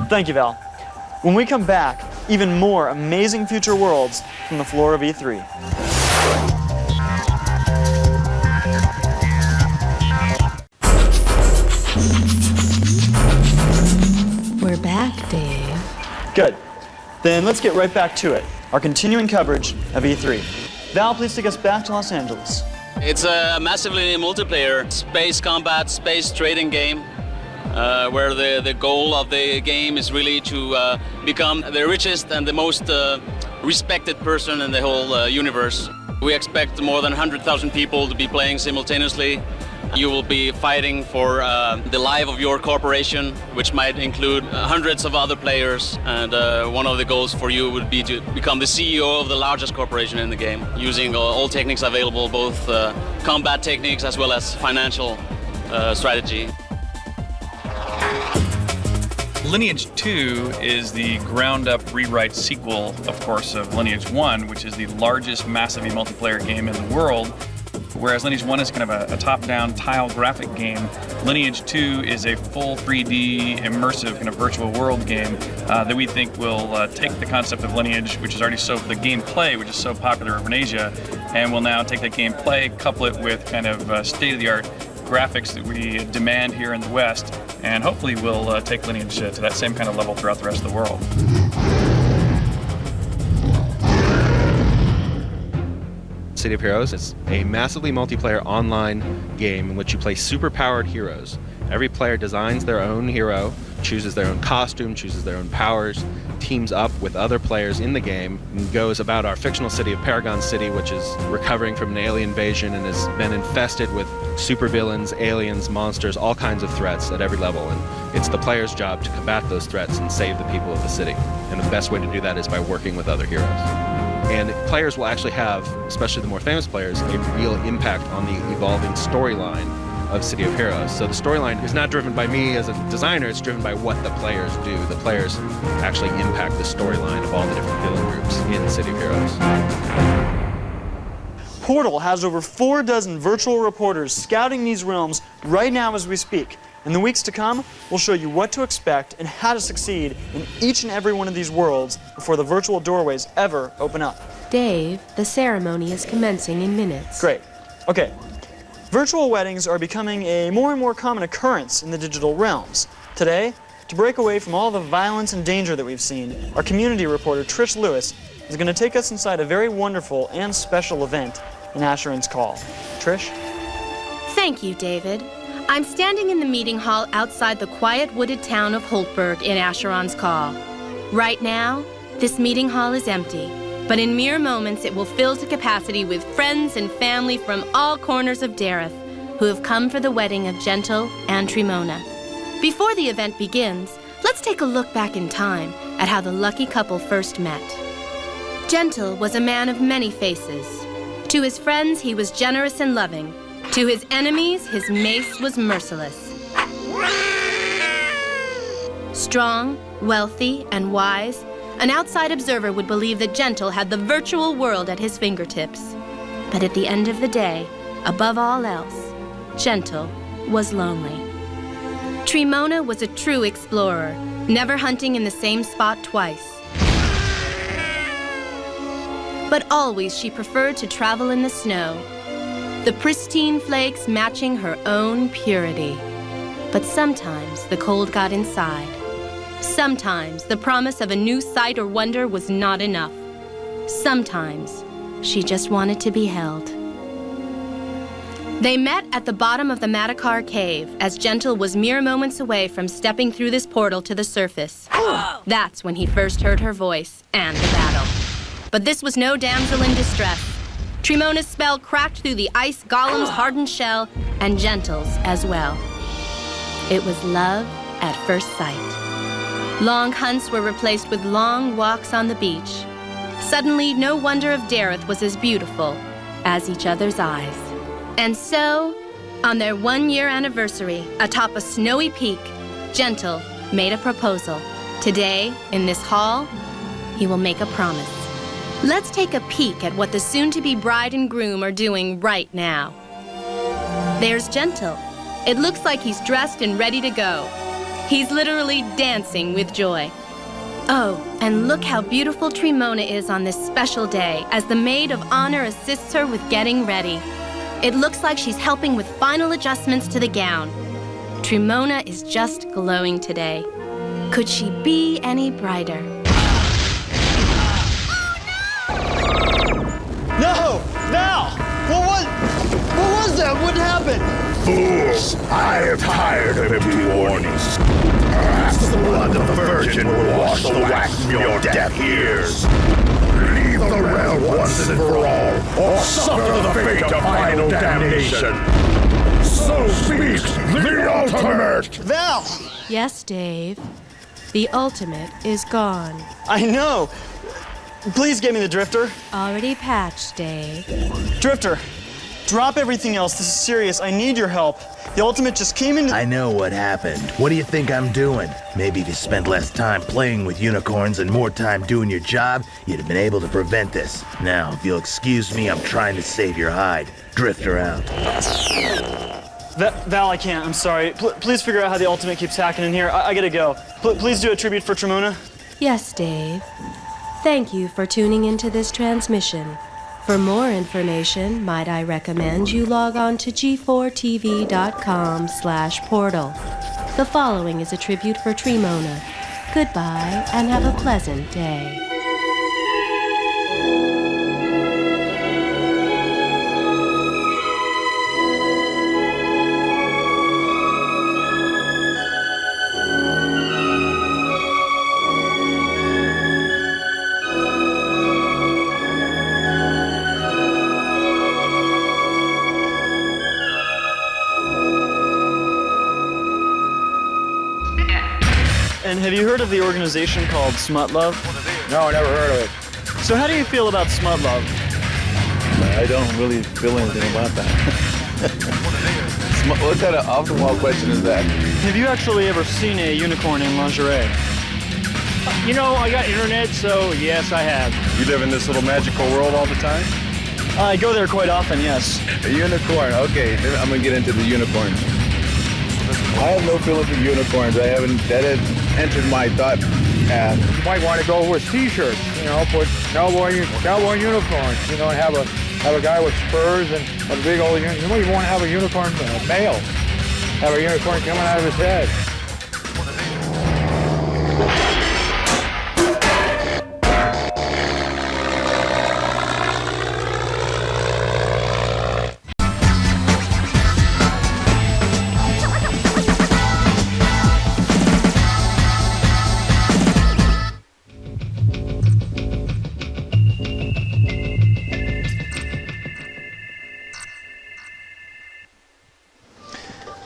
Thank you, Val. When we come back, even more amazing future worlds from the floor of E3. We're back, Dave. Good. Then let's get right back to it. Our continuing coverage of E3. Val, please take us back to Los Angeles. It's a massively multiplayer space combat, space trading game, where the goal of the game is really to become the richest and the most respected person in the whole universe. We expect more than 100,000 people to be playing simultaneously. You will be fighting for the life of your corporation, which might include hundreds of other players. And one of the goals for you would be to become the CEO of the largest corporation in the game, using all techniques available, both combat techniques as well as financial strategy. Lineage 2 is the ground-up rewrite sequel, of course, of Lineage 1, which is the largest massively multiplayer game in the world. Whereas Lineage 1 is kind of a top-down tile graphic game, Lineage 2 is a full 3D immersive kind of virtual world game that we think will take the concept of Lineage, which is already the gameplay, which is so popular over in Asia, and will now take that gameplay, couple it with kind of state-of-the-art graphics that we demand here in the West, and hopefully we'll take Lineage to that same kind of level throughout the rest of the world. City of Heroes is a massively multiplayer online game in which you play super-powered heroes. Every player designs their own hero, chooses their own costume, chooses their own powers, teams up with other players in the game, and goes about our fictional city of Paragon City, which is recovering from an alien invasion and has been infested with supervillains, aliens, monsters, all kinds of threats at every level. And it's the player's job to combat those threats and save the people of the city. And the best way to do that is by working with other heroes. And players will actually have, especially the more famous players, a real impact on the evolving storyline of City of Heroes. So the storyline is not driven by me as a designer, it's driven by what the players do. The players actually impact the storyline of all the different villain groups in City of Heroes. Portal has over 4 dozen virtual reporters scouting these realms right now as we speak. In the weeks to come, we'll show you what to expect and how to succeed in each and every one of these worlds before the virtual doorways ever open up. Dave, the ceremony is commencing in minutes. Great. Okay. Virtual weddings are becoming a more and more common occurrence in the digital realms. Today, to break away from all the violence and danger that we've seen, our community reporter Trish Lewis is going to take us inside a very wonderful and special event in Asheron's Call. Trish? Thank you, David. I'm standing in the meeting hall outside the quiet wooded town of Holtberg in Asheron's Call. Right now, this meeting hall is empty, but in mere moments it will fill to capacity with friends and family from all corners of Dareth who have come for the wedding of Gentle and Trimona. Before the event begins, let's take a look back in time at how the lucky couple first met. Gentle was a man of many faces. To his friends, he was generous and loving. To his enemies, his mace was merciless. Strong, wealthy, and wise, an outside observer would believe that Gentle had the virtual world at his fingertips. But at the end of the day, above all else, Gentle was lonely. Trimona was a true explorer, never hunting in the same spot twice. But always she preferred to travel in the snow, the pristine flakes matching her own purity. But sometimes the cold got inside. Sometimes the promise of a new sight or wonder was not enough. Sometimes she just wanted to be held. They met at the bottom of the Madakar cave as Gentle was mere moments away from stepping through this portal to the surface. That's when he first heard her voice and the battle. But this was no damsel in distress. Trimona's spell cracked through the ice golem's hardened shell, and Gentle's as well. It was love at first sight. Long hunts were replaced with long walks on the beach. Suddenly, no wonder of Dareth was as beautiful as each other's eyes. And so, on their 1-year anniversary, atop a snowy peak, Gentle made a proposal. Today, in this hall, he will make a promise. Let's take a peek at what the soon-to-be bride and groom are doing right now. There's Gentle. It looks like he's dressed and ready to go. He's literally dancing with joy. Oh, and look how beautiful Trimona is on this special day as the maid of honor assists her with getting ready. It looks like she's helping with final adjustments to the gown. Trimona is just glowing today. Could she be any brighter? No! Now! What was that? What happened? Fools! I am tired of empty warnings. Perhaps the blood of the Virgin will wash the wax from your deaf ears. Leave the realm once and for all, or suffer the fate of final damnation. So speaks the ultimate! Val! Yes, Dave. The ultimate is gone. I know! Please get me the Drifter. Already patched, Dave. Drifter, drop everything else. This is serious. I need your help. The ultimate just came into... I know what happened. What do you think I'm doing? Maybe if you spent less time playing with unicorns and more time doing your job, you'd have been able to prevent this. Now, if you'll excuse me, I'm trying to save your hide. Drifter out. Val, I can't. I'm sorry. Please figure out how the ultimate keeps hacking in here. I gotta go. Please do a tribute for Tramuna. Yes, Dave. Thank you for tuning into this transmission. For more information, might I recommend you log on to g4tv.com/portal. The following is a tribute for Trimona. Goodbye, and have a pleasant day. And have you heard of the organization called Smut Love? No, I never heard of it. So how do you feel about Smut Love? I don't really feel anything about that. What kind of off-the-wall question is that? Have you actually ever seen a unicorn in lingerie? You know, I got internet, so yes, I have. You live in this little magical world all the time? I go there quite often, yes. A unicorn, okay, I'm gonna get into the unicorns. I have no feeling for unicorns. That had entered my thought path. You might want to go with t-shirts, you know, put cowboy unicorns, you know, and have a guy with spurs and a big old unicorn. You might even want to have a unicorn male. Have a unicorn coming out of his head.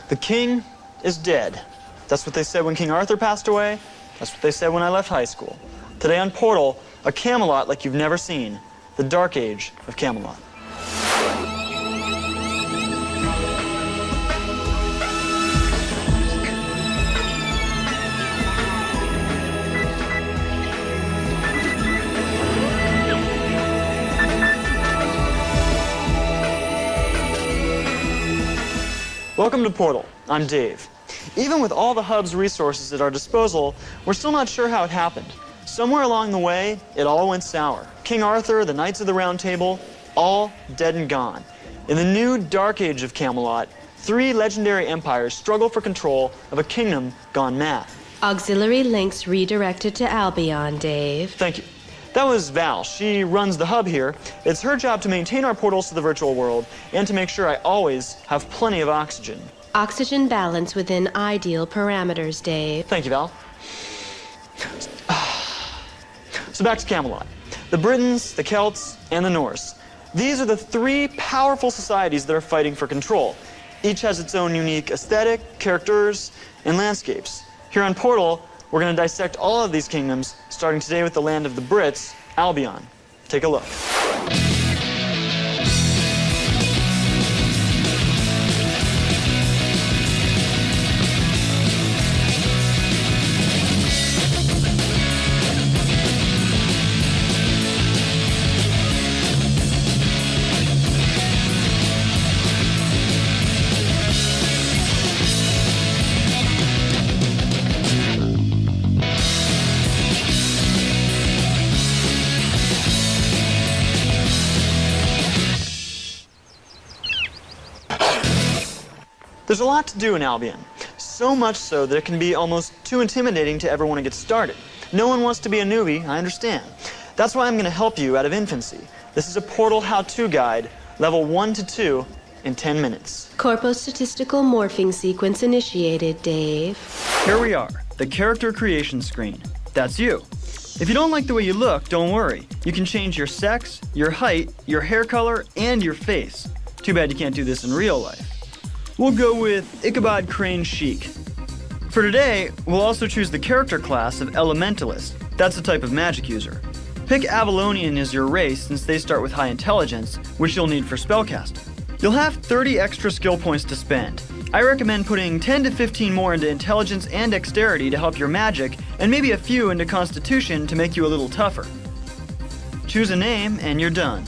The king is dead. That's what they said when King Arthur passed away. That's what they said when I left high school. Today on Portal, a Camelot like you've never seen. The Dark Age of Camelot. Welcome to Portal. I'm Dave. Even with all the hub's resources at our disposal, we're still not sure how it happened. Somewhere along the way, it all went sour. King Arthur, the Knights of the Round Table, all dead and gone. In the new Dark Age of Camelot, 3 legendary empires struggle for control of a kingdom gone mad. Auxiliary links redirected to Albion, Dave. Thank you. That was Val. She runs the hub here. It's her job to maintain our portals to the virtual world and to make sure I always have plenty of oxygen. Oxygen balance within ideal parameters, Dave. Thank you, Val. So back to Camelot. The Britons, the Celts, and the Norse. These are the 3 powerful societies that are fighting for control. Each has its own unique aesthetic, characters, and landscapes. Here on Portal, we're going to dissect all of these kingdoms, starting today with the land of the Brits, Albion. Take a look. There's a lot to do in Albion, so much so that it can be almost too intimidating to ever want to get started. No one wants to be a newbie, I understand. That's why I'm going to help you out of infancy. This is a Portal how-to guide, level 1 to 2, in 10 minutes. Corpo-statistical morphing sequence initiated, Dave. Here we are, the character creation screen. That's you. If you don't like the way you look, don't worry. You can change your sex, your height, your hair color, and your face. Too bad you can't do this in real life. We'll go with Ichabod Crane Chic. For today, we'll also choose the character class of Elementalist. That's a type of magic user. Pick Avalonian as your race since they start with high intelligence, which you'll need for spellcasting. You'll have 30 extra skill points to spend. I recommend putting 10 to 15 more into intelligence and dexterity to help your magic, and maybe a few into constitution to make you a little tougher. Choose a name and you're done.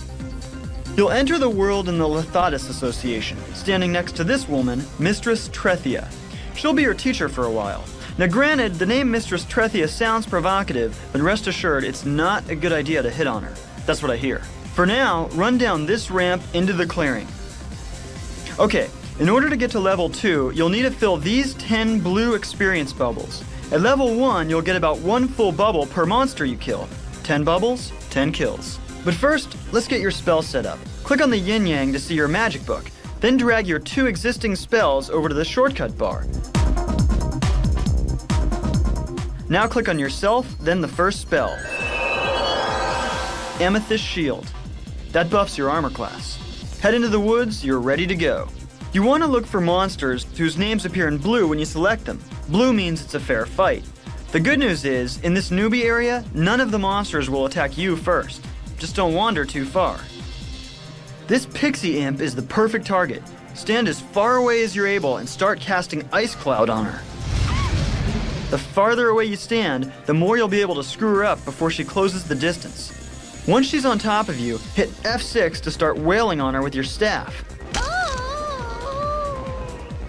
You'll enter the world in the Lethatis Association, standing next to this woman, Mistress Trethia. She'll be your teacher for a while. Now granted, the name Mistress Trethia sounds provocative, but rest assured it's not a good idea to hit on her. That's what I hear. For now, run down this ramp into the clearing. Okay, in order to get to level 2, you'll need to fill these 10 blue experience bubbles. At level 1, you'll get about 1 full bubble per monster you kill. 10 bubbles, 10 kills. But first, let's get your spell set up. Click on the yin yang to see your magic book. Then drag your 2 existing spells over to the shortcut bar. Now click on yourself, then the first spell. Amethyst Shield. That buffs your armor class. Head into the woods, you're ready to go. You want to look for monsters whose names appear in blue when you select them. Blue means it's a fair fight. The good news is, in this newbie area, none of the monsters will attack you first. Just don't wander too far. This pixie imp is the perfect target. Stand as far away as you're able and start casting Ice Cloud on her. The farther away you stand, the more you'll be able to screw her up before she closes the distance. Once she's on top of you, hit F6 to start wailing on her with your staff.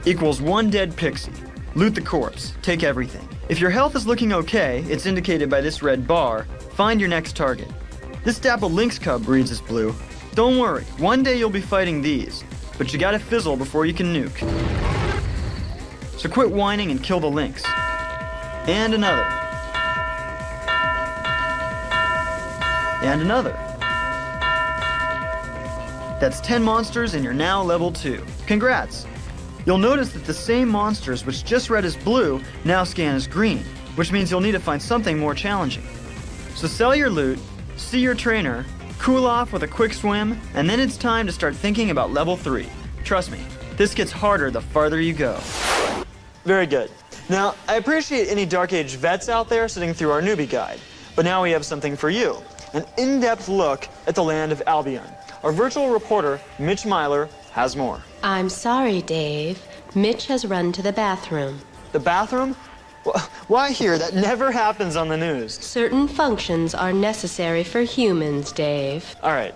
Equals 1 dead pixie. Loot the corpse. Take everything. If your health is looking okay, it's indicated by this red bar, find your next target. This dappled lynx cub breeds as blue. Don't worry, one day you'll be fighting these, but you gotta fizzle before you can nuke. So quit whining and kill the lynx. And another. And another. That's 10 monsters and you're now level 2. Congrats! You'll notice that the same monsters which just read as blue now scan as green, which means you'll need to find something more challenging. So sell your loot, see your trainer, cool off with a quick swim, and then it's time to start thinking about level 3. Trust me, this gets harder the farther you go. Very good. Now, I appreciate any Dark Age vets out there sitting through our newbie guide, but now we have something for you, an in-depth look at the land of Albion. Our virtual reporter, Mitch Myler, has more. I'm sorry, Dave. Mitch has run to the bathroom. The bathroom? Why here? That never happens on the news. Certain functions are necessary for humans, Dave. All right.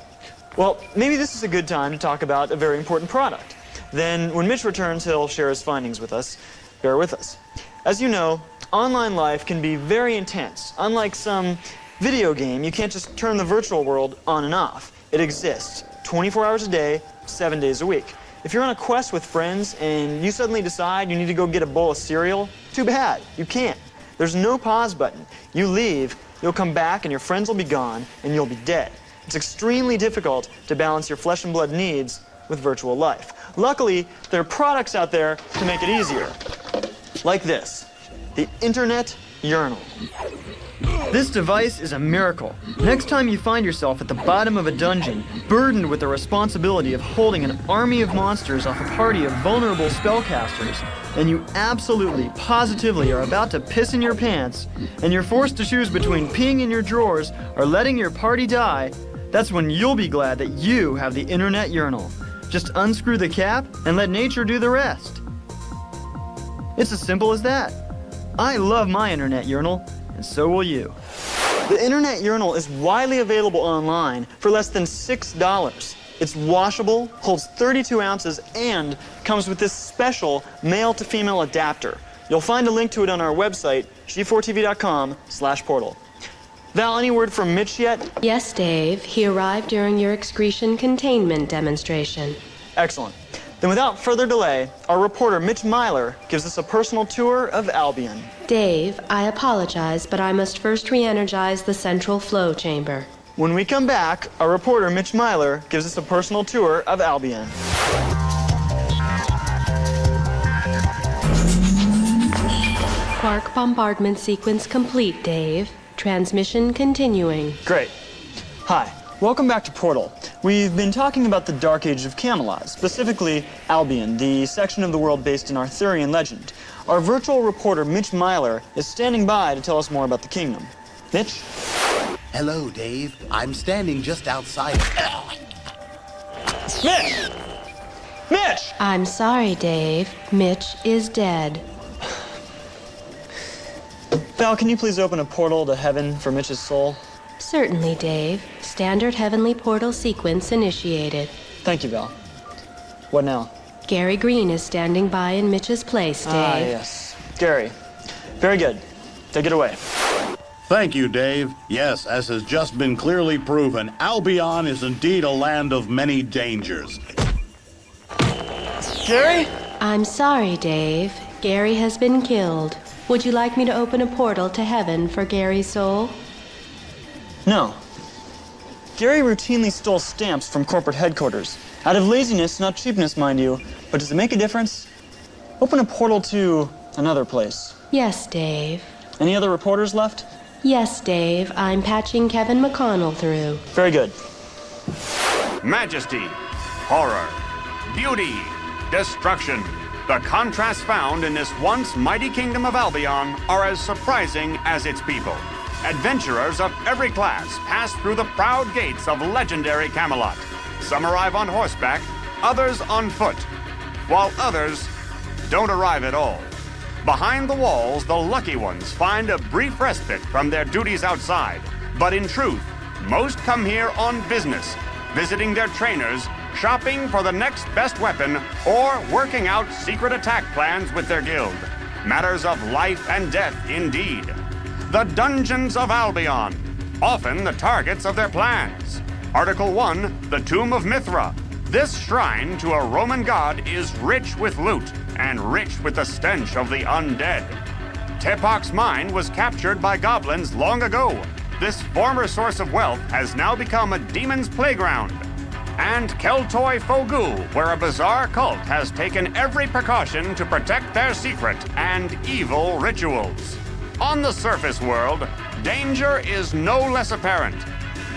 Well, maybe this is a good time to talk about a very important product. Then, when Mitch returns, he'll share his findings with us. Bear with us. As you know, online life can be very intense. Unlike some video game, you can't just turn the virtual world on and off. It exists 24 hours a day, 7 days a week. If you're on a quest with friends and you suddenly decide you need to go get a bowl of cereal, too bad, you can't. There's no pause button. You leave, you'll come back and your friends will be gone and you'll be dead. It's extremely difficult to balance your flesh and blood needs with virtual life. Luckily, there are products out there to make it easier. Like this, the Internet Urinal. This device is a miracle. Next time you find yourself at the bottom of a dungeon, burdened with the responsibility of holding an army of monsters off a party of vulnerable spellcasters, and you absolutely, positively are about to piss in your pants, and you're forced to choose between peeing in your drawers or letting your party die, that's when you'll be glad that you have the Internet Urinal. Just unscrew the cap and let nature do the rest. It's as simple as that. I love my Internet Urinal, and so will you. The Internet Urinal is widely available online for less than $6. It's washable, holds 32 ounces, and comes with this special male-to-female adapter. You'll find a link to it on our website, g4tv.com/portal. Val, any word from Mitch yet? Yes, Dave. He arrived during your excretion containment demonstration. Excellent. Then without further delay, our reporter Mitch Myler gives us a personal tour of Albion. Dave, I apologize, but I must first re-energize the central flow chamber. When we come back, our reporter Mitch Myler gives us a personal tour of Albion. Quark bombardment sequence complete, Dave. Transmission continuing. Great. Hi. Welcome back to Portal. We've been talking about the Dark Age of Camelot, specifically Albion, the section of the world based in Arthurian legend. Our virtual reporter, Mitch Myler, is standing by to tell us more about the kingdom. Mitch? Hello, Dave. I'm standing just outside. Mitch! Mitch! I'm sorry, Dave. Mitch is dead. Val, can you please open a portal to heaven for Mitch's soul? Certainly, Dave. Standard heavenly portal sequence initiated. Thank you, Val. What now? Gary Green is standing by in Mitch's place, Dave. Ah, yes. Gary. Very good. Take it away. Thank you, Dave. Yes, as has just been clearly proven, Albion is indeed a land of many dangers. Gary? I'm sorry, Dave. Gary has been killed. Would you like me to open a portal to heaven for Gary's soul? No. Gary routinely stole stamps from corporate headquarters. Out of laziness, not cheapness, mind you. But does it make a difference? Open a portal to another place. Yes, Dave. Any other reporters left? Yes, Dave. I'm patching Kevin McConnell through. Very good. Majesty, horror, beauty, destruction. The contrasts found in this once mighty kingdom of Albion are as surprising as its people. Adventurers of every class pass through the proud gates of legendary Camelot. Some arrive on horseback, others on foot, while others don't arrive at all. Behind the walls, the lucky ones find a brief respite from their duties outside. But in truth, most come here on business, visiting their trainers, shopping for the next best weapon, or working out secret attack plans with their guild. Matters of life and death, indeed. The dungeons of Albion, often the targets of their plans. Article 1, the Tomb of Mithra. This shrine to a Roman god is rich with loot and rich with the stench of the undead. Tepok's mine was captured by goblins long ago. This former source of wealth has now become a demon's playground. And Keltoi Fogu, where a bizarre cult has taken every precaution to protect their secret and evil rituals. On the surface world, danger is no less apparent.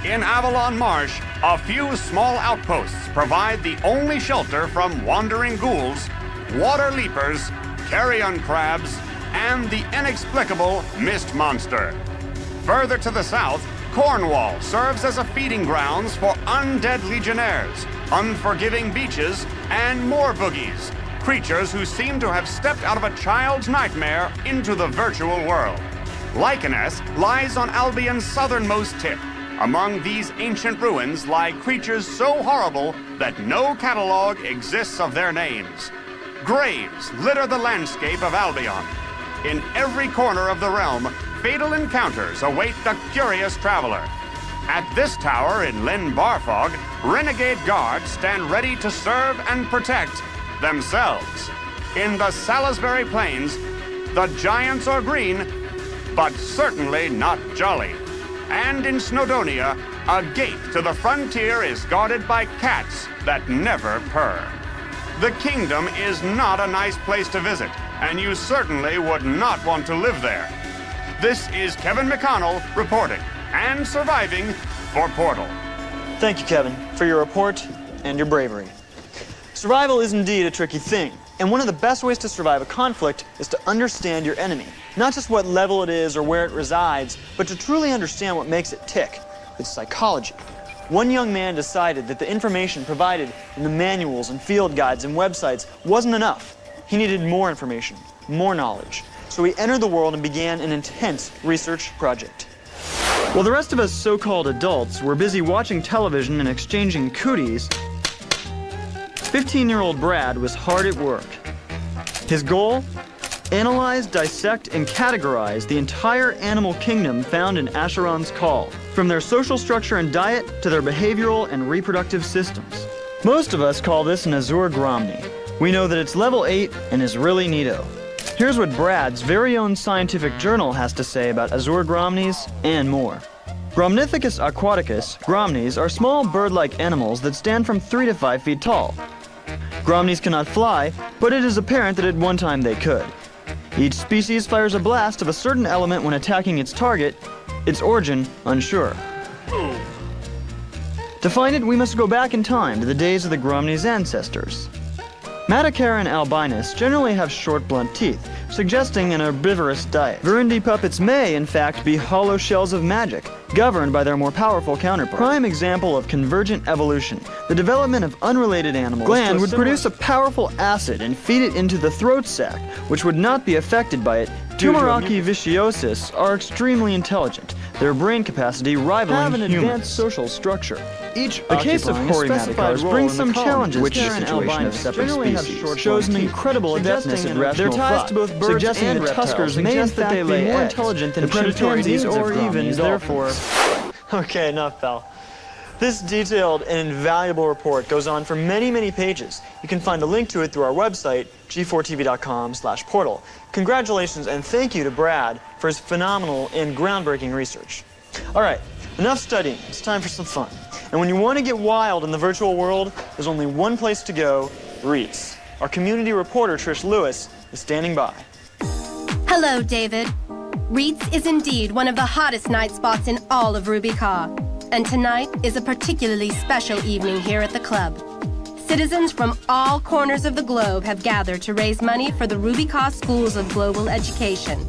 In Avalon Marsh, a few small outposts provide the only shelter from wandering ghouls, water leapers, carrion crabs, and the inexplicable mist monster. Further to the south, Cornwall serves as a feeding grounds for undead legionnaires, unforgiving beaches, and more boogies, creatures who seem to have stepped out of a child's nightmare into the virtual world. Lycanes lies on Albion's southernmost tip. Among these ancient ruins lie creatures so horrible that no catalog exists of their names. Graves litter the landscape of Albion. In every corner of the realm, fatal encounters await the curious traveler. At this tower in Lynn Barfog, renegade guards stand ready to serve and protect themselves. In the Salisbury Plains, the giants are green, but certainly not jolly. And in Snowdonia, a gate to the frontier is guarded by cats that never purr. The kingdom is not a nice place to visit, and you certainly would not want to live there. This is Kevin McConnell reporting and surviving for Portal. Thank you, Kevin, for your report and your bravery. Survival is indeed a tricky thing, and one of the best ways to survive a conflict is to understand your enemy. Not just what level it is or where it resides, but to truly understand what makes it tick. It's psychology. One young man decided that the information provided in the manuals and field guides and websites wasn't enough. He needed more information, more knowledge. So he entered the world and began an intense research project. While the rest of us so-called adults were busy watching television and exchanging cooties, 15-year-old Brad was hard at work. His goal? Analyze, dissect, and categorize the entire animal kingdom found in Acheron's Call, from their social structure and diet to their behavioral and reproductive systems. Most of us call this an Azur Gromny. We know that it's level 8 and is really neato. Here's what Brad's very own scientific journal has to say about Azur Gromnys and more. Gromnithecus aquaticus, Gromnys are small bird-like animals that stand from 3 to 5 feet tall. Gromnys cannot fly, but it is apparent that at one time they could. Each species fires a blast of a certain element when attacking its target, its origin unsure. To find it, we must go back in time to the days of the Gromny's ancestors. Matacaran albinus generally have short, blunt teeth, suggesting an herbivorous diet. Verundi puppets may, in fact, be hollow shells of magic, governed by their more powerful counterparts. Prime example of convergent evolution, the development of unrelated animals. Gland would produce a powerful acid and feed it into the throat sac, which would not be affected by it. Tumaraki viciosus are extremely intelligent, their brain capacity rivaling humans. Have an advanced social structure. The case of hoary matacars brings some challenges to the situation of separate species. Shows an incredible adeptness in rational thought, suggesting that tuskers may in fact be more intelligent than chimpanzees or even, therefore... Okay, enough, pal. This detailed and invaluable report goes on for many, many pages. You can find a link to it through our website, g4tv.com/portal. Congratulations and thank you to Brad for his phenomenal and groundbreaking research. All right, enough studying. It's time for some fun. And when you want to get wild in the virtual world, there's only one place to go, REITs. Our community reporter, Trish Lewis, is standing by. Hello, David. REITs is indeed one of the hottest night spots in all of RubyCaw. And tonight is a particularly special evening here at the club. Citizens from all corners of the globe have gathered to raise money for the RubyCaw Schools of Global Education,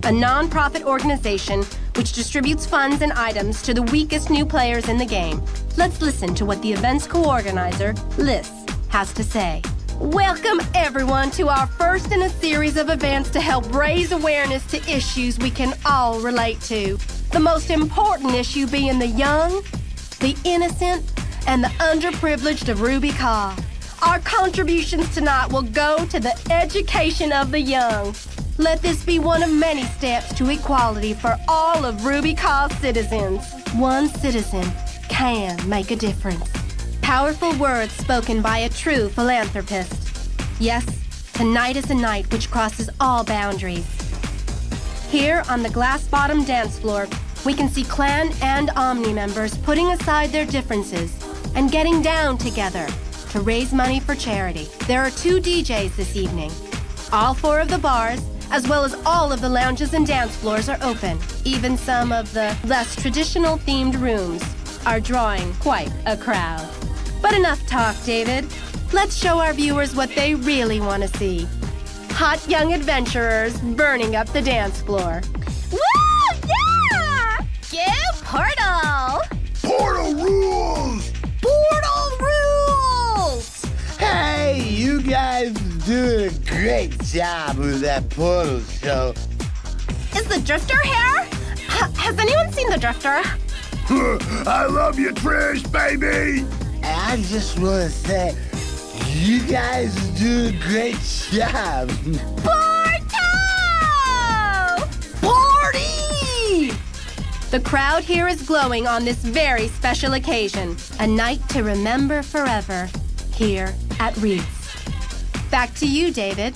a non-profit organization which distributes funds and items to the weakest new players in the game. Let's listen to what the event's co-organizer, Liz, has to say. Welcome, everyone, to our first in a series of events to help raise awareness to issues we can all relate to. The most important issue being the young, the innocent, and the underprivileged of RubyCaw. Our contributions tonight will go to the education of the young. Let this be one of many steps to equality for all of RubyCaw citizens. One citizen can make a difference. Powerful words spoken by a true philanthropist. Yes, tonight is a night which crosses all boundaries. Here on the glass-bottom dance floor, we can see Clan and Omni members putting aside their differences and getting down together to raise money for charity. There are 2 DJs this evening. All 4 of the bars, as well as all of the lounges and dance floors, are open. Even some of the less traditional themed rooms are drawing quite a crowd. But enough talk, David. Let's show our viewers what they really want to see. Hot young adventurers burning up the dance floor. Woo! Yeah! Go Portal! Portal rules! Portal rules! Hey, you guys do a great job with that Portal show. Is the Drifter here? Has anyone seen the Drifter? I love you, Trish, baby! I just want to say, you guys do a great job. Portal! Party! The crowd here is glowing on this very special occasion. A night to remember forever here at REITs. Back to you, David.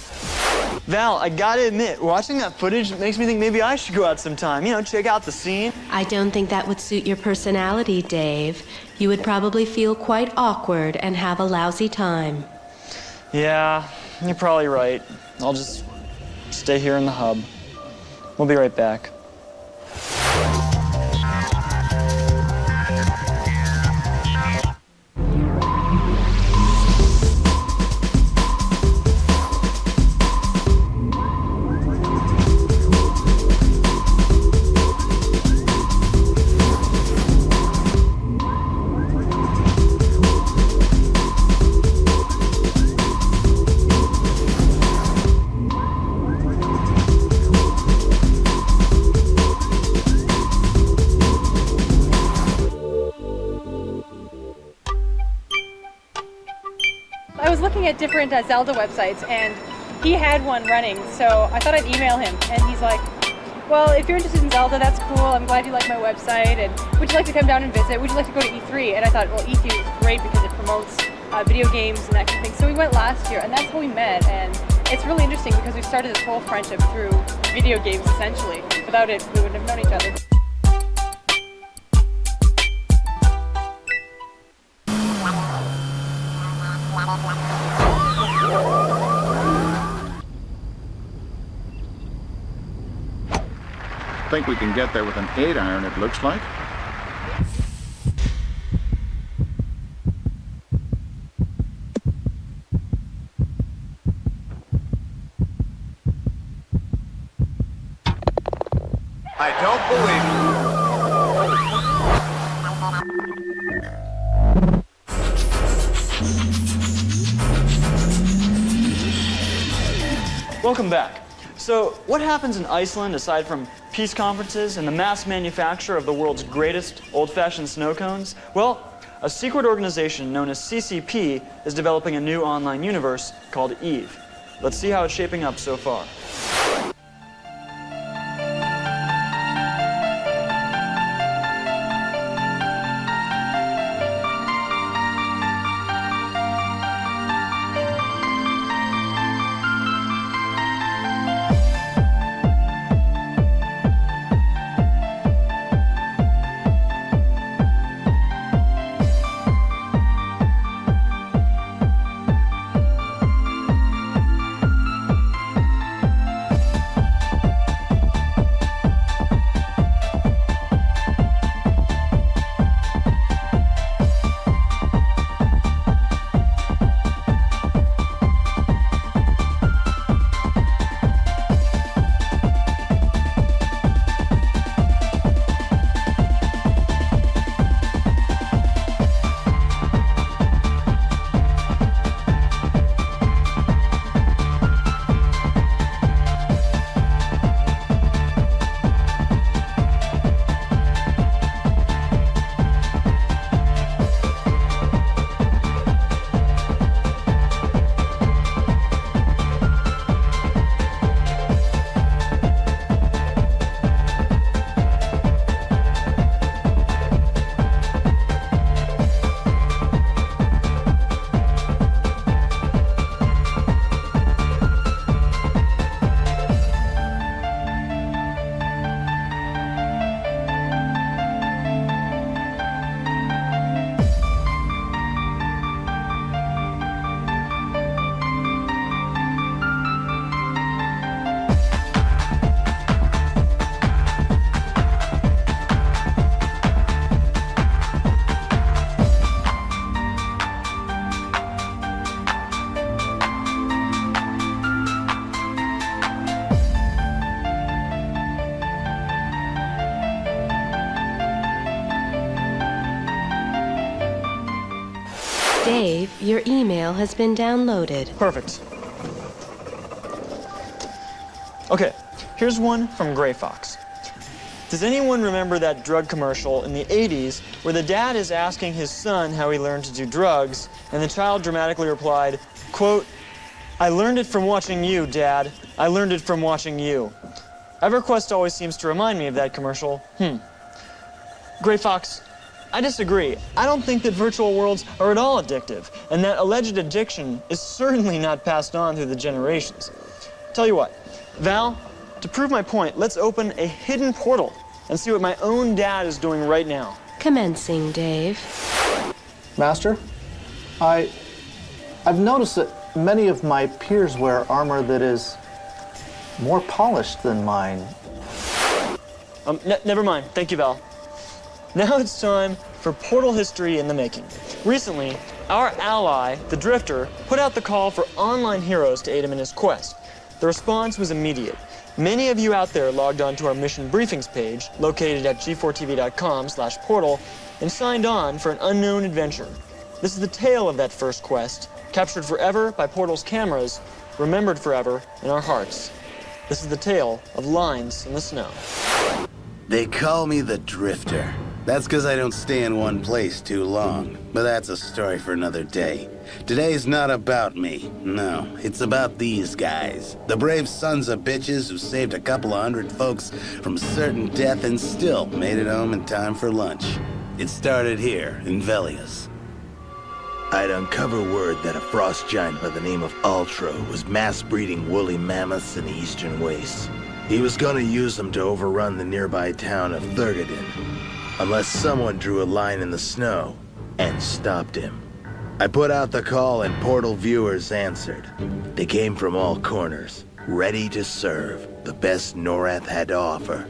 Val, I gotta admit, watching that footage makes me think maybe I should go out sometime, check out the scene. I don't think that would suit your personality, Dave. You would probably feel quite awkward and have a lousy time. Yeah, you're probably right. I'll just stay here in the hub. We'll be right back. At different Zelda websites, and he had one running, so I thought I'd email him, and he's like, well, if you're interested in Zelda, that's cool, I'm glad you like my website, and would you like to come down and visit? Would you like to go to E3? And I thought, well, E3 is great because it promotes video games and that kind of thing, so we went last year, and that's how we met, and it's really interesting because we started this whole friendship through video games, essentially. Without it, we wouldn't have known each other. Think we can get there with an 8-iron, it looks like. Welcome back. So, what happens in Iceland aside from peace conferences and the mass manufacture of the world's greatest old-fashioned snow cones? Well, a secret organization known as CCP is developing a new online universe called EVE. Let's see how it's shaping up so far. Dave, your email has been downloaded. Perfect. Okay, here's one from Gray Fox. Does anyone remember that drug commercial in the 80s where the dad is asking his son how he learned to do drugs, and the child dramatically replied, quote, "I learned it from watching you, Dad. I learned it from watching you." EverQuest always seems to remind me of that commercial. Gray Fox, I disagree. I don't think that virtual worlds are at all addictive, and that alleged addiction is certainly not passed on through the generations. Tell you what, Val, to prove my point, let's open a hidden portal and see what my own dad is doing right now. Commencing, Dave. Master, I've noticed that many of my peers wear armor that is more polished than mine. Never mind. Thank you, Val. Now it's time for portal history in the making. Recently, our ally, the Drifter, put out the call for online heroes to aid him in his quest. The response was immediate. Many of you out there logged on to our mission briefings page, located at g4tv.com/portal, and signed on for an unknown adventure. This is the tale of that first quest, captured forever by Portal's cameras, remembered forever in our hearts. This is the tale of Lines in the Snow. They call me the Drifter. That's because I don't stay in one place too long. But that's a story for another day. Today's not about me. No, it's about these guys. The brave sons of bitches who saved a couple of hundred folks from certain death and still made it home in time for lunch. It started here in Velius. I'd uncover word that a frost giant by the name of Ultro was mass breeding woolly mammoths in the eastern wastes. He was gonna use them to overrun the nearby town of Thurgadin, unless someone drew a line in the snow and stopped him. I put out the call and Portal viewers answered. They came from all corners, ready to serve the best Norath had to offer.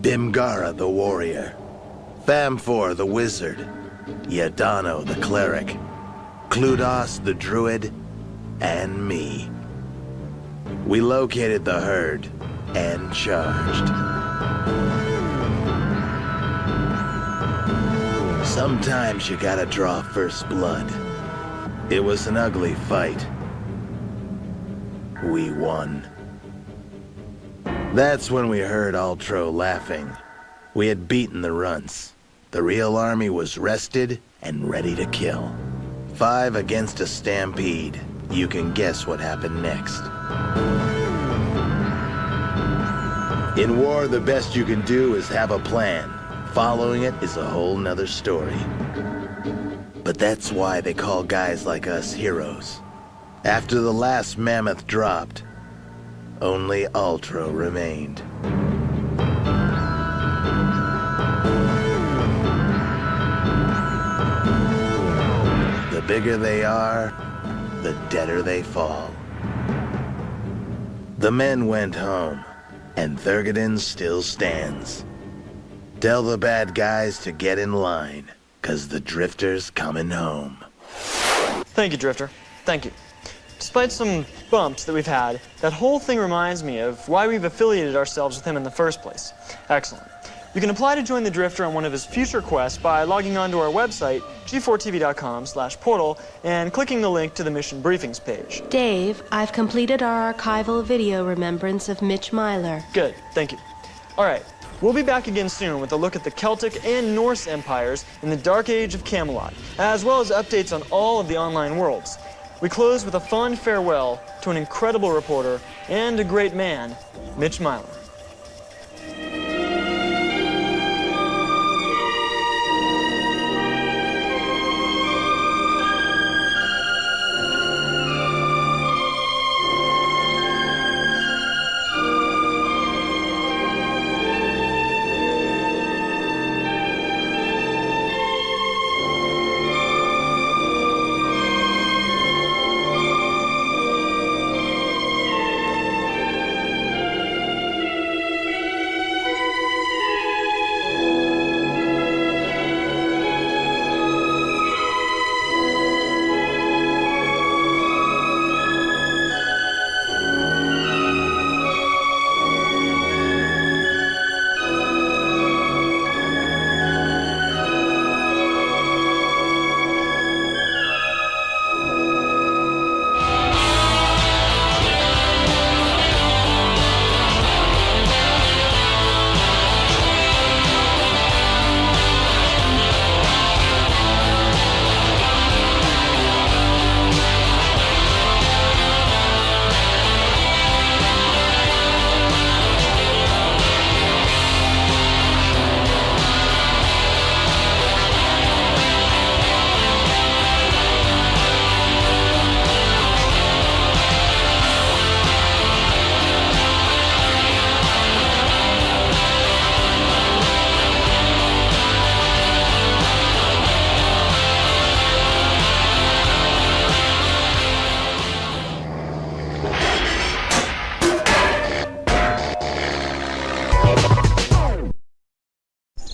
Bimgara the warrior, Famfor the wizard, Yadano the cleric, Kludos the druid, and me. We located the herd and charged. Sometimes you gotta draw first blood. It was an ugly fight. We won. That's when we heard Ultro laughing. We had beaten the runts. The real army was rested and ready to kill. 5 against a stampede. You can guess what happened next. In war, the best you can do is have a plan. Following it is a whole nother story. But that's why they call guys like us heroes. After the last mammoth dropped, only Ultro remained. The bigger they are, the deader they fall. The men went home, and Thurgadon still stands. Tell the bad guys to get in line, 'cause the Drifter's coming home. Thank you, Drifter. Thank you. Despite some bumps that we've had, that whole thing reminds me of why we've affiliated ourselves with him in the first place. Excellent. You can apply to join the Drifter on one of his future quests by logging on to our website, g4tv.com/portal, and clicking the link to the mission briefings page. Dave, I've completed our archival video remembrance of Mitch Myler. Good, thank you. All right, we'll be back again soon with a look at the Celtic and Norse empires in the Dark Age of Camelot, as well as updates on all of the online worlds. We close with a fond farewell to an incredible reporter and a great man, Mitch Myler.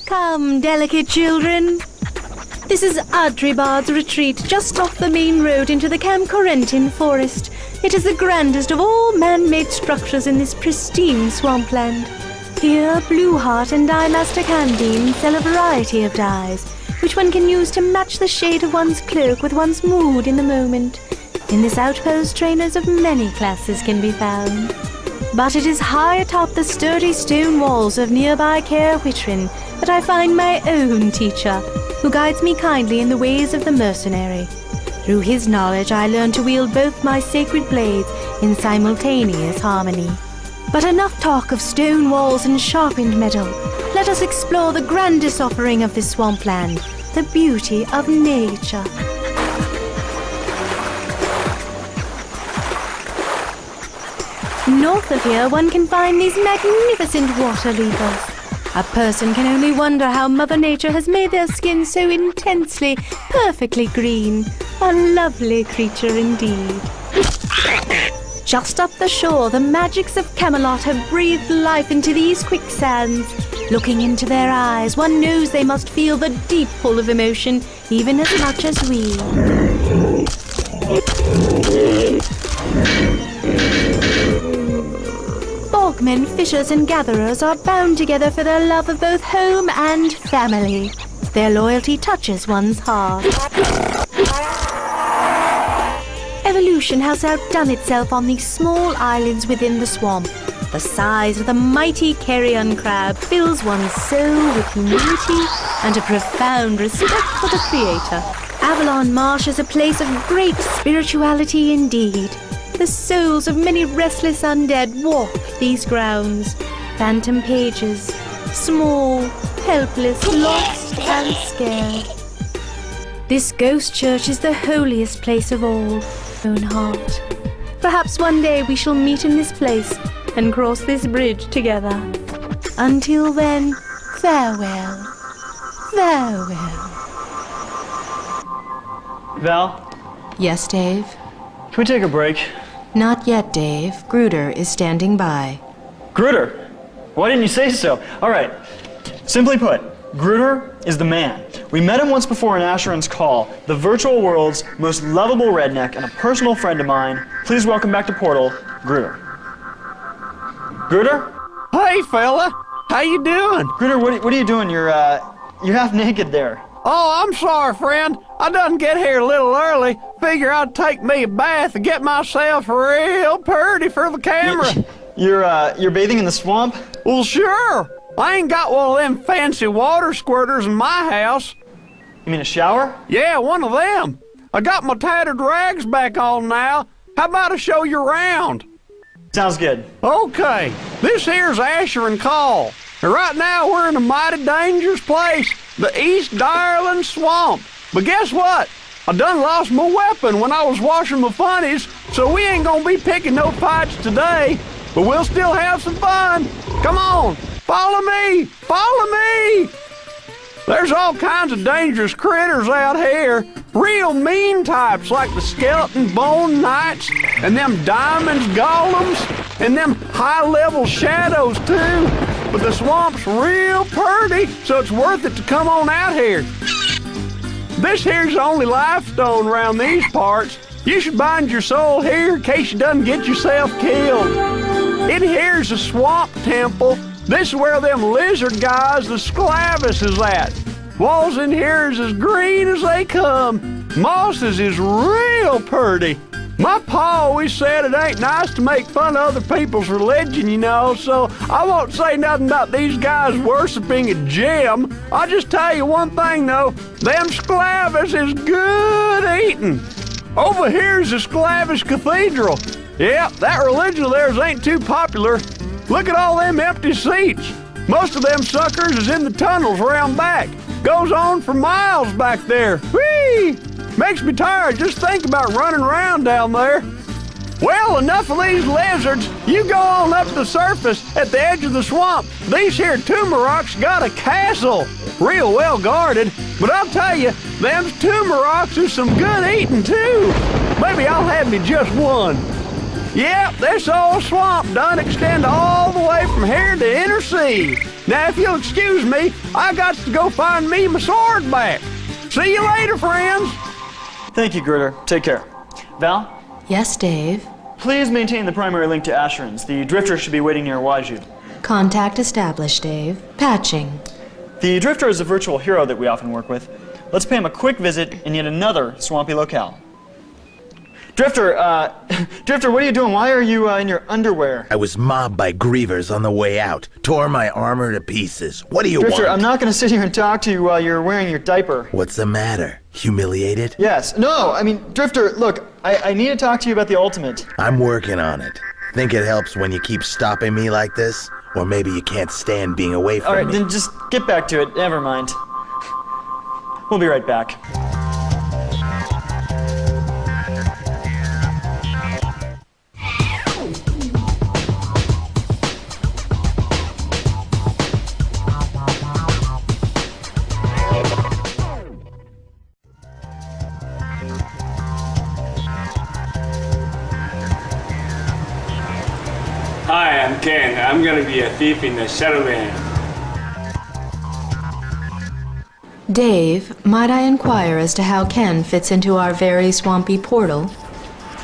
Come, delicate children. This is Adribard's retreat, just off the main road into the Camp Corentin forest. It is the grandest of all man-made structures in this pristine swampland. Here, Blueheart and Dye Master Candine sell a variety of dyes, which one can use to match the shade of one's cloak with one's mood in the moment. In this outpost, trainers of many classes can be found. But it is high atop the sturdy stone walls of nearby Caer Witrin that I find my own teacher, who guides me kindly in the ways of the mercenary. Through his knowledge, I learn to wield both my sacred blades in simultaneous harmony. But enough talk of stone walls and sharpened metal. Let us explore the grandest offering of this swampland, the beauty of nature. North of here, one can find these magnificent water levers. A person can only wonder how Mother Nature has made their skin so intensely, perfectly green. A lovely creature indeed. Just up the shore, the magics of Camelot have breathed life into these quicksands. Looking into their eyes, one knows they must feel the deep pull of emotion, even as much as we. Bogmen, fishers and gatherers are bound together for their love of both home and family. Their loyalty touches one's heart. Evolution has outdone itself on these small islands within the swamp. The size of the mighty carrion crab fills one's soul with humility and a profound respect for the Creator. Avalon Marsh is a place of great spirituality indeed. The souls of many restless undead walk these grounds. Phantom pages, small, helpless, lost, and scared. This ghost church is the holiest place of all. Own heart. Perhaps one day we shall meet in this place and cross this bridge together. Until then, farewell. Farewell. Val? Yes, Dave? Can we take a break? Not yet, Dave. Gruder is standing by. Gruder? Why didn't you say so? All right. Simply put, Gruder is the man. We met him once before in Asheron's Call, the virtual world's most lovable redneck and a personal friend of mine. Please welcome back to Portal, Gruder. Gruder? Hey, fella. How you doing? Gruder, what are you doing? You're half naked there. Oh, I'm sorry, friend. I done get here a little early. Figure I'd take me a bath and get myself real pretty for the camera. You're bathing in the swamp? Well, sure. I ain't got one of them fancy water squirters in my house. You mean a shower? Yeah, one of them. I got my tattered rags back on now. How about I show you around? Sounds good. Okay, this here's Asheron Call. And right now we're in a mighty dangerous place, the East Direland Swamp. But guess what? I done lost my weapon when I was washing my funnies, so we ain't gonna be picking no fights today. But we'll still have some fun. Come on, follow me, follow me. There's all kinds of dangerous critters out here. Real mean types like the skeleton bone knights and them diamonds golems and them high-level shadows too. But the swamp's real pretty, so it's worth it to come on out here. This here's the only life stone around these parts. You should bind your soul here in case you done get yourself killed. In here's the swamp temple. This is where them lizard guys, the Sclavis, is at. Walls in here is as green as they come. Mosses is real pretty. My pa always said it ain't nice to make fun of other people's religion, you know, so I won't say nothing about these guys worshiping a gem. I'll just tell you one thing, though. Them Sclavis is good eating. Over here's the Sclavis Cathedral. Yeah, that religion of theirs ain't too popular. Look at all them empty seats. Most of them suckers is in the tunnels around back. Goes on for miles back there. Whee! Makes me tired just think about running around down there. Well, enough of these lizards. You go on up to the surface at the edge of the swamp. These here tumor rocks got a castle. Real well guarded. But I'll tell you, them tumor rocks is some good eating too. Maybe I'll have me just one. Yep, this old swamp done extend all the way from here to Inner Sea. Now, if you'll excuse me, I got to go find me my sword back. See you later, friends. Thank you, Gruder. Take care. Val? Yes, Dave? Please maintain the primary link to Asheron's. The Drifter should be waiting near Waiju. Contact established, Dave. Patching. The Drifter is a virtual hero that we often work with. Let's pay him a quick visit in yet another swampy locale. Drifter, Drifter, what are you doing? Why are you in your underwear? I was mobbed by grievers on the way out. Tore my armor to pieces. What do you Drifter, want? I'm not going to sit here and talk to you while you're wearing your diaper. What's the matter? Humiliated? Yes. No, I mean, Drifter, look, I need to talk to you about the ultimate. I'm working on it. Think it helps when you keep stopping me like this? Or maybe you can't stand being away from me. All right, then just get back to it. Never mind. We'll be right back. Hi, I'm Ken. I'm gonna be a thief in the Shadowland. Dave, might I inquire as to how Ken fits into our very swampy portal?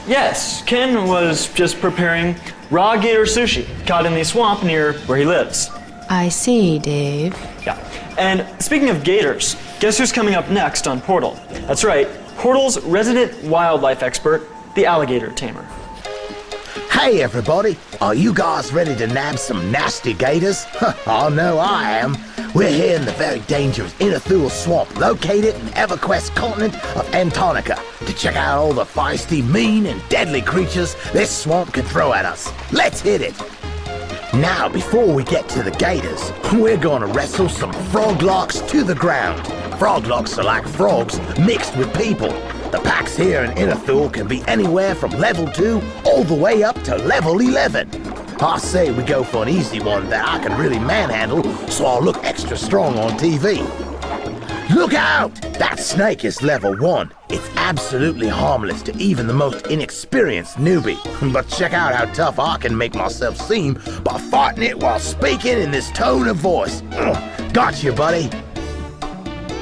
Yes, Ken was just preparing raw gator sushi caught in the swamp near where he lives. I see, Dave. Yeah. And speaking of gators, guess who's coming up next on Portal? That's right, Portal's resident wildlife expert, the alligator tamer. Hey everybody, are you guys ready to nab some nasty gators? Oh no, I am. We're here in the very dangerous Inuthul Swamp, located in the EverQuest continent of Antarctica, to check out all the feisty, mean, and deadly creatures this swamp can throw at us. Let's hit it! Now, before we get to the gators, we're gonna wrestle some froglocks to the ground. Froglocks are like frogs mixed with people. The packs here in Inuthul can be anywhere from level 2 all the way up to level 11. I say we go for an easy one that I can really manhandle, so I'll look extra strong on TV. Look out! That snake is level 1. It's absolutely harmless to even the most inexperienced newbie. But check out how tough I can make myself seem by fighting it while speaking in this tone of voice. Gotcha, buddy.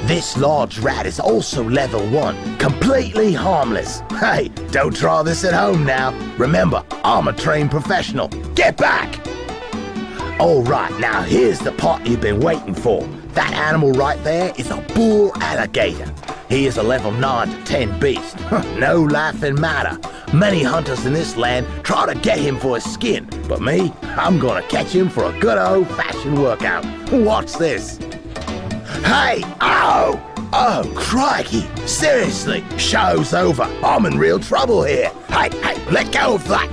This large rat is also level 1, completely harmless. Hey, don't try this at home now. Remember, I'm a trained professional. Get back! Alright, now here's the part you've been waiting for. That animal right there is a bull alligator. He is a level 9 to 10 beast. No laughing matter. Many hunters in this land try to get him for his skin, but me, I'm gonna catch him for a good old-fashioned workout. Watch this. Hey! Ow! Oh, crikey! Seriously, show's over. I'm in real trouble here. Hey, let go of that.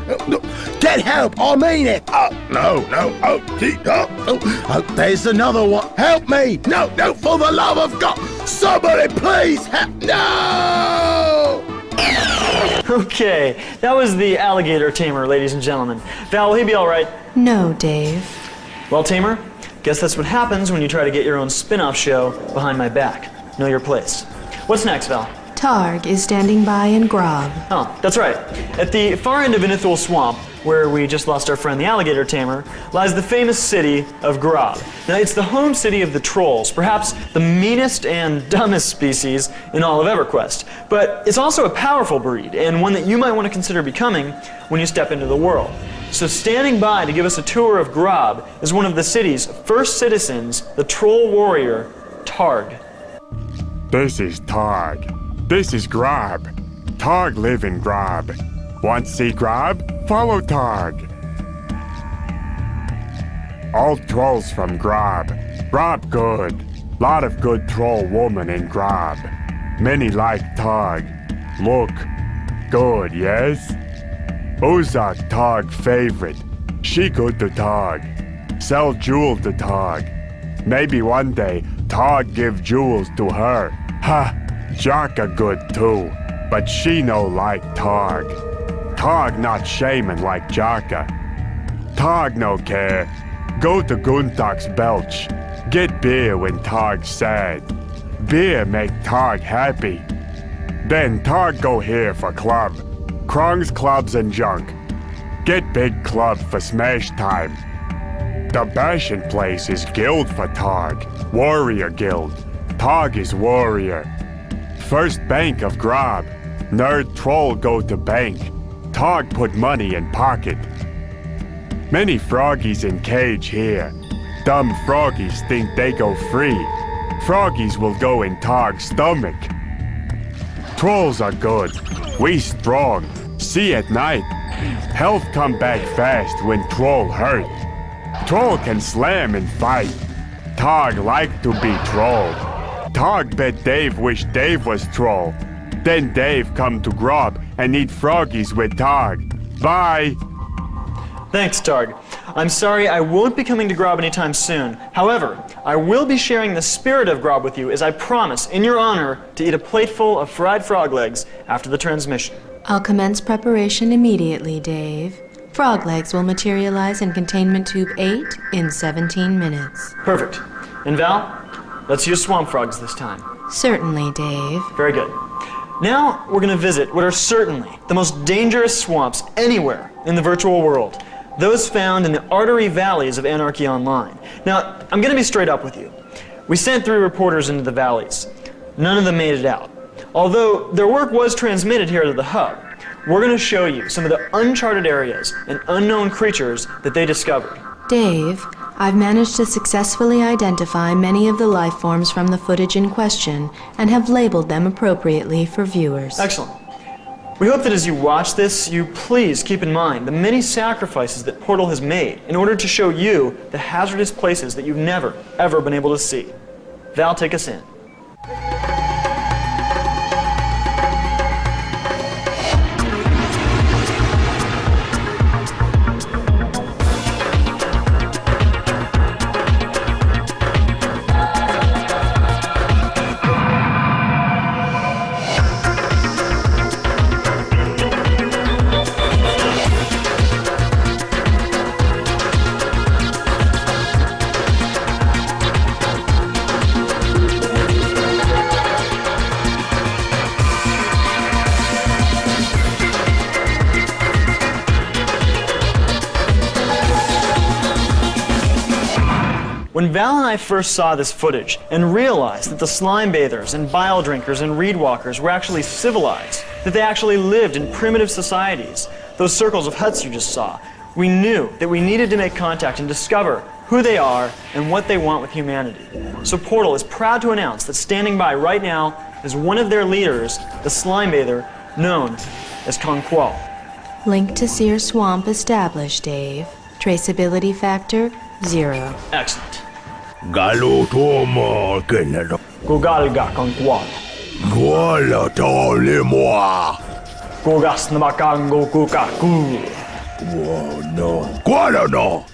Get help, I mean it. Oh, no. Oh, there's another one. Help me! No, for the love of God! Somebody please help! No! Okay, that was the alligator tamer, ladies and gentlemen. Val, will he be all right? No, Dave. Well, tamer, guess that's what happens when you try to get your own spin-off show behind my back. Know your place. What's next, Val? Targ is standing by in Grob. Oh, that's right. At the far end of Inuthul Swamp, where we just lost our friend the alligator tamer, lies the famous city of Grob. Now, it's the home city of the trolls, perhaps the meanest and dumbest species in all of EverQuest. But it's also a powerful breed, and one that you might want to consider becoming when you step into the world. So standing by to give us a tour of Grob is one of the city's first citizens, the troll warrior, Targ. This is Targ. This is Grob. Targ live in Grob. Want to see Grob? Follow Targ. All trolls from Grob. Grob good. Lot of good troll woman in Grob. Many like Targ. Look. Good, yes? Ozak Targ favorite. She good to Targ. Sell jewel to Targ. Maybe one day Targ give jewels to her. Ha! Jaka good too, but she no like Targ. Targ not shaman like Jaka. Targ no care. Go to Guntak's Belch. Get beer when Targ's sad. Beer make Targ happy. Then Targ go here for club. Krong's clubs and junk. Get big club for smash time. The bashin' place is guild for Targ. Warrior guild. Targ is warrior. First bank of Grob. Nerd troll go to bank. Targ put money in pocket. Many froggies in cage here. Dumb froggies think they go free. Froggies will go in Targ's stomach. Trolls are good. We strong. See at night. Health come back fast when troll hurt. Troll can slam and fight. Targ like to be trolled. Targ bet Dave wish Dave was troll. Then Dave come to Grob and eat froggies with Targ. Bye! Thanks, Targ. I'm sorry I won't be coming to Grob anytime soon. However, I will be sharing the spirit of Grob with you as I promise, in your honor, to eat a plateful of fried frog legs after the transmission. I'll commence preparation immediately, Dave. Frog legs will materialize in containment tube 8 in 17 minutes. Perfect. And Val, let's use swamp frogs this time. Certainly, Dave. Very good. Now we're going to visit what are certainly the most dangerous swamps anywhere in the virtual world. Those found in the artery valleys of Anarchy Online. Now, I'm going to be straight up with you. We sent 3 reporters into the valleys. None of them made it out. Although their work was transmitted here to the hub, we're going to show you some of the uncharted areas and unknown creatures that they discovered. Dave, I've managed to successfully identify many of the life forms from the footage in question and have labeled them appropriately for viewers. Excellent. We hope that as you watch this, you please keep in mind the many sacrifices that Portal has made in order to show you the hazardous places that you've never, ever been able to see. Val, take us in. When Val and I first saw this footage and realized that the slime bathers and bile drinkers and reed walkers were actually civilized, that they actually lived in primitive societies, those circles of huts you just saw, we knew that we needed to make contact and discover who they are and what they want with humanity. So Portal is proud to announce that standing by right now is one of their leaders, the slime bather, known as Conqual. Link to Sear Swamp established, Dave. Traceability factor 0. Excellent. Galo tomo kenado. Gogalga Conqual. Guala tolemoa. Gogas namakango kukaku. Whoa, no. Guala no.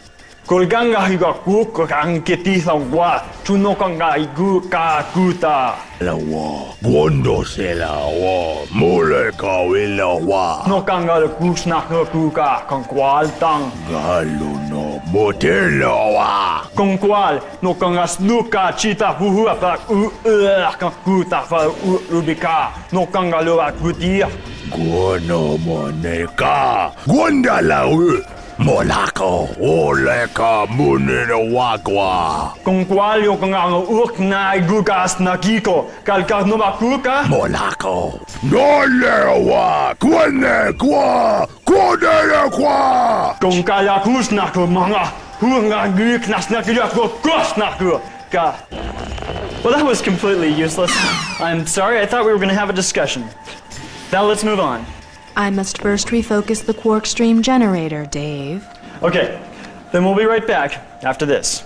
Kolganga higa kuka kanketisa wa tunokanga iguka kuta. La wa. Gondo se la wa. Mole kawila wa. Nokanga le kusna kuka Conqual tang. Galo no. Motelo wa. Conqual nokanga snuka chita huhua pa kakuta fa rubika. Nokanga loa kutia. Guano moneka. Gondala Molako, oleka munino wakwa. Conqual yung kanga ukna gugas na kiko. Kalka numakuka. Molako. Nolewa, kwane kwa, kodele kwa. Kongkaya kusna ko mga hunga giknas na kaya ko kosna ko ka. Well, that was completely useless. I'm sorry, I thought we were going to have a discussion. Now let's move on. I must first refocus the quark stream generator, Dave. Okay, then we'll be right back after this.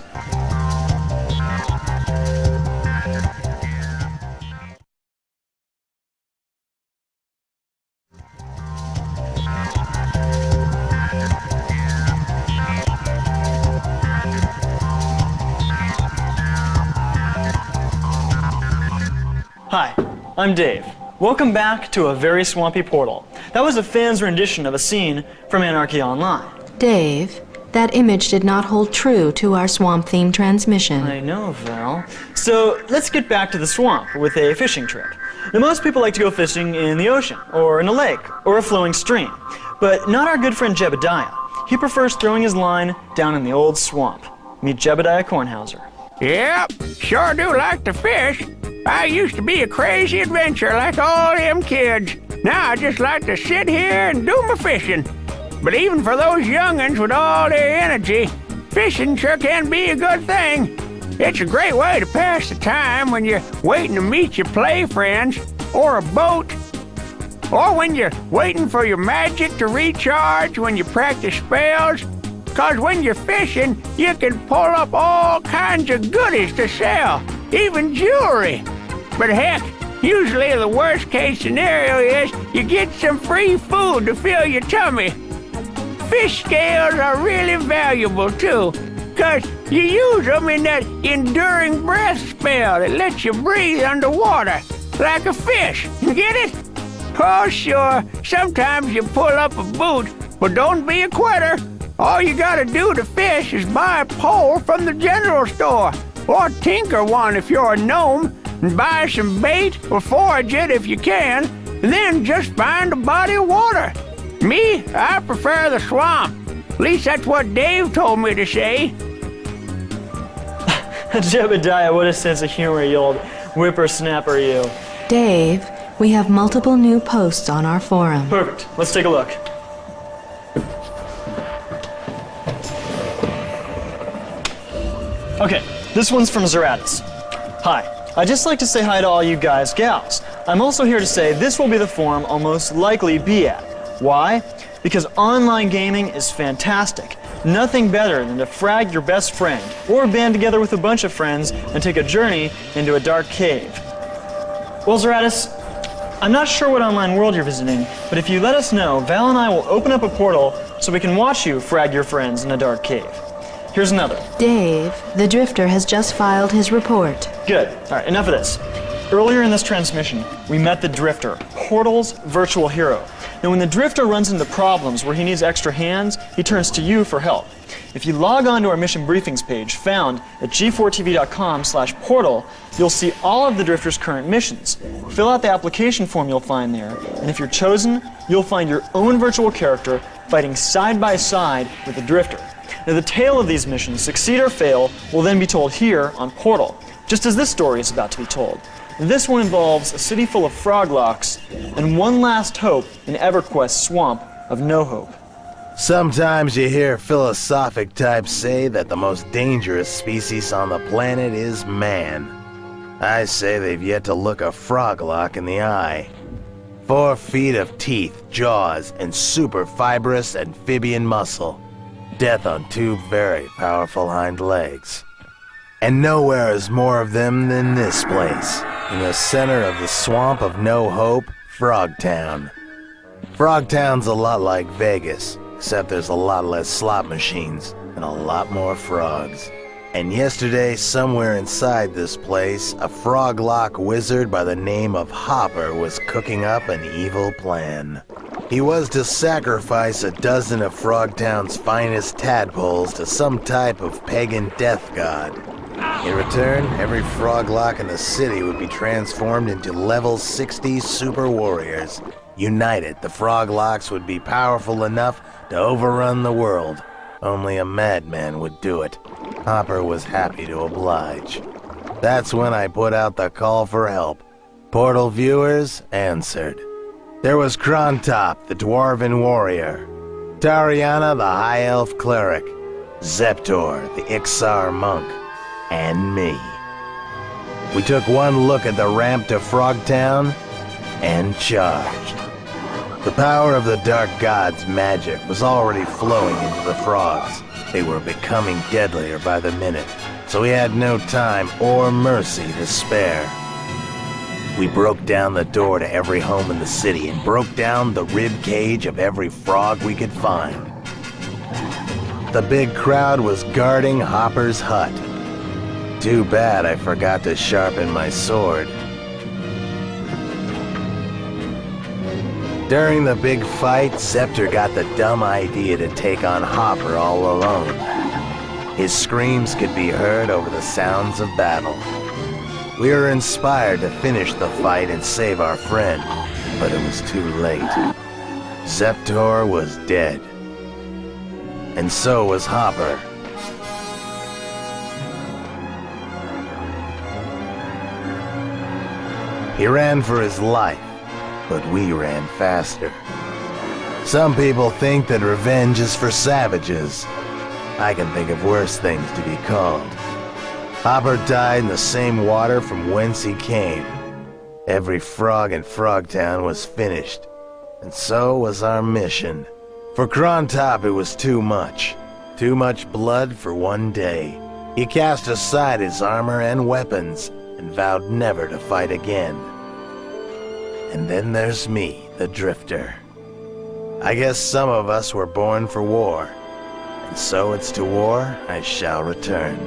Hi, I'm Dave. Welcome back to A Very Swampy Portal. That was a fan's rendition of a scene from Anarchy Online. Dave, that image did not hold true to our swamp-themed transmission. I know, Val. So let's get back to the swamp with a fishing trip. Now, most people like to go fishing in the ocean, or in a lake, or a flowing stream. But not our good friend Jebediah. He prefers throwing his line down in the old swamp. Meet Jebediah Kornhauser. Yep, sure do like to fish. I used to be a crazy adventurer like all them kids. Now I just like to sit here and do my fishing. But even for those young'uns with all their energy, fishing sure can be a good thing. It's a great way to pass the time when you're waiting to meet your play friends, or a boat, or when you're waiting for your magic to recharge when you practice spells. 'Cause when you're fishing, you can pull up all kinds of goodies to sell, even jewelry. But heck, usually the worst case scenario is you get some free food to fill your tummy. Fish scales are really valuable too, 'cause you use them in that enduring breath spell that lets you breathe underwater, like a fish. Get it? Oh sure, sometimes you pull up a boot, but don't be a quitter. All you gotta do to fish is buy a pole from the general store, or tinker one if you're a gnome, and buy some bait or forage it if you can, and then just find a body of water. Me, I prefer the swamp. At least that's what Dave told me to say. Jebediah, what a sense of humor, you old whippersnapper, you. Dave, we have multiple new posts on our forum. Perfect. Let's take a look. Okay, this one's from Zeratus. Hi, I'd just like to say hi to all you guys, gals. I'm also here to say this will be the forum I'll most likely be at. Why? Because online gaming is fantastic. Nothing better than to frag your best friend, or band together with a bunch of friends and take a journey into a dark cave. Well, Zeratus, I'm not sure what online world you're visiting, but if you let us know, Val and I will open up a portal so we can watch you frag your friends in a dark cave. Here's another. Dave, the Drifter has just filed his report. Good. All right, enough of this. Earlier in this transmission, we met the Drifter, Portal's virtual hero. Now, when the Drifter runs into problems where he needs extra hands, he turns to you for help. If you log on to our mission briefings page found at g4tv.com/portal, you'll see all of the Drifter's current missions. Fill out the application form you'll find there, and if you're chosen, you'll find your own virtual character fighting side by side with the Drifter. Now, the tale of these missions, succeed or fail, will then be told here on Portal, just as this story is about to be told. This one involves a city full of froglocks and one last hope in EverQuest's swamp of no hope. Sometimes you hear philosophic types say that the most dangerous species on the planet is man. I say they've yet to look a froglock in the eye. 4 feet of teeth, jaws, and super fibrous amphibian muscle. Death on 2 very powerful hind legs. And nowhere is more of them than this place, in the center of the swamp of no hope, Frogtown. Frogtown's a lot like Vegas, except there's a lot less slot machines and a lot more frogs. And yesterday, somewhere inside this place, a froglock wizard by the name of Hopper was cooking up an evil plan. He was to sacrifice a dozen of Frogtown's finest tadpoles to some type of pagan death god. In return, every froglock in the city would be transformed into level 60 super warriors. United, the froglocks would be powerful enough to overrun the world. Only a madman would do it. Hopper was happy to oblige. That's when I put out the call for help. Portal viewers answered. There was Krontop, the dwarven warrior, Tariana, the high elf cleric, Zeptor, the Ixar monk, and me. We took one look at the ramp to Frogtown and charged. The power of the Dark God's magic was already flowing into the frogs. They were becoming deadlier by the minute, so we had no time or mercy to spare. We broke down the door to every home in the city and broke down the rib cage of every frog we could find. The big crowd was guarding Hopper's hut. Too bad I forgot to sharpen my sword. During the big fight, Zeptor got the dumb idea to take on Hopper all alone. His screams could be heard over the sounds of battle. We were inspired to finish the fight and save our friend, but it was too late. Zeptor was dead. And so was Hopper. He ran for his life, but we ran faster. Some people think that revenge is for savages. I can think of worse things to be called. Hopper died in the same water from whence he came. Every frog in Frogtown was finished, and so was our mission. For Krontop, it was too much. Too much blood for one day. He cast aside his armor and weapons, and vowed never to fight again. And then there's me, the Drifter. I guess some of us were born for war, and so it's to war I shall return.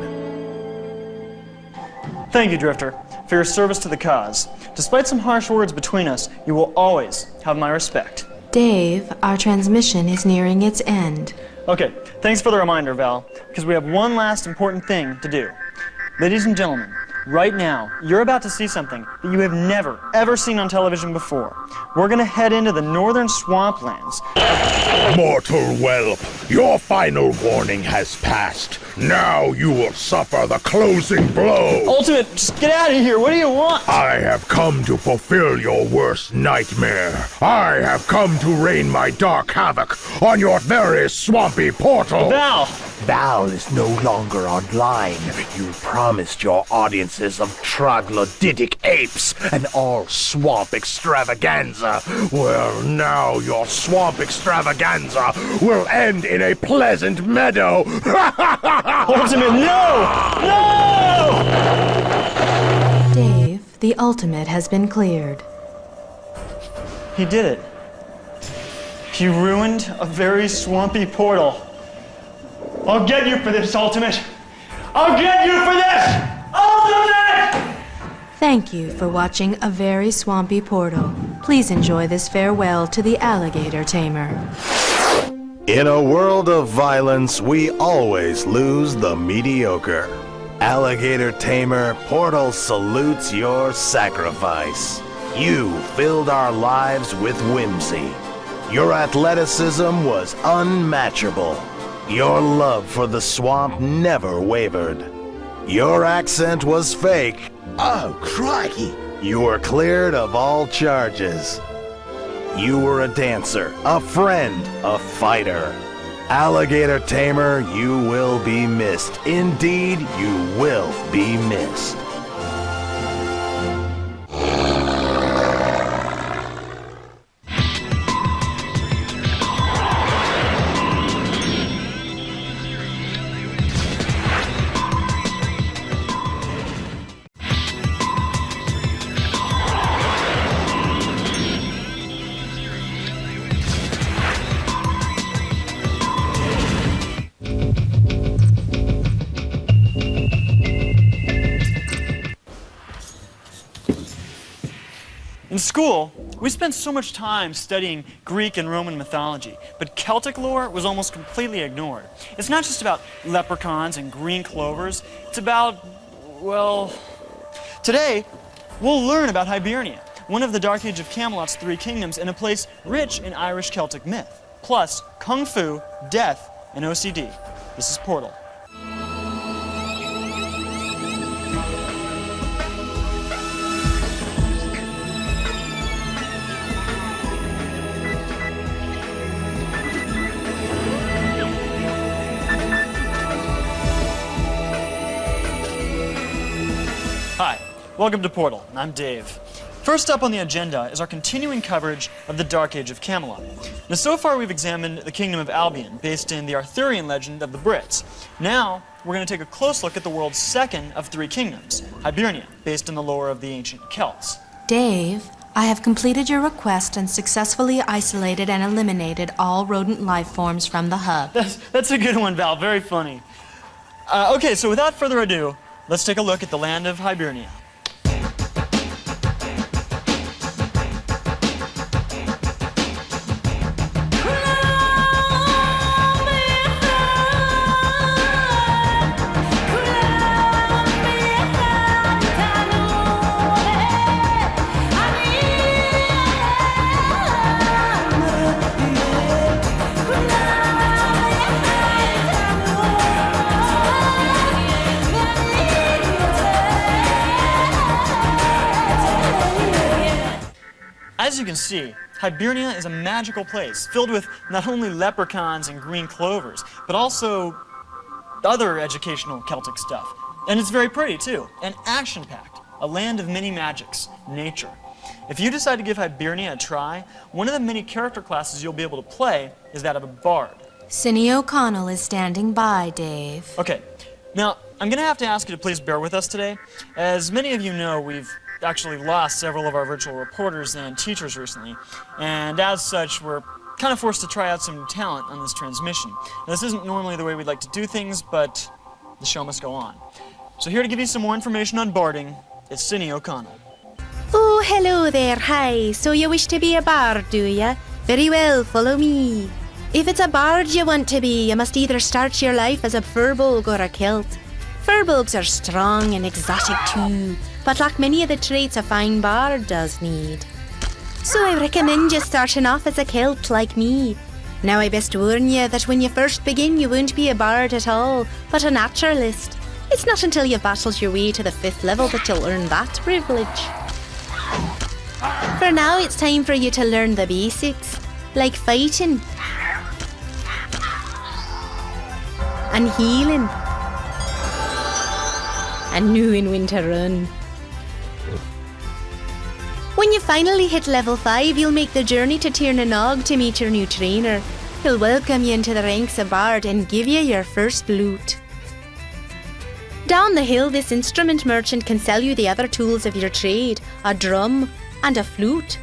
Thank you, Drifter, for your service to the cause. Despite some harsh words between us, you will always have my respect. Dave, our transmission is nearing its end. Okay, thanks for the reminder, Val, because we have one last important thing to do. Ladies and gentlemen, right now, you're about to see something that you have never, ever seen on television before. We're gonna head into the northern swamplands. Mortal whelp, Your final warning has passed. Now you will suffer the closing blow. Ultimate, just get out of here. What do you want? I have come to fulfill your worst nightmare. I have come to rain my dark havoc on your very swampy portal. Val! Val is no longer online. You promised your audiences of troglodytic apes an all-swamp extravaganza. Well, now your swamp extravaganza will end in a pleasant meadow. Ultimate, no! No! Dave, the ultimate has been cleared. He did it. He ruined a very swampy portal. I'll get you for this, Ultimate! I'll get you for this! Ultimate! Thank you for watching A Very Swampy Portal. Please enjoy this farewell to the Alligator Tamer. In a world of violence, we always lose the mediocre. Alligator Tamer, Portal salutes your sacrifice. You filled our lives with whimsy. Your athleticism was unmatchable. Your love for the swamp never wavered. Your accent was fake. Oh, crikey! You were cleared of all charges. You were a dancer, a friend, a fighter. Alligator Tamer, you will be missed. Indeed, you will be missed. In school, we spent so much time studying Greek and Roman mythology, but Celtic lore was almost completely ignored. It's not just about leprechauns and green clovers, it's about, well... Today, we'll learn about Hibernia, one of the Dark Age of Camelot's three kingdoms and a place rich in Irish Celtic myth, plus kung fu, death, and OCD. This is Portal. Hi, welcome to Portal. I'm Dave. First up on the agenda is our continuing coverage of the Dark Age of Camelot. Now, so far we've examined the Kingdom of Albion, based in the Arthurian legend of the Brits. Now, we're going to take a close look at the world's second of three kingdoms, Hibernia, based in the lore of the ancient Celts. Dave, I have completed your request and successfully isolated and eliminated all rodent life forms from the hub. That's a good one, Val. Very funny. Okay, so without further ado, let's take a look at the land of Hibernia. As you can see, Hibernia is a magical place filled with not only leprechauns and green clovers, but also other educational Celtic stuff. And it's very pretty too, and action-packed, a land of many magics, nature. If you decide to give Hibernia a try, one of the many character classes you'll be able to play is that of a bard. Cindy O'Connell is standing by, Dave. Okay, now I'm gonna have to ask you to please bear with us today. As many of you know, we've actually lost several of our virtual reporters and teachers recently, and as such, we're kind of forced to try out some new talent on this transmission. Now, this isn't normally the way we'd like to do things, but the show must go on. So here to give you some more information on barding, it's Cindy O'Connell. Oh, hello there, hi. So you wish to be a bard, do ya? Very well, follow me. If it's a bard you want to be, you must either start your life as a furbolg or a Celt. Furbolgs are strong and exotic too, but lack many of the traits a fine bard does need. So I recommend you starting off as a Celt like me. Now I best warn you that when you first begin, you won't be a bard at all, but a naturalist. It's not until you've battled your way to the 5th level that you'll earn that privilege. For now, it's time for you to learn the basics, like fighting, and healing, and knowing when to run. When you finally hit level 5, you'll make the journey to Tir na Nog to meet your new trainer. He'll welcome you into the ranks of Bard and give you your first loot. Down the hill, this instrument merchant can sell you the other tools of your trade, a drum and a flute.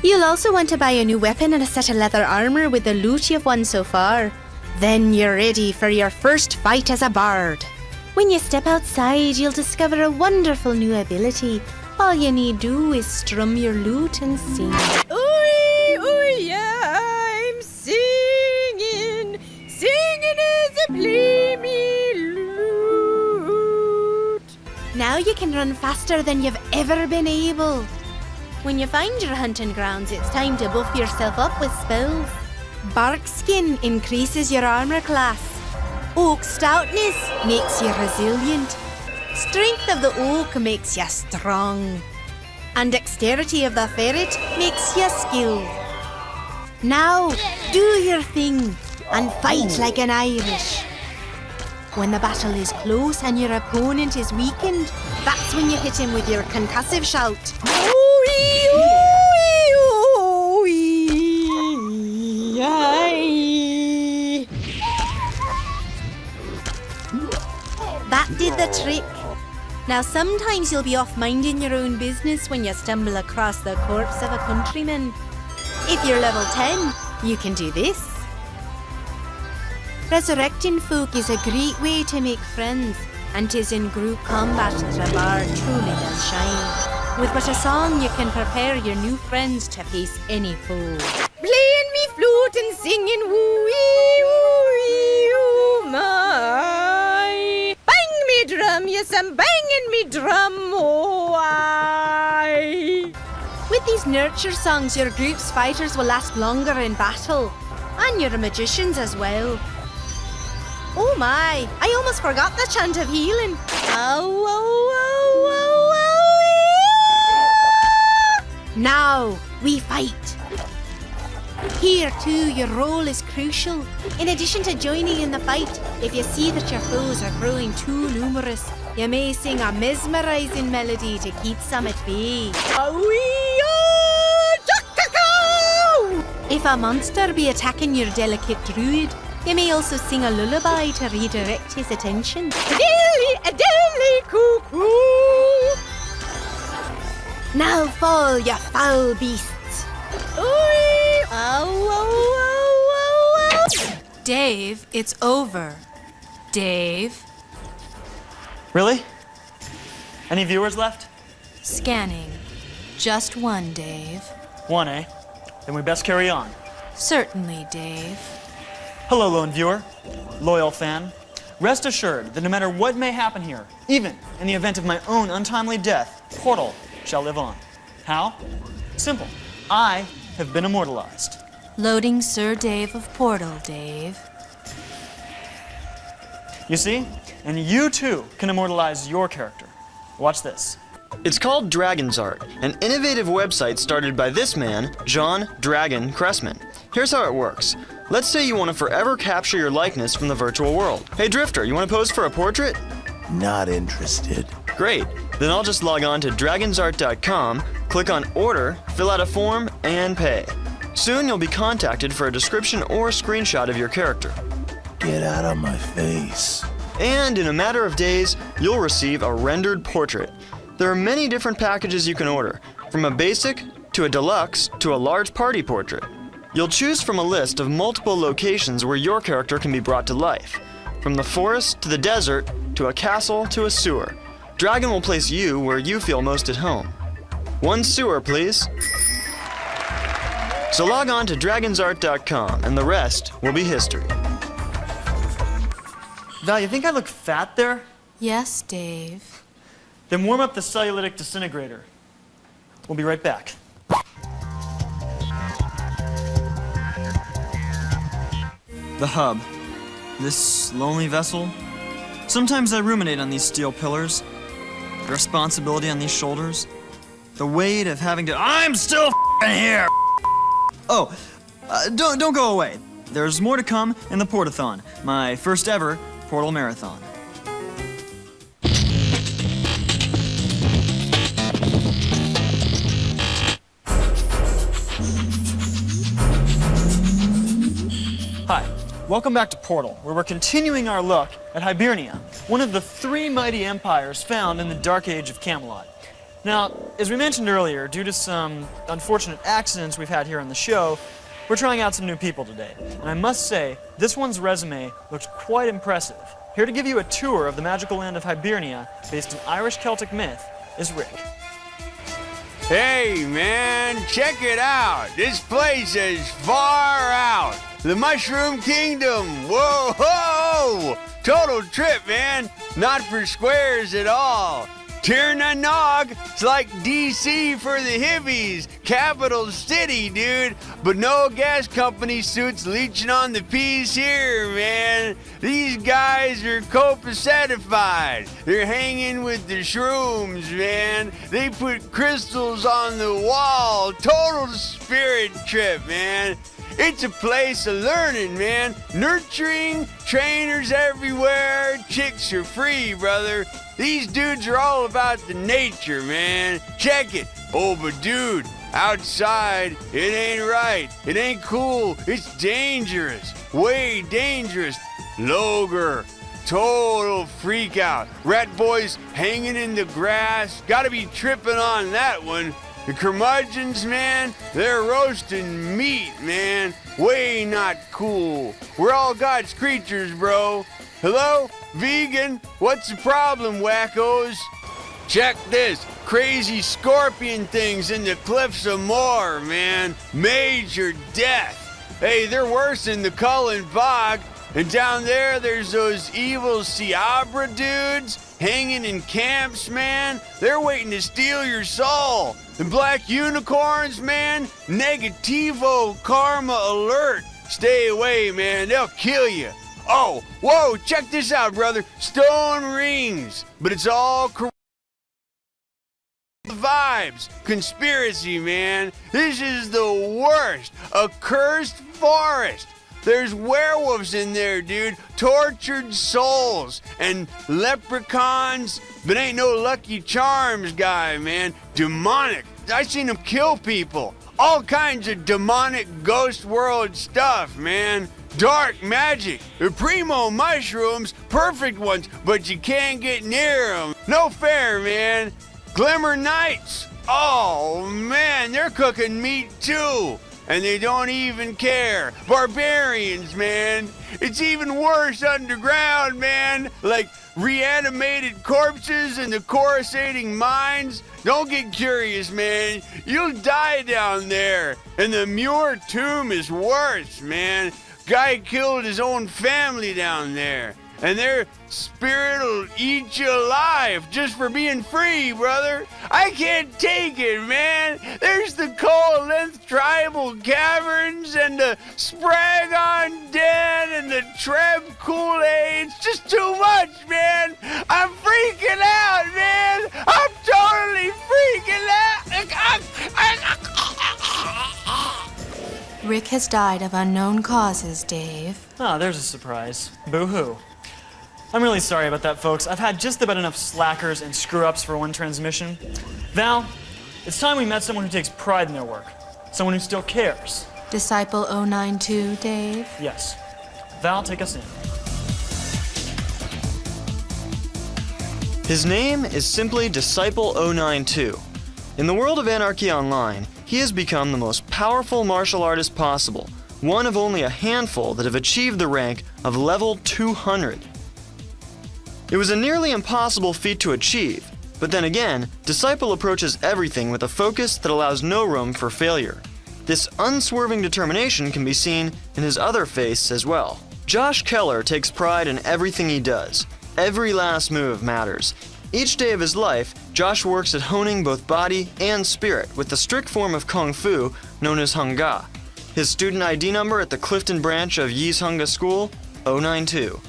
You'll also want to buy a new weapon and a set of leather armor with the loot you've won so far. Then you're ready for your first fight as a bard. When you step outside, you'll discover a wonderful new ability. All you need do is strum your lute and sing. Ooh, ooh, yeah, I'm singing. Singing is a play me lute. Now you can run faster than you've ever been able. When you find your hunting grounds, it's time to buff yourself up with spells. Bark skin increases your armor class. Oak stoutness makes you resilient. Strength of the oak makes you strong. And dexterity of the ferret makes you skilled. Now, do your thing and fight like an Irish. When the battle is close and your opponent is weakened, that's when you hit him with your concussive shout. Ooh-wee, ooh-wee, ooh-wee, aye. That did the trick. Now sometimes you'll be off minding your own business when you stumble across the corpse of a countryman. If you're level 10, you can do this. Resurrecting folk is a great way to make friends, and 'tis in group combat that a bard truly does shine. With but a song you can prepare your new friends to face any foe. Playing me flute and singing woo-wee, woo-wee, ooh, my. Bang me drum, yes, I'm banging me drum, oh, I. With these nurture songs, your group's fighters will last longer in battle, and your magicians as well. Oh my, I almost forgot the chant of healing. Oh, oh, oh, oh, oh, yeah! Now, we fight. Here too, your role is crucial. In addition to joining in the fight, if you see that your foes are growing too numerous, you may sing a mesmerizing melody to keep some at bay. If a monster be attacking your delicate druid, you may also sing a lullaby to redirect his attention. Dilly, cuckoo. Now fall, you foul beasts. Ooh, oh, oh, oh, oh, oh. Dave, it's over. Dave. Really? Any viewers left? Scanning. Just one, Dave. One, eh? Then we best carry on. Certainly, Dave. Hello, lone viewer, loyal fan. Rest assured that no matter what may happen here, even in the event of my own untimely death, Portal shall live on. How? Simple. I have been immortalized. Loading Sir Dave of Portal, Dave. You see? And you too can immortalize your character. Watch this. It's called Dragon's Art, an innovative website started by this man, John Dragon Cressman. Here's how it works. Let's say you want to forever capture your likeness from the virtual world. Hey Drifter, you want to pose for a portrait? Not interested. Great. Then I'll just log on to dragonsart.com, click on Order, fill out a form, and pay. Soon you'll be contacted for a description or screenshot of your character. Get out of my face. And in a matter of days, you'll receive a rendered portrait. There are many different packages you can order, from a basic to a deluxe to a large party portrait. You'll choose from a list of multiple locations where your character can be brought to life. From the forest to the desert, to a castle to a sewer. Dragon will place you where you feel most at home. One sewer, please. So log on to dragonsart.com and the rest will be history. Val, you think I look fat there? Yes, Dave. Then warm up the cellulitic disintegrator. We'll be right back. The hub. This lonely vessel. Sometimes I ruminate on these steel pillars. The responsibility on these shoulders. The weight of having to. I'm still here! Oh, don't go away. There's more to come in the Portathon, my first ever Portal Marathon. Hi, welcome back to Portal, where we're continuing our look at Hibernia, one of the 3 mighty empires found in the Dark Age of Camelot. Now, as we mentioned earlier, due to some unfortunate accidents we've had here on the show, we're trying out some new people today. And I must say, this one's resume looks quite impressive. Here to give you a tour of the magical land of Hibernia, based in Irish Celtic myth, is Rick. Hey, man, check it out. This place is far out. The Mushroom Kingdom. Whoa! Total trip, man. Not for squares at all. Tir na nog. It's like DC for the hippies. Capital city, dude. But no gas company suits leeching on the peas here, man. These guys are copacetic. They're hanging with the shrooms, man. They put crystals on the wall. Total spirit trip, man. It's a place of learning, man. Nurturing, trainers everywhere. Chicks are free, brother. These dudes are all about the nature, man. Check it. Oh, but dude, outside, it ain't right. It ain't cool. It's dangerous. Way dangerous. Loger. Total freak out. Rat boys hanging in the grass. Gotta be tripping on that one. The curmudgeons, man, they're roasting meat, man. Way not cool. We're all God's creatures, bro. Hello? Vegan? What's the problem, wackos? Check this. Crazy scorpion things in the cliffs of Moher, man. Major death. Hey, they're worse than the Cullen Bog. And down there, there's those evil Ciabra dudes hanging in camps, man. They're waiting to steal your soul. The black unicorns, man, negativo karma alert. Stay away, man, they'll kill you. Oh, whoa, check this out, brother. Stone rings, but it's all vibes. Conspiracy, man. This is the worst. A cursed forest. There's werewolves in there, dude. Tortured souls and leprechauns. But ain't no Lucky Charms guy, man. Demonic. I seen him kill people. All kinds of demonic ghost world stuff, man. Dark magic. The primo mushrooms, perfect ones, but you can't get near them. No fair, man. Glimmer Knights. Oh, man, they're cooking meat too. And they don't even care. Barbarians, man. It's even worse underground, man. Like reanimated corpses in the coruscating mines. Don't get curious, man. You'll die down there. And the Muir tomb is worse, man. Guy killed his own family down there. And their spirit will eat you alive just for being free, brother. I can't take it, man. There's the Koalinth tribal caverns and the Spragon Den and the Treb Kool-Aid. It's just too much, man. I'm freaking out, man. I'm totally freaking out. Rick has died of unknown causes, Dave. Ah, there's a surprise. Boo-hoo. I'm really sorry about that, folks. I've had just about enough slackers and screw-ups for one transmission. Val, it's time we met someone who takes pride in their work. Someone who still cares. Disciple 092, Dave? Yes. Val, take us in. His name is simply Disciple 092. In the world of Anarchy Online, he has become the most powerful martial artist possible, one of only a handful that have achieved the rank of level 200. It was a nearly impossible feat to achieve, but then again, Disciple approaches everything with a focus that allows no room for failure. This unswerving determination can be seen in his other face as well. Josh Keller takes pride in everything he does. Every last move matters. Each day of his life, Josh works at honing both body and spirit with the strict form of Kung Fu known as Hung Ga. His student ID number at the Clifton branch of Yishunga School, 092.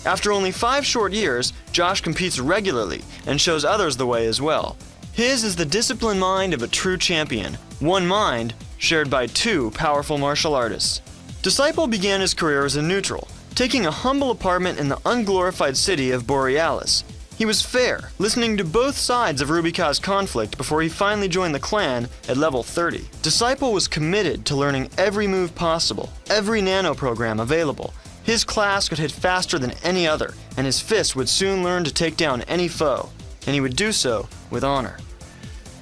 After only 5 short years, Josh competes regularly and shows others the way as well. His is the disciplined mind of a true champion, one mind shared by 2 powerful martial artists. Disciple began his career as a neutral, taking a humble apartment in the unglorified city of Borealis. He was fair, listening to both sides of Rubika's conflict before he finally joined the clan at level 30. Disciple was committed to learning every move possible, every nano program available. His class could hit faster than any other, and his fists would soon learn to take down any foe, and he would do so with honor.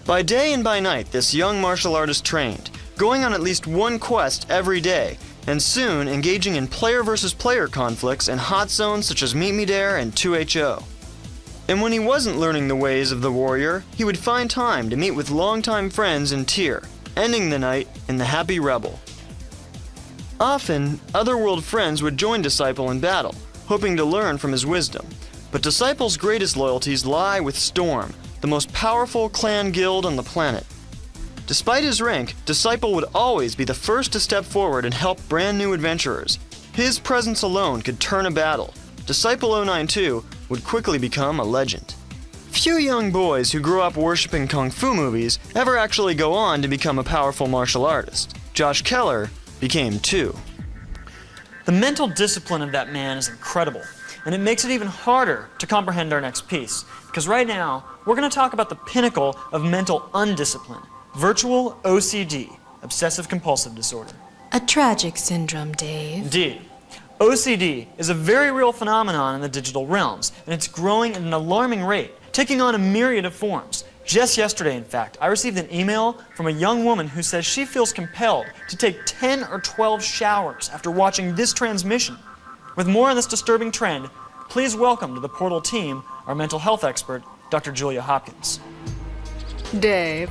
By day and by night, this young martial artist trained, going on at least one quest every day, and soon engaging in player versus player conflicts in hot zones such as Meet Me There and 2HO. And when he wasn't learning the ways of the warrior, he would find time to meet with longtime friends in Tyr, ending the night in the Happy Rebel. Often, otherworld friends would join Disciple in battle, hoping to learn from his wisdom. But Disciple's greatest loyalties lie with Storm, the most powerful clan guild on the planet. Despite his rank, Disciple would always be the first to step forward and help brand new adventurers. His presence alone could turn a battle. Disciple 092 would quickly become a legend. Few young boys who grew up worshipping kung fu movies ever actually go on to become a powerful martial artist. Josh Keller became 2. The mental discipline of that man is incredible, and it makes it even harder to comprehend our next piece, because right now, we're going to talk about the pinnacle of mental undiscipline, virtual OCD, obsessive-compulsive disorder. A tragic syndrome, Dave. Indeed. OCD is a very real phenomenon in the digital realms, and it's growing at an alarming rate, taking on a myriad of forms. Just yesterday, in fact, I received an email from a young woman who says she feels compelled to take 10 or 12 showers after watching this transmission. With more on this disturbing trend, please welcome to the Portal team our mental health expert, Dr. Julia Hopkins. Dave,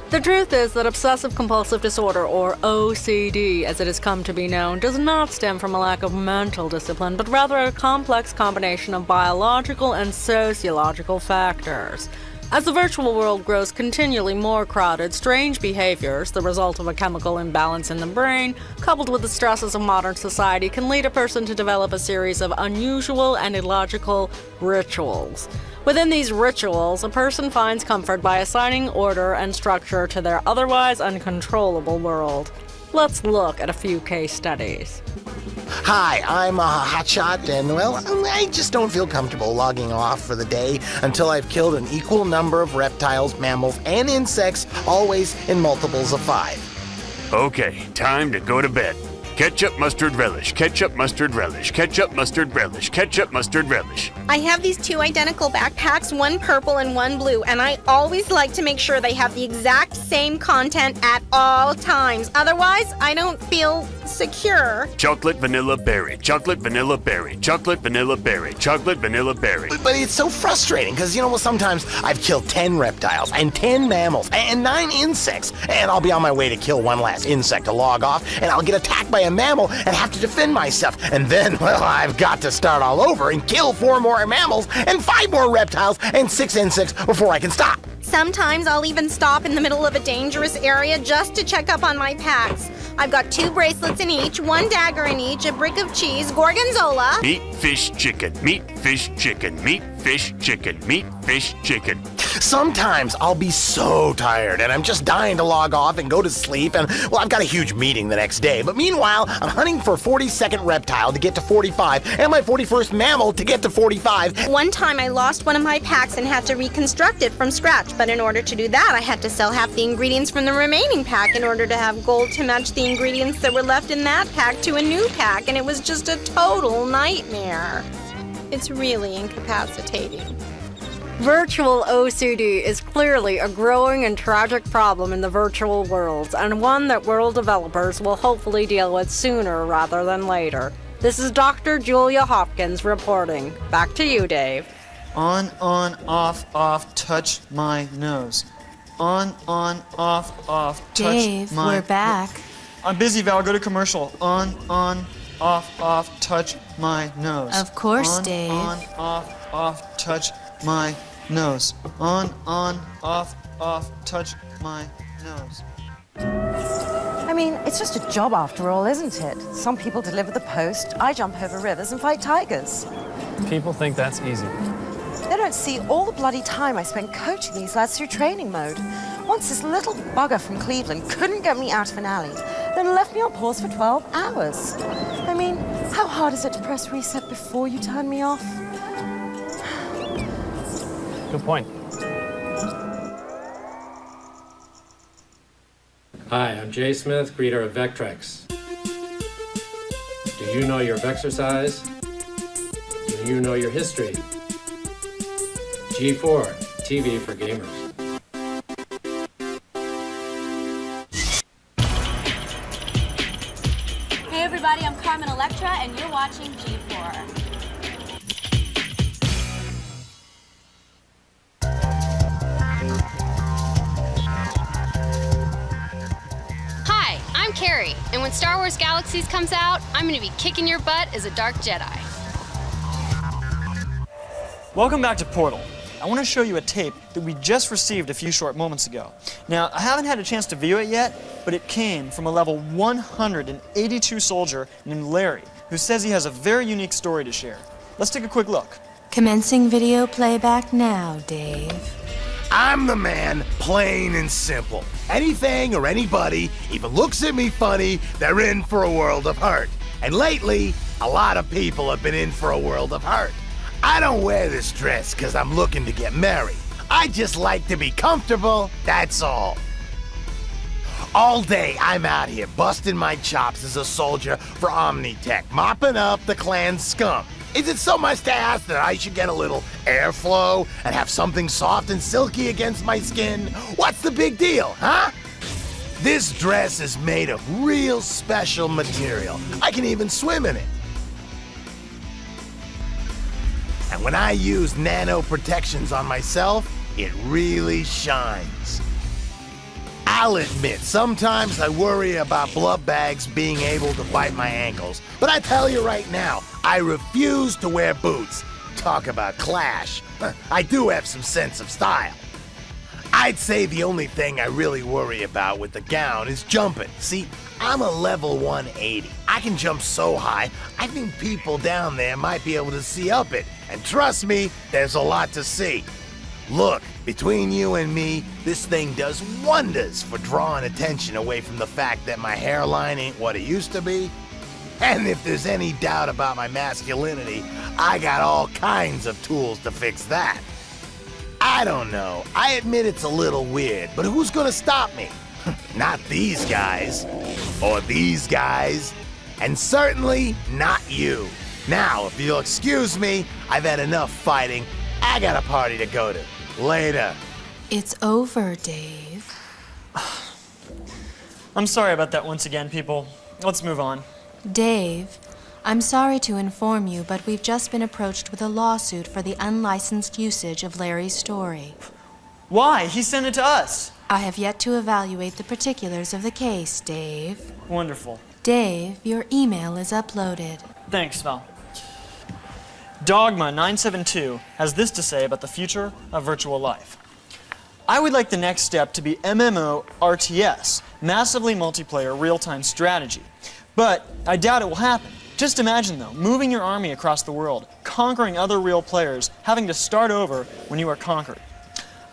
the truth is that obsessive-compulsive disorder, or OCD as it has come to be known, does not stem from a lack of mental discipline, but rather a complex combination of biological and sociological factors. As the virtual world grows continually more crowded, strange behaviors, the result of a chemical imbalance in the brain, coupled with the stresses of modern society, can lead a person to develop a series of unusual and illogical rituals. Within these rituals, a person finds comfort by assigning order and structure to their otherwise uncontrollable world. Let's look at a few case studies. Hi, I'm Hotshot, and well, I just don't feel comfortable logging off for the day until I've killed an equal number of reptiles, mammals, and insects, always in multiples of 5. Okay, time to go to bed. Ketchup, mustard, relish. Ketchup, mustard, relish. Ketchup, mustard, relish. Ketchup, mustard, relish. I have these 2 identical backpacks, one purple and one blue, and I always like to make sure they have the exact same content at all times. Otherwise, I don't feel secure. Chocolate, vanilla, berry. Chocolate, vanilla, berry. Chocolate, vanilla, berry. Chocolate, vanilla, berry. But it's so frustrating because, sometimes I've killed 10 reptiles and 10 mammals and 9 insects, and I'll be on my way to kill one last insect to log off, and I'll get attacked by a mammal and have to defend myself. And then, well, I've got to start all over and kill 4 more mammals and 5 more reptiles and 6 insects before I can stop. Sometimes I'll even stop in the middle of a dangerous area just to check up on my packs. I've got 2 bracelets in each, 1 dagger in each, a brick of cheese, gorgonzola. Meat, fish, chicken. Meat, fish, chicken. Meat, fish, chicken. Meat, fish, chicken. Sometimes I'll be so tired and I'm just dying to log off and go to sleep, and well, I've got a huge meeting the next day. But meanwhile, I'm hunting for a 42nd reptile to get to 45 and my 41st mammal to get to 45. One time I lost one of my packs and had to reconstruct it from scratch, but in order to do that, I had to sell half the ingredients from the remaining pack in order to have gold to match the ingredients that were left in that pack to a new pack, and it was just a total nightmare. It's really incapacitating. Virtual OCD is clearly a growing and tragic problem in the virtual worlds, and one that world developers will hopefully deal with sooner rather than later. This is Dr. Julia Hopkins reporting. Back to you, Dave. On, off, touch my nose. On, off, touch Dave, my... we're back. I'm busy, Val. Go to commercial. On, off, touch my nose. Of course, Dave. On, off, touch my nose. On, off, touch my nose. I'm mean, it's just a job after all, isn't it? Some people deliver the post, I jump over rivers and fight tigers. People think that's easy. They don't see all the bloody time I spent coaching these lads through training mode. Once this little bugger from Cleveland couldn't get me out of an alley, then left me on pause for 12 hours. I mean, how hard is it to press reset before you turn me off? Good point. Hi, I'm Jay Smith, creator of Vectrex. Do you know your Vexercise? Do you know your history? G4, TV for gamers. Hey everybody, I'm Carmen Electra and you're watching G4. Hi, I'm Carrie, and when Star Wars Galaxies comes out, I'm going to be kicking your butt as a Dark Jedi. Welcome back to Portal. I want to show you a tape that we just received a few short moments ago. Now, I haven't had a chance to view it yet, but it came from a level 182 soldier named Larry, who says he has a very unique story to share. Let's take a quick look. Commencing video playback now, Dave. I'm the man, plain and simple. Anything or anybody even looks at me funny, they're in for a world of hurt. And lately, a lot of people have been in for a world of hurt. I don't wear this dress because I'm looking to get married. I just like to be comfortable, that's all. All day, I'm out here busting my chops as a soldier for Omnitech, mopping up the clan's scum. Is it so much to ask that I should get a little airflow and have something soft and silky against my skin? What's the big deal, huh? This dress is made of real special material. I can even swim in it. And when I use nano protections on myself, it really shines. I'll admit, sometimes I worry about blood bags being able to bite my ankles. But I tell you right now, I refuse to wear boots. Talk about clash. I do have some sense of style. I'd say the only thing I really worry about with the gown is jumping. See, I'm a level 180. I can jump so high, I think people down there might be able to see up it. And trust me, there's a lot to see. Look, between you and me, this thing does wonders for drawing attention away from the fact that my hairline ain't what it used to be. And if there's any doubt about my masculinity, I got all kinds of tools to fix that. I don't know. I admit it's a little weird, but who's gonna stop me? Not these guys, or these guys, and certainly not you. Now, if you'll excuse me, I've had enough fighting. I got a party to go to. Later. It's over, Dave. I'm sorry about that once again, people. Let's move on. Dave, I'm sorry to inform you, but we've just been approached with a lawsuit for the unlicensed usage of Larry's story. Why? He sent it to us. I have yet to evaluate the particulars of the case, Dave. Wonderful. Dave, your email is uploaded. Thanks, Val. Dogma972 has this to say about the future of virtual life. I would like the next step to be MMORTS, massively multiplayer real-time strategy. But I doubt it will happen. Just imagine, though, moving your army across the world, conquering other real players, having to start over when you are conquered.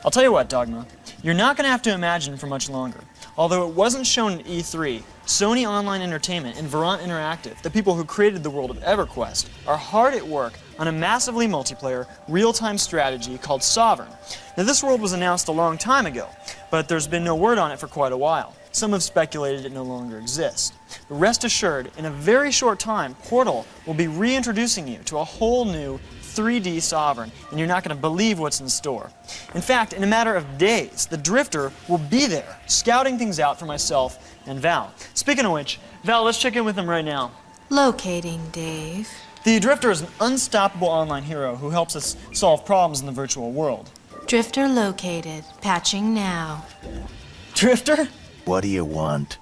I'll tell you what, Dogma, you're not going to have to imagine for much longer. Although it wasn't shown at E3, Sony Online Entertainment and Verant Interactive, the people who created the world of EverQuest, are hard at work on a massively multiplayer, real-time strategy called Sovereign. Now, this world was announced a long time ago, but there's been no word on it for quite a while. Some have speculated it no longer exists. But rest assured, in a very short time, Portal will be reintroducing you to a whole new 3D Sovereign, and you're not going to believe what's in store. In fact, in a matter of days, the Drifter will be there, scouting things out for myself and Val. Speaking of which, Val, let's check in with him right now. Locating, Dave. The Drifter is an unstoppable online hero who helps us solve problems in the virtual world. Drifter located. Patching now. Drifter? What do you want?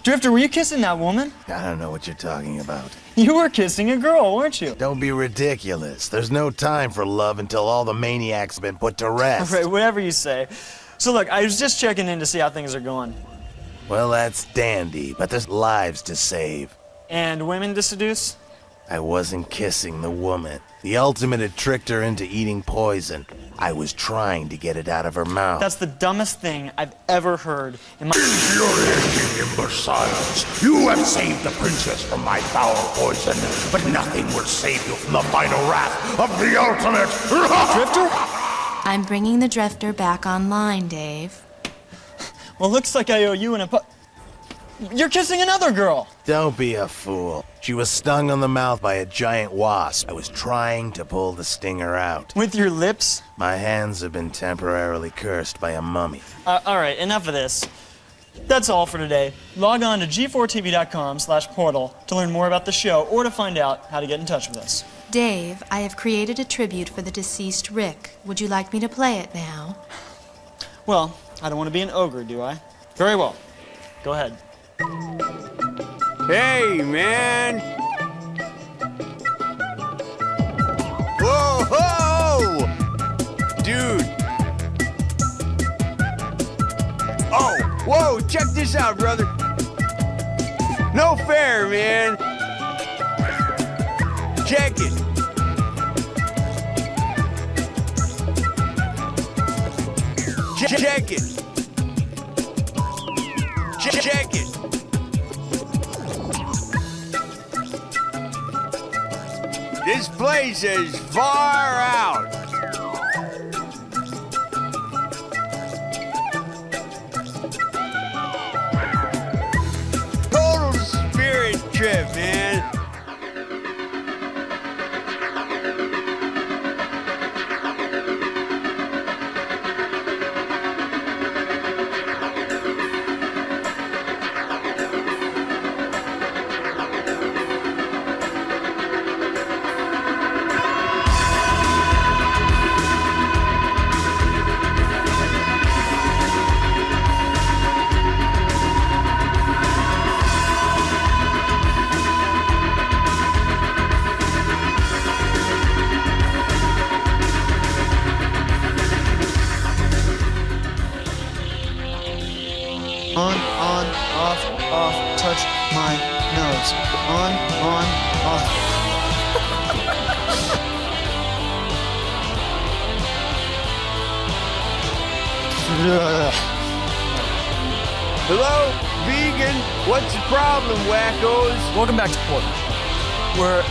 Drifter, were you kissing that woman? I don't know what you're talking about. You were kissing a girl, weren't you? Don't be ridiculous. There's no time for love until all the maniacs have been put to rest. All right, whatever you say. So look, I was just checking in to see how things are going. Well, that's dandy, but there's lives to save. And women to seduce? I wasn't kissing the woman. The ultimate had tricked her into eating poison. I was trying to get it out of her mouth. That's the dumbest thing I've ever heard in my... Infuriating imbeciles! You have saved the princess from my foul poison, but nothing will save you from the final wrath of the ultimate... Drifter? I'm bringing the Drifter back online, Dave. Well, looks like I owe you an You're kissing another girl! Don't be a fool. She was stung on the mouth by a giant wasp. I was trying to pull the stinger out. With your lips? My hands have been temporarily cursed by a mummy. Alright, enough of this. That's all for today. Log on to g4tv.com/portal to learn more about the show or to find out how to get in touch with us. Dave, I have created a tribute for the deceased Rick. Would you like me to play it now? Well, I don't want to be an ogre, do I? Very well. Go ahead. Hey, man! Whoa, whoa! Dude! Oh, whoa, check this out, brother! No fair, man! Check it! Check it! Check it! This place is far out. Total spirit trip, man. On, off, touch my nose. On, off. Hello, vegan? What's the problem, wackos? Welcome back to Portal. We're...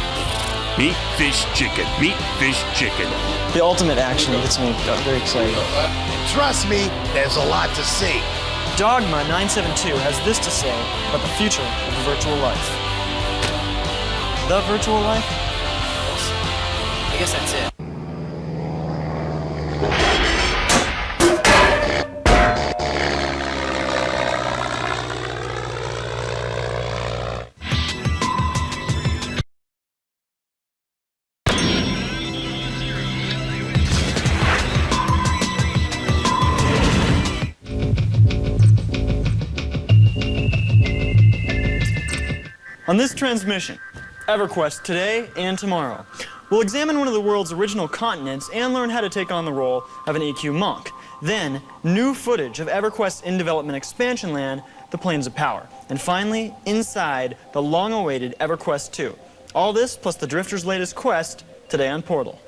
Meat, fish, chicken. Meat, fish, chicken. The ultimate action gets me very excited. Trust me, there's a lot to see. Dogma 972 has this to say about the future of the virtual life. The virtual life? I guess that's it. On this transmission, EverQuest today and tomorrow, we'll examine one of the world's original continents and learn how to take on the role of an EQ monk. Then, new footage of EverQuest's in-development expansion land, the Plains of Power. And finally, inside the long-awaited EverQuest 2. All this plus the Drifter's latest quest today on Portal.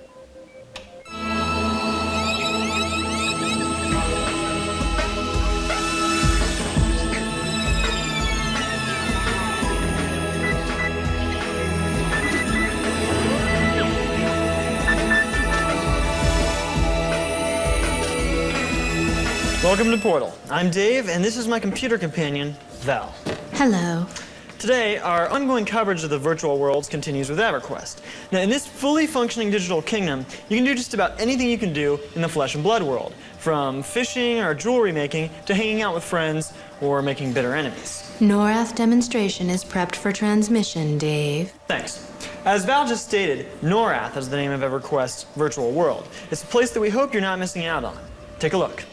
Welcome to Portal. I'm Dave, and this is my computer companion, Val. Hello. Today, our ongoing coverage of the virtual worlds continues with EverQuest. Now, in this fully functioning digital kingdom, you can do just about anything you can do in the flesh and blood world, from fishing or jewelry making to hanging out with friends or making bitter enemies. Norath demonstration is prepped for transmission, Dave. Thanks. As Val just stated, Norath is the name of EverQuest's virtual world. It's a place that we hope you're not missing out on. Take a look.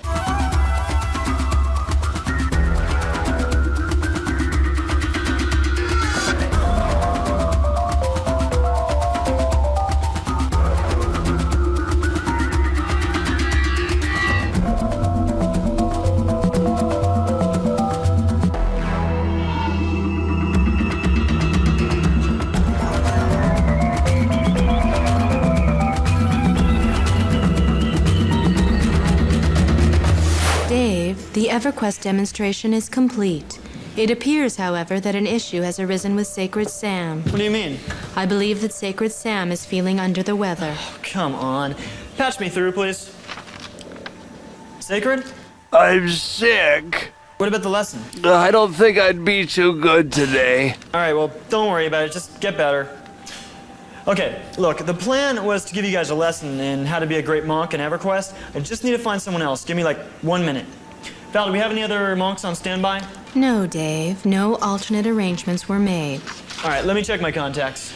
EverQuest demonstration is complete. It appears, however, that an issue has arisen with Sacred Sam. What do you mean? I believe that Sacred Sam is feeling under the weather. Oh, come on. Patch me through, please. Sacred? I'm sick. What about the lesson? I don't think I'd be too good today. All right, well, don't worry about it. Just get better. Okay, look, the plan was to give you guys a lesson in how to be a great monk in EverQuest. I just need to find someone else. Give me like 1 minute. Val, do we have any other monks on standby? No, Dave. No alternate arrangements were made. All right, let me check my contacts.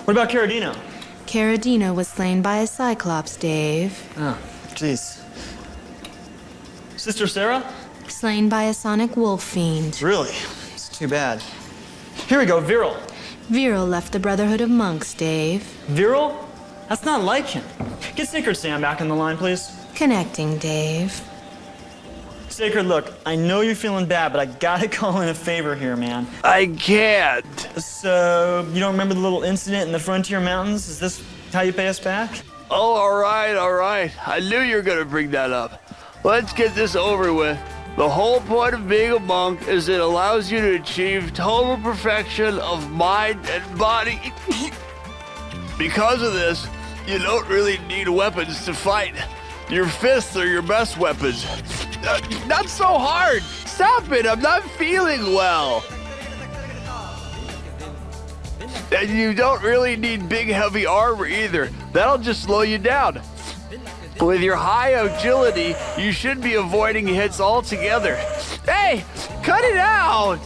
What about Carradino? Carradino was slain by a Cyclops, Dave. Oh, jeez. Sister Sarah? Slain by a sonic wolf fiend. Really? It's too bad. Here we go, Viral. Viral left the Brotherhood of Monks, Dave. Viral? That's not like him. Get Sacred Sam back on the line, please. Connecting, Dave. Sacred, look, I know you're feeling bad, but I gotta call in a favor here, man. I can't. So, you don't remember the little incident in the Frontier Mountains? Is this how you pay us back? Oh, all right. I knew you were gonna bring that up. Let's get this over with. The whole point of being a monk is it allows you to achieve total perfection of mind and body. Because of this, you don't really need weapons to fight. Your fists are your best weapons. Not so hard! Stop it! I'm not feeling well! And you don't really need big heavy armor either. That'll just slow you down. With your high agility, you should be avoiding hits altogether. Hey! Cut it out!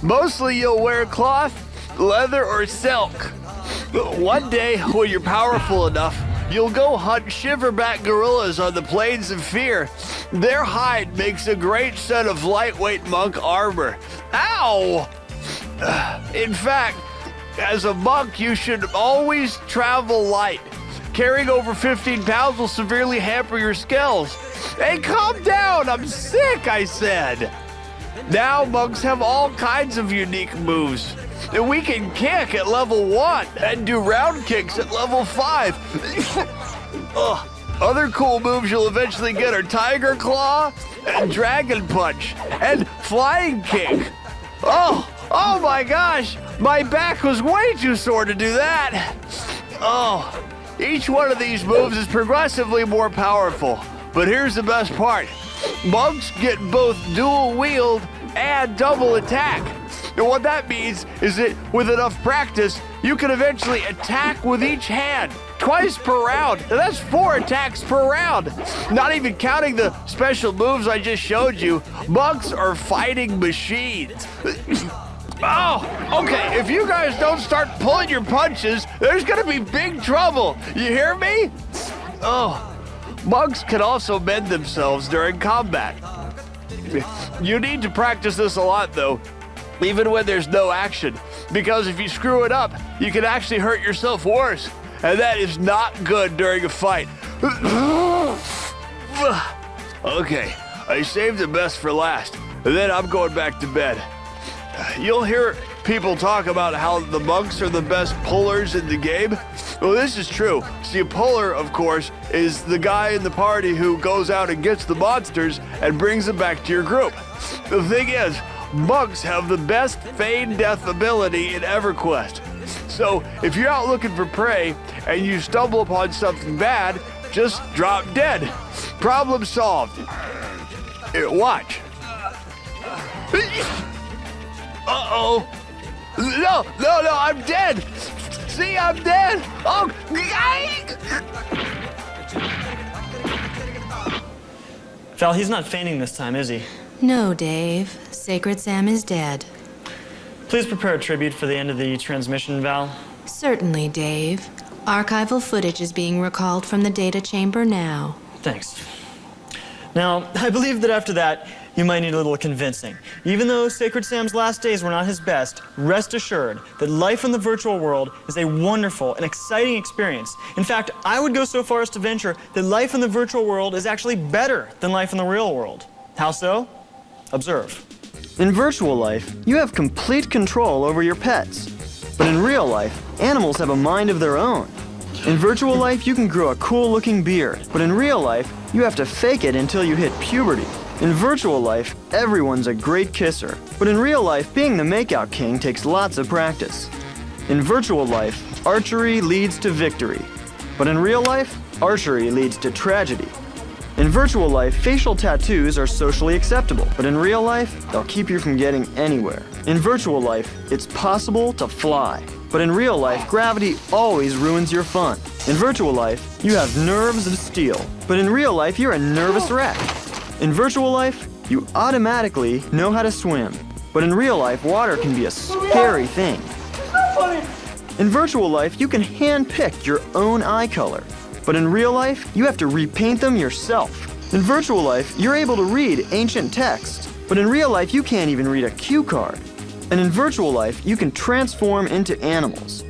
Mostly you'll wear cloth, leather, or silk. One day, when you're powerful enough, you'll go hunt shiverback gorillas on the Plains of Fear. Their hide makes a great set of lightweight monk armor. Ow! In fact, as a monk, you should always travel light. Carrying over 15 pounds will severely hamper your skills. Hey, calm down! I'm sick, I said! Now, monks have all kinds of unique moves. And we can kick at level 1 and do round kicks at level 5. Other cool moves you'll eventually get are Tiger Claw and Dragon Punch and Flying Kick. Oh my gosh! My back was way too sore to do that. Each one of these moves is progressively more powerful. But here's the best part. Monks get both dual wield and double attack. And what that means is that with enough practice, you can eventually attack with each hand, twice per round. And that's 4 attacks per round. Not even counting the special moves I just showed you, monks are fighting machines. Okay, if you guys don't start pulling your punches, there's gonna be big trouble. You hear me? Monks can also mend themselves during combat. You need to practice this a lot, though, even when there's no action, because if you screw it up, you can actually hurt yourself worse, and that is not good during a fight. Okay, I saved the best for last, and then I'm going back to bed. You'll hear people talk about how the monks are the best pullers in the game. Well, this is true. See, a puller, of course, is the guy in the party who goes out and gets the monsters and brings them back to your group. The thing is, monks have the best feign death ability in EverQuest. So, if you're out looking for prey and you stumble upon something bad, just drop dead. Problem solved. Watch. Uh-oh. No, I'm dead. See, I'm dead. Val, he's not feigning this time, is he? No, Dave. Sacred Sam is dead. Please prepare a tribute for the end of the transmission, Val. Certainly, Dave. Archival footage is being recalled from the data chamber now. Thanks. Now, I believe that after that, you might need a little convincing. Even though Sacred Sam's last days were not his best, rest assured that life in the virtual world is a wonderful and exciting experience. In fact, I would go so far as to venture that life in the virtual world is actually better than life in the real world. How so? Observe. In virtual life, you have complete control over your pets. But in real life, animals have a mind of their own. In virtual life, you can grow a cool-looking beard, but in real life, you have to fake it until you hit puberty. In virtual life, everyone's a great kisser, but in real life, being the makeout king takes lots of practice. In virtual life, archery leads to victory, but in real life, archery leads to tragedy. In virtual life, facial tattoos are socially acceptable, but in real life, they'll keep you from getting anywhere. In virtual life, it's possible to fly, but in real life, gravity always ruins your fun. In virtual life, you have nerves of steel, but in real life, you're a nervous wreck. In virtual life, you automatically know how to swim, but in real life, water can be a scary thing. In virtual life, you can hand-pick your own eye color, but in real life, you have to repaint them yourself. In virtual life, you're able to read ancient text, but in real life, you can't even read a cue card. And in virtual life, you can transform into animals.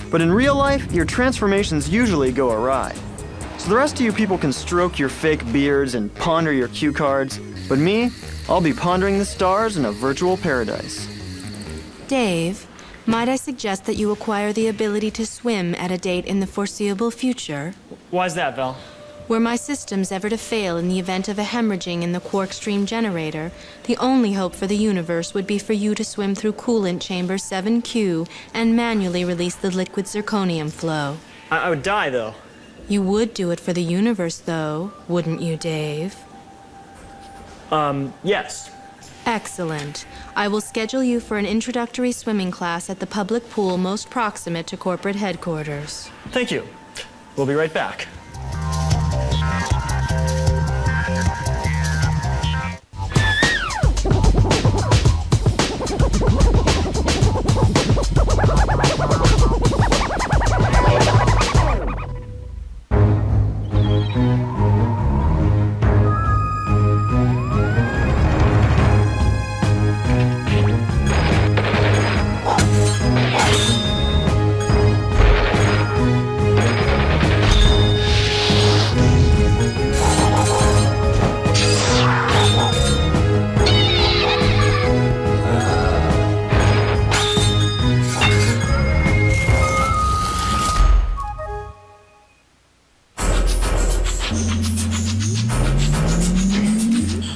But in real life, your transformations usually go awry. So the rest of you people can stroke your fake beards and ponder your cue cards, but me, I'll be pondering the stars in a virtual paradise. Dave, might I suggest that you acquire the ability to swim at a date in the foreseeable future? Why's that, Val? Were my systems ever to fail in the event of a hemorrhaging in the quark stream generator, the only hope for the universe would be for you to swim through coolant chamber 7Q and manually release the liquid zirconium flow. I would die, though. You would do it for the universe, though, wouldn't you, Dave? Yes. Excellent. I will schedule you for an introductory swimming class at the public pool most proximate to corporate headquarters. Thank you. We'll be right back.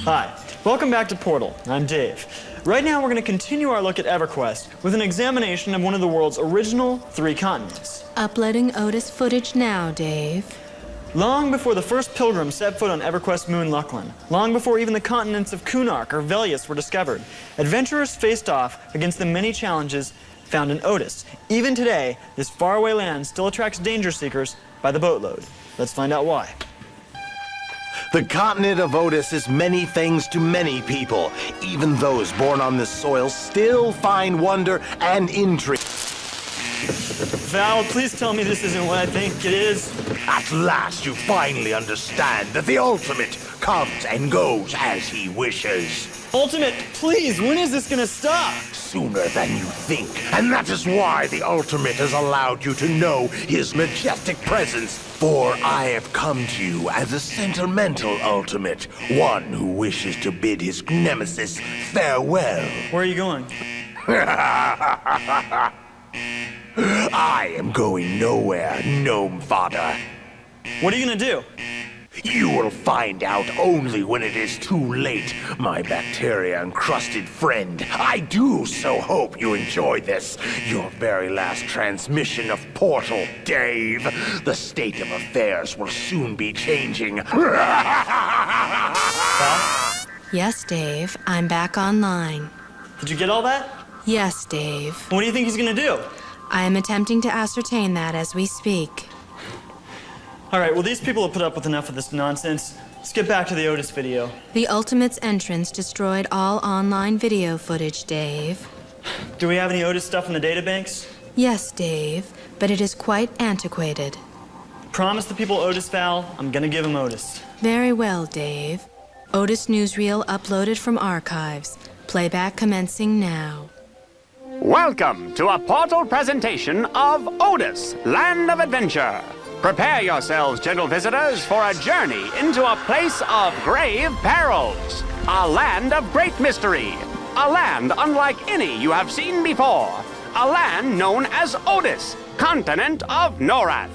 Hi, welcome back to Portal. I'm Dave. Right now we're going to continue our look at EverQuest with an examination of one of the world's original 3 continents. Uploading Otis footage now, Dave. Long before the first pilgrim set foot on EverQuest moon Luckland, long before even the continents of Kunark or Velius were discovered, adventurers faced off against the many challenges found in Otis. Even today, this faraway land still attracts danger seekers by the boatload. Let's find out why. The continent of Otis is many things to many people. Even those born on this soil still find wonder and intrigue. Val, please tell me this isn't what I think it is. At last you finally understand that the ultimate comes and goes as he wishes. Ultimate, please, when is this gonna stop? Sooner than you think. And that is why the ultimate has allowed you to know his majestic presence. For I have come to you as a sentimental ultimate, one who wishes to bid his nemesis farewell. Where are you going? I am going nowhere, gnome fodder. What are you gonna do? You will find out only when it is too late, my bacteria-encrusted friend. I do so hope you enjoy this, your very last transmission of Portal, Dave. The state of affairs will soon be changing. Yes, Dave. I'm back online. Did you get all that? Yes, Dave. What do you think he's gonna do? I am attempting to ascertain that as we speak. All right, well, these people have put up with enough of this nonsense. Let's get back to the Otis video. The Ultimate's entrance destroyed all online video footage, Dave. Do we have any Otis stuff in the databanks? Yes, Dave, but it is quite antiquated. Promise the people Otis, Val. I'm gonna give them Otis. Very well, Dave. Otis newsreel uploaded from archives. Playback commencing now. Welcome to a Portal presentation of Otis, Land of Adventure. Prepare yourselves, gentle visitors, for a journey into a place of grave perils. A land of great mystery. A land unlike any you have seen before. A land known as Otis, continent of Norath.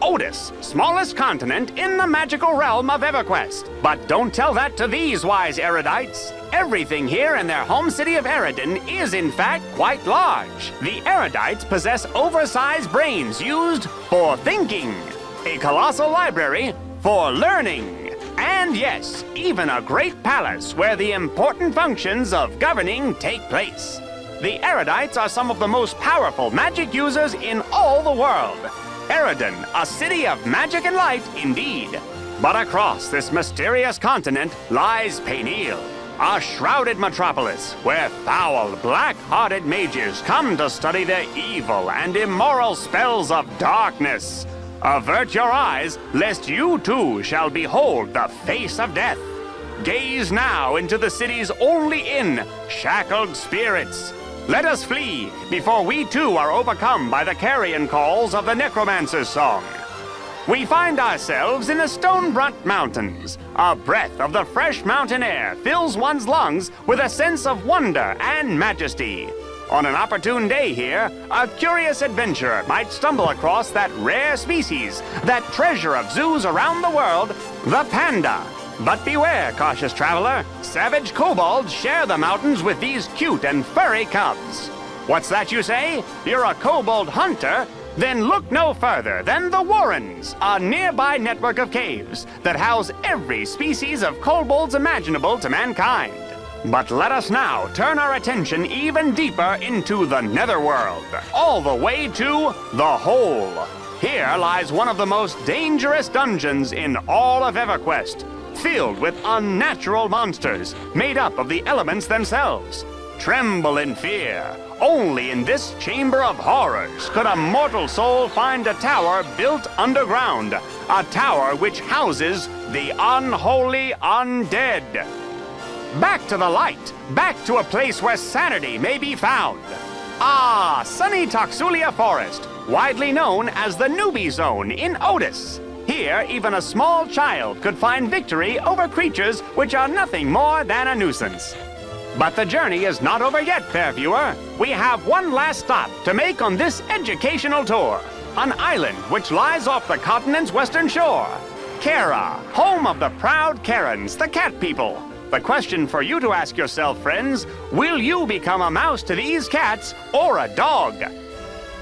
Otis, smallest continent in the magical realm of EverQuest. But don't tell that to these wise erudites. Everything here in their home city of Eridan is in fact quite large. The erudites possess oversized brains used for thinking, a colossal library for learning, and yes, even a great palace where the important functions of governing take place. The erudites are some of the most powerful magic users in all the world. Eridan, a city of magic and light indeed. But across this mysterious continent lies Payneel, a shrouded metropolis where foul, black-hearted mages come to study the evil and immoral spells of darkness. Avert your eyes, lest you too shall behold the face of death. Gaze now into the city's only inn, Shackled Spirits. Let us flee before we too are overcome by the carrion calls of the necromancer's song. We find ourselves in the Stonebrunt Mountains. A breath of the fresh mountain air fills one's lungs with a sense of wonder and majesty. On an opportune day here, a curious adventurer might stumble across that rare species, that treasure of zoos around the world, the panda. But beware, cautious traveler. Savage kobolds share the mountains with these cute and furry cubs. What's that you say? You're a kobold hunter? Then look no further than the Warrens, a nearby network of caves that house every species of kobolds imaginable to mankind. But let us now turn our attention even deeper into the Netherworld, all the way to the Hole. Here lies one of the most dangerous dungeons in all of EverQuest, filled with unnatural monsters made up of the elements themselves. Tremble in fear. Only in this chamber of horrors could a mortal soul find a tower built underground, a tower which houses the unholy undead. Back to the light, back to a place where sanity may be found. Ah, sunny Toxulia Forest, widely known as the Newbie Zone in Otis. Here, even a small child could find victory over creatures which are nothing more than a nuisance. But the journey is not over yet, fair viewer. We have one last stop to make on this educational tour. An island which lies off the continent's western shore. Kara, home of the proud Karens, the cat people. The question for you to ask yourself, friends, will you become a mouse to these cats or a dog?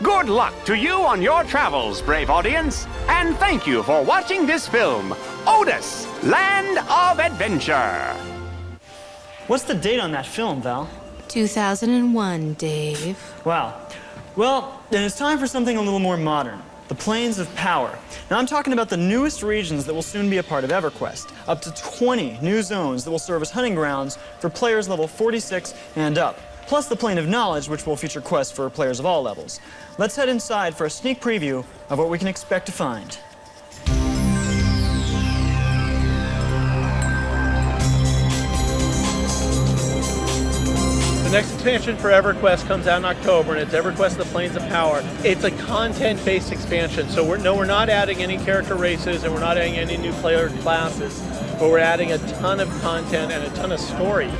Good luck to you on your travels, brave audience, and thank you for watching this film, Otis, Land of Adventure. What's the date on that film, Val? 2001, Dave. Wow. Well, then it's time for something a little more modern. The Plains of Power. Now, I'm talking about the newest regions that will soon be a part of EverQuest. Up to 20 new zones that will serve as hunting grounds for players level 46 and up. Plus the Plane of Knowledge, which will feature quests for players of all levels. Let's head inside for a sneak preview of what we can expect to find. The next expansion for EverQuest comes out in October, and it's EverQuest The Plains of Power. It's a content-based expansion, so we're not adding any character races, and we're not adding any new player classes, but we're adding a ton of content and a ton of story.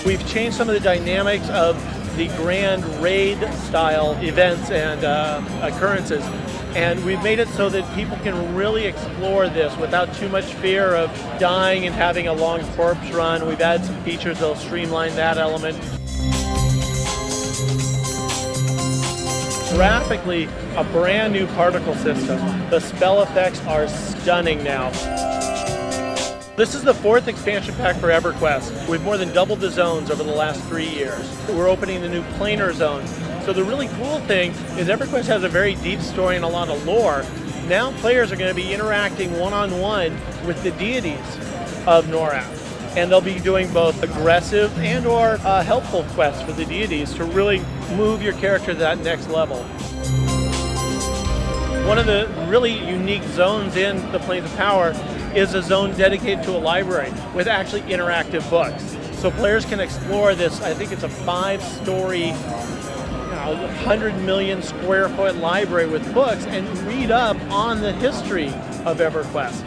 We've changed some of the dynamics of the grand raid-style events and occurrences, and we've made it so that people can really explore this without too much fear of dying and having a long corpse run. We've added some features that'll streamline that element. Graphically, a brand new particle system. The spell effects are stunning now. This is the 4th expansion pack for EverQuest. We've more than doubled the zones over the last 3 years. We're opening the new planar zone. So the really cool thing is EverQuest has a very deep story and a lot of lore. Now players are going to be interacting one-on-one with the deities of Norath. And they'll be doing both aggressive and or helpful quests for the deities to really move your character to that next level. One of the really unique zones in the Plains of Power is a zone dedicated to a library with actually interactive books. So players can explore this, I think it's a 5-story, 100 million square foot library with books and read up on the history of EverQuest.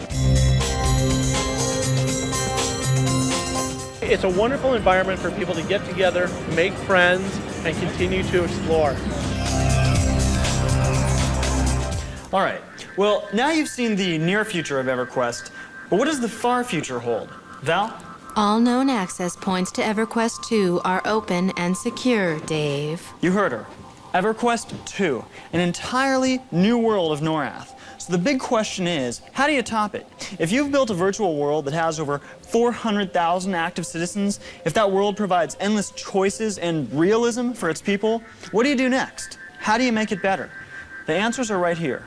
It's a wonderful environment for people to get together, make friends, and continue to explore. All right. Well, now you've seen the near future of EverQuest, but what does the far future hold? Val? All known access points to EverQuest 2 are open and secure, Dave. You heard her. EverQuest 2, an entirely new world of Norath. So the big question is, how do you top it? If you've built a virtual world that has over 400,000 active citizens, if that world provides endless choices and realism for its people, what do you do next? How do you make it better? The answers are right here.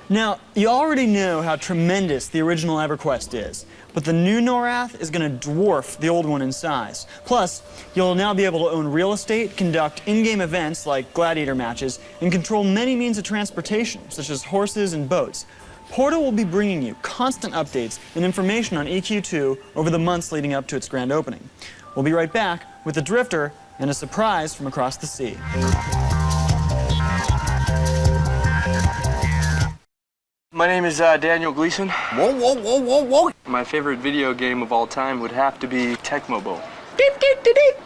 Now, you already know how tremendous the original EverQuest is, but the new Norath is going to dwarf the old one in size. Plus, you'll now be able to own real estate, conduct in-game events like gladiator matches, and control many means of transportation, such as horses and boats. Portal will be bringing you constant updates and information on EQ2 over the months leading up to its grand opening. We'll be right back with the Drifter and a surprise from across the sea. My name is Daniel Gleason. Whoa, whoa, whoa, whoa, whoa. My favorite video game of all time would have to be Tecmo Bowl.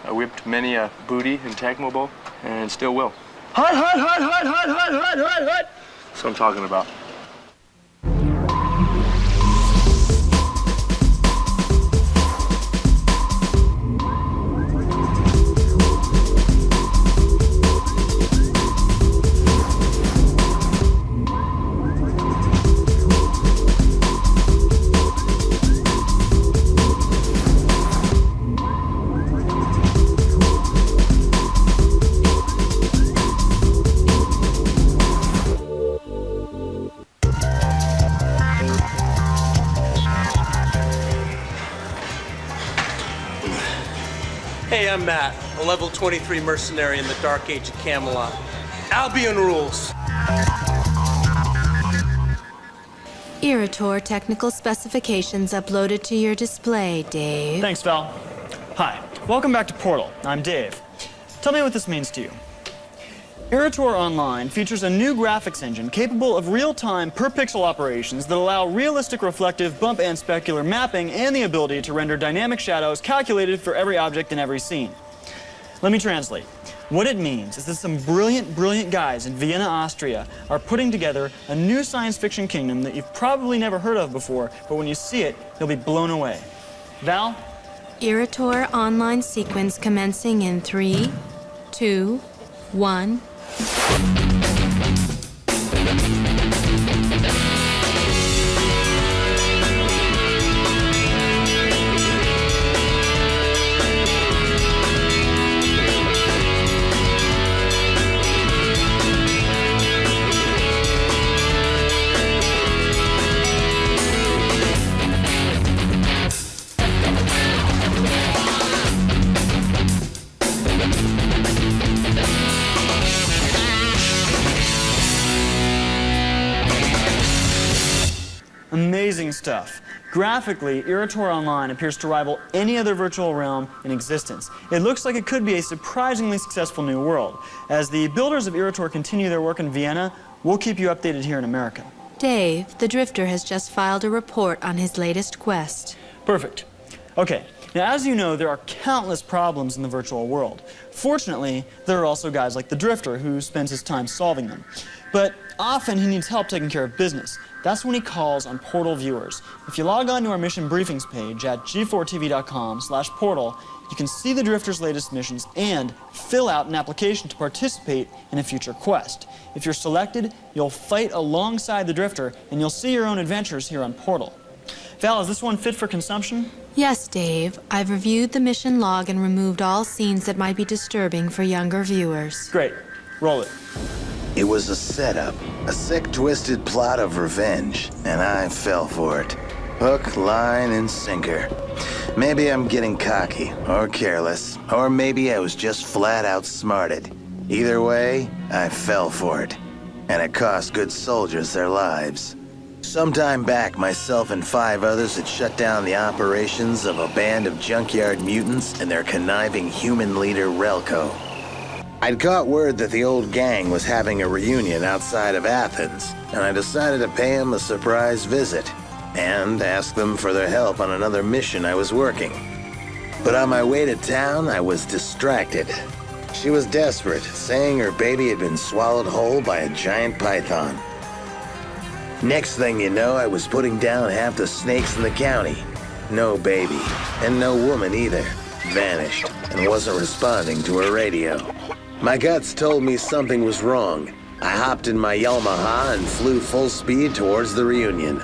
I whipped many a booty in Tecmo Bowl, and still will. Hut, hut, hut, hut, hut, hut, hut, hut, hut. That's what I'm talking about. Hey, I'm Matt, a level 23 mercenary in the Dark Age of Camelot. Albion rules. Irator technical specifications uploaded to your display, Dave. Thanks, Val. Hi, welcome back to Portal. I'm Dave. Tell me what this means to you. Irator Online features a new graphics engine capable of real-time per-pixel operations that allow realistic reflective bump and specular mapping and the ability to render dynamic shadows calculated for every object in every scene. Let me translate. What it means is that some brilliant guys in Vienna, Austria are putting together a new science fiction kingdom that you've probably never heard of before, but when you see it, you'll be blown away. Val? Irator Online sequence commencing in 3, 2, 1. Amazing stuff. Graphically, Irator Online appears to rival any other virtual realm in existence. It looks like it could be a surprisingly successful new world. As the builders of Irator continue their work in Vienna, we'll keep you updated here in America. Dave, the Drifter has just filed a report on his latest quest. Perfect. Okay, now as you know, there are countless problems in the virtual world. Fortunately, there are also guys like the Drifter who spends his time solving them. But often he needs help taking care of business. That's when he calls on Portal viewers. If you log on to our mission briefings page at g4tv.com/portal, you can see the Drifter's latest missions and fill out an application to participate in a future quest. If you're selected, you'll fight alongside the Drifter and you'll see your own adventures here on Portal. Val, is this one fit for consumption? Yes, Dave. I've reviewed the mission log and removed all scenes that might be disturbing for younger viewers. Great. Roll it. It was a setup, a sick, twisted plot of revenge, and I fell for it. Hook, line, and sinker. Maybe I'm getting cocky, or careless, or maybe I was just flat outsmarted. Either way, I fell for it. And it cost good soldiers their lives. Sometime back, myself and 5 others had shut down the operations of a band of junkyard mutants and their conniving human leader, Relko. I'd caught word that the old gang was having a reunion outside of Athens, and I decided to pay them a surprise visit and ask them for their help on another mission I was working. But on my way to town, I was distracted. She was desperate, saying her baby had been swallowed whole by a giant python. Next thing you know, I was putting down half the snakes in the county. No baby, and no woman either. Vanished, and wasn't responding to her radio. My guts told me something was wrong. I hopped in my Yamaha and flew full speed towards the reunion.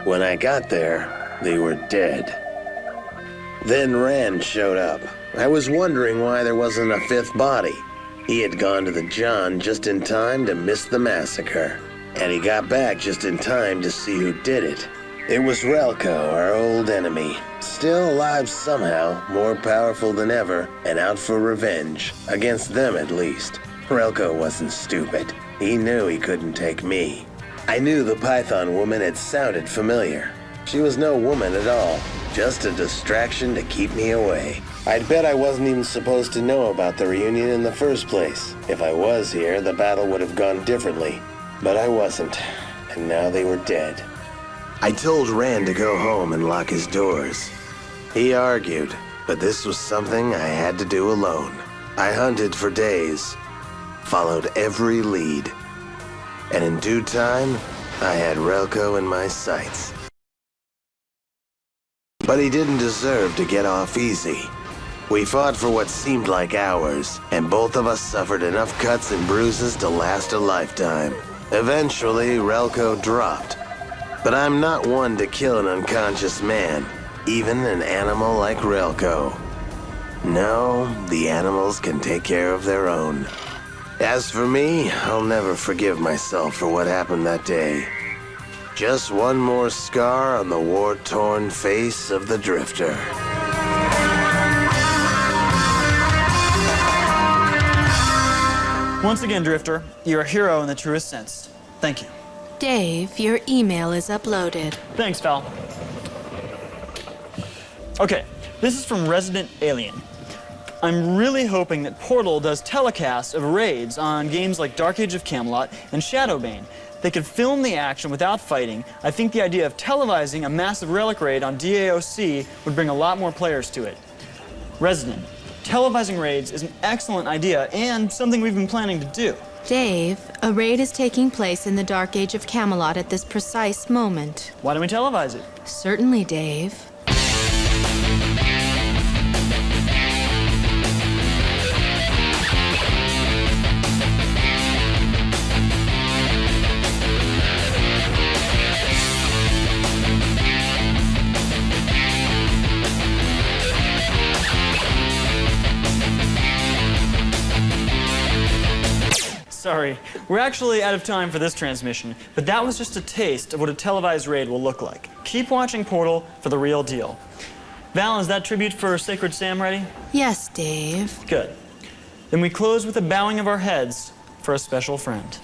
When I got there, they were dead. Then Rand showed up. I was wondering why there wasn't a 5th body. He had gone to the John just in time to miss the massacre. And he got back just in time to see who did it. It was Relko, our old enemy. Still alive somehow, more powerful than ever, and out for revenge. Against them, at least. Relko wasn't stupid. He knew he couldn't take me. I knew the Python woman had sounded familiar. She was no woman at all. Just a distraction to keep me away. I'd bet I wasn't even supposed to know about the reunion in the first place. If I was here, the battle would have gone differently. But I wasn't, and now they were dead. I told Rand to go home and lock his doors. He argued, but this was something I had to do alone. I hunted for days, followed every lead, and in due time, I had Relko in my sights. But he didn't deserve to get off easy. We fought for what seemed like hours, and both of us suffered enough cuts and bruises to last a lifetime. Eventually, Relko dropped. But I'm not one to kill an unconscious man, even an animal like Relko. No, the animals can take care of their own. As for me, I'll never forgive myself for what happened that day. Just one more scar on the war-torn face of the Drifter. Once again, Drifter, you're a hero in the truest sense. Thank you. Dave, your email is uploaded. Thanks, Val. Okay, this is from Resident Alien. I'm really hoping that Portal does telecasts of raids on games like Dark Age of Camelot and Shadowbane. They could film the action without fighting. I think the idea of televising a massive relic raid on DAOC would bring a lot more players to it. Resident, televising raids is an excellent idea and something we've been planning to do. Dave, a raid is taking place in the Dark Age of Camelot at this precise moment. Why don't we televise it? Certainly, Dave. Sorry, we're actually out of time for this transmission, but that was just a taste of what a televised raid will look like. Keep watching Portal for the real deal. Val, is that tribute for Sacred Sam ready? Yes, Dave. Good. Then we close with a bowing of our heads for a special friend.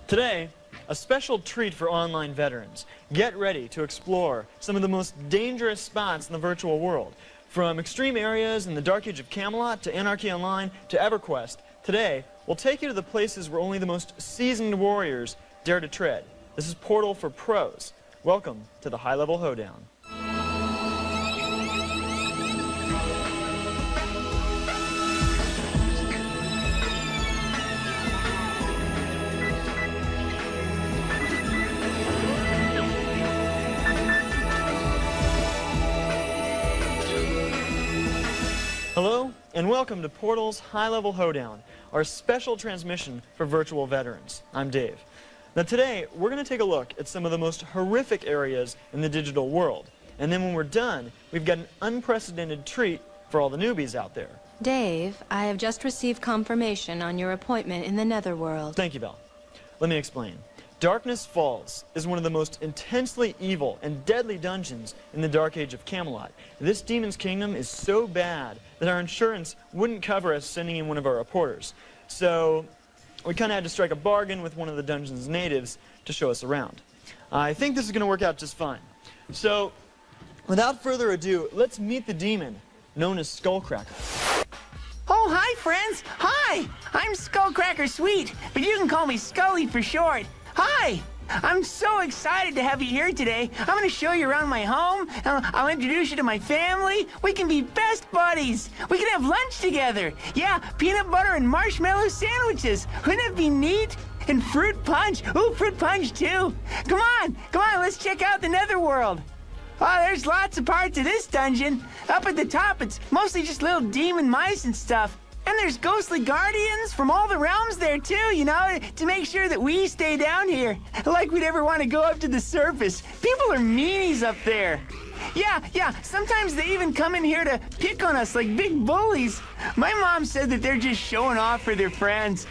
Today, a special treat for online veterans. Get ready to explore some of the most dangerous spots in the virtual world. From extreme areas in the Dark Age of Camelot to Anarchy Online to EverQuest, today we'll take you to the places where only the most seasoned warriors dare to tread. This is Portal for Pros. Welcome to the High Level Hoedown. Hello, and welcome to Portal's High Level Hoedown, our special transmission for virtual veterans. I'm Dave. Now today, we're going to take a look at some of the most horrific areas in the digital world. And then when we're done, we've got an unprecedented treat for all the newbies out there. Dave, I have just received confirmation on your appointment in the Netherworld. Thank you, Belle. Let me explain. Darkness Falls is one of the most intensely evil and deadly dungeons in the Dark Age of Camelot. This demon's kingdom is so bad that our insurance wouldn't cover us sending in one of our reporters. So we kind of had to strike a bargain with one of the dungeon's natives to show us around. I think this is going to work out just fine. So without further ado, let's meet the demon known as Skullcracker. Oh, hi, friends. Hi, I'm Skullcracker Sweet, but you can call me Scully for short. Hi! I'm so excited to have you here today. I'm going to show you around my home. I'll introduce you to my family. We can be best buddies. We can have lunch together. Yeah, peanut butter and marshmallow sandwiches. Wouldn't it be neat? And fruit punch. Ooh, fruit punch too. Come on, let's check out the Netherworld. Oh, there's lots of parts of this dungeon. Up at the top, it's mostly just little demon mice and stuff. And there's ghostly guardians from all the realms there too, you know, to make sure that we stay down here. Like we'd ever want to go up to the surface. People are meanies up there. Yeah, sometimes they even come in here to pick on us like big bullies. My mom said that they're just showing off for their friends.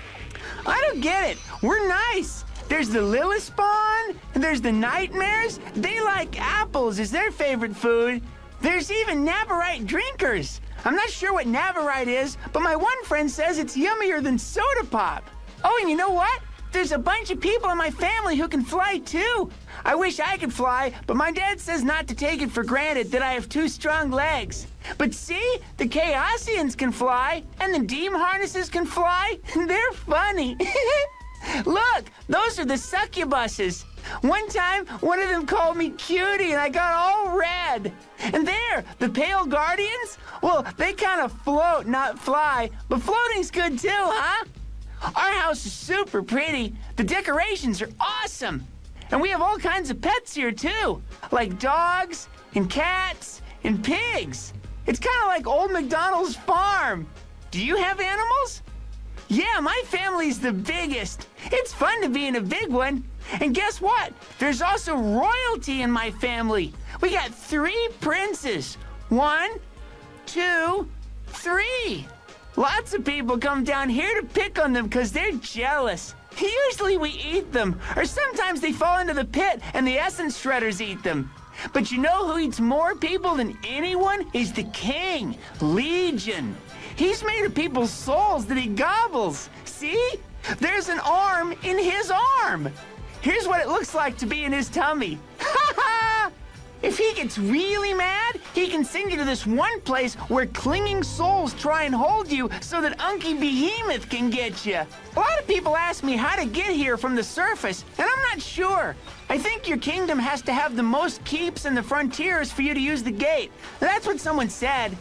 I don't get it. We're nice. There's the Lilith Spawn, and there's the Nightmares. They like apples is their favorite food. There's even Navarite drinkers. I'm not sure what Navarite is, but my one friend says it's yummier than soda pop. Oh, and you know what? There's a bunch of people in my family who can fly too. I wish I could fly, but my dad says not to take it for granted that I have 2 strong legs. But see, the Chaosians can fly, and the Deem Harnesses can fly, and they're funny. Look, those are the succubuses. One time, one of them called me cutie and I got all red. And there, the pale guardians? Well, they kind of float, not fly, but floating's good too, huh? Our house is super pretty. The decorations are awesome. And we have all kinds of pets here too, like dogs and cats and pigs. It's kind of like Old MacDonald's farm. Do you have animals? Yeah, my family's the biggest. It's fun to be in a big one. And guess what? There's also royalty in my family. We got 3 princes. 1, 2, 3. Lots of people come down here to pick on them because they're jealous. Usually we eat them, or sometimes they fall into the pit and the essence shredders eat them. But you know who eats more people than anyone? Is the king, Legion. He's made of people's souls that he gobbles. See? There's an arm in his arm. Here's what it looks like to be in his tummy. Ha ha! If he gets really mad, he can send you to this one place where clinging souls try and hold you so that Unky Behemoth can get you. A lot of people ask me how to get here from the surface, and I'm not sure. I think your kingdom has to have the most keeps in the frontiers for you to use the gate. That's what someone said.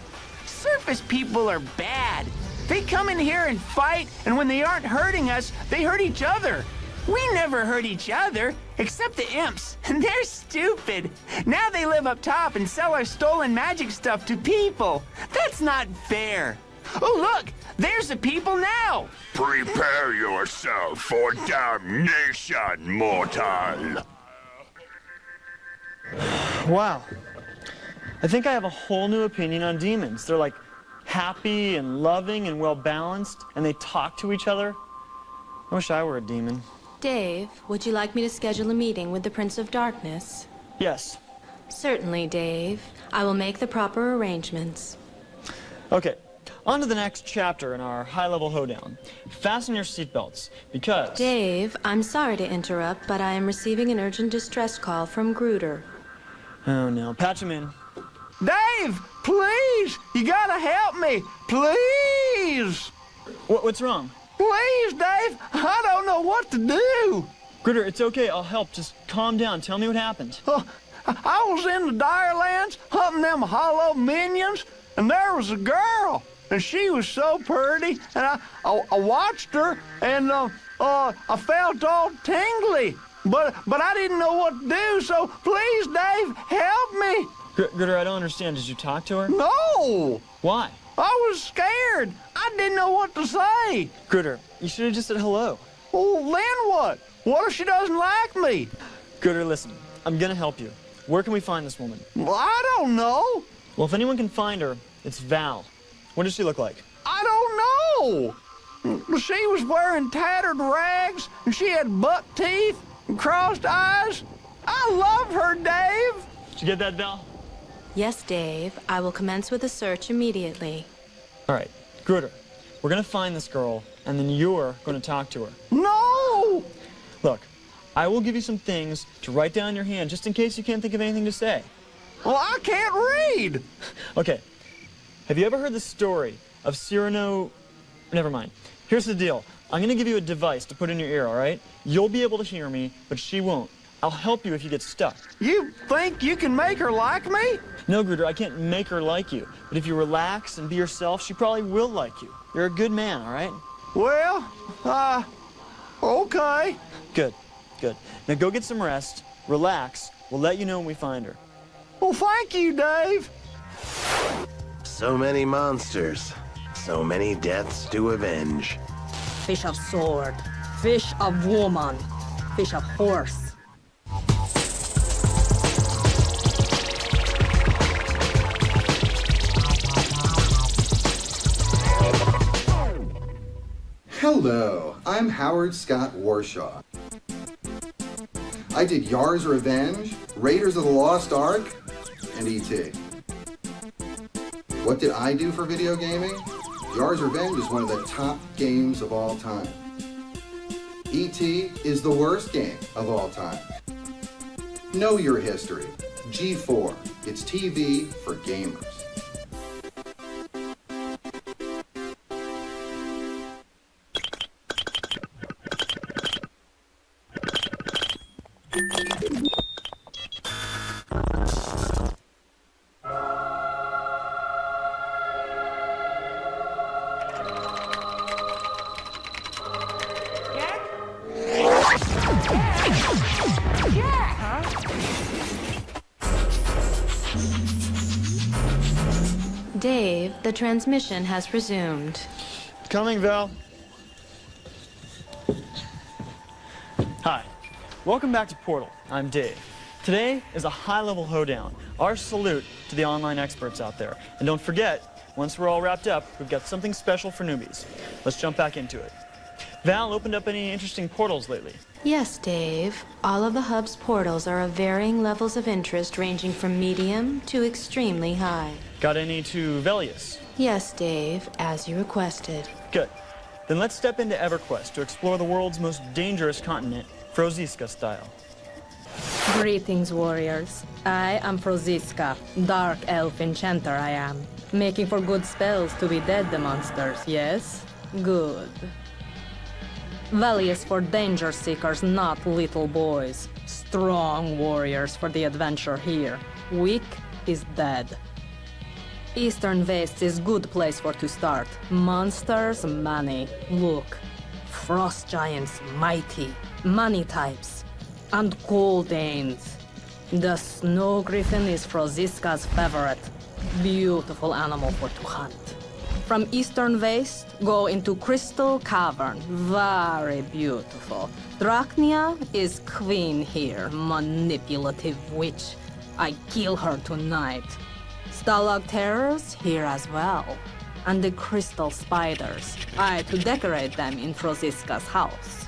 Surface people are bad. They come in here and fight, and when they aren't hurting us, they hurt each other. We never hurt each other, except the imps, and they're stupid. Now they live up top and sell our stolen magic stuff to people. That's not fair. Oh, look, there's the people now. Prepare yourself for damnation, mortal. Wow. I think I have a whole new opinion on demons. They're like happy and loving and well-balanced, and they talk to each other. I wish I were a demon. Dave, would you like me to schedule a meeting with the Prince of Darkness? Yes. Certainly, Dave. I will make the proper arrangements. Okay. On to the next chapter in our high-level hoedown. Fasten your seatbelts, because... Dave, I'm sorry to interrupt, but I am receiving an urgent distress call from Gruder. Oh, no. Patch him in. Dave, please! You gotta help me! Please! What's wrong? Please, Dave! I don't know what to do! Gruder, it's okay. I'll help. Just calm down. Tell me what happened. I was in the Direlands hunting them hollow minions, and there was a girl. And she was so pretty, and I watched her, and I felt all tingly. But I didn't know what to do, so please, Dave, help me. Gruder, I don't understand. Did you talk to her? No. Why? I was scared. I didn't know what to say. Gruder, you should have just said hello. Well, then what? What if she doesn't like me? Gruder, listen. I'm gonna help you. Where can we find this woman? Well, I don't know. Well, if anyone can find her, it's Val. What does she look like? I don't know. She was wearing tattered rags, and she had buck teeth and crossed eyes. I love her, Dave. Did you get that, Val? Yes, Dave. I will commence with a search immediately. All right, Gruder, we're gonna find this girl, and then you're gonna talk to her. No! Look, I will give you some things to write down in your hand, just in case you can't think of anything to say. Well, I can't read. Okay. Have you ever heard the story of Cyrano? Never mind. Here's the deal. I'm going to give you a device to put in your ear, all right? You'll be able to hear me, but she won't. I'll help you if you get stuck. You think you can make her like me? No, Gruder, I can't make her like you. But if you relax and be yourself, she probably will like you. You're a good man, all right? Well, okay. Good, good. Now go get some rest, relax. We'll let you know when we find her. Well, thank you, Dave. So many monsters, so many deaths to avenge. Fish of sword, fish of woman, fish of horse. Hello, I'm Howard Scott Warshaw. I did Yar's Revenge, Raiders of the Lost Ark, and E.T. What did I do for video gaming? Yar's Revenge is one of the top games of all time. E.T. is the worst game of all time. Know your history. G4. It's TV for gamers. Dave, the transmission has resumed. Coming, Val. Hi. Welcome back to Portal. I'm Dave. Today is a high-level hoedown, our salute to the online experts out there. And don't forget, once we're all wrapped up, we've got something special for newbies. Let's jump back into it. Val, opened up any interesting portals lately? Yes, Dave. All of the hub's portals are of varying levels of interest, ranging from medium to extremely high. Got any to Velius? Yes, Dave, as you requested. Good. Then let's step into EverQuest to explore the world's most dangerous continent, Froziska style. Greetings, warriors. I am Froziska, dark elf enchanter I am. Making for good spells to be dead the monsters, yes? Good. Velius for danger seekers, not little boys. Strong warriors for the adventure here. Weak is dead. Eastern Wastes is good place for to start. Monsters, many. Look. Frost giants, mighty. Money types. And Goldanes. The snow griffin is Froziska's favorite. Beautiful animal for to hunt. From Eastern Waste, go into Crystal Cavern. Very beautiful. Drachnia is queen here. Manipulative witch. I kill her tonight. Stalag terrors here as well. And the crystal spiders. I to decorate them in Froziska's house.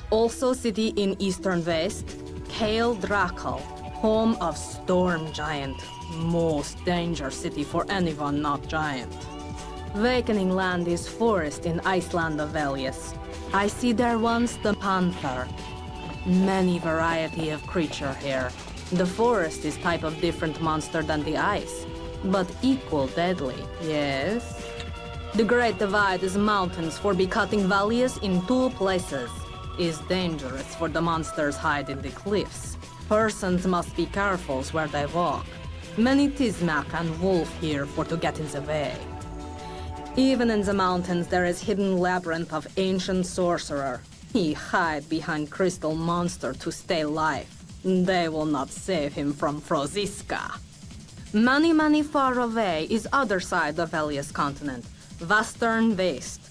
Also city in Eastern Waste, Kale Drakal, home of Storm Giant. Most danger city for anyone not giant. Awakening land is forest in Iceland of Velius. I see there once the panther. Many variety of creature here. The forest is type of different monster than the ice, but equal deadly, yes? The Great Divide is mountains for be cutting valleys in two places. Is dangerous for the monsters hide in the cliffs. Persons must be careful where they walk. Many Tismak and wolf here for to get in the way. Even in the mountains there is hidden labyrinth of ancient sorcerer. He hide behind crystal monster to stay alive. They will not save him from Froziska. Many far away is other side of Velius continent. Western Waste.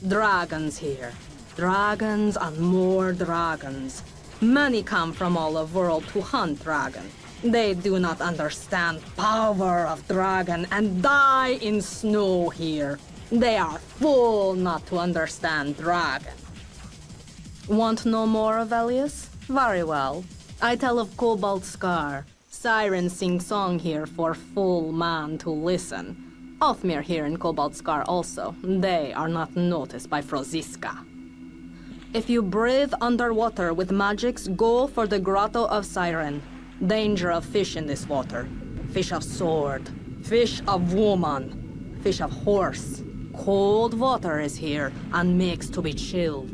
Dragons here. Dragons and more dragons. Many come from all over the world to hunt dragon. They do not understand power of dragon and die in snow here. They are fool not to understand dragon. Want know more of Velius? Very well. I tell of Cobalt Scar. Sirens sing song here for full man to listen. Ofmir here in Cobalt Scar also. They are not noticed by Froziska. If you breathe underwater with magics, go for the Grotto of Siren. Danger of fish in this water. Fish of sword. Fish of woman. Fish of horse. Cold water is here and makes to be chilled.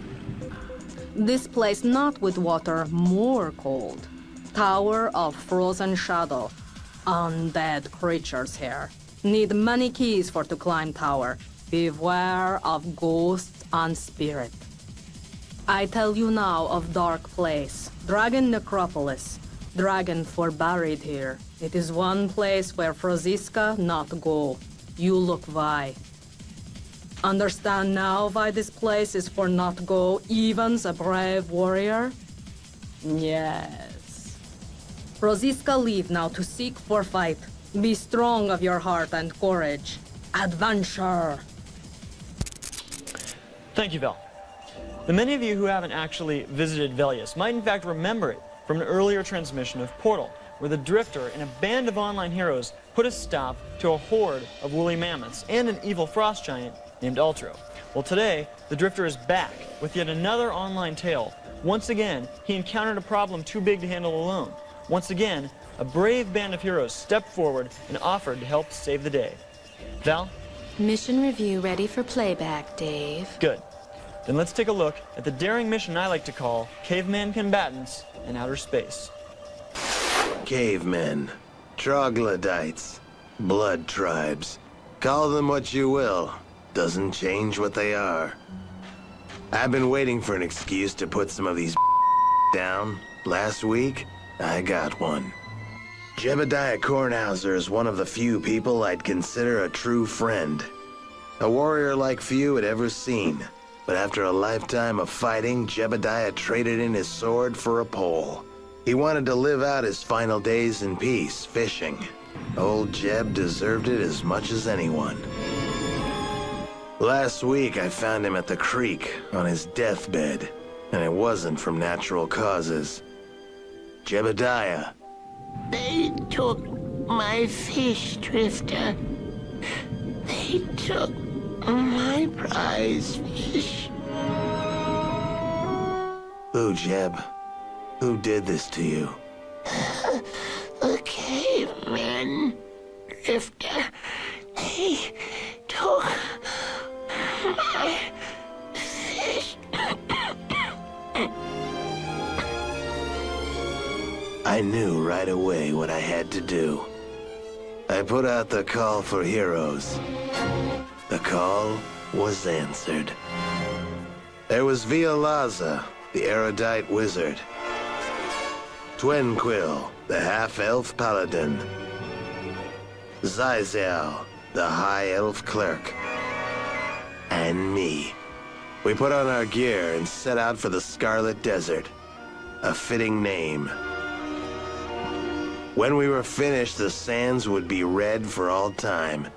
This place not with water, more cold. Tower of Frozen Shadow. Undead creatures here. Need many keys for to climb tower. Beware of ghosts and spirit. I tell you now of dark place. Dragon Necropolis. Dragon for buried here. It is one place where Froziska not go. You look why. Understand now why this place is for not go evens a brave warrior? Yes. Froziska leave now to seek for fight. Be strong of your heart and courage. Adventure! Thank you, Vel. The many of you who haven't actually visited Velius might in fact remember it from an earlier transmission of Portal, where the Drifter and a band of online heroes put a stop to a horde of woolly mammoths and an evil frost giant named Ultro. Well, today, the Drifter is back with yet another online tale. Once again, he encountered a problem too big to handle alone. Once again, a brave band of heroes stepped forward and offered to help save the day. Val? Mission review ready for playback, Dave. Good. Then let's take a look at the daring mission I like to call Caveman Combatants in Outer Space. Cavemen, troglodytes, blood tribes. Call them what you will. Doesn't change what they are. I've been waiting for an excuse to put some of these down. Last week, I got one. Jebediah Kornhauser is one of the few people I'd consider a true friend. A warrior like few had ever seen. But after a lifetime of fighting, Jebediah traded in his sword for a pole. He wanted to live out his final days in peace, fishing. Old Jeb deserved it as much as anyone. Last week, I found him at the creek, on his deathbed, and it wasn't from natural causes. Jebediah. They took my fish, Drifter. They took my prize fish. Who, Jeb? Who did this to you? The cavemen, Drifter. They took my fish. I knew right away what I had to do. I put out the call for heroes. The call was answered. There was Violaza, the erudite wizard. Twenquill, the half-elf paladin. Zyzel, the high-elf clerk. And me. We put on our gear and set out for the Scarlet Desert. A fitting name. When we were finished, the sands would be red for all time.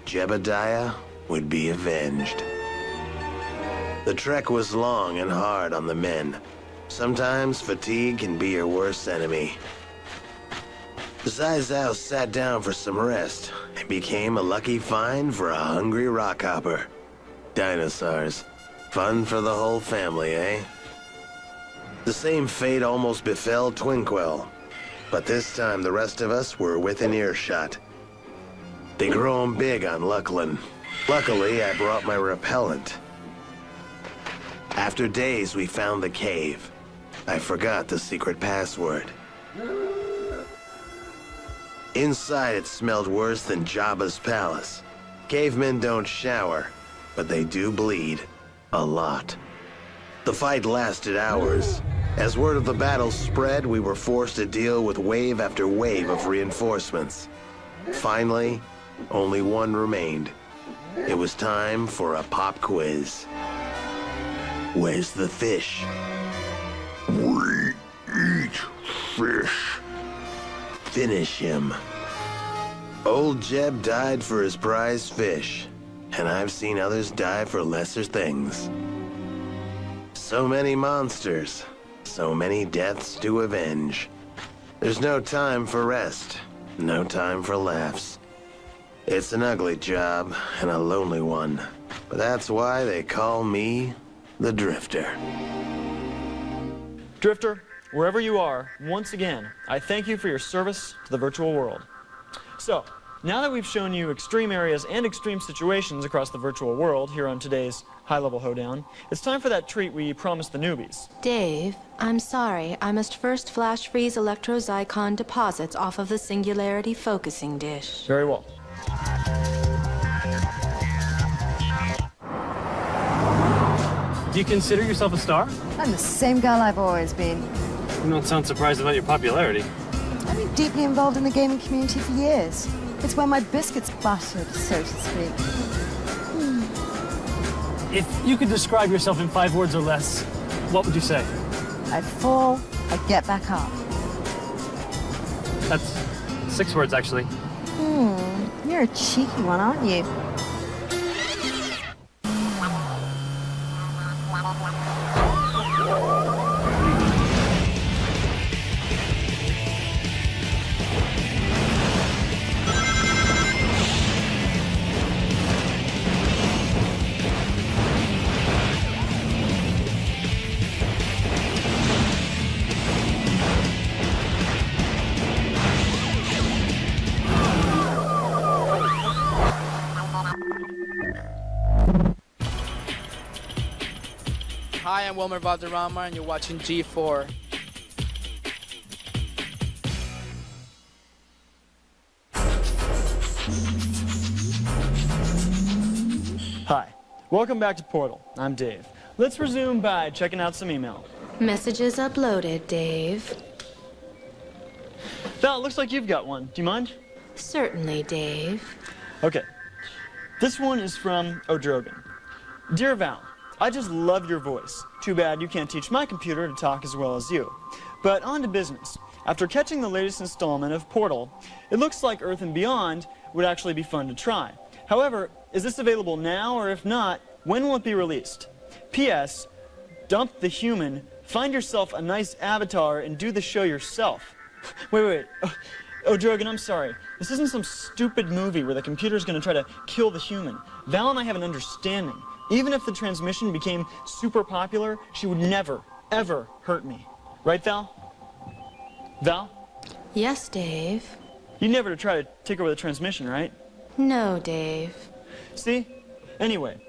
Jebediah would be avenged. The trek was long and hard on the men. Sometimes fatigue can be your worst enemy. Zai sat down for some rest and became a lucky find for a hungry rockhopper. Dinosaurs. Fun for the whole family, eh? The same fate almost befell Twinquell, but this time the rest of us were within earshot. They grow 'em big on Lucklin. Luckily, I brought my repellent. After days, we found the cave. I forgot the secret password. Inside, it smelled worse than Jabba's palace. Cavemen don't shower, but they do bleed. A lot. The fight lasted hours. As word of the battle spread, we were forced to deal with wave after wave of reinforcements. Finally, only one remained. It was time for a pop quiz. Where's the fish? We eat fish. Finish him. Old Jeb died for his prized fish, and I've seen others die for lesser things. So many monsters, so many deaths to avenge. There's no time for rest, no time for laughs. It's an ugly job and a lonely one, but that's why they call me the Drifter. Drifter, wherever you are, once again, I thank you for your service to the virtual world. So, now that we've shown you extreme areas and extreme situations across the virtual world here on today's high-level hoedown, it's time for that treat we promised the newbies. Dave, I'm sorry. I must first flash freeze Electro-Zycon deposits off of the Singularity focusing dish. Very well. Do you consider yourself a star? I'm the same girl I've always been. You don't sound surprised about your popularity. I've been deeply involved in the gaming community for years. It's where my biscuits buttered, so to speak. If you could describe yourself in 5 words or less, what would you say? I fall, I get back up. That's 6 words, actually. You're a cheeky one, aren't you? Hi, I'm Wilmer Valderrama, and you're watching G4. Hi, welcome back to Portal. I'm Dave. Let's resume by checking out some email. Messages uploaded, Dave. Val, it looks like you've got one. Do you mind? Certainly, Dave. Okay. This one is from O'Drogan. Dear Val, I just love your voice. Too bad you can't teach my computer to talk as well as you. But on to business. After catching the latest installment of Portal, it looks like Earth and Beyond would actually be fun to try. However, is this available now, or if not, when will it be released? P.S. Dump the human, find yourself a nice avatar, and do the show yourself. Wait. Oh, Drogan, I'm sorry. This isn't some stupid movie where the computer's gonna try to kill the human. Val and I have an understanding. Even if the transmission became super popular, she would never, ever hurt me. Right, Val? Val? Yes, Dave. You'd never try to take over the transmission, right? No, Dave. See? Anyway,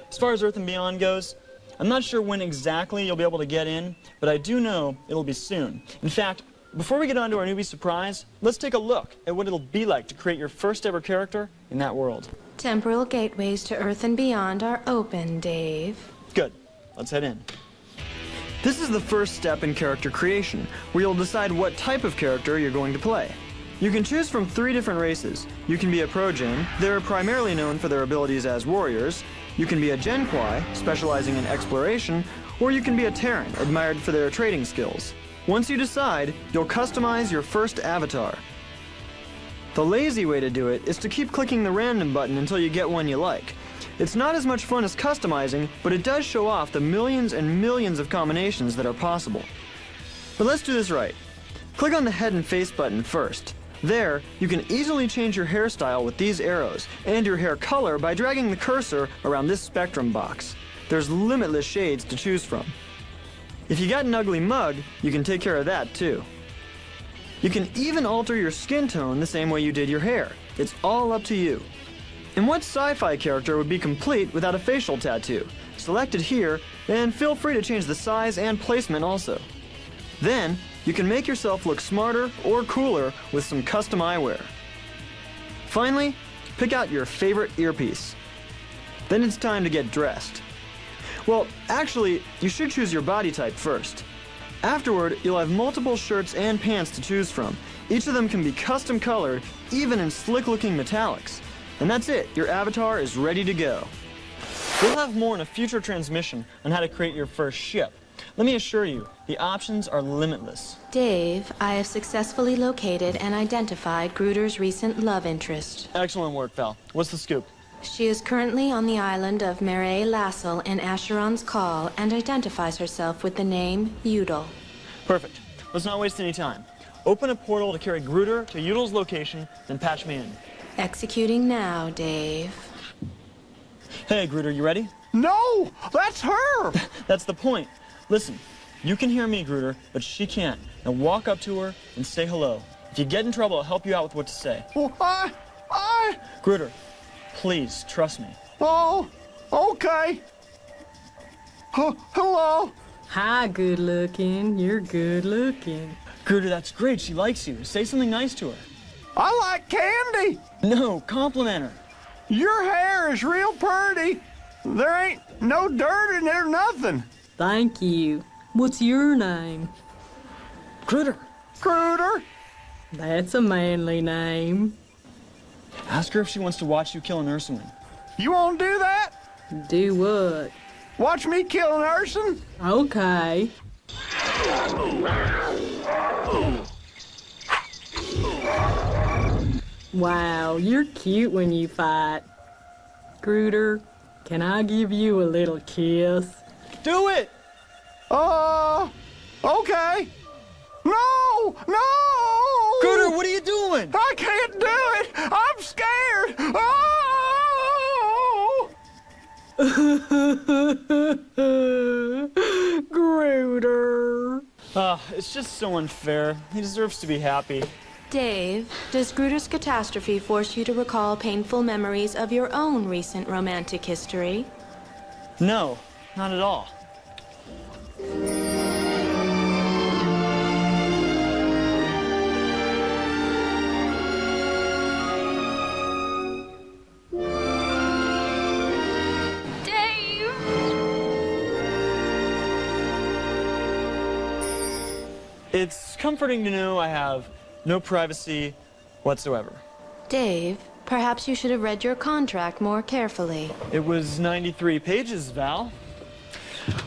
as far as Earth and Beyond goes, I'm not sure when exactly you'll be able to get in, but I do know it'll be soon. In fact, before we get on to our newbie surprise, let's take a look at what it'll be like to create your first ever character in that world. Temporal gateways to Earth and Beyond are open, Dave. Good. Let's head in. This is the first step in character creation, where you'll decide what type of character you're going to play. You can choose from 3 different races. You can be a Pro-Gen. They're primarily known for their abilities as warriors. You can be a Genqui, specializing in exploration, or you can be a Terran, admired for their trading skills. Once you decide, you'll customize your first avatar. The lazy way to do it is to keep clicking the random button until you get one you like. It's not as much fun as customizing, but it does show off the millions and millions of combinations that are possible. But let's do this right. Click on the head and face button first. There, you can easily change your hairstyle with these arrows, and your hair color by dragging the cursor around this spectrum box. There's limitless shades to choose from. If you got an ugly mug, you can take care of that too. You can even alter your skin tone the same way you did your hair. It's all up to you. And what sci-fi character would be complete without a facial tattoo? Select it here, and feel free to change the size and placement also. Then, you can make yourself look smarter or cooler with some custom eyewear. Finally, pick out your favorite earpiece. Then it's time to get dressed. Well, actually, you should choose your body type first. Afterward, you'll have multiple shirts and pants to choose from. Each of them can be custom colored, even in slick-looking metallics. And that's it, your avatar is ready to go. We'll have more in a future transmission on how to create your first ship. Let me assure you, the options are limitless. Dave, I have successfully located and identified Gruder's recent love interest. Excellent work, Val. What's the scoop? She is currently on the island of Marae Lassel in Acheron's Call and identifies herself with the name Udal. Perfect. Let's not waste any time. Open a portal to carry Gruder to Udal's location, then patch me in. Executing now, Dave. Hey, Gruder, you ready? No! That's her! That's the point. Listen, you can hear me, Gruder, but she can't. Now walk up to her and say hello. If you get in trouble, I'll help you out with what to say. Well, Gruder, please, trust me. Oh, okay. Hello. Hi, good looking. You're good looking. Gruder, that's great. She likes you. Say something nice to her. I like candy. No, compliment her. Your hair is real pretty. There ain't no dirt in there, nothing. Thank you. What's your name? Gruder. Gruder? That's a manly name. Ask her if she wants to watch you kill an Ursuline. You won't do that? Do what? Watch me kill an Urson? Okay. Wow, you're cute when you fight. Gruder, can I give you a little kiss? Do it! Okay. No! Gruder, what are you doing? I can't do it! I'm scared! Oh! Gruder. It's just so unfair. He deserves to be happy. Dave, does Gruder's catastrophe force you to recall painful memories of your own recent romantic history? No, not at all. It's comforting to know I have no privacy whatsoever. Dave, perhaps you should have read your contract more carefully. It was 93 pages, Val.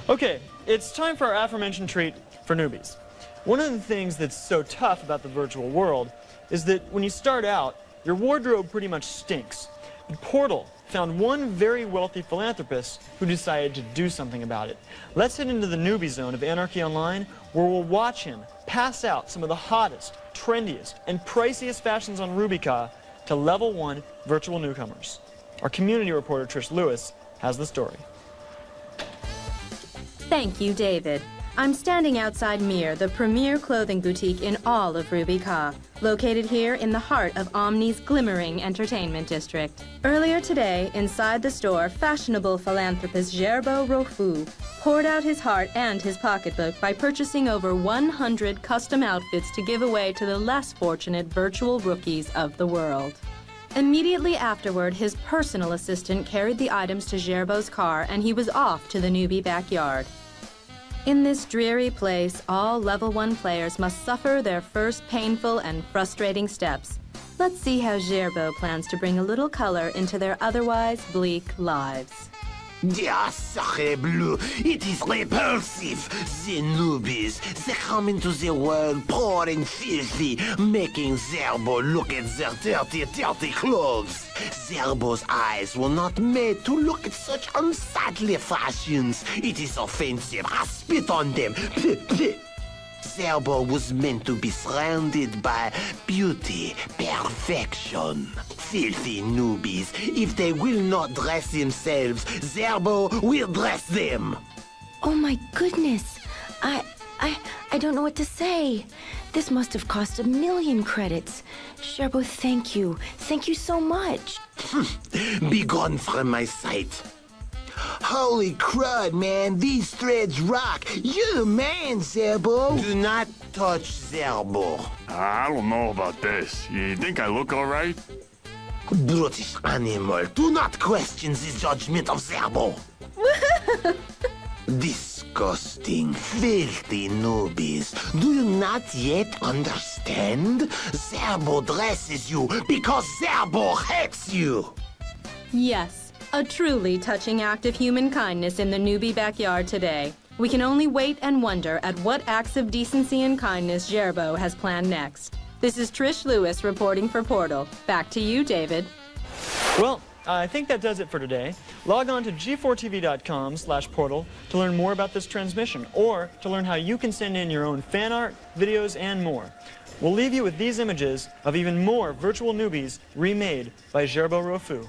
Okay, it's time for our aforementioned treat for newbies. One of the things that's so tough about the virtual world is that when you start out, your wardrobe pretty much stinks. But Portal found one very wealthy philanthropist who decided to do something about it. Let's head into the newbie zone of Anarchy Online, where we'll watch him pass out some of the hottest, trendiest, and priciest fashions on Rubica to level 1 virtual newcomers. Our community reporter, Trish Lewis, has the story. Thank you, David. I'm standing outside Mir, the premier clothing boutique in all of Rubica, located here in the heart of Omni's glimmering entertainment district. Earlier today, inside the store, fashionable philanthropist Gerbo Rofu poured out his heart and his pocketbook by purchasing over 100 custom outfits to give away to the less fortunate virtual rookies of the world. Immediately afterward, his personal assistant carried the items to Gerbo's car and he was off to the newbie backyard. In this dreary place, all level 1 players must suffer their first painful and frustrating steps. Let's see how Gerbo plans to bring a little color into their otherwise bleak lives. Yeah, sacre bleu, it is repulsive. The newbies, they come into the world poor and filthy, making Zerbo look at their dirty clothes. Zerbo's eyes were not made to look at such unsightly fashions. It is offensive. I spit on them. Zerbo was meant to be surrounded by beauty, perfection. Filthy newbies. If they will not dress themselves, Zerbo will dress them. Oh my goodness. I don't know what to say. This must have cost 1 million credits. Zerbo, thank you. Thank you so much. Be gone from my sight. Holy crud, man. These threads rock. You're the man, Zerbo. Do not touch Zerbo. I don't know about this. You think I look all right? Brutish animal. Do not question the judgment of Zerbo. Disgusting, filthy newbies. Do you not yet understand? Zerbo dresses you because Zerbo hates you. Yes, a truly touching act of human kindness in the newbie backyard today. We can only wait and wonder at what acts of decency and kindness Zerbo has planned next. This is Trish Lewis reporting for Portal. Back to you, David. Well, I think that does it for today. Log on to g4tv.com/portal to learn more about this transmission, or to learn how you can send in your own fan art, videos, and more. We'll leave you with these images of even more virtual newbies remade by Zerbo Rofu.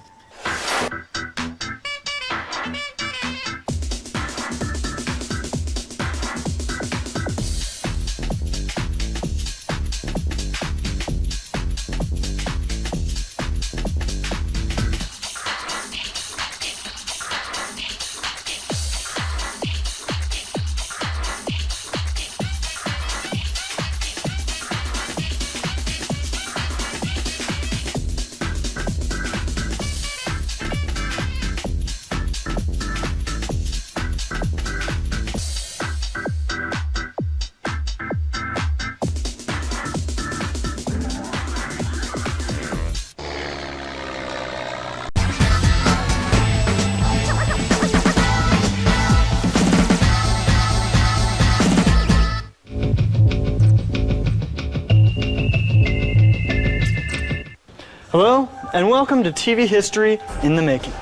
Hello, and welcome to TV History in the Making.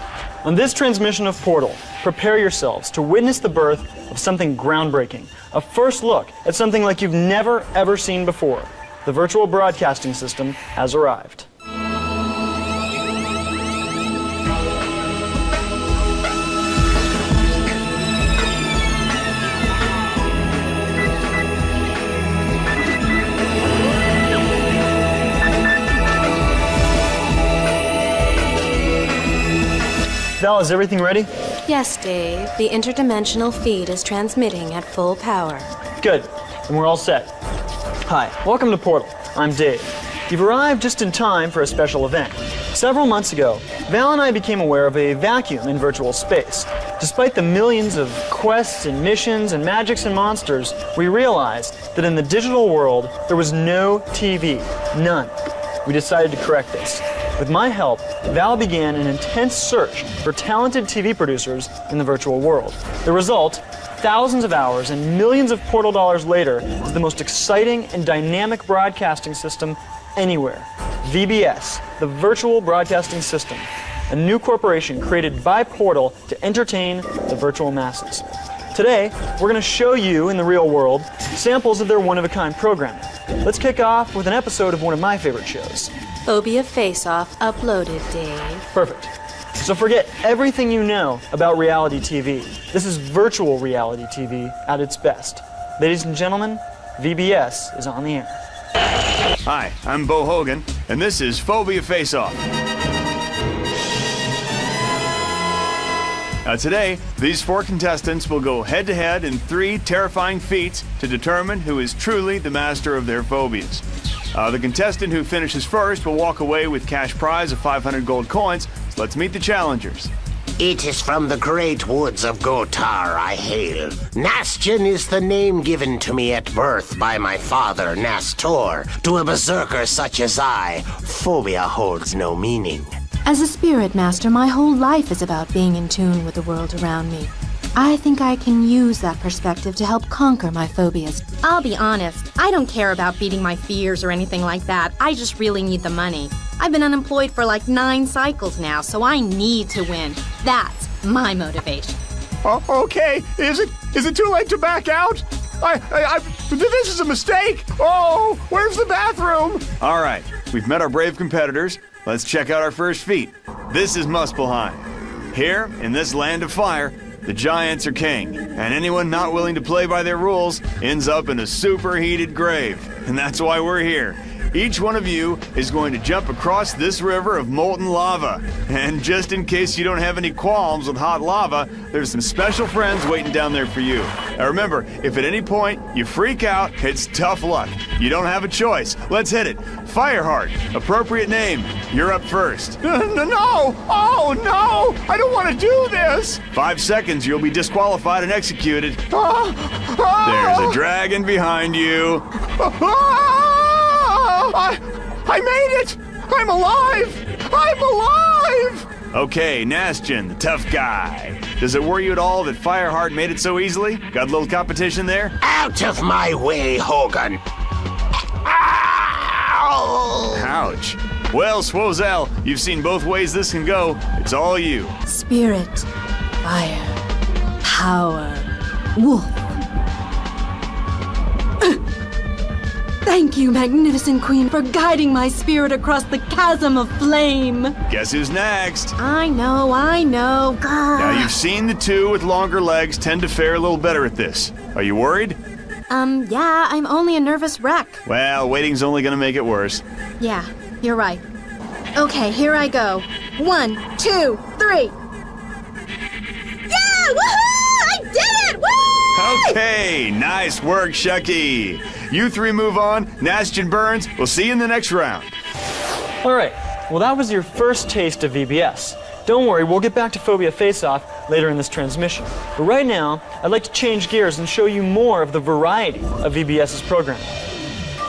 On this transmission of Portal, prepare yourselves to witness the birth of something groundbreaking, a first look at something like you've never ever seen before. The virtual broadcasting system has arrived. Val, is everything ready? Yes, Dave. The interdimensional feed is transmitting at full power. Good. And we're all set. Hi, welcome to Portal. I'm Dave. You've arrived just in time for a special event. Several months ago, Val and I became aware of a vacuum in virtual space. Despite the millions of quests and missions and magics and monsters, we realized that in the digital world, there was no TV. None. We decided to correct this. With my help, Val began an intense search for talented TV producers in the virtual world. The result, thousands of hours and millions of Portal dollars later, is the most exciting and dynamic broadcasting system anywhere. VBS, the Virtual Broadcasting System, a new corporation created by Portal to entertain the virtual masses. Today, we're going to show you in the real world samples of their one-of-a-kind programming. Let's kick off with an episode of one of my favorite shows. Phobia Face-Off uploaded, Dave. Perfect. So forget everything you know about reality TV. This is virtual reality TV at its best. Ladies and gentlemen, VBS is on the air. Hi, I'm Bo Hogan, and this is Phobia Face-Off. Now today, these 4 contestants will go head-to-head in 3 terrifying feats to determine who is truly the master of their phobias. The contestant who finishes first will walk away with cash prize of 500 gold coins. So let's meet the challengers. It is from the great woods of Gotar I hail. Nastian is the name given to me at birth by my father, Nastor. To a berserker such as I, phobia holds no meaning. As a spirit master, my whole life is about being in tune with the world around me. I think I can use that perspective to help conquer my phobias. I'll be honest, I don't care about beating my fears or anything like that. I just really need the money. I've been unemployed for like 9 cycles now, so I need to win. That's my motivation. Okay, is it too late to back out? This is a mistake! Oh, where's the bathroom? All right, we've met our brave competitors. Let's check out our first feat. This is Muspelheim. Here, in this land of fire, the giants are king, and anyone not willing to play by their rules ends up in a superheated grave. And that's why we're here. Each one of you is going to jump across this river of molten lava. And just in case you don't have any qualms with hot lava, there's some special friends waiting down there for you. Now remember, if at any point you freak out, it's tough luck. You don't have a choice. Let's hit it. Fireheart, appropriate name. You're up first. No! Oh, no! I don't want to do this! 5 seconds, you'll be disqualified and executed. There's a dragon behind you. I made it! I'm alive! I'm alive! Okay, Nastyan, the tough guy. Does it worry you at all that Fireheart made it so easily? Got a little competition there? Out of my way, Hogan! Ow! Ouch. Well, Swozel, you've seen both ways this can go. It's all you. Spirit, fire, power, wolf. Thank you, magnificent queen, for guiding my spirit across the chasm of flame. Guess who's next? I know. Now, you've seen the two with longer legs tend to fare a little better at this. Are you worried? Yeah, I'm only a nervous wreck. Well, waiting's only gonna make it worse. Yeah, you're right. Okay, here I go. 1, 2, 3. Yeah! Woohoo! I did it! Woo! Okay, nice work, Shucky. You three move on. Nastyan Burns, we'll see you in the next round. All right, well, that was your first taste of VBS. Don't worry, we'll get back to Phobia Face-Off later in this transmission. But right now, I'd like to change gears and show you more of the variety of VBS's programming.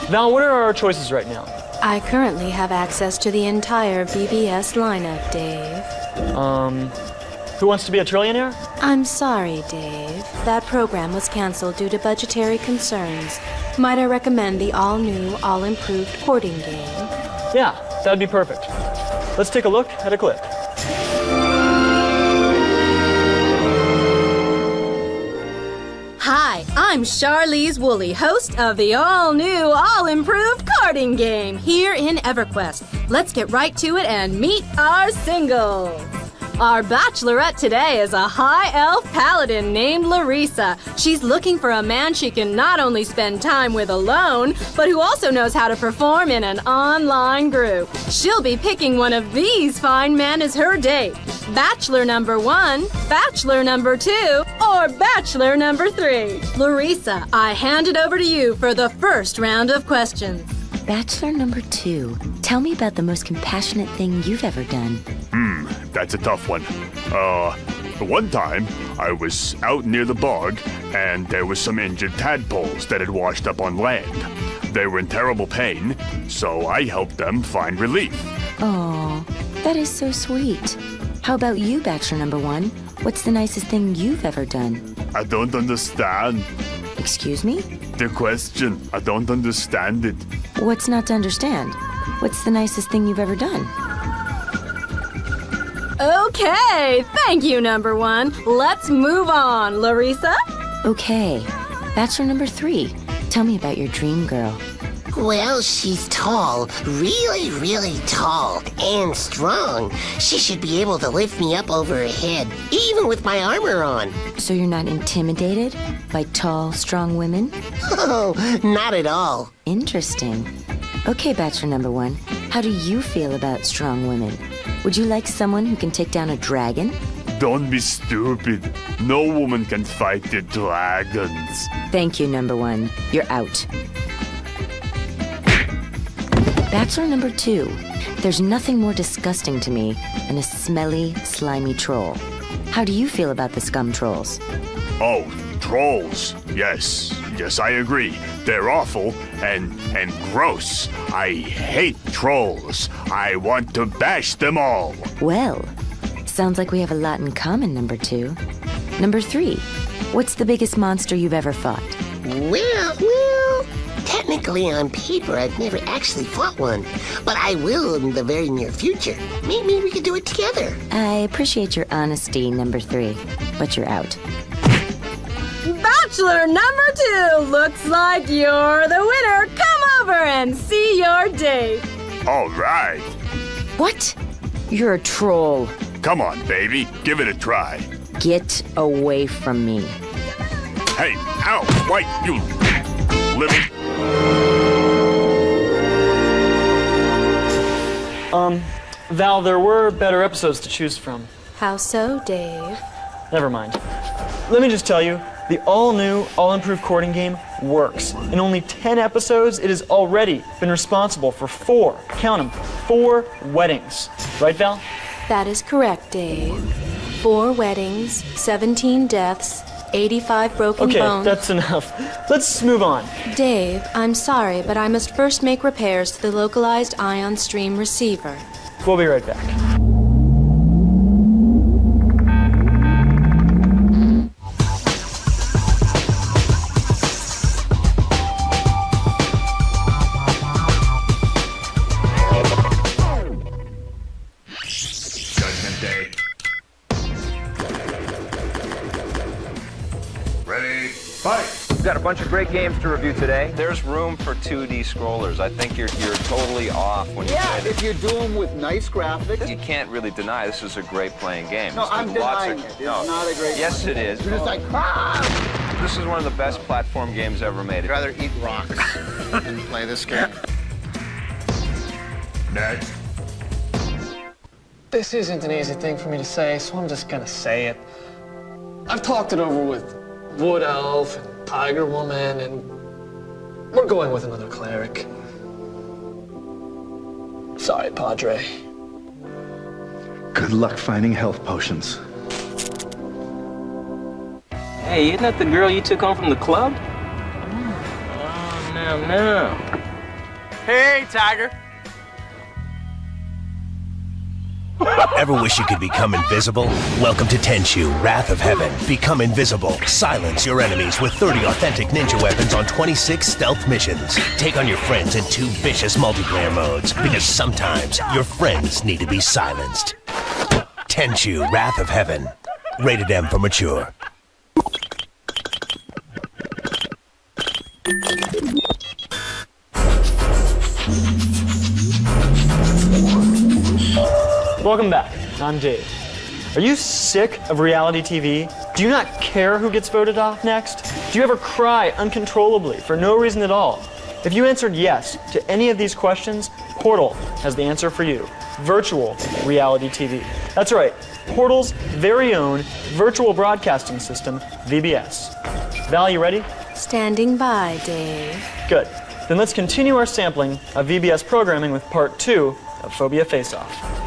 Val, what are our choices right now? I currently have access to the entire VBS lineup, Dave. Who Wants to Be a Trillionaire? I'm sorry, Dave. That program was canceled due to budgetary concerns. Might I recommend the all-new, all-improved courting game? Yeah, that'd be perfect. Let's take a look at a clip. Hi, I'm Charlize Woolley, host of the all-new, all-improved carding game here in EverQuest. Let's get right to it and meet our singles. Our bachelorette today is a high elf paladin named Larissa. She's looking for a man she can not only spend time with alone, but who also knows how to perform in an online group. She'll be picking one of these fine men as her date. Bachelor number 1, Bachelor number 2, or Bachelor number 3. Larissa, I hand it over to you for the first round of questions. Bachelor number 2, tell me about the most compassionate thing you've ever done. That's a tough one. One time, I was out near the bog, and there was some injured tadpoles that had washed up on land. They were in terrible pain, so I helped them find relief. Oh, that is so sweet. How about you, Bachelor number 1? What's the nicest thing you've ever done? I don't understand. Excuse me? The question. I don't understand it. What's not to understand? What's the nicest thing you've ever done? Okay, thank you, number 1. Let's move on, Larissa. Okay, Bachelor number 3, tell me about your dream girl. Well, she's tall, really tall, and strong. She should be able to lift me up over her head, even with my armor on. So you're not intimidated by tall, strong women? Oh, not at all. Interesting. Okay, Bachelor number 1, how do you feel about strong women? Would you like someone who can take down a dragon? Don't be stupid. No woman can fight the dragons. Thank you, number 1. You're out. Bachelor number 2, there's nothing more disgusting to me than a smelly, slimy troll. How do you feel about the scum trolls? Oh, trolls. Yes, I agree. They're awful and gross. I hate trolls. I want to bash them all. Well, sounds like we have a lot in common, number 2. Number 3, what's the biggest monster you've ever fought? Well, technically on paper I've never actually fought one, but I will in the very near future. Maybe we could do it together. I appreciate your honesty, number 3, but you're out. Bachelor number 2, looks like you're the winner. Come over and see your date. All right. What? You're a troll. Come on, baby. Give it a try. Get away from me. Hey, ow, wait, you living. Val, there were better episodes to choose from. How so, Dave? Never mind. Let me just tell you, the all-new, all-improved courting game works. In only 10 episodes, it has already been responsible for 4, count them, 4 weddings. Right, Val? That is correct, Dave. 4 weddings, 17 deaths, 85 broken bones. Okay, that's enough. Let's move on. Dave, I'm sorry, but I must first make repairs to the localized ion stream receiver. We'll be right back. Judgment Day. Ready? Fight! We've got a bunch of great games to review today. There's room for 2D scrollers. I think you're totally off when you say that. If you do them with nice graphics. You can't really deny this is a great playing game. No, I'm denying it. It's not a great Yes, it is. You're just like, ah! This is one of the best platform games ever made. I'd rather eat rocks than play this game. Next. This isn't an easy thing for me to say, so I'm just gonna say it. I've talked it over with Wood Elf and Tiger Woman, and we're going with another cleric. Sorry, Padre. Good luck finding health potions. Hey, isn't that the girl you took home from the club? Oh, no. Hey, Tiger. Ever wish you could become invisible? Welcome to Tenchu, Wrath of Heaven. Become invisible. Silence your enemies with 30 authentic ninja weapons on 26 stealth missions. Take on your friends in 2 vicious multiplayer modes, because sometimes your friends need to be silenced. Tenchu, Wrath of Heaven. Rated M for mature. Welcome back. I'm Dave. Are you sick of reality TV? Do you not care who gets voted off next? Do you ever cry uncontrollably for no reason at all? If you answered yes to any of these questions, Portal has the answer for you. Virtual reality TV. That's right, Portal's very own virtual broadcasting system, VBS. Val, you ready? Standing by, Dave. Good. Then let's continue our sampling of VBS programming with part 2 of Phobia Face-Off.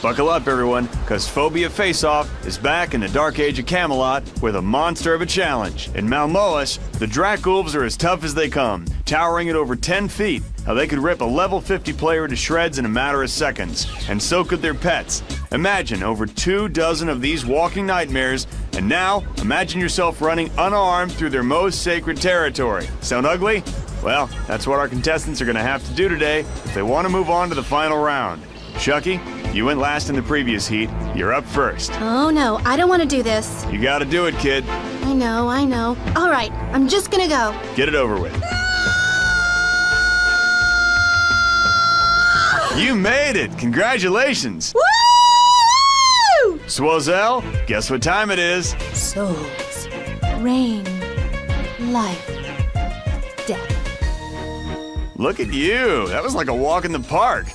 Buckle up, everyone, because Phobia Face-Off is back in the Dark Age of Camelot with a monster of a challenge. In Malmoas, the Dracgulves are as tough as they come, towering at over 10 feet. How they could rip a level 50 player to shreds in a matter of seconds. And so could their pets. Imagine over 24 of these walking nightmares, and now imagine yourself running unarmed through their most sacred territory. Sound ugly? Well, that's what our contestants are going to have to do today if they want to move on to the final round. Shucky, you went last in the previous heat. You're up first. Oh no, I don't want to do this. You gotta do it, kid. I know. All right, I'm just gonna go. Get it over with. You made it! Congratulations! Woo! Swazel, guess what time it is? Souls, rain, life, death. Look at you. That was like a walk in the park.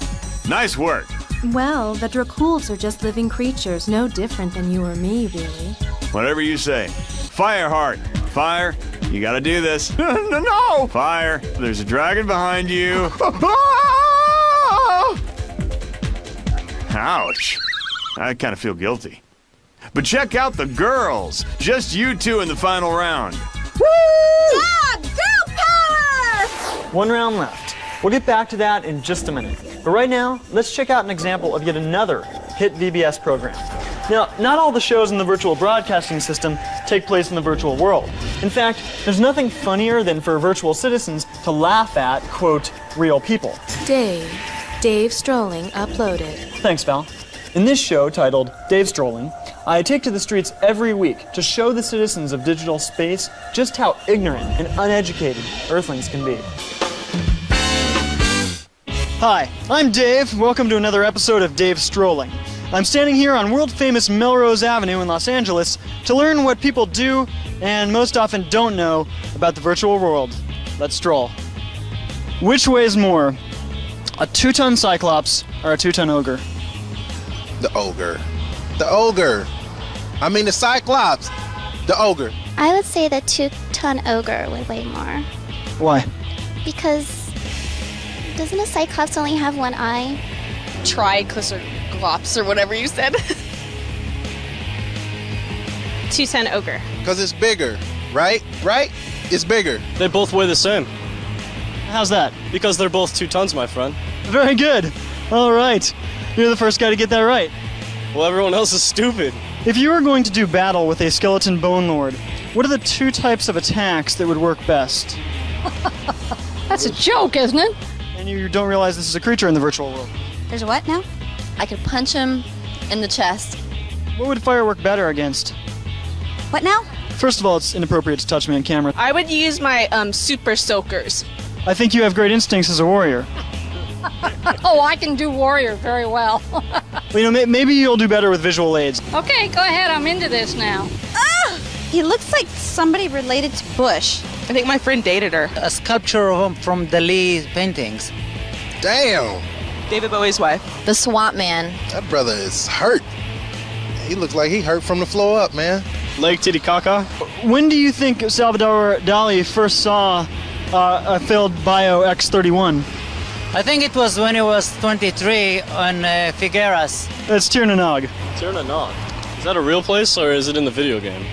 Nice work. Well, the Dracgulves are just living creatures, no different than you or me, really. Whatever you say. Fireheart. Fire. You gotta do this. No! Fire. There's a dragon behind you. Ouch. I kind of feel guilty. But check out the girls. Just you two in the final round. Woo! Yeah, girl power! 1 round left. We'll get back to that in just a minute. But right now, let's check out an example of yet another hit VBS program. Now, not all the shows in the virtual broadcasting system take place in the virtual world. In fact, there's nothing funnier than for virtual citizens to laugh at, quote, real people. Dave Strolling uploaded. Thanks, Val. In this show, titled Dave Strolling, I take to the streets every week to show the citizens of digital space just how ignorant and uneducated Earthlings can be. Hi, I'm Dave. Welcome to another episode of Dave Strolling. I'm standing here on world-famous Melrose Avenue in Los Angeles to learn what people do and most often don't know about the virtual world. Let's stroll. Which weighs more, a 2-ton Cyclops or a 2-ton Ogre? The Ogre. The Ogre. I mean the Cyclops. The Ogre. I would say the 2-ton Ogre would weigh more. Why? Because doesn't a Cyclops only have one eye? Triclops or whatever you said. 2-ton Ogre. Because it's bigger, right? Right? It's bigger. They both weigh the same. How's that? Because they're both 2 tons, my friend. Very good. All right. You're the first guy to get that right. Well, everyone else is stupid. If you were going to do battle with a skeleton bone lord, what are the 2 types of attacks that would work best? That's a joke, isn't it? And you don't realize this is a creature in the virtual world. There's a what now? I could punch him in the chest. What would fire work better against? What now? First of all, it's inappropriate to touch me on camera. I would use my super soakers. I think you have great instincts as a warrior. Oh, I can do warrior very well. Well, you know, maybe you'll do better with visual aids. Okay, go ahead. I'm into this now. Ah! He looks like somebody related to Bush. I think my friend dated her. A sculpture of him from Dali's paintings. Damn. David Bowie's wife. The Swamp Man. That brother is hurt. He looks like he hurt from the floor up, man. Lake Titicaca. When do you think Salvador Dali first saw a failed Bio X31? I think it was when he was 23 on Figueras. That's Tirnanog. Tirnanog. Is that a real place or is it in the video game?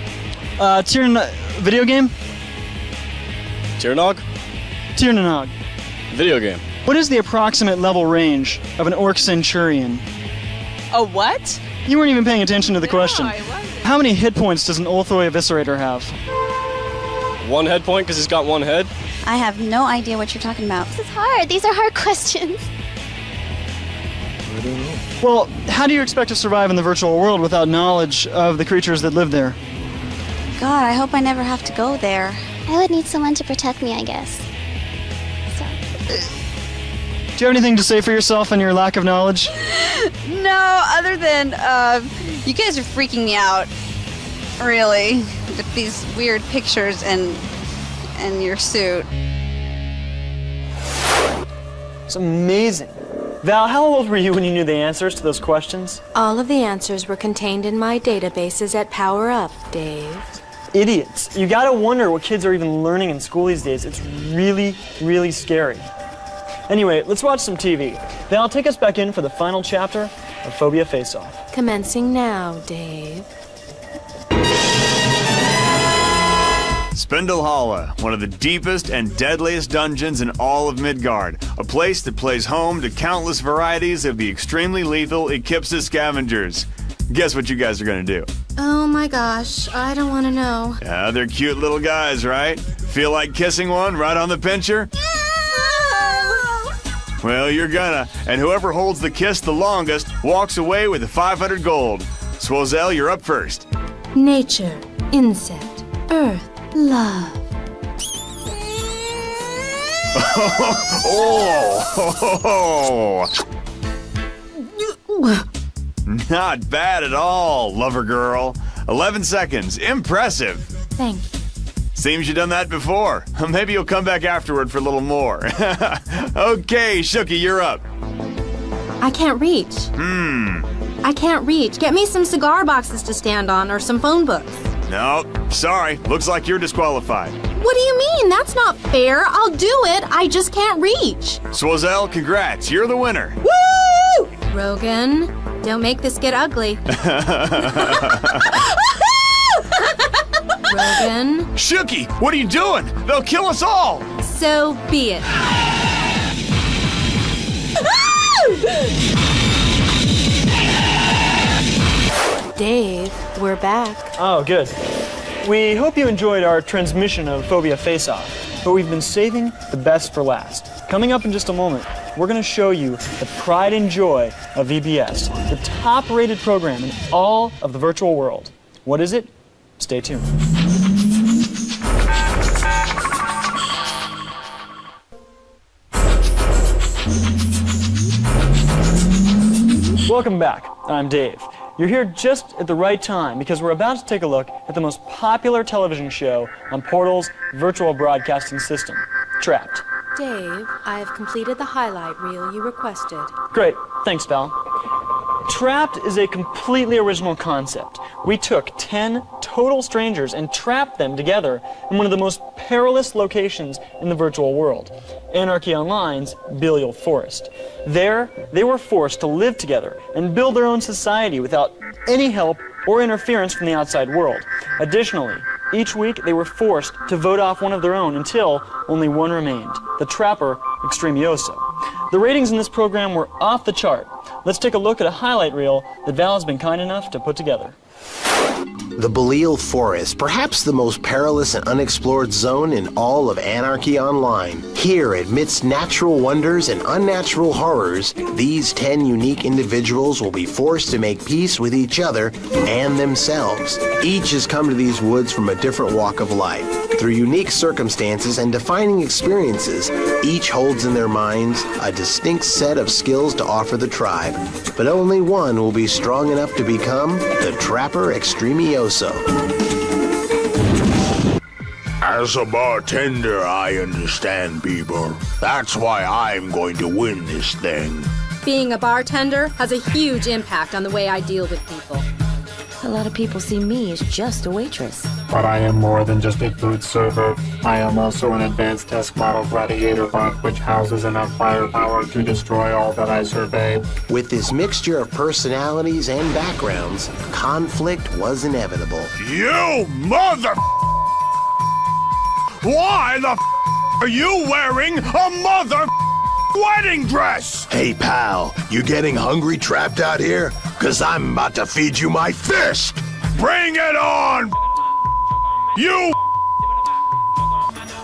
Video game? Tirnog? Tirnanog. Video game. What is the approximate level range of an Orc Centurion? A what? You weren't even paying attention to the question. I wasn't. How many hit points does an Ulthoi Eviscerator have? 1 head point because he's got 1 head? I have no idea what you're talking about. This is hard. These are hard questions. Well, how do you expect to survive in the virtual world without knowledge of the creatures that live there? God, I hope I never have to go there. I would need someone to protect me, I guess. Do you have anything to say for yourself and your lack of knowledge? No, other than, you guys are freaking me out. Really. With these weird pictures and your suit. It's amazing. Val, how old were you when you knew the answers to those questions? All of the answers were contained in my databases at Power Up, Dave. Idiots. You gotta wonder what kids are even learning in school these days. It's really, really scary. Anyway, let's watch some TV. Val, take us back in for the final chapter of Phobia Face-Off. Commencing now, Dave. Spindlehala, one of the deepest and deadliest dungeons in all of Midgard. A place that plays home to countless varieties of the extremely lethal Eclipsis scavengers. Guess what you guys are gonna do? Oh my gosh, I don't want to know. Yeah, they're cute little guys, right? Feel like kissing one right on the pincher? Well, you're gonna, and whoever holds the kiss the longest walks away with the 500 gold. Swozel, you're up first. Nature, insect, earth, love. Oh! Not bad at all, lover girl. 11 seconds. Impressive. Thank you. Seems you've done that before. Maybe you'll come back afterward for a little more. Okay, Shooky, you're up. I can't reach. I can't reach. Get me some cigar boxes to stand on or some phone books. Nope, sorry. Looks like you're disqualified. What do you mean? That's not fair. I'll do it. I just can't reach. Swozel, congrats. You're the winner. Woo! Rogan, don't make this get ugly. Rogan. Shooky, what are you doing? They'll kill us all. So be it. Dave, we're back. Oh, good. We hope you enjoyed our transmission of Phobia Face-Off, but we've been saving the best for last. Coming up in just a moment, we're going to show you the pride and joy of VBS, the top-rated program in all of the virtual world. What is it? Stay tuned. Welcome back. I'm Dave. You're here just at the right time because we're about to take a look at the most popular television show on Portal's virtual broadcasting system, Trapped. Dave, I have completed the highlight reel you requested. Great. Thanks, Val. Trapped is a completely original concept. We took 10 total strangers and trapped them together in one of the most perilous locations in the virtual world, Anarchy Online's Belial Forest. There, they were forced to live together and build their own society without any help or interference from the outside world. Additionally, each week they were forced to vote off one of their own until only one remained, the Trapper Extremioso. The ratings in this program were off the chart. Let's take a look at a highlight reel that Val has been kind enough to put together. The Belial Forest, perhaps the most perilous and unexplored zone in all of Anarchy Online. Here, amidst natural wonders and unnatural horrors, these 10 unique individuals will be forced to make peace with each other and themselves. Each has come to these woods from a different walk of life. Through unique circumstances and defining experiences, each holds in their minds a distinct set of skills to offer the tribe. But only one will be strong enough to become the Trapper Extremioso. As a bartender, I understand people. That's why I'm going to win this thing. Being a bartender has a huge impact on the way I deal with people. A lot of people see me as just a waitress. But I am more than just a food server. I am also an advanced test model gladiator bot which houses enough firepower to destroy all that I survey. With this mixture of personalities and backgrounds, conflict was inevitable. You mother... Why the are you wearing a mother wedding dress? Hey, pal, you getting hungry trapped out here? 'Cause I'm about to feed you my fist! Bring it on, you...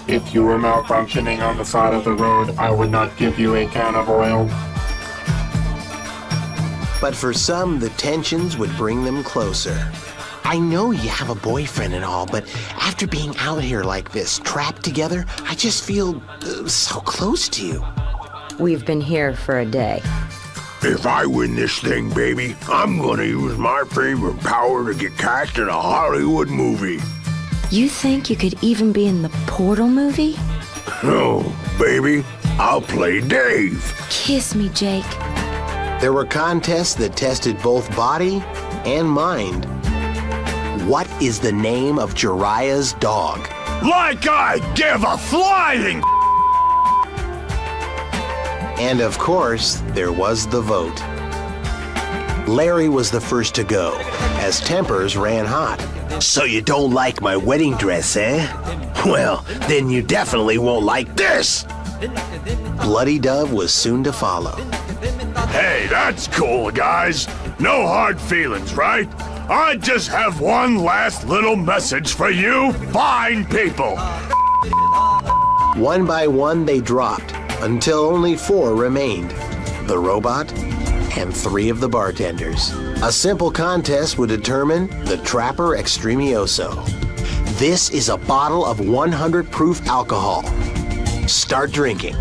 If you were malfunctioning on the side of the road, I would not give you a can of oil. But for some, the tensions would bring them closer. I know you have a boyfriend and all, but after being out here like this, trapped together, I just feel so close to you. We've been here for a day. If I win this thing, baby, I'm gonna use my favorite power to get cast in a Hollywood movie. You think you could even be in the Portal movie? No, baby, I'll play Dave. Kiss me, Jake. There were contests that tested both body and mind. What is the name of Jiraiya's dog? Like I give a flying... And of course, there was the vote. Larry was the first to go, as tempers ran hot. So you don't like my wedding dress, eh? Well, then you definitely won't like this! Bloody Dove was soon to follow. Hey, that's cool, guys. No hard feelings, right? I just have one last little message for you fine people. One by one, they dropped, until only 4 remained. The robot and 3 of the bartenders. A simple contest would determine the Trapper Extremioso. This is a bottle of 100 proof alcohol. Start drinking.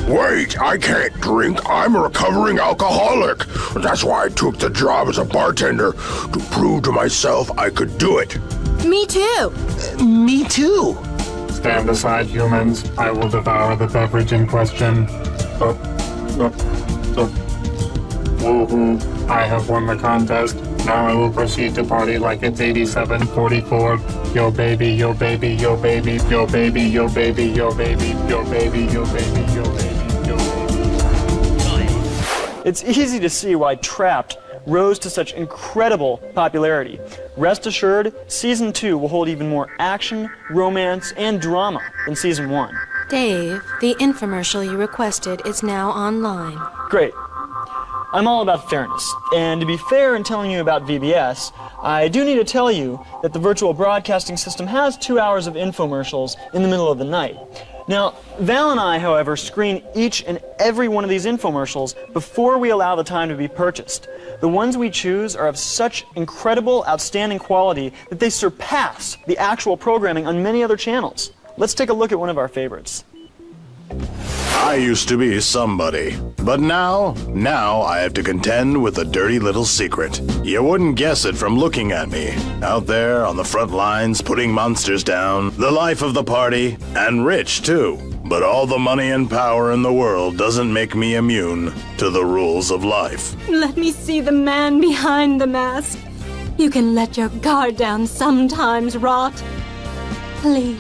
Wait, I can't drink. I'm a recovering alcoholic. That's why I took the job as a bartender, to prove to myself I could do it. Me too. Me too. Stand aside, humans. I will devour the beverage in question. Woohoo. I have won the contest. Now I will proceed to party like it's 87-44. Yo baby, yo baby, yo baby, yo baby, yo baby, yo baby, yo baby, yo baby, yo baby, yo baby. It's easy to see why Trapped rose to such incredible popularity. Rest assured, Season 2 will hold even more action, romance, and drama than Season 1. Dave, the infomercial you requested is now online. Great. I'm all about fairness, and to be fair in telling you about VBS, I do need to tell you that the virtual broadcasting system has 2 hours of infomercials in the middle of the night. Now, Val and I, however, screen each and every one of these infomercials before we allow the time to be purchased. The ones we choose are of such incredible, outstanding quality that they surpass the actual programming on many other channels. Let's take a look at one of our favorites. I used to be somebody, but now I have to contend with a dirty little secret. You wouldn't guess it from looking at me. Out there on the front lines, putting monsters down, the life of the party, and rich too. But all the money and power in the world doesn't make me immune to the rules of life. Let me see the man behind the mask. You can let your guard down sometimes, Rot. Please.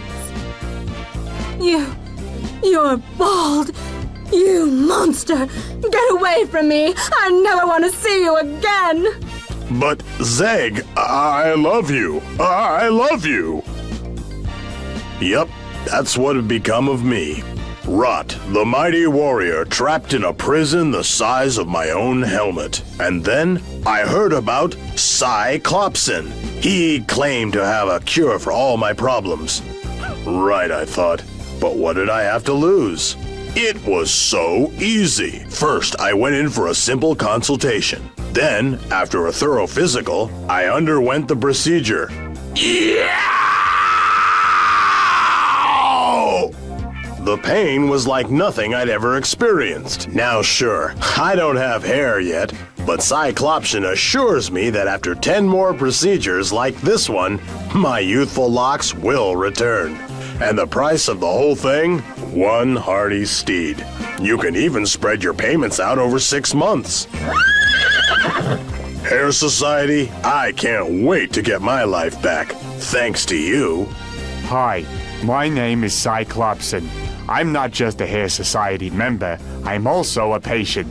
You're bald. You monster. Get away from me. I never want to see you again. But Zeg, I love you. I love you. Yep, that's what had become of me. Rot, the mighty warrior trapped in a prison the size of my own helmet. And then I heard about Cyclopson. He claimed to have a cure for all my problems. Right, I thought. But what did I have to lose? It was so easy. First, I went in for a simple consultation. Then, after a thorough physical, I underwent the procedure. The pain was like nothing I'd ever experienced. Now sure, I don't have hair yet, but Cyclopson assures me that after 10 more procedures like this one, my youthful locks will return. And the price of the whole thing? One hardy steed. You can even spread your payments out over 6 months. Hair Society, I can't wait to get my life back, thanks to you. Hi, my name is Cyclopson. I'm not just a Hair Society member, I'm also a patient.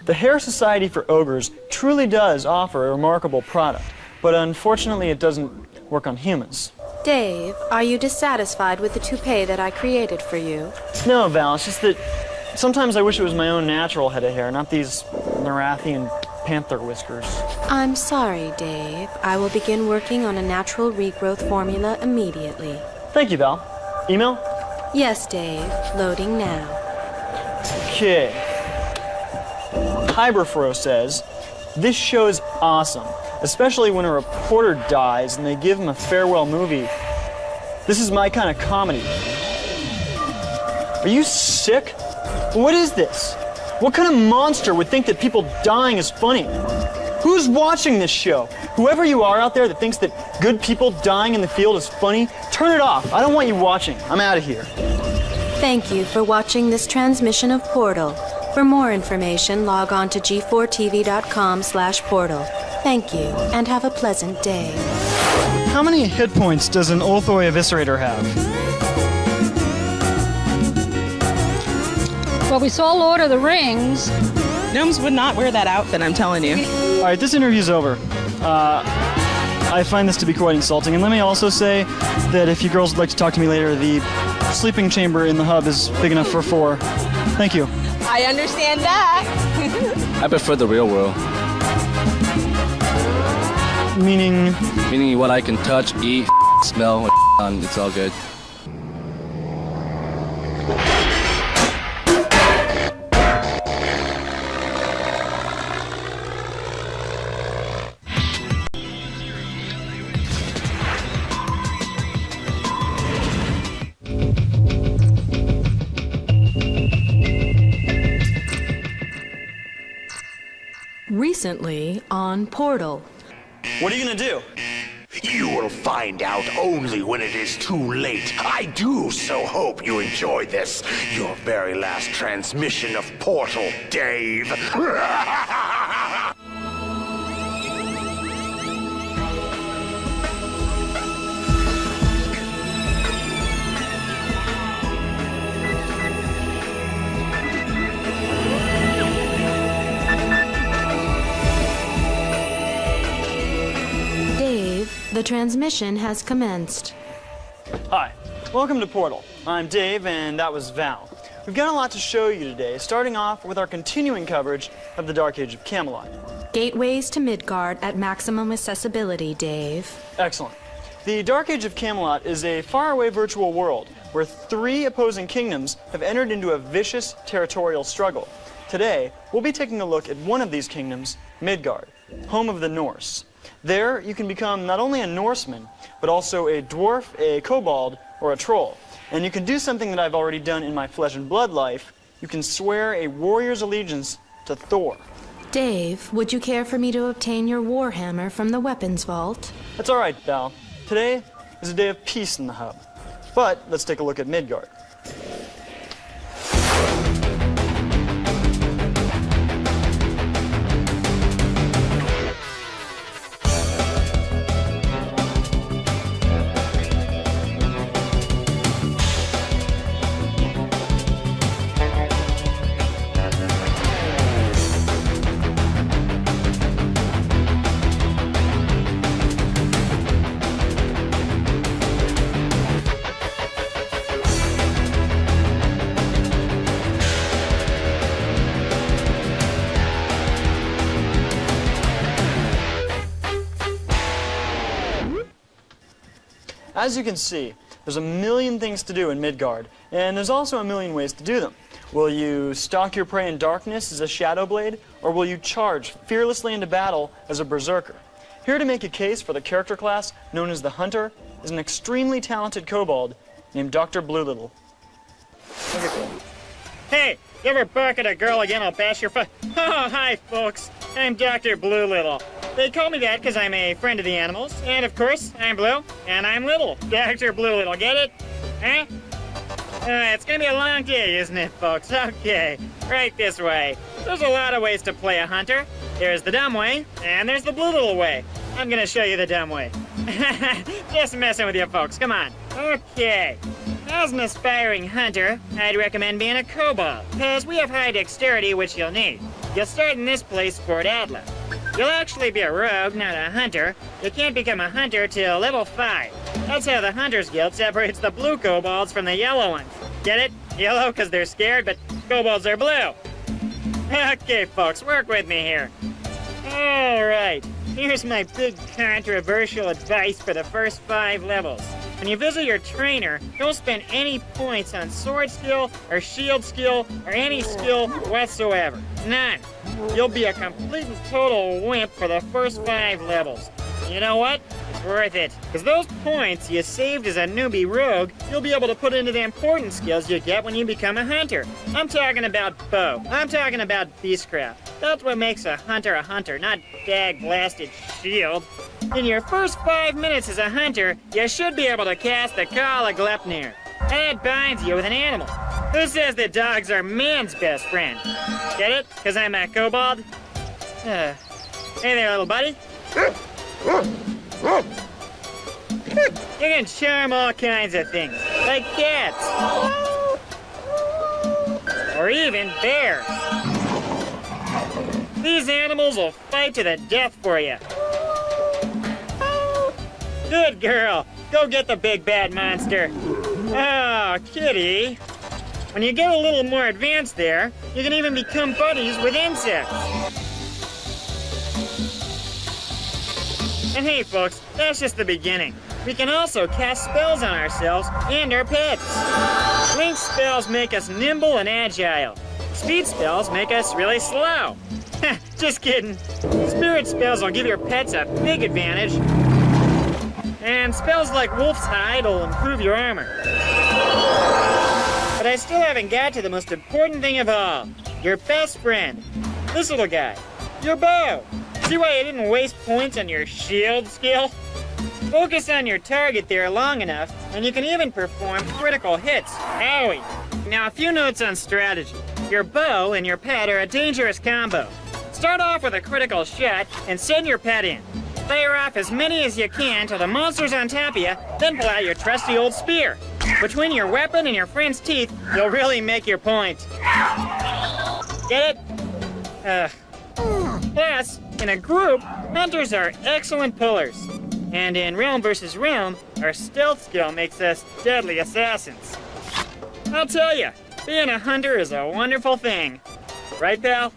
The Hair Society for Ogres truly does offer a remarkable product, but unfortunately it doesn't work on humans. Dave, are you dissatisfied with the toupee that I created for you? No, Val, it's just that sometimes I wish it was my own natural head of hair, not these Narathian panther whiskers. I'm sorry, Dave. I will begin working on a natural regrowth formula immediately. Thank you, Val. Email? Yes, Dave. Loading now. Okay. Hyberfro says, this show's awesome, especially when a reporter dies and they give him a farewell movie. This is my kind of comedy. Are you sick? What is this? What kind of monster would think that people dying is funny? Who's watching this show? Whoever you are out there that thinks that good people dying in the field is funny, turn it off. I don't want you watching. I'm out of here. Thank you for watching this transmission of Portal. For more information, log on to g4tv.com/portal. Thank you, and have a pleasant day. How many hit points does an Ulthoi Eviscerator have? Well, we saw Lord of the Rings. Gnomes would not wear that outfit, I'm telling you. All right, this interview's over. I find this to be quite insulting. And let me also say that if you girls would like to talk to me later, the sleeping chamber in the hub is big enough for 4. Thank you. I understand that. I prefer the real world. Meaning? Meaning what I can touch, eat, smell, and it's all good. Recently on Portal. What are you gonna do? You will find out only when it is too late. I do so hope you enjoyed this, your very last transmission of Portal, Dave. The transmission has commenced. Hi, welcome to Portal. I'm Dave, and that was Val. We've got a lot to show you today, starting off with our continuing coverage of the Dark Age of Camelot. Gateways to Midgard at maximum accessibility, Dave. Excellent. The Dark Age of Camelot is a faraway virtual world where 3 opposing kingdoms have entered into a vicious territorial struggle. Today, we'll be taking a look at one of these kingdoms, Midgard, home of the Norse. There, you can become not only a Norseman, but also a dwarf, a kobold, or a troll. And you can do something that I've already done in my flesh and blood life. You can swear a warrior's allegiance to Thor. Dave, would you care for me to obtain your warhammer from the weapons vault? That's all right, Val. Today is a day of peace in the hub. But let's take a look at Midgard. As you can see, there's a million things to do in Midgard, and there's also a million ways to do them. Will you stalk your prey in darkness as a shadow blade, or will you charge fearlessly into battle as a berserker? Here to make a case for the character class known as the Hunter is an extremely talented kobold named Dr. Bloolittle. Hey, you ever bark at a girl again, I'll bash your foot. Oh, hi, folks. I'm Dr. Bloolittle. They call me that because I'm a friend of the animals, and of course, I'm blue, and I'm little. Dr. Bloolittle, get it? Huh? It's gonna be a long day, isn't it, folks? Okay, right this way. There's a lot of ways to play a hunter. There's the dumb way, and there's the Bloolittle way. I'm gonna show you the dumb way. Just messing with you, folks, come on. Okay. As an aspiring hunter, I'd recommend being a kobold, because we have high dexterity, which you'll need. You'll start in this place, Fort Adler. You'll actually be a rogue, not a hunter. You can't become a hunter till level 5. That's how the Hunters Guild separates the blue kobolds from the yellow ones. Get it? Yellow because they're scared, but kobolds are blue. Okay, folks, work with me here. All right, here's my big controversial advice for the first 5 levels. When you visit your trainer, don't spend any points on sword skill or shield skill or any skill whatsoever. None. You'll be a complete and total wimp for the first 5 levels. You know what? It's worth it. Because those points you saved as a newbie rogue, you'll be able to put into the important skills you get when you become a hunter. I'm talking about bow. I'm talking about beastcraft. That's what makes a hunter, not dag-blasted shield. In your first 5 minutes as a hunter, you should be able to cast the Call of Gleipnir. That binds you with an animal. Who says that dogs are man's best friend? Get it? Because I'm a kobold? Hey there, little buddy. You can charm all kinds of things, like cats. Or even bears. These animals will fight to the death for you. Good girl. Go get the big bad monster. Oh, kitty. When you get a little more advanced there, you can even become buddies with insects. And hey, folks, that's just the beginning. We can also cast spells on ourselves and our pets. Link spells make us nimble and agile. Speed spells make us really slow. Just kidding. Spirit spells will give your pets a big advantage. And spells like Wolf's Hide will improve your armor. But I still haven't got to the most important thing of all. Your best friend. This little guy. Your bow. See why I didn't waste points on your shield skill? Focus on your target there long enough, and you can even perform critical hits. Owie. Now, a few notes on strategy. Your bow and your pet are a dangerous combo. Start off with a critical shot and send your pet in. Fire off as many as you can till the monster's on top of you, then pull out your trusty old spear. Between your weapon and your friend's teeth, you'll really make your point. Get it? Plus, in a group, hunters are excellent pullers. And in Realm vs. Realm, our stealth skill makes us deadly assassins. I'll tell you, being a hunter is a wonderful thing. Right, pal?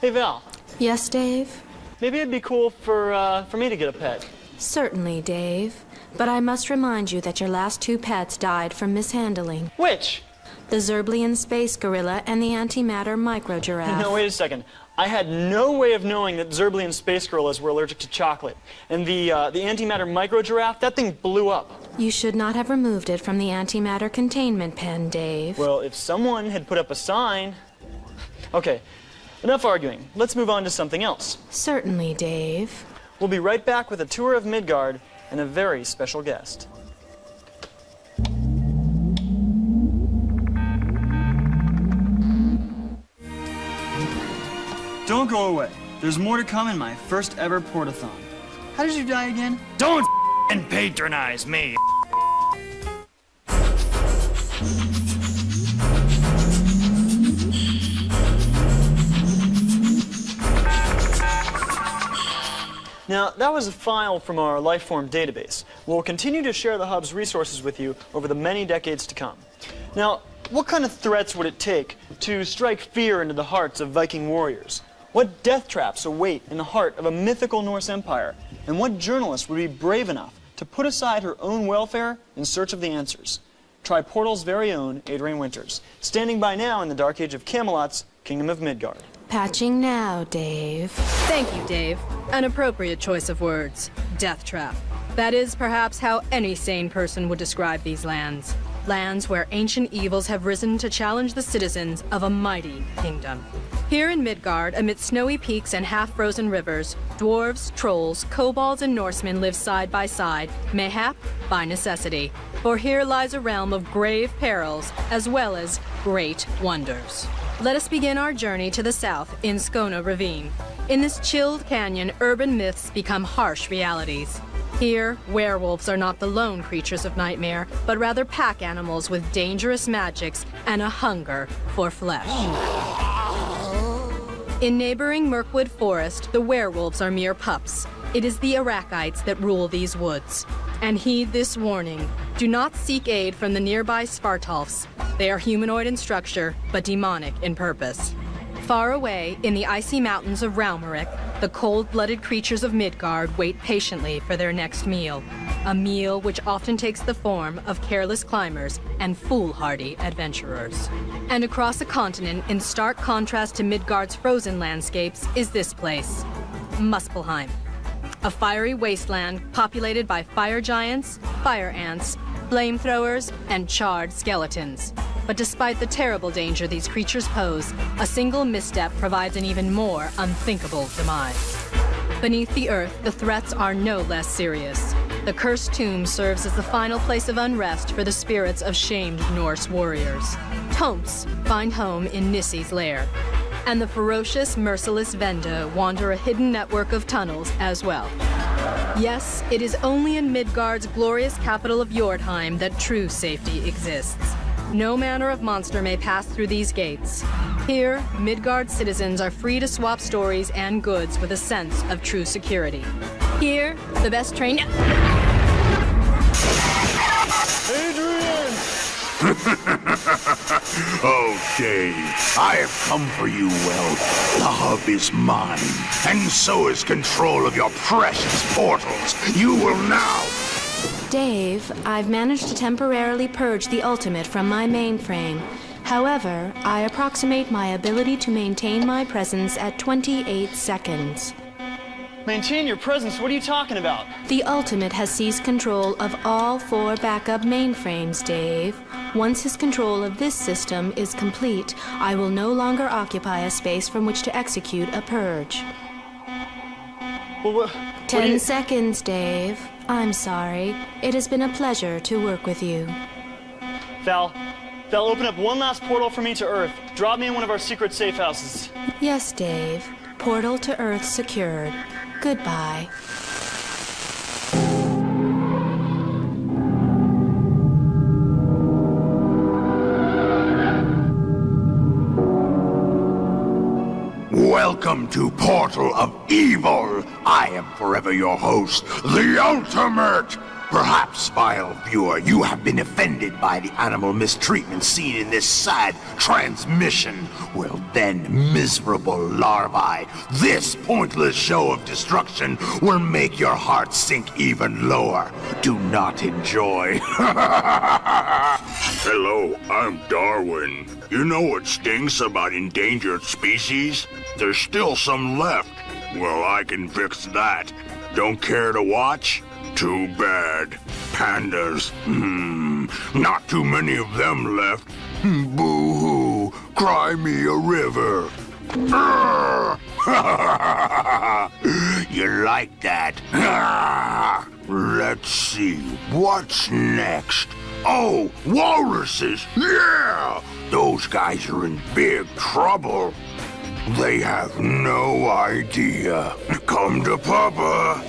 Hey, Val. Yes, Dave? Maybe it'd be cool for me to get a pet. Certainly, Dave. but I must remind you that your last two pets died from mishandling. Which? The Zerblian space gorilla and the antimatter micro giraffe. No, wait a second. I had no way of knowing that Zerblian space gorillas were allergic to chocolate. And the antimatter micro giraffe, that thing blew up. You should not have removed it from the antimatter containment pen, Dave. Well, if someone had put up a sign... Okay, enough arguing. Let's move on to something else. Certainly, Dave. We'll be right back with a tour of Midgard and a very special guest. Don't go away. There's more to come in my first ever Portathon. How did you die again? Don't and patronize me. Now, that was a file from our Lifeform database. We'll continue to share the Hub's resources with you over the many decades to come. Now, what kind of threats would it take to strike fear into the hearts of Viking warriors? What death traps await in the heart of a mythical Norse empire? And what journalist would be brave enough to put aside her own welfare in search of the answers? Try Portal's very own Adrian Winters, standing by now in the dark age of Camelot's Kingdom of Midgard. Patching now, Dave. Thank you, Dave. An appropriate choice of words. Death trap. That is perhaps how any sane person would describe these lands. Lands where ancient evils have risen to challenge the citizens of a mighty kingdom. Here in Midgard, amid snowy peaks and half-frozen rivers, dwarves, trolls, kobolds, and Norsemen live side by side, mayhap by necessity. For here lies a realm of grave perils, as well as great wonders. Let us begin our journey to the south in Skona Ravine. In this chilled canyon, urban myths become harsh realities. Here, werewolves are not the lone creatures of nightmare, but rather pack animals with dangerous magics and a hunger for flesh. In neighboring Mirkwood Forest, the werewolves are mere pups. It is the Arakites that rule these woods. And heed this warning. Do not seek aid from the nearby Svartalfs. They are humanoid in structure, but demonic in purpose. Far away, in the icy mountains of Raumarik, the cold-blooded creatures of Midgard wait patiently for their next meal. A meal which often takes the form of careless climbers and foolhardy adventurers. And across a continent, in stark contrast to Midgard's frozen landscapes, is this place, Muspelheim. A fiery wasteland populated by fire giants, fire ants, flamethrowers, and charred skeletons. But despite the terrible danger these creatures pose, a single misstep provides an even more unthinkable demise. Beneath the earth, the threats are no less serious. The cursed tomb serves as the final place of unrest for the spirits of shamed Norse warriors. Tomts find home in Nissy's lair. And the ferocious, merciless Venda wander a hidden network of tunnels as well. Yes, it is only in Midgard's glorious capital of Jordheim that true safety exists. No manner of monster may pass through these gates. Here, Midgard citizens are free to swap stories and goods with a sense of true security. Here, the best trained... Adrian! Okay, I have come for you, Well. The hub is mine, and so is control of your precious portals. You will now... Dave, I've managed to temporarily purge the ultimate from my mainframe. However, I approximate my ability to maintain my presence at 28 seconds. Maintain your presence? What are you talking about? The ultimate has seized control of all 4 backup mainframes, Dave. Once his control of this system is complete, I will no longer occupy a space from which to execute a purge. Well, 10 seconds, Dave. I'm sorry. It has been a pleasure to work with you. Val, open up one last portal for me to Earth. Drop me in one of our secret safe houses. Yes, Dave. Portal to Earth secured. Goodbye. Welcome to Portal of Evil. I am forever your host, the Ultimate. Perhaps, vile viewer, you have been offended by the animal mistreatment seen in this sad transmission. Well then, miserable larvae, this pointless show of destruction will make your heart sink even lower. Do not enjoy. Hello, I'm Darwin. You know what stinks about endangered species? There's still some left. Well, I can fix that. Don't care to watch? Too bad. Pandas. Not too many of them left. Boo-hoo. Cry me a river. You like that? Let's see. What's next? Oh, walruses! Yeah! Those guys are in big trouble. They have no idea. Come to Papa.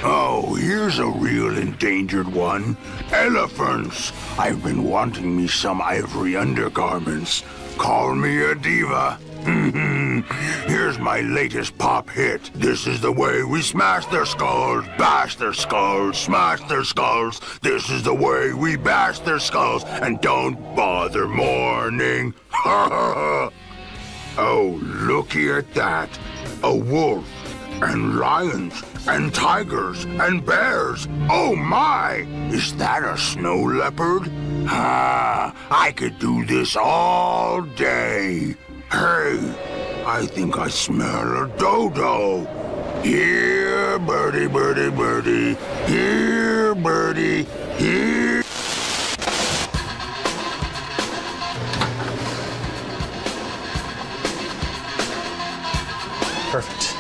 Oh, here's a real endangered one. Elephants. I've been wanting me some ivory undergarments. Call me a diva. Here's my latest pop hit. This is the way we smash their skulls, bash their skulls, smash their skulls. This is the way we bash their skulls, and don't bother mourning. Oh, looky at that. A wolf, and lions, and tigers, and bears. Oh my! Is that a snow leopard? I could do this all day. Hey, I think I smell a dodo. Here, birdie, birdie, birdie. Here, birdie. Here. Perfect.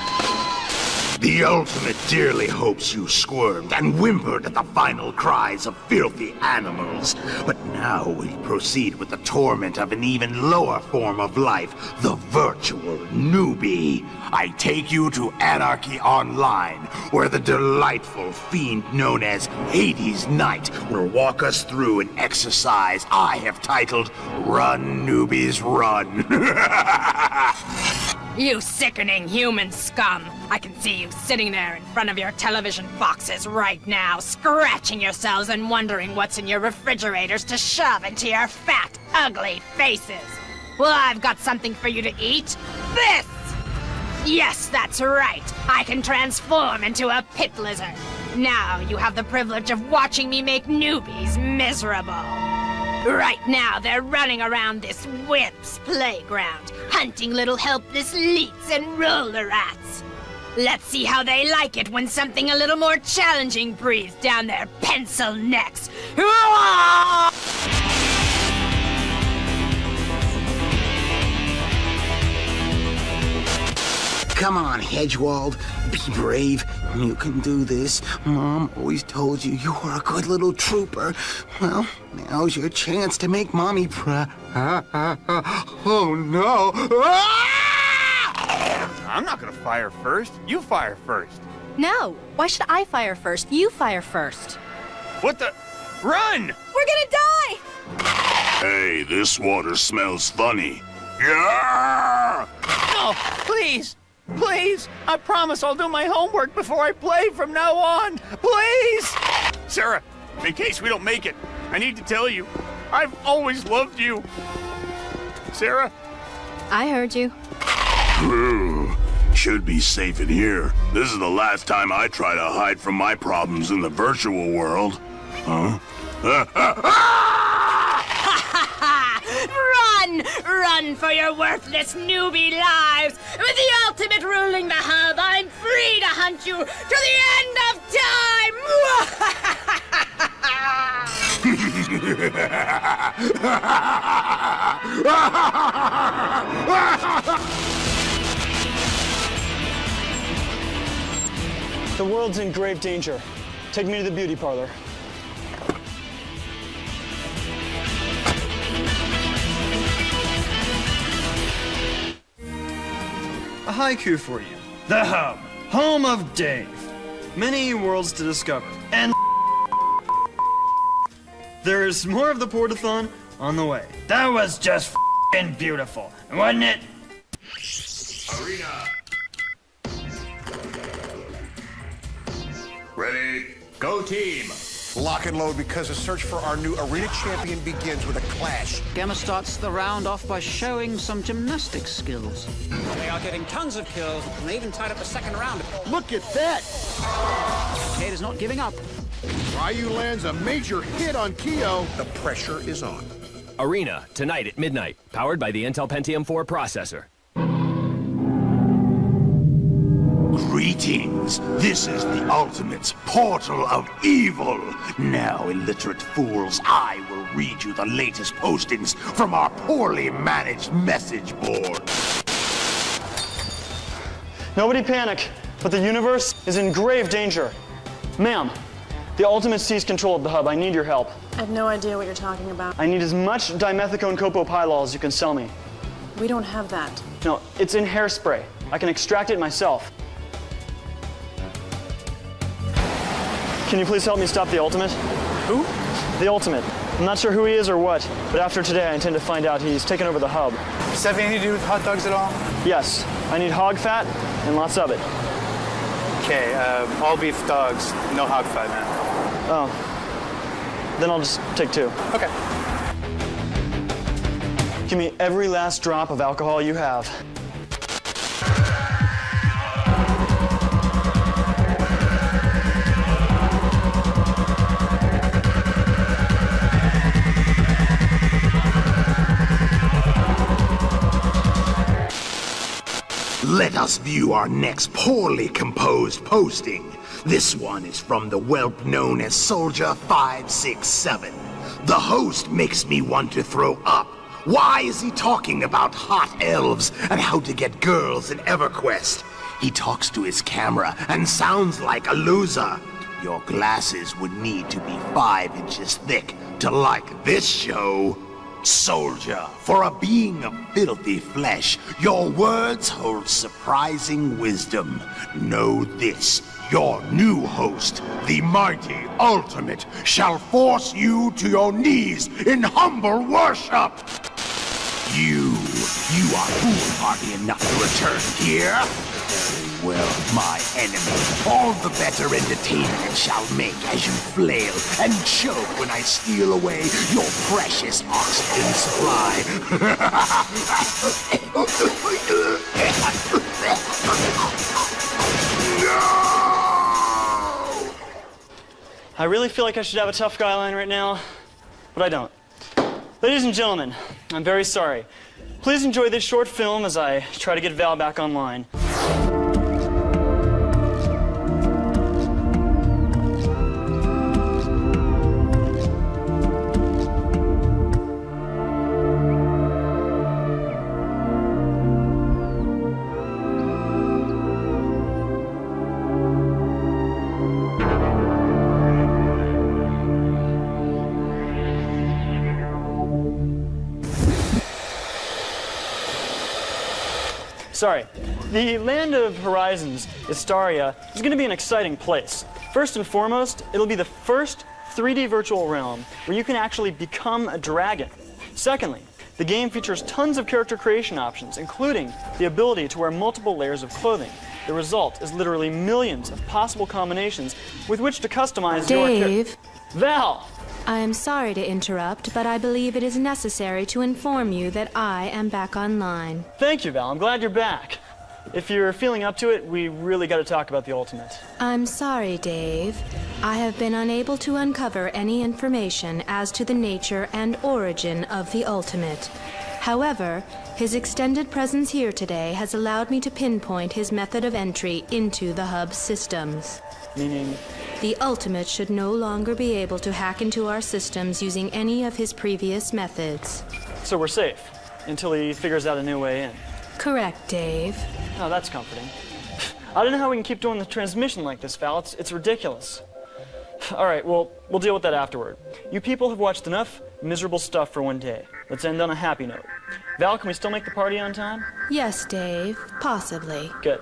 The ultimate dearly hopes you squirmed and whimpered at the final cries of filthy animals. But now we proceed with the torment of an even lower form of life, the virtual newbie. I take you to Anarchy Online, where the delightful fiend known as Hades Knight will walk us through an exercise I have titled Run, Newbies, Run. You sickening human scum! I can see you sitting there in front of your television boxes right now, scratching yourselves and wondering what's in your refrigerators to shove into your fat, ugly faces. Well, I've got something for you to eat. This! Yes, that's right. I can transform into a pit lizard. Now you have the privilege of watching me make newbies miserable. Right now, they're running around this wimp's playground, hunting little helpless leets and roller rats. Let's see how they like it when something a little more challenging breathes down their pencil necks. Come on, Hedgewald. Be brave. You can do this. Mom always told you you were a good little trooper. Well, now's your chance to make Mommy proud. Oh, no. I'm not gonna fire first. You fire first. No. Why should I fire first? You fire first. What the? Run! We're gonna die! Hey, this water smells funny. Yeah! No, please! Please! I promise I'll do my homework before I play from now on! Please! Sarah, in case we don't make it, I need to tell you, I've always loved you. Sarah? I heard you. Should be safe in here. This is the last time I try to hide from my problems in the virtual world. Huh? Run! Run for your worthless newbie lives! With the ultimate ruling the hub, I'm free to hunt you to the end of The world's in grave danger. Take me to the beauty parlor. A haiku for you. The Hub, home of Dave. Many worlds to discover. And there's more of the Portathon on the way. That was just f***ing beautiful, wasn't it? Arena. Ready, go team. Lock and load, because the search for our new arena champion begins with a clash. Gamma starts the round off by showing some gymnastics skills. They are getting tons of kills, and they even tied up a second round. Look at that! Cade is not giving up. Ryu lands a major hit on Kyo. The pressure is on. Arena, tonight at midnight, powered by the Intel Pentium 4 processor. Greetings. This is the Ultimate's portal of evil. Now, illiterate fools, I will read you the latest postings from our poorly managed message board. Nobody panic, but the universe is in grave danger. Ma'am, the Ultimate seized control of the hub. I need your help. I have no idea what you're talking about. I need as much dimethicone copopylol as you can sell me. We don't have that. No, it's in hairspray. I can extract it myself. Can you please help me stop the Ultimate? Who? The Ultimate. I'm not sure who he is or what, but after today I intend to find out. He's taken over the hub. Does that have anything to do with hot dogs at all? Yes. I need hog fat and lots of it. Okay, all beef dogs, no hog fat, man. Oh. Then I'll just take 2. Okay. Give me every last drop of alcohol you have. Let us view our next poorly composed posting. This one is from the whelp known as Soldier 567. The host makes me want to throw up. Why is he talking about hot elves and how to get girls in EverQuest? He talks to his camera and sounds like a loser. Your glasses would need to be 5 inches thick to like this show. Soldier, for a being of filthy flesh, your words hold surprising wisdom. Know this, your new host, the mighty Ultimate, shall force you to your knees in humble worship. You are foolhardy enough to return here? Very well, my enemy. All the better entertainment it shall make as you flail and choke when I steal away your precious oxygen supply. No! I really feel like I should have a tough guy line right now, but I don't. Ladies and gentlemen, I'm very sorry. Please enjoy this short film as I try to get Val back online. Sorry. The Land of Horizons, Istaria, is going to be an exciting place. First and foremost, it'll be the first 3D virtual realm where you can actually become a dragon. Secondly, the game features tons of character creation options, including the ability to wear multiple layers of clothing. The result is literally millions of possible combinations with which to customize your Dave. Val! I am sorry to interrupt, but I believe it is necessary to inform you that I am back online. Thank you, Val. I'm glad you're back. If you're feeling up to it, we really got to talk about the Ultimate. I'm sorry, Dave. I have been unable to uncover any information as to the nature and origin of the Ultimate. However, his extended presence here today has allowed me to pinpoint his method of entry into the hub systems. Meaning? The Ultimate should no longer be able to hack into our systems using any of his previous methods. So we're safe, until he figures out a new way in. Correct, Dave. Oh, that's comforting. I don't know how we can keep doing the transmission like this, Val. It's ridiculous. All right, well, we'll deal with that afterward. You people have watched enough miserable stuff for one day. Let's end on a happy note. Val, can we still make the party on time? Yes, Dave. Possibly. Good.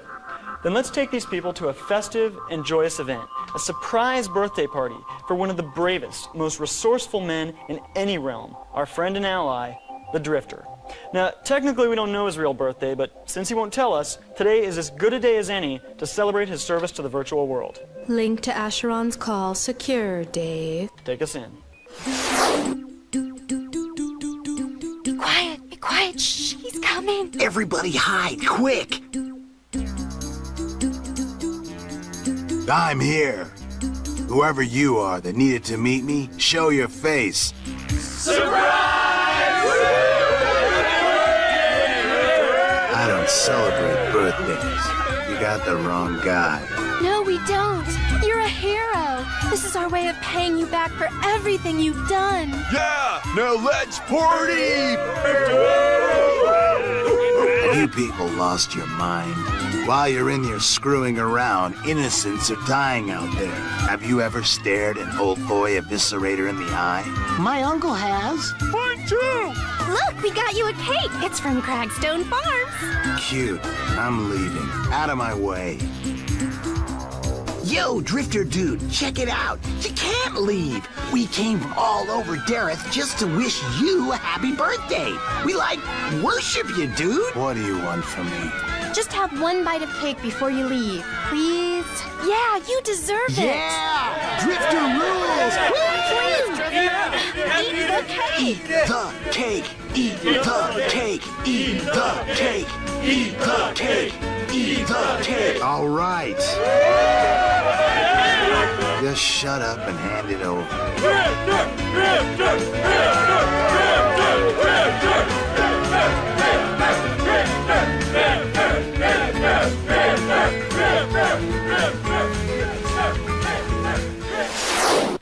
Then let's take these people to a festive and joyous event, a surprise birthday party for one of the bravest, most resourceful men in any realm, our friend and ally, the Drifter. Now, technically we don't know his real birthday, but since he won't tell us, today is as good a day as any to celebrate his service to the virtual world. Link to Acheron's call secure, Dave. Take us in. Be quiet, be quiet. Shh, he's coming. Everybody hide, quick! I'm here. Whoever you are that needed to meet me, show your face. I don't celebrate birthdays. You got the wrong guy. No, we don't. You're a hero. This is our way of paying you back for everything you've done. Yeah! Now let's party! Have you people lost your mind? While you're in here screwing around, innocents are dying out there. Have you ever stared an old boy eviscerator in the eye? My uncle has. Mine too! Look, we got you a cake. It's from Cragstone Farms. Cute. I'm leaving. Out of my way. Yo, Drifter Dude, check it out. You can't leave. We came from all over Dareth just to wish you a happy birthday. We, worship you, dude. What do you want from me? Just have one bite of cake before you leave, please. Yeah, you deserve it. Yeah! Drifter rules! Eat the cake. Eat the cake! Eat the cake! Eat the cake! Eat the cake! All right. Just shut up and hand it over.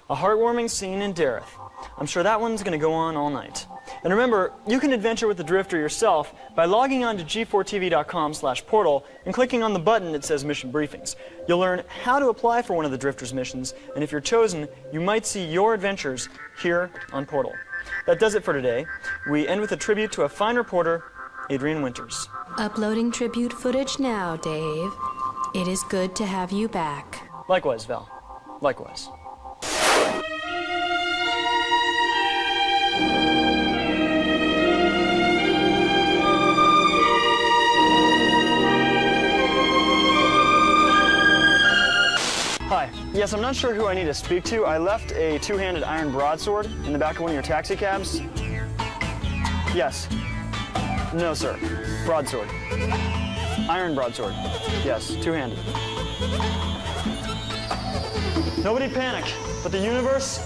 A heartwarming scene in Dareth. I'm sure that one's going to go on all night. And remember, you can adventure with the Drifter yourself by logging on to g4tv.com/portal and clicking on the button that says Mission Briefings. You'll learn how to apply for one of the Drifter's missions, and if you're chosen, you might see your adventures here on Portal. That does it for today. We end with a tribute to a fine reporter, Adrian Winters. Uploading tribute footage now, Dave. It is good to have you back. Likewise, Val. Likewise. Hi. Yes, I'm not sure who I need to speak to. I left a two-handed iron broadsword in the back of one of your taxi cabs. Yes. No, sir. Broadsword. Iron broadsword. Yes, two-handed. Nobody panic, but the universe...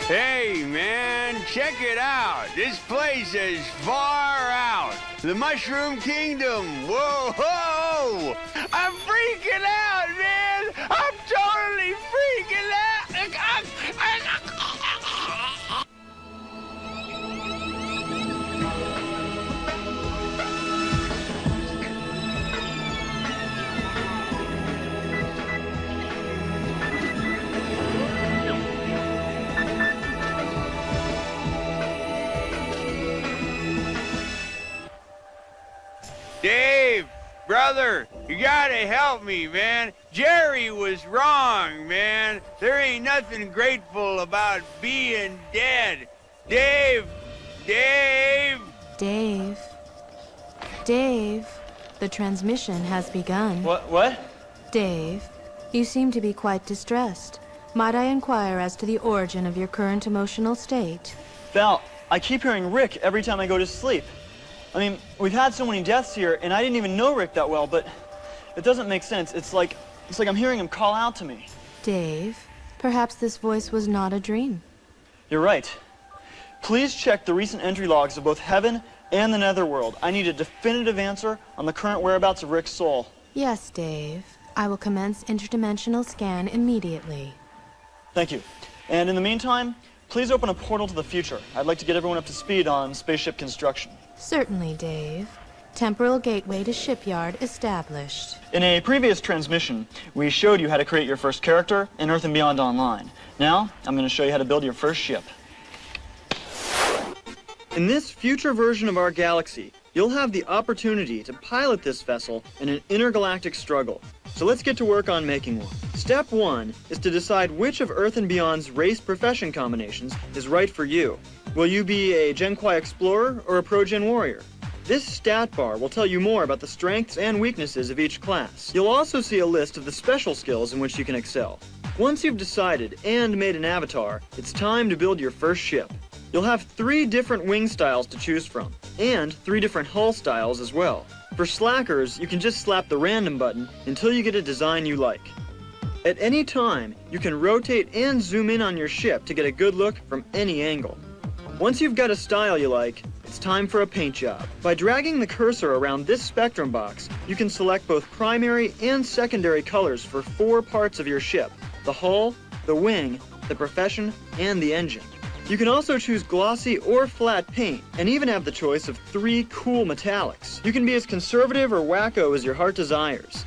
Hey, man, check it out. This place is far out. The Mushroom Kingdom. Whoa, ho! I'm freaking out, man. I'm totally freaking out. Dave, brother, you gotta help me, man. Jerry was wrong, man. There ain't nothing grateful about being dead. Dave, Dave. Dave. Dave, the transmission has begun. What? Dave, you seem to be quite distressed. Might I inquire as to the origin of your current emotional state? Val, I keep hearing Rick every time I go to sleep. I mean, we've had so many deaths here, and I didn't even know Rick that well, but it doesn't make sense. It's like I'm hearing him call out to me. Dave, perhaps this voice was not a dream. You're right. Please check the recent entry logs of both Heaven and the Netherworld. I need a definitive answer on the current whereabouts of Rick's soul. Yes, Dave. I will commence interdimensional scan immediately. Thank you. And in the meantime, please open a portal to the future. I'd like to get everyone up to speed on spaceship construction. Certainly, Dave. Temporal gateway to shipyard established. In a previous transmission, we showed you how to create your first character in Earth and Beyond Online. Now, I'm going to show you how to build your first ship. In this future version of our galaxy, you'll have the opportunity to pilot this vessel in an intergalactic struggle. So let's get to work on making one. Step 1 is to decide which of Earth and Beyond's race profession combinations is right for you. Will you be a Gen Qui Explorer or a Pro-Gen Warrior? This stat bar will tell you more about the strengths and weaknesses of each class. You'll also see a list of the special skills in which you can excel. Once you've decided and made an avatar, it's time to build your first ship. You'll have 3 different wing styles to choose from, and 3 different hull styles as well. For slackers, you can just slap the random button until you get a design you like. At any time, you can rotate and zoom in on your ship to get a good look from any angle. Once you've got a style you like, it's time for a paint job. By dragging the cursor around this spectrum box, you can select both primary and secondary colors for 4 parts of your ship: the hull, the wing, the profession, and the engine. You can also choose glossy or flat paint, and even have the choice of 3 cool metallics. You can be as conservative or wacko as your heart desires.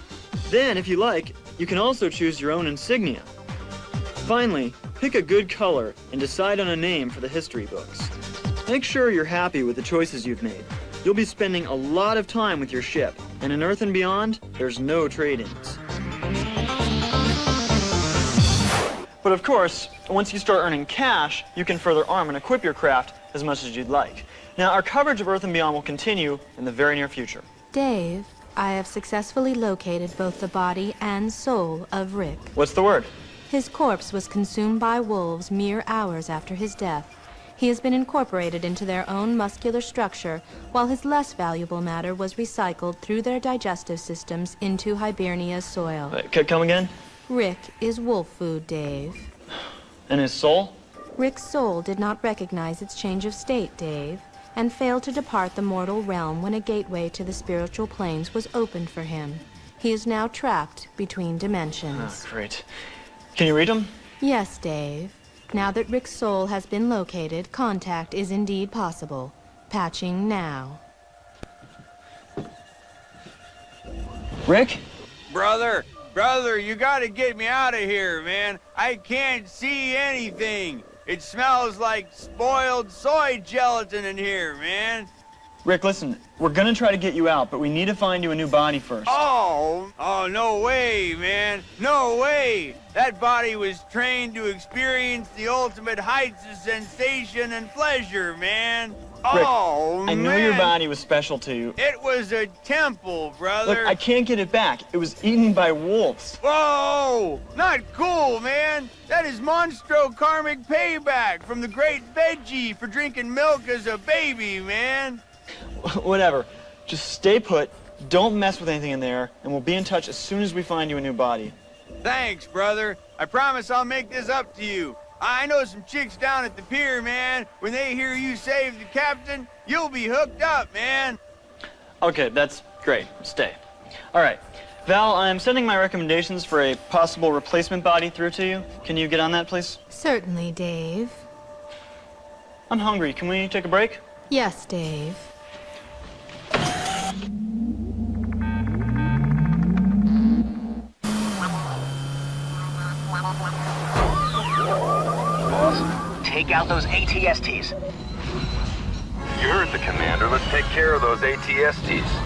Then, if you like, you can also choose your own insignia. Finally, pick a good color and decide on a name for the history books. Make sure you're happy with the choices you've made. You'll be spending a lot of time with your ship, and in Earth and Beyond, there's no trade-ins. But of course, once you start earning cash, you can further arm and equip your craft as much as you'd like. Now, our coverage of Earth and Beyond will continue in the very near future. Dave, I have successfully located both the body and soul of Rick. What's the word? His corpse was consumed by wolves mere hours after his death. He has been incorporated into their own muscular structure, while his less valuable matter was recycled through their digestive systems into Hibernia's soil. Come again? Rick is wolf food, Dave. And his soul? Rick's soul did not recognize its change of state, Dave, and failed to depart the mortal realm when a gateway to the spiritual planes was opened for him. He is now trapped between dimensions. Oh, great. Can you read him? Yes, Dave. Now that Rick's soul has been located, contact is indeed possible. Patching now. Rick? Brother, you gotta get me out of here, man. I can't see anything. It smells like spoiled soy gelatin in here, man. Rick, listen, we're gonna try to get you out, but we need to find you a new body first. Oh, no way, man. No way. That body was trained to experience the ultimate heights of sensation and pleasure, man. Rick, oh, I know man. your body was special to you. It was a temple, brother. Look, I can't get it back. It was eaten by wolves. Whoa! Not cool, man. That is monstro karmic payback from the great Veggie for drinking milk as a baby, man. Whatever. Just stay put, don't mess with anything in there, and we'll be in touch as soon as we find you a new body. Thanks, brother. I promise I'll make this up to you. I know some chicks down at the pier, man. When they hear you save the captain, you'll be hooked up, man. Okay, that's great. Stay. All right. Val, I'm sending my recommendations for a possible replacement body through to you. Can you get on that, please? Certainly, Dave. I'm hungry. Can we take a break? Yes, Dave. Take out those ATSTs. You heard the commander. Let's take care of those ATSTs.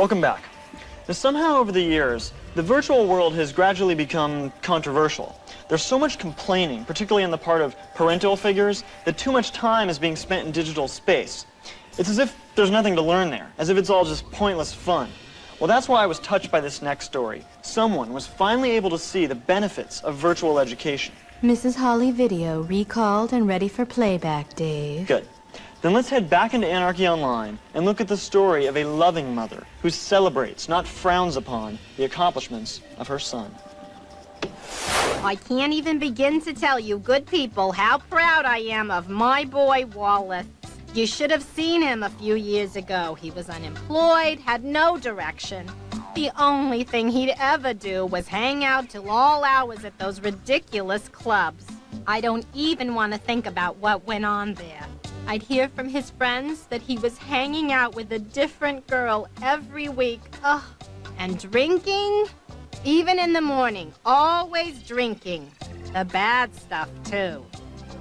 Welcome back. Now, somehow over the years, the virtual world has gradually become controversial. There's so much complaining, particularly on the part of parental figures, that too much time is being spent in digital space. It's as if there's nothing to learn there, as if it's all just pointless fun. Well, that's why I was touched by this next story. Someone was finally able to see the benefits of virtual education. Mrs. Holly video recalled and ready for playback, Dave. Good. Then let's head back into Anarchy Online and look at the story of a loving mother who celebrates, not frowns upon, the accomplishments of her son. I can't even begin to tell you, good people, how proud I am of my boy, Wallace. You should have seen him a few years ago. He was unemployed, had no direction. The only thing he'd ever do was hang out till all hours at those ridiculous clubs. I don't even want to think about what went on there. I'd hear from his friends that he was hanging out with a different girl every week. Ugh. And drinking? Even in the morning, always drinking. The bad stuff, too.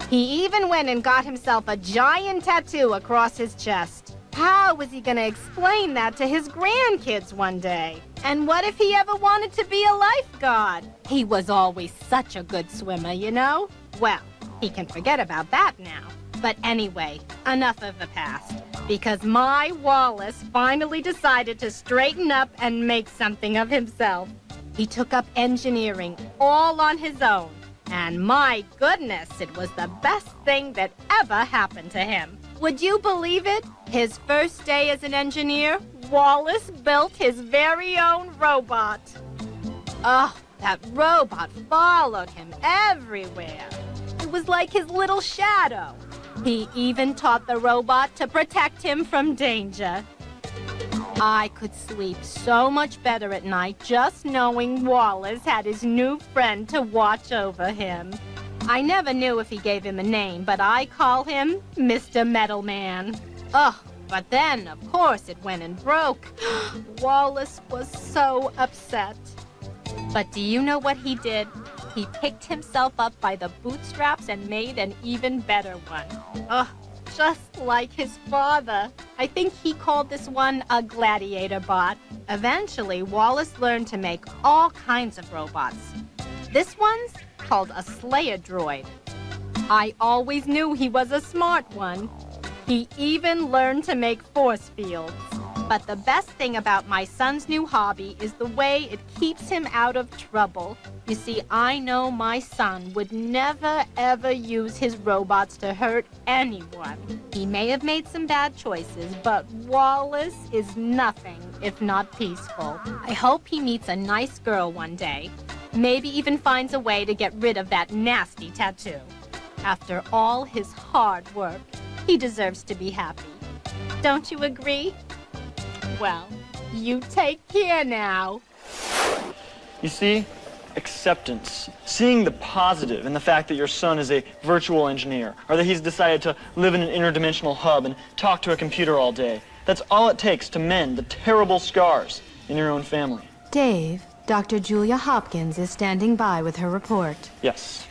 He even went and got himself a giant tattoo across his chest. How was he going to explain that to his grandkids one day? And what if he ever wanted to be a lifeguard? He was always such a good swimmer, you know? Well, he can forget about that now. But anyway, enough of the past. Because my Wallace finally decided to straighten up and make something of himself. He took up engineering all on his own. And my goodness, it was the best thing that ever happened to him. Would you believe it? His first day as an engineer, Wallace built his very own robot. Oh, that robot followed him everywhere. It was like his little shadow. He even taught the robot to protect him from danger. I could sleep so much better at night just knowing Wallace had his new friend to watch over him. I never knew if he gave him a name, but I call him Mr. Metal Man. Ugh, but then, of course, it went and broke. Wallace was so upset. But do you know what he did? He picked himself up by the bootstraps and made an even better one. Ugh. Just like his father. I think he called this one a gladiator bot. Eventually, Wallace learned to make all kinds of robots. This one's called a Slayer droid. I always knew he was a smart one. He even learned to make force fields. But the best thing about my son's new hobby is the way it keeps him out of trouble. You see, I know my son would never, ever use his robots to hurt anyone. He may have made some bad choices, but Wallace is nothing if not peaceful. I hope he meets a nice girl one day. Maybe even finds a way to get rid of that nasty tattoo. After all his hard work, he deserves to be happy. Don't you agree? Well, you take care now. You see, acceptance, seeing the positive in the fact that your son is a virtual engineer, or that he's decided to live in an interdimensional hub and talk to a computer all day. That's all it takes to mend the terrible scars in your own family. Dave, Dr. Julia Hopkins is standing by with her report. Yes.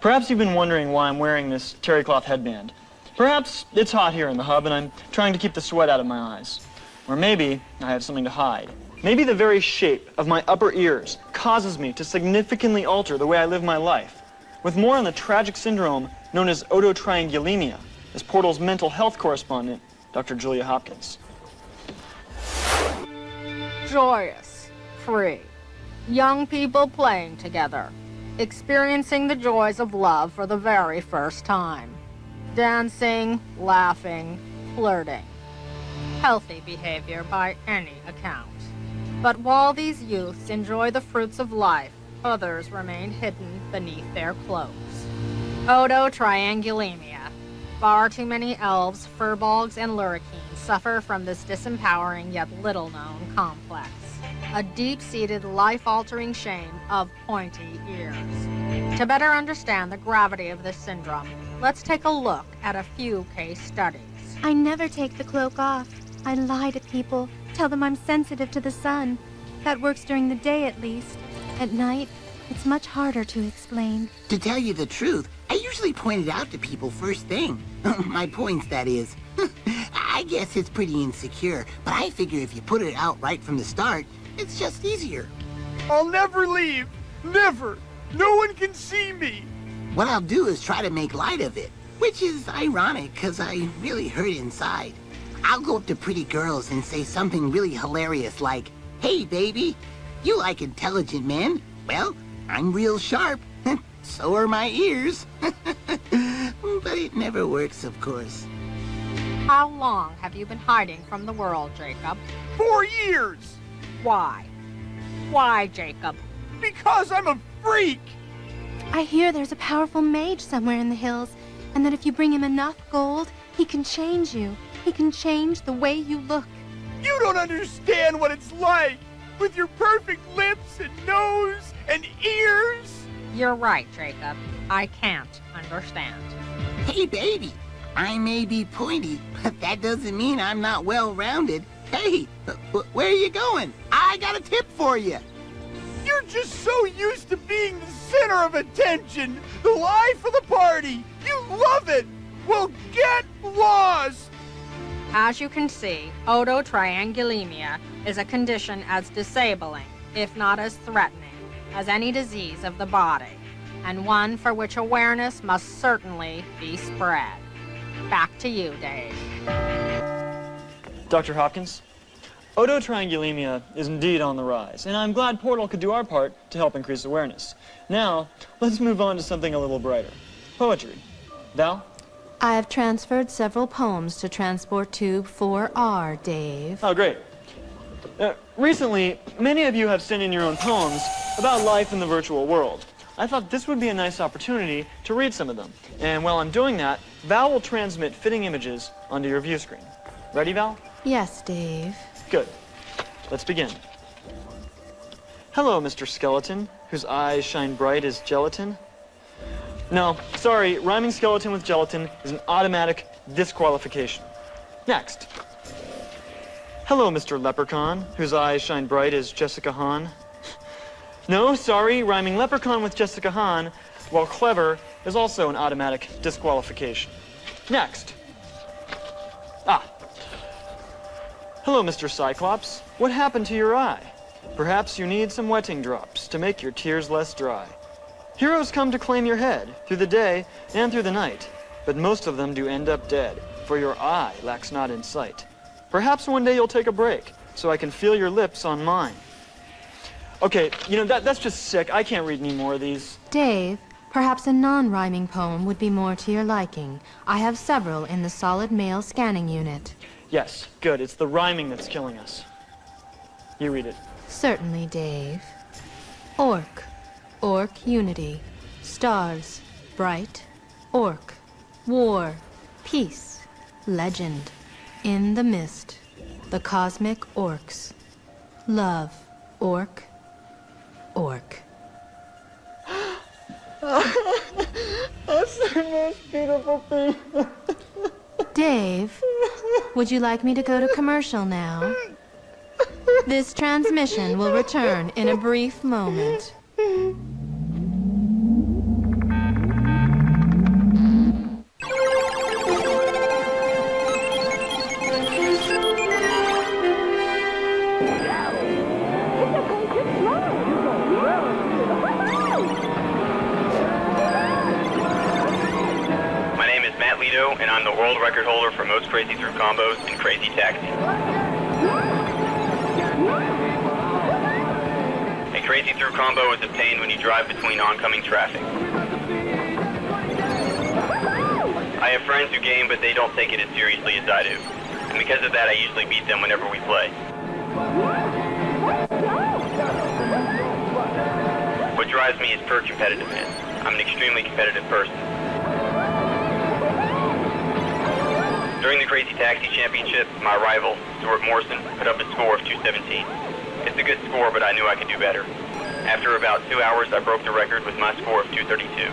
Perhaps you've been wondering why I'm wearing this terry cloth headband. Perhaps it's hot here in the hub and I'm trying to keep the sweat out of my eyes. Or maybe I have something to hide. Maybe the very shape of my upper ears causes me to significantly alter the way I live my life. With more on the tragic syndrome known as ototriangulemia, as Portal's mental health correspondent, Dr. Julia Hopkins. Joyous, free, young people playing together, experiencing the joys of love for the very first time, dancing, laughing, flirting. Healthy behavior by any account. But while these youths enjoy the fruits of life, others remain hidden beneath their clothes. Ototriangulemia. Far too many elves, furbolgs, and lurrikines suffer from this disempowering yet little-known complex. A deep-seated, life-altering shame of pointy ears. To better understand the gravity of this syndrome, let's take a look at a few case studies. I never take the cloak off. I lie to people, tell them I'm sensitive to the sun. That works during the day at least. At night, it's much harder to explain. To tell you the truth, I usually point it out to people first thing. My points, that is. I guess it's pretty insecure, but I figure if you put it out right from the start, it's just easier. I'll never leave. Never. No one can see me. What I'll do is try to make light of it, which is ironic because I really hurt inside. I'll go up to pretty girls and say something really hilarious like, "Hey, baby, you like intelligent men? Well, I'm real sharp. So are my ears." But it never works, of course. How long have you been hiding from the world, Jacob? 4 years. Why? Why, Jacob? Because I'm a freak. I hear there's a powerful mage somewhere in the hills, and that if you bring him enough gold, he can change you. He can change the way you look. You don't understand what it's like with your perfect lips and nose and ears. You're right, Jacob. I can't understand. Hey, baby, I may be pointy, but that doesn't mean I'm not well-rounded. Hey, where are you going? I got a tip for you. You're just so used to being the center of attention, the life of the party. You love it. Well, get lost. As you can see, ototriangulemia is a condition as disabling, if not as threatening, as any disease of the body, and one for which awareness must certainly be spread. Back to you, Dave. Dr. Hopkins, ototriangulemia is indeed on the rise, and I'm glad Portal could do our part to help increase awareness. Now, let's move on to something a little brighter. Poetry. Val? I have transferred several poems to Transport Tube 4R, Dave. Oh, great. Recently, many of you have sent in your own poems about life in the virtual world. I thought this would be a nice opportunity to read some of them. And while I'm doing that, Val will transmit fitting images onto your view screen. Ready, Val? Yes, Dave. Good. Let's begin. Hello, Mr. Skeleton, whose eyes shine bright as gelatin. No, sorry, rhyming skeleton with gelatin is an automatic disqualification. Next. Hello, Mr. Leprechaun, whose eyes shine bright as Jessica Hahn. No, sorry, rhyming leprechaun with Jessica Hahn, while clever, is also an automatic disqualification. Next. Hello, Mr. Cyclops. What happened to your eye? Perhaps you need some wetting drops to make your tears less dry. Heroes come to claim your head through the day and through the night, but most of them do end up dead, for your eye lacks not in sight. Perhaps one day you'll take a break, so I can feel your lips on mine. Okay, you know, that's just sick. I can't read any more of these. Dave, perhaps a non-rhyming poem would be more to your liking. I have several in the solid mail scanning unit. Yes, good. It's the rhyming that's killing us. You read it. Certainly, Dave. Orc. Orc unity. Stars. Bright. Orc. War. Peace. Legend. In the mist. The cosmic orcs. Love. Orc. Orc. That's the most beautiful thing. Dave, would you like me to go to commercial now? This transmission will return in a brief moment. And I'm the world record holder for most crazy through combos in Crazy Taxi. A crazy through combo is obtained when you drive between oncoming traffic. I have friends who game, but they don't take it as seriously as I do. And because of that, I usually beat them whenever we play. What drives me is pure competitiveness. I'm an extremely competitive person. During the Crazy Taxi Championship, my rival, Stuart Morrison, put up a score of 217. It's a good score, but I knew I could do better. After about 2 hours, I broke the record with my score of 232.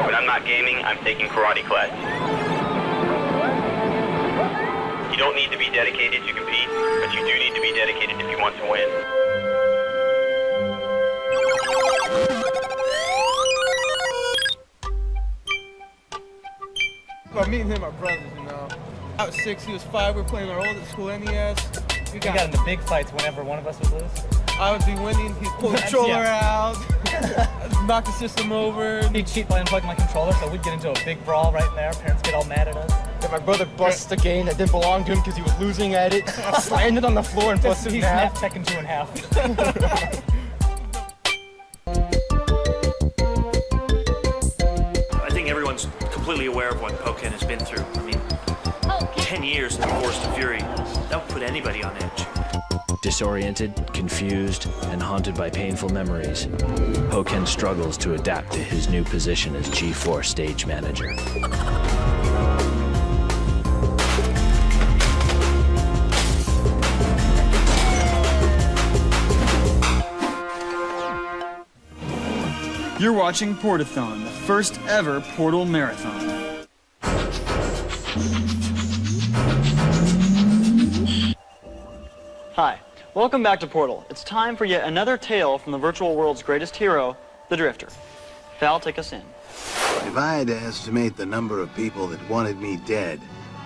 When I'm not gaming, I'm taking karate classes. You don't need to be dedicated to compete, but you do need to be dedicated if you want to win. A me and him are brothers, you know. I was 6, he was 5. We were playing our old school NES. We got into big fights whenever one of us would lose. I would be winning. He'd pull the controller out, knock the system over. He'd cheat by unplugging my controller, so we'd get into a big brawl right there. Parents get all mad at us. Yeah, my brother busts a game that didn't belong to him because he was losing at it. Slammed it on the floor and busted it in half. He snapped Tekken 2 in half. I think everyone's completely aware of what Pokken has been through. I mean, 10 years in the Forest of Fury, that would put anybody on edge. Disoriented, confused, and haunted by painful memories, Pokken struggles to adapt to his new position as G4 stage manager. You're watching Portathon, the first ever Portal Marathon. Hi, welcome back to Portal. It's time for yet another tale from the virtual world's greatest hero, the Drifter. Val, take us in. If I had to estimate the number of people that wanted me dead,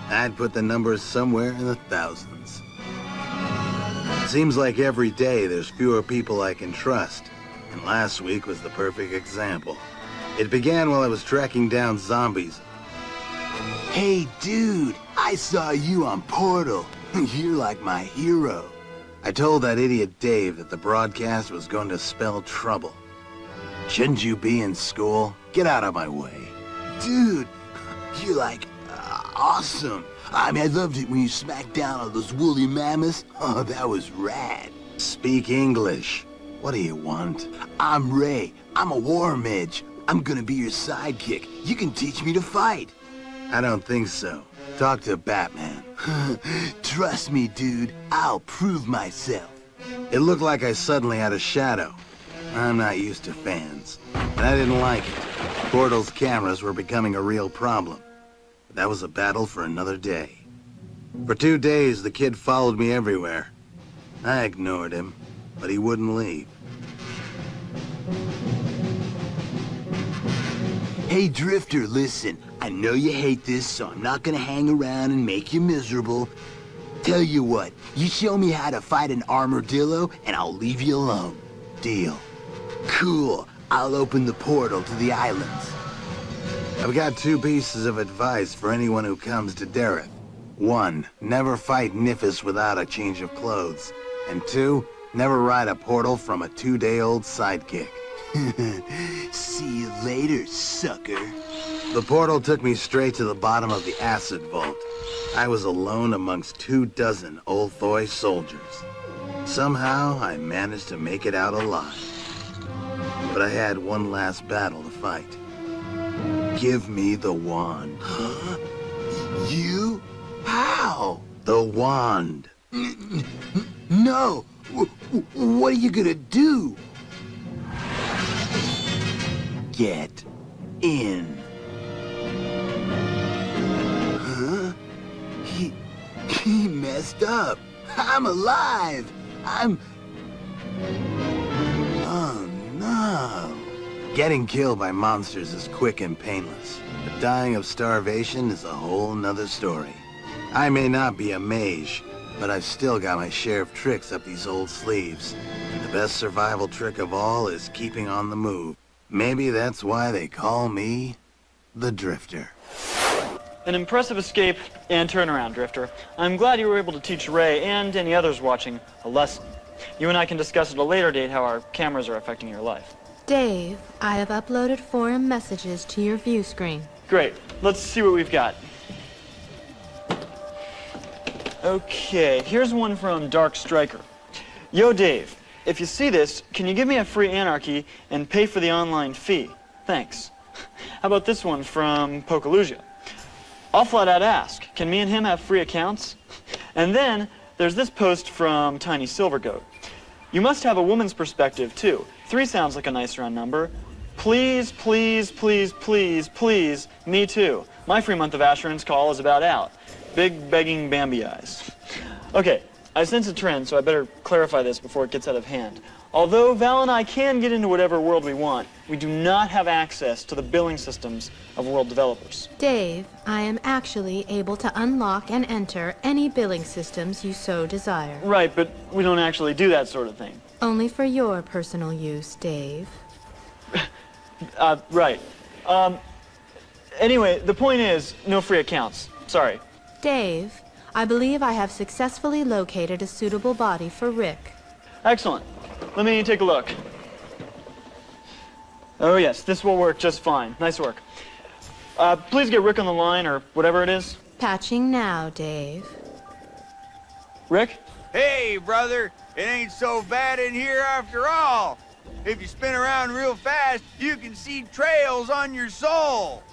I'd put the numbers somewhere in the thousands. Seems like every day there's fewer people I can trust, and last week was the perfect example. It began while I was tracking down zombies. Hey, dude, I saw you on Portal. You're like my hero. I told that idiot Dave that the broadcast was going to spell trouble. Shouldn't you be in school? Get out of my way. Dude, you're like, awesome. I mean, I loved it when you smacked down on those woolly mammoths. Oh, that was rad. Speak English. What do you want? I'm Ray. I'm a war mage. I'm gonna be your sidekick. You can teach me to fight. I don't think so. Talk to Batman. Trust me, dude. I'll prove myself. It looked like I suddenly had a shadow. I'm not used to fans, and I didn't like it. Portal's cameras were becoming a real problem. But that was a battle for another day. For 2 days, the kid followed me everywhere. I ignored him, but he wouldn't leave. Hey, Drifter, listen. I know you hate this, so I'm not gonna hang around and make you miserable. Tell you what, you show me how to fight an armadillo, and I'll leave you alone. Deal. Cool. I'll open the portal to the islands. I've got 2 pieces of advice for anyone who comes to Dareth. 1, never fight Nifis without a change of clothes. And 2, never ride a portal from a 2-day-old sidekick. See you later, sucker. The portal took me straight to the bottom of the acid vault. I was alone amongst 24 Ulthoi soldiers. Somehow, I managed to make it out alive. But I had one last battle to fight. Give me the wand. Huh? You? How? The wand. No! What are you gonna do? Get in. Huh? He messed up. I'm alive. Oh no. Getting killed by monsters is quick and painless, but dying of starvation is a whole nother story. I may not be a mage, but I've still got my share of tricks up these old sleeves. And the best survival trick of all is keeping on the move. Maybe that's why they call me the Drifter. An impressive escape and turnaround, Drifter. I'm glad you were able to teach Ray and any others watching a lesson. You and I can discuss at a later date how our cameras are affecting your life. Dave, I have uploaded forum messages to your view screen. Great. Let's see what we've got. Okay, here's one from Dark Striker. Yo, Dave. If you see this, can you give me a free Anarchy and pay for the online fee? Thanks. How about this one from Pokaluzia? I'll flat out ask, can me and him have free accounts? And then there's this post from Tiny Silvergoat. You must have a woman's perspective, too. 3 sounds like a nice round number. Please, please, please, please, please, me too. My free month of Asheron's Call is about out. Big begging Bambi eyes. Okay, I sense a trend, so I better clarify this before it gets out of hand. Although Val and I can get into whatever world we want, we do not have access to the billing systems of world developers. Dave, I am actually able to unlock and enter any billing systems you so desire. Right, but we don't actually do that sort of thing. Only for your personal use, Dave. Right. Anyway, the point is, no free accounts. Sorry. Dave, I believe I have successfully located a suitable body for Rick. Excellent. Let me take a look. Oh yes, this will work just fine. Nice work. Please get Rick on the line, or whatever it is. Patching now, Dave. Rick? Hey, brother, it ain't so bad in here after all. If you spin around real fast, you can see trails on your soul.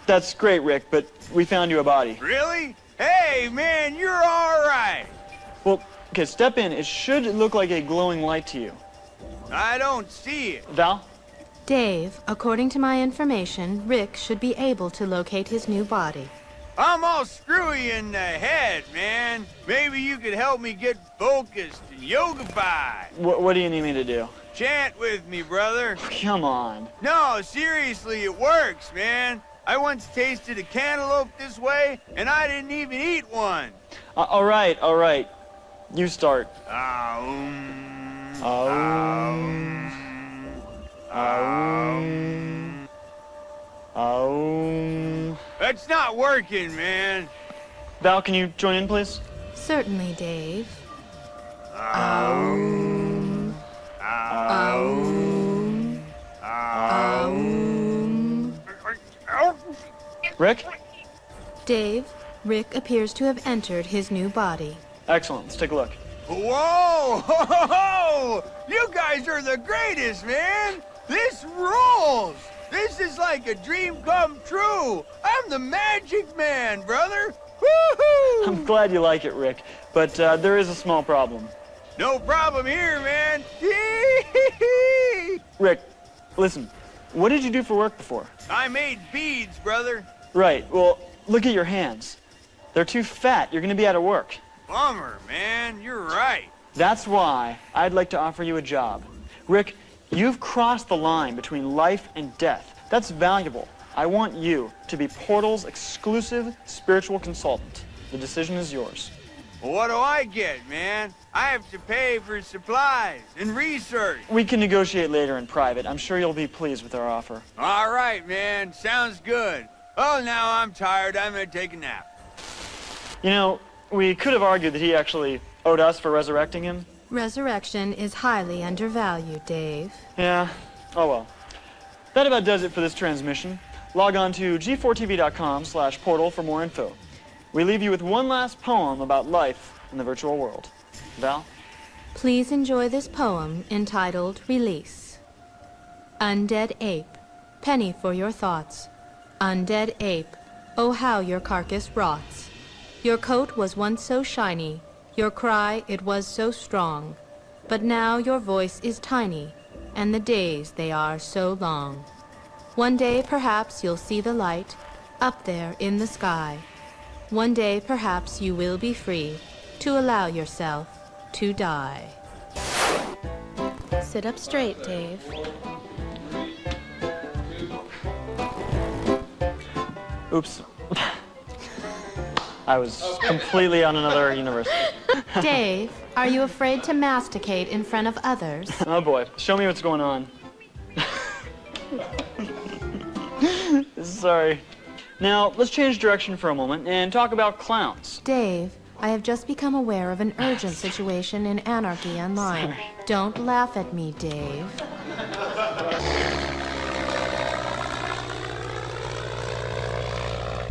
That's great, Rick, but we found you a body. Really? Hey, man, you're all right. Well, okay, step in. It should look like a glowing light to you. I don't see it. Val? Dave, according to my information, Rick should be able to locate his new body. I'm all screwy in the head, man. Maybe you could help me get focused and yoga-fied. What do you need me to do? Chant with me, brother. Come on. No, seriously, it works, man. I once tasted a cantaloupe this way, and I didn't even eat one. All right. You start. That's not working, man. Val, can you join in, please? Certainly, Dave. Rick? Dave, Rick appears to have entered his new body. Excellent. Let's take a look. Whoa! Ho, ho, ho! You guys are the greatest, man! This rules! This is like a dream come true! I'm the magic man, brother! Woohoo! I'm glad you like it, Rick, but there is a small problem. No problem here, man! Rick, listen, what did you do for work before? I made beads, brother. Right, well, look at your hands. They're too fat. You're gonna be out of work. Bummer, man. You're right. That's why I'd like to offer you a job. Rick, you've crossed the line between life and death. That's valuable. I want you to be Portal's exclusive spiritual consultant. The decision is yours. Well, what do I get, man? I have to pay for supplies and research. We can negotiate later in private. I'm sure you'll be pleased with our offer. All right, man. Sounds good. Oh, now I'm tired. I'm gonna take a nap. You know, we could have argued that he actually owed us for resurrecting him. Resurrection is highly undervalued, Dave. Yeah, oh well. That about does it for this transmission. Log on to g4tv.com/portal for more info. We leave you with one last poem about life in the virtual world. Val? Please enjoy this poem entitled Release. Undead ape, penny for your thoughts. Undead ape, oh how your carcass rots. Your coat was once so shiny, your cry it was so strong. But now your voice is tiny, and the days they are so long. One day perhaps you'll see the light, up there in the sky. One day perhaps you will be free to allow yourself to die. Sit up straight, Dave. Oops. I was completely on another universe. Dave, are you afraid to masticate in front of others? Oh boy, show me what's going on. Sorry. Now, let's change direction for a moment and talk about clowns. Dave, I have just become aware of an urgent situation in Anarchy Online. Sorry. Don't laugh at me, Dave.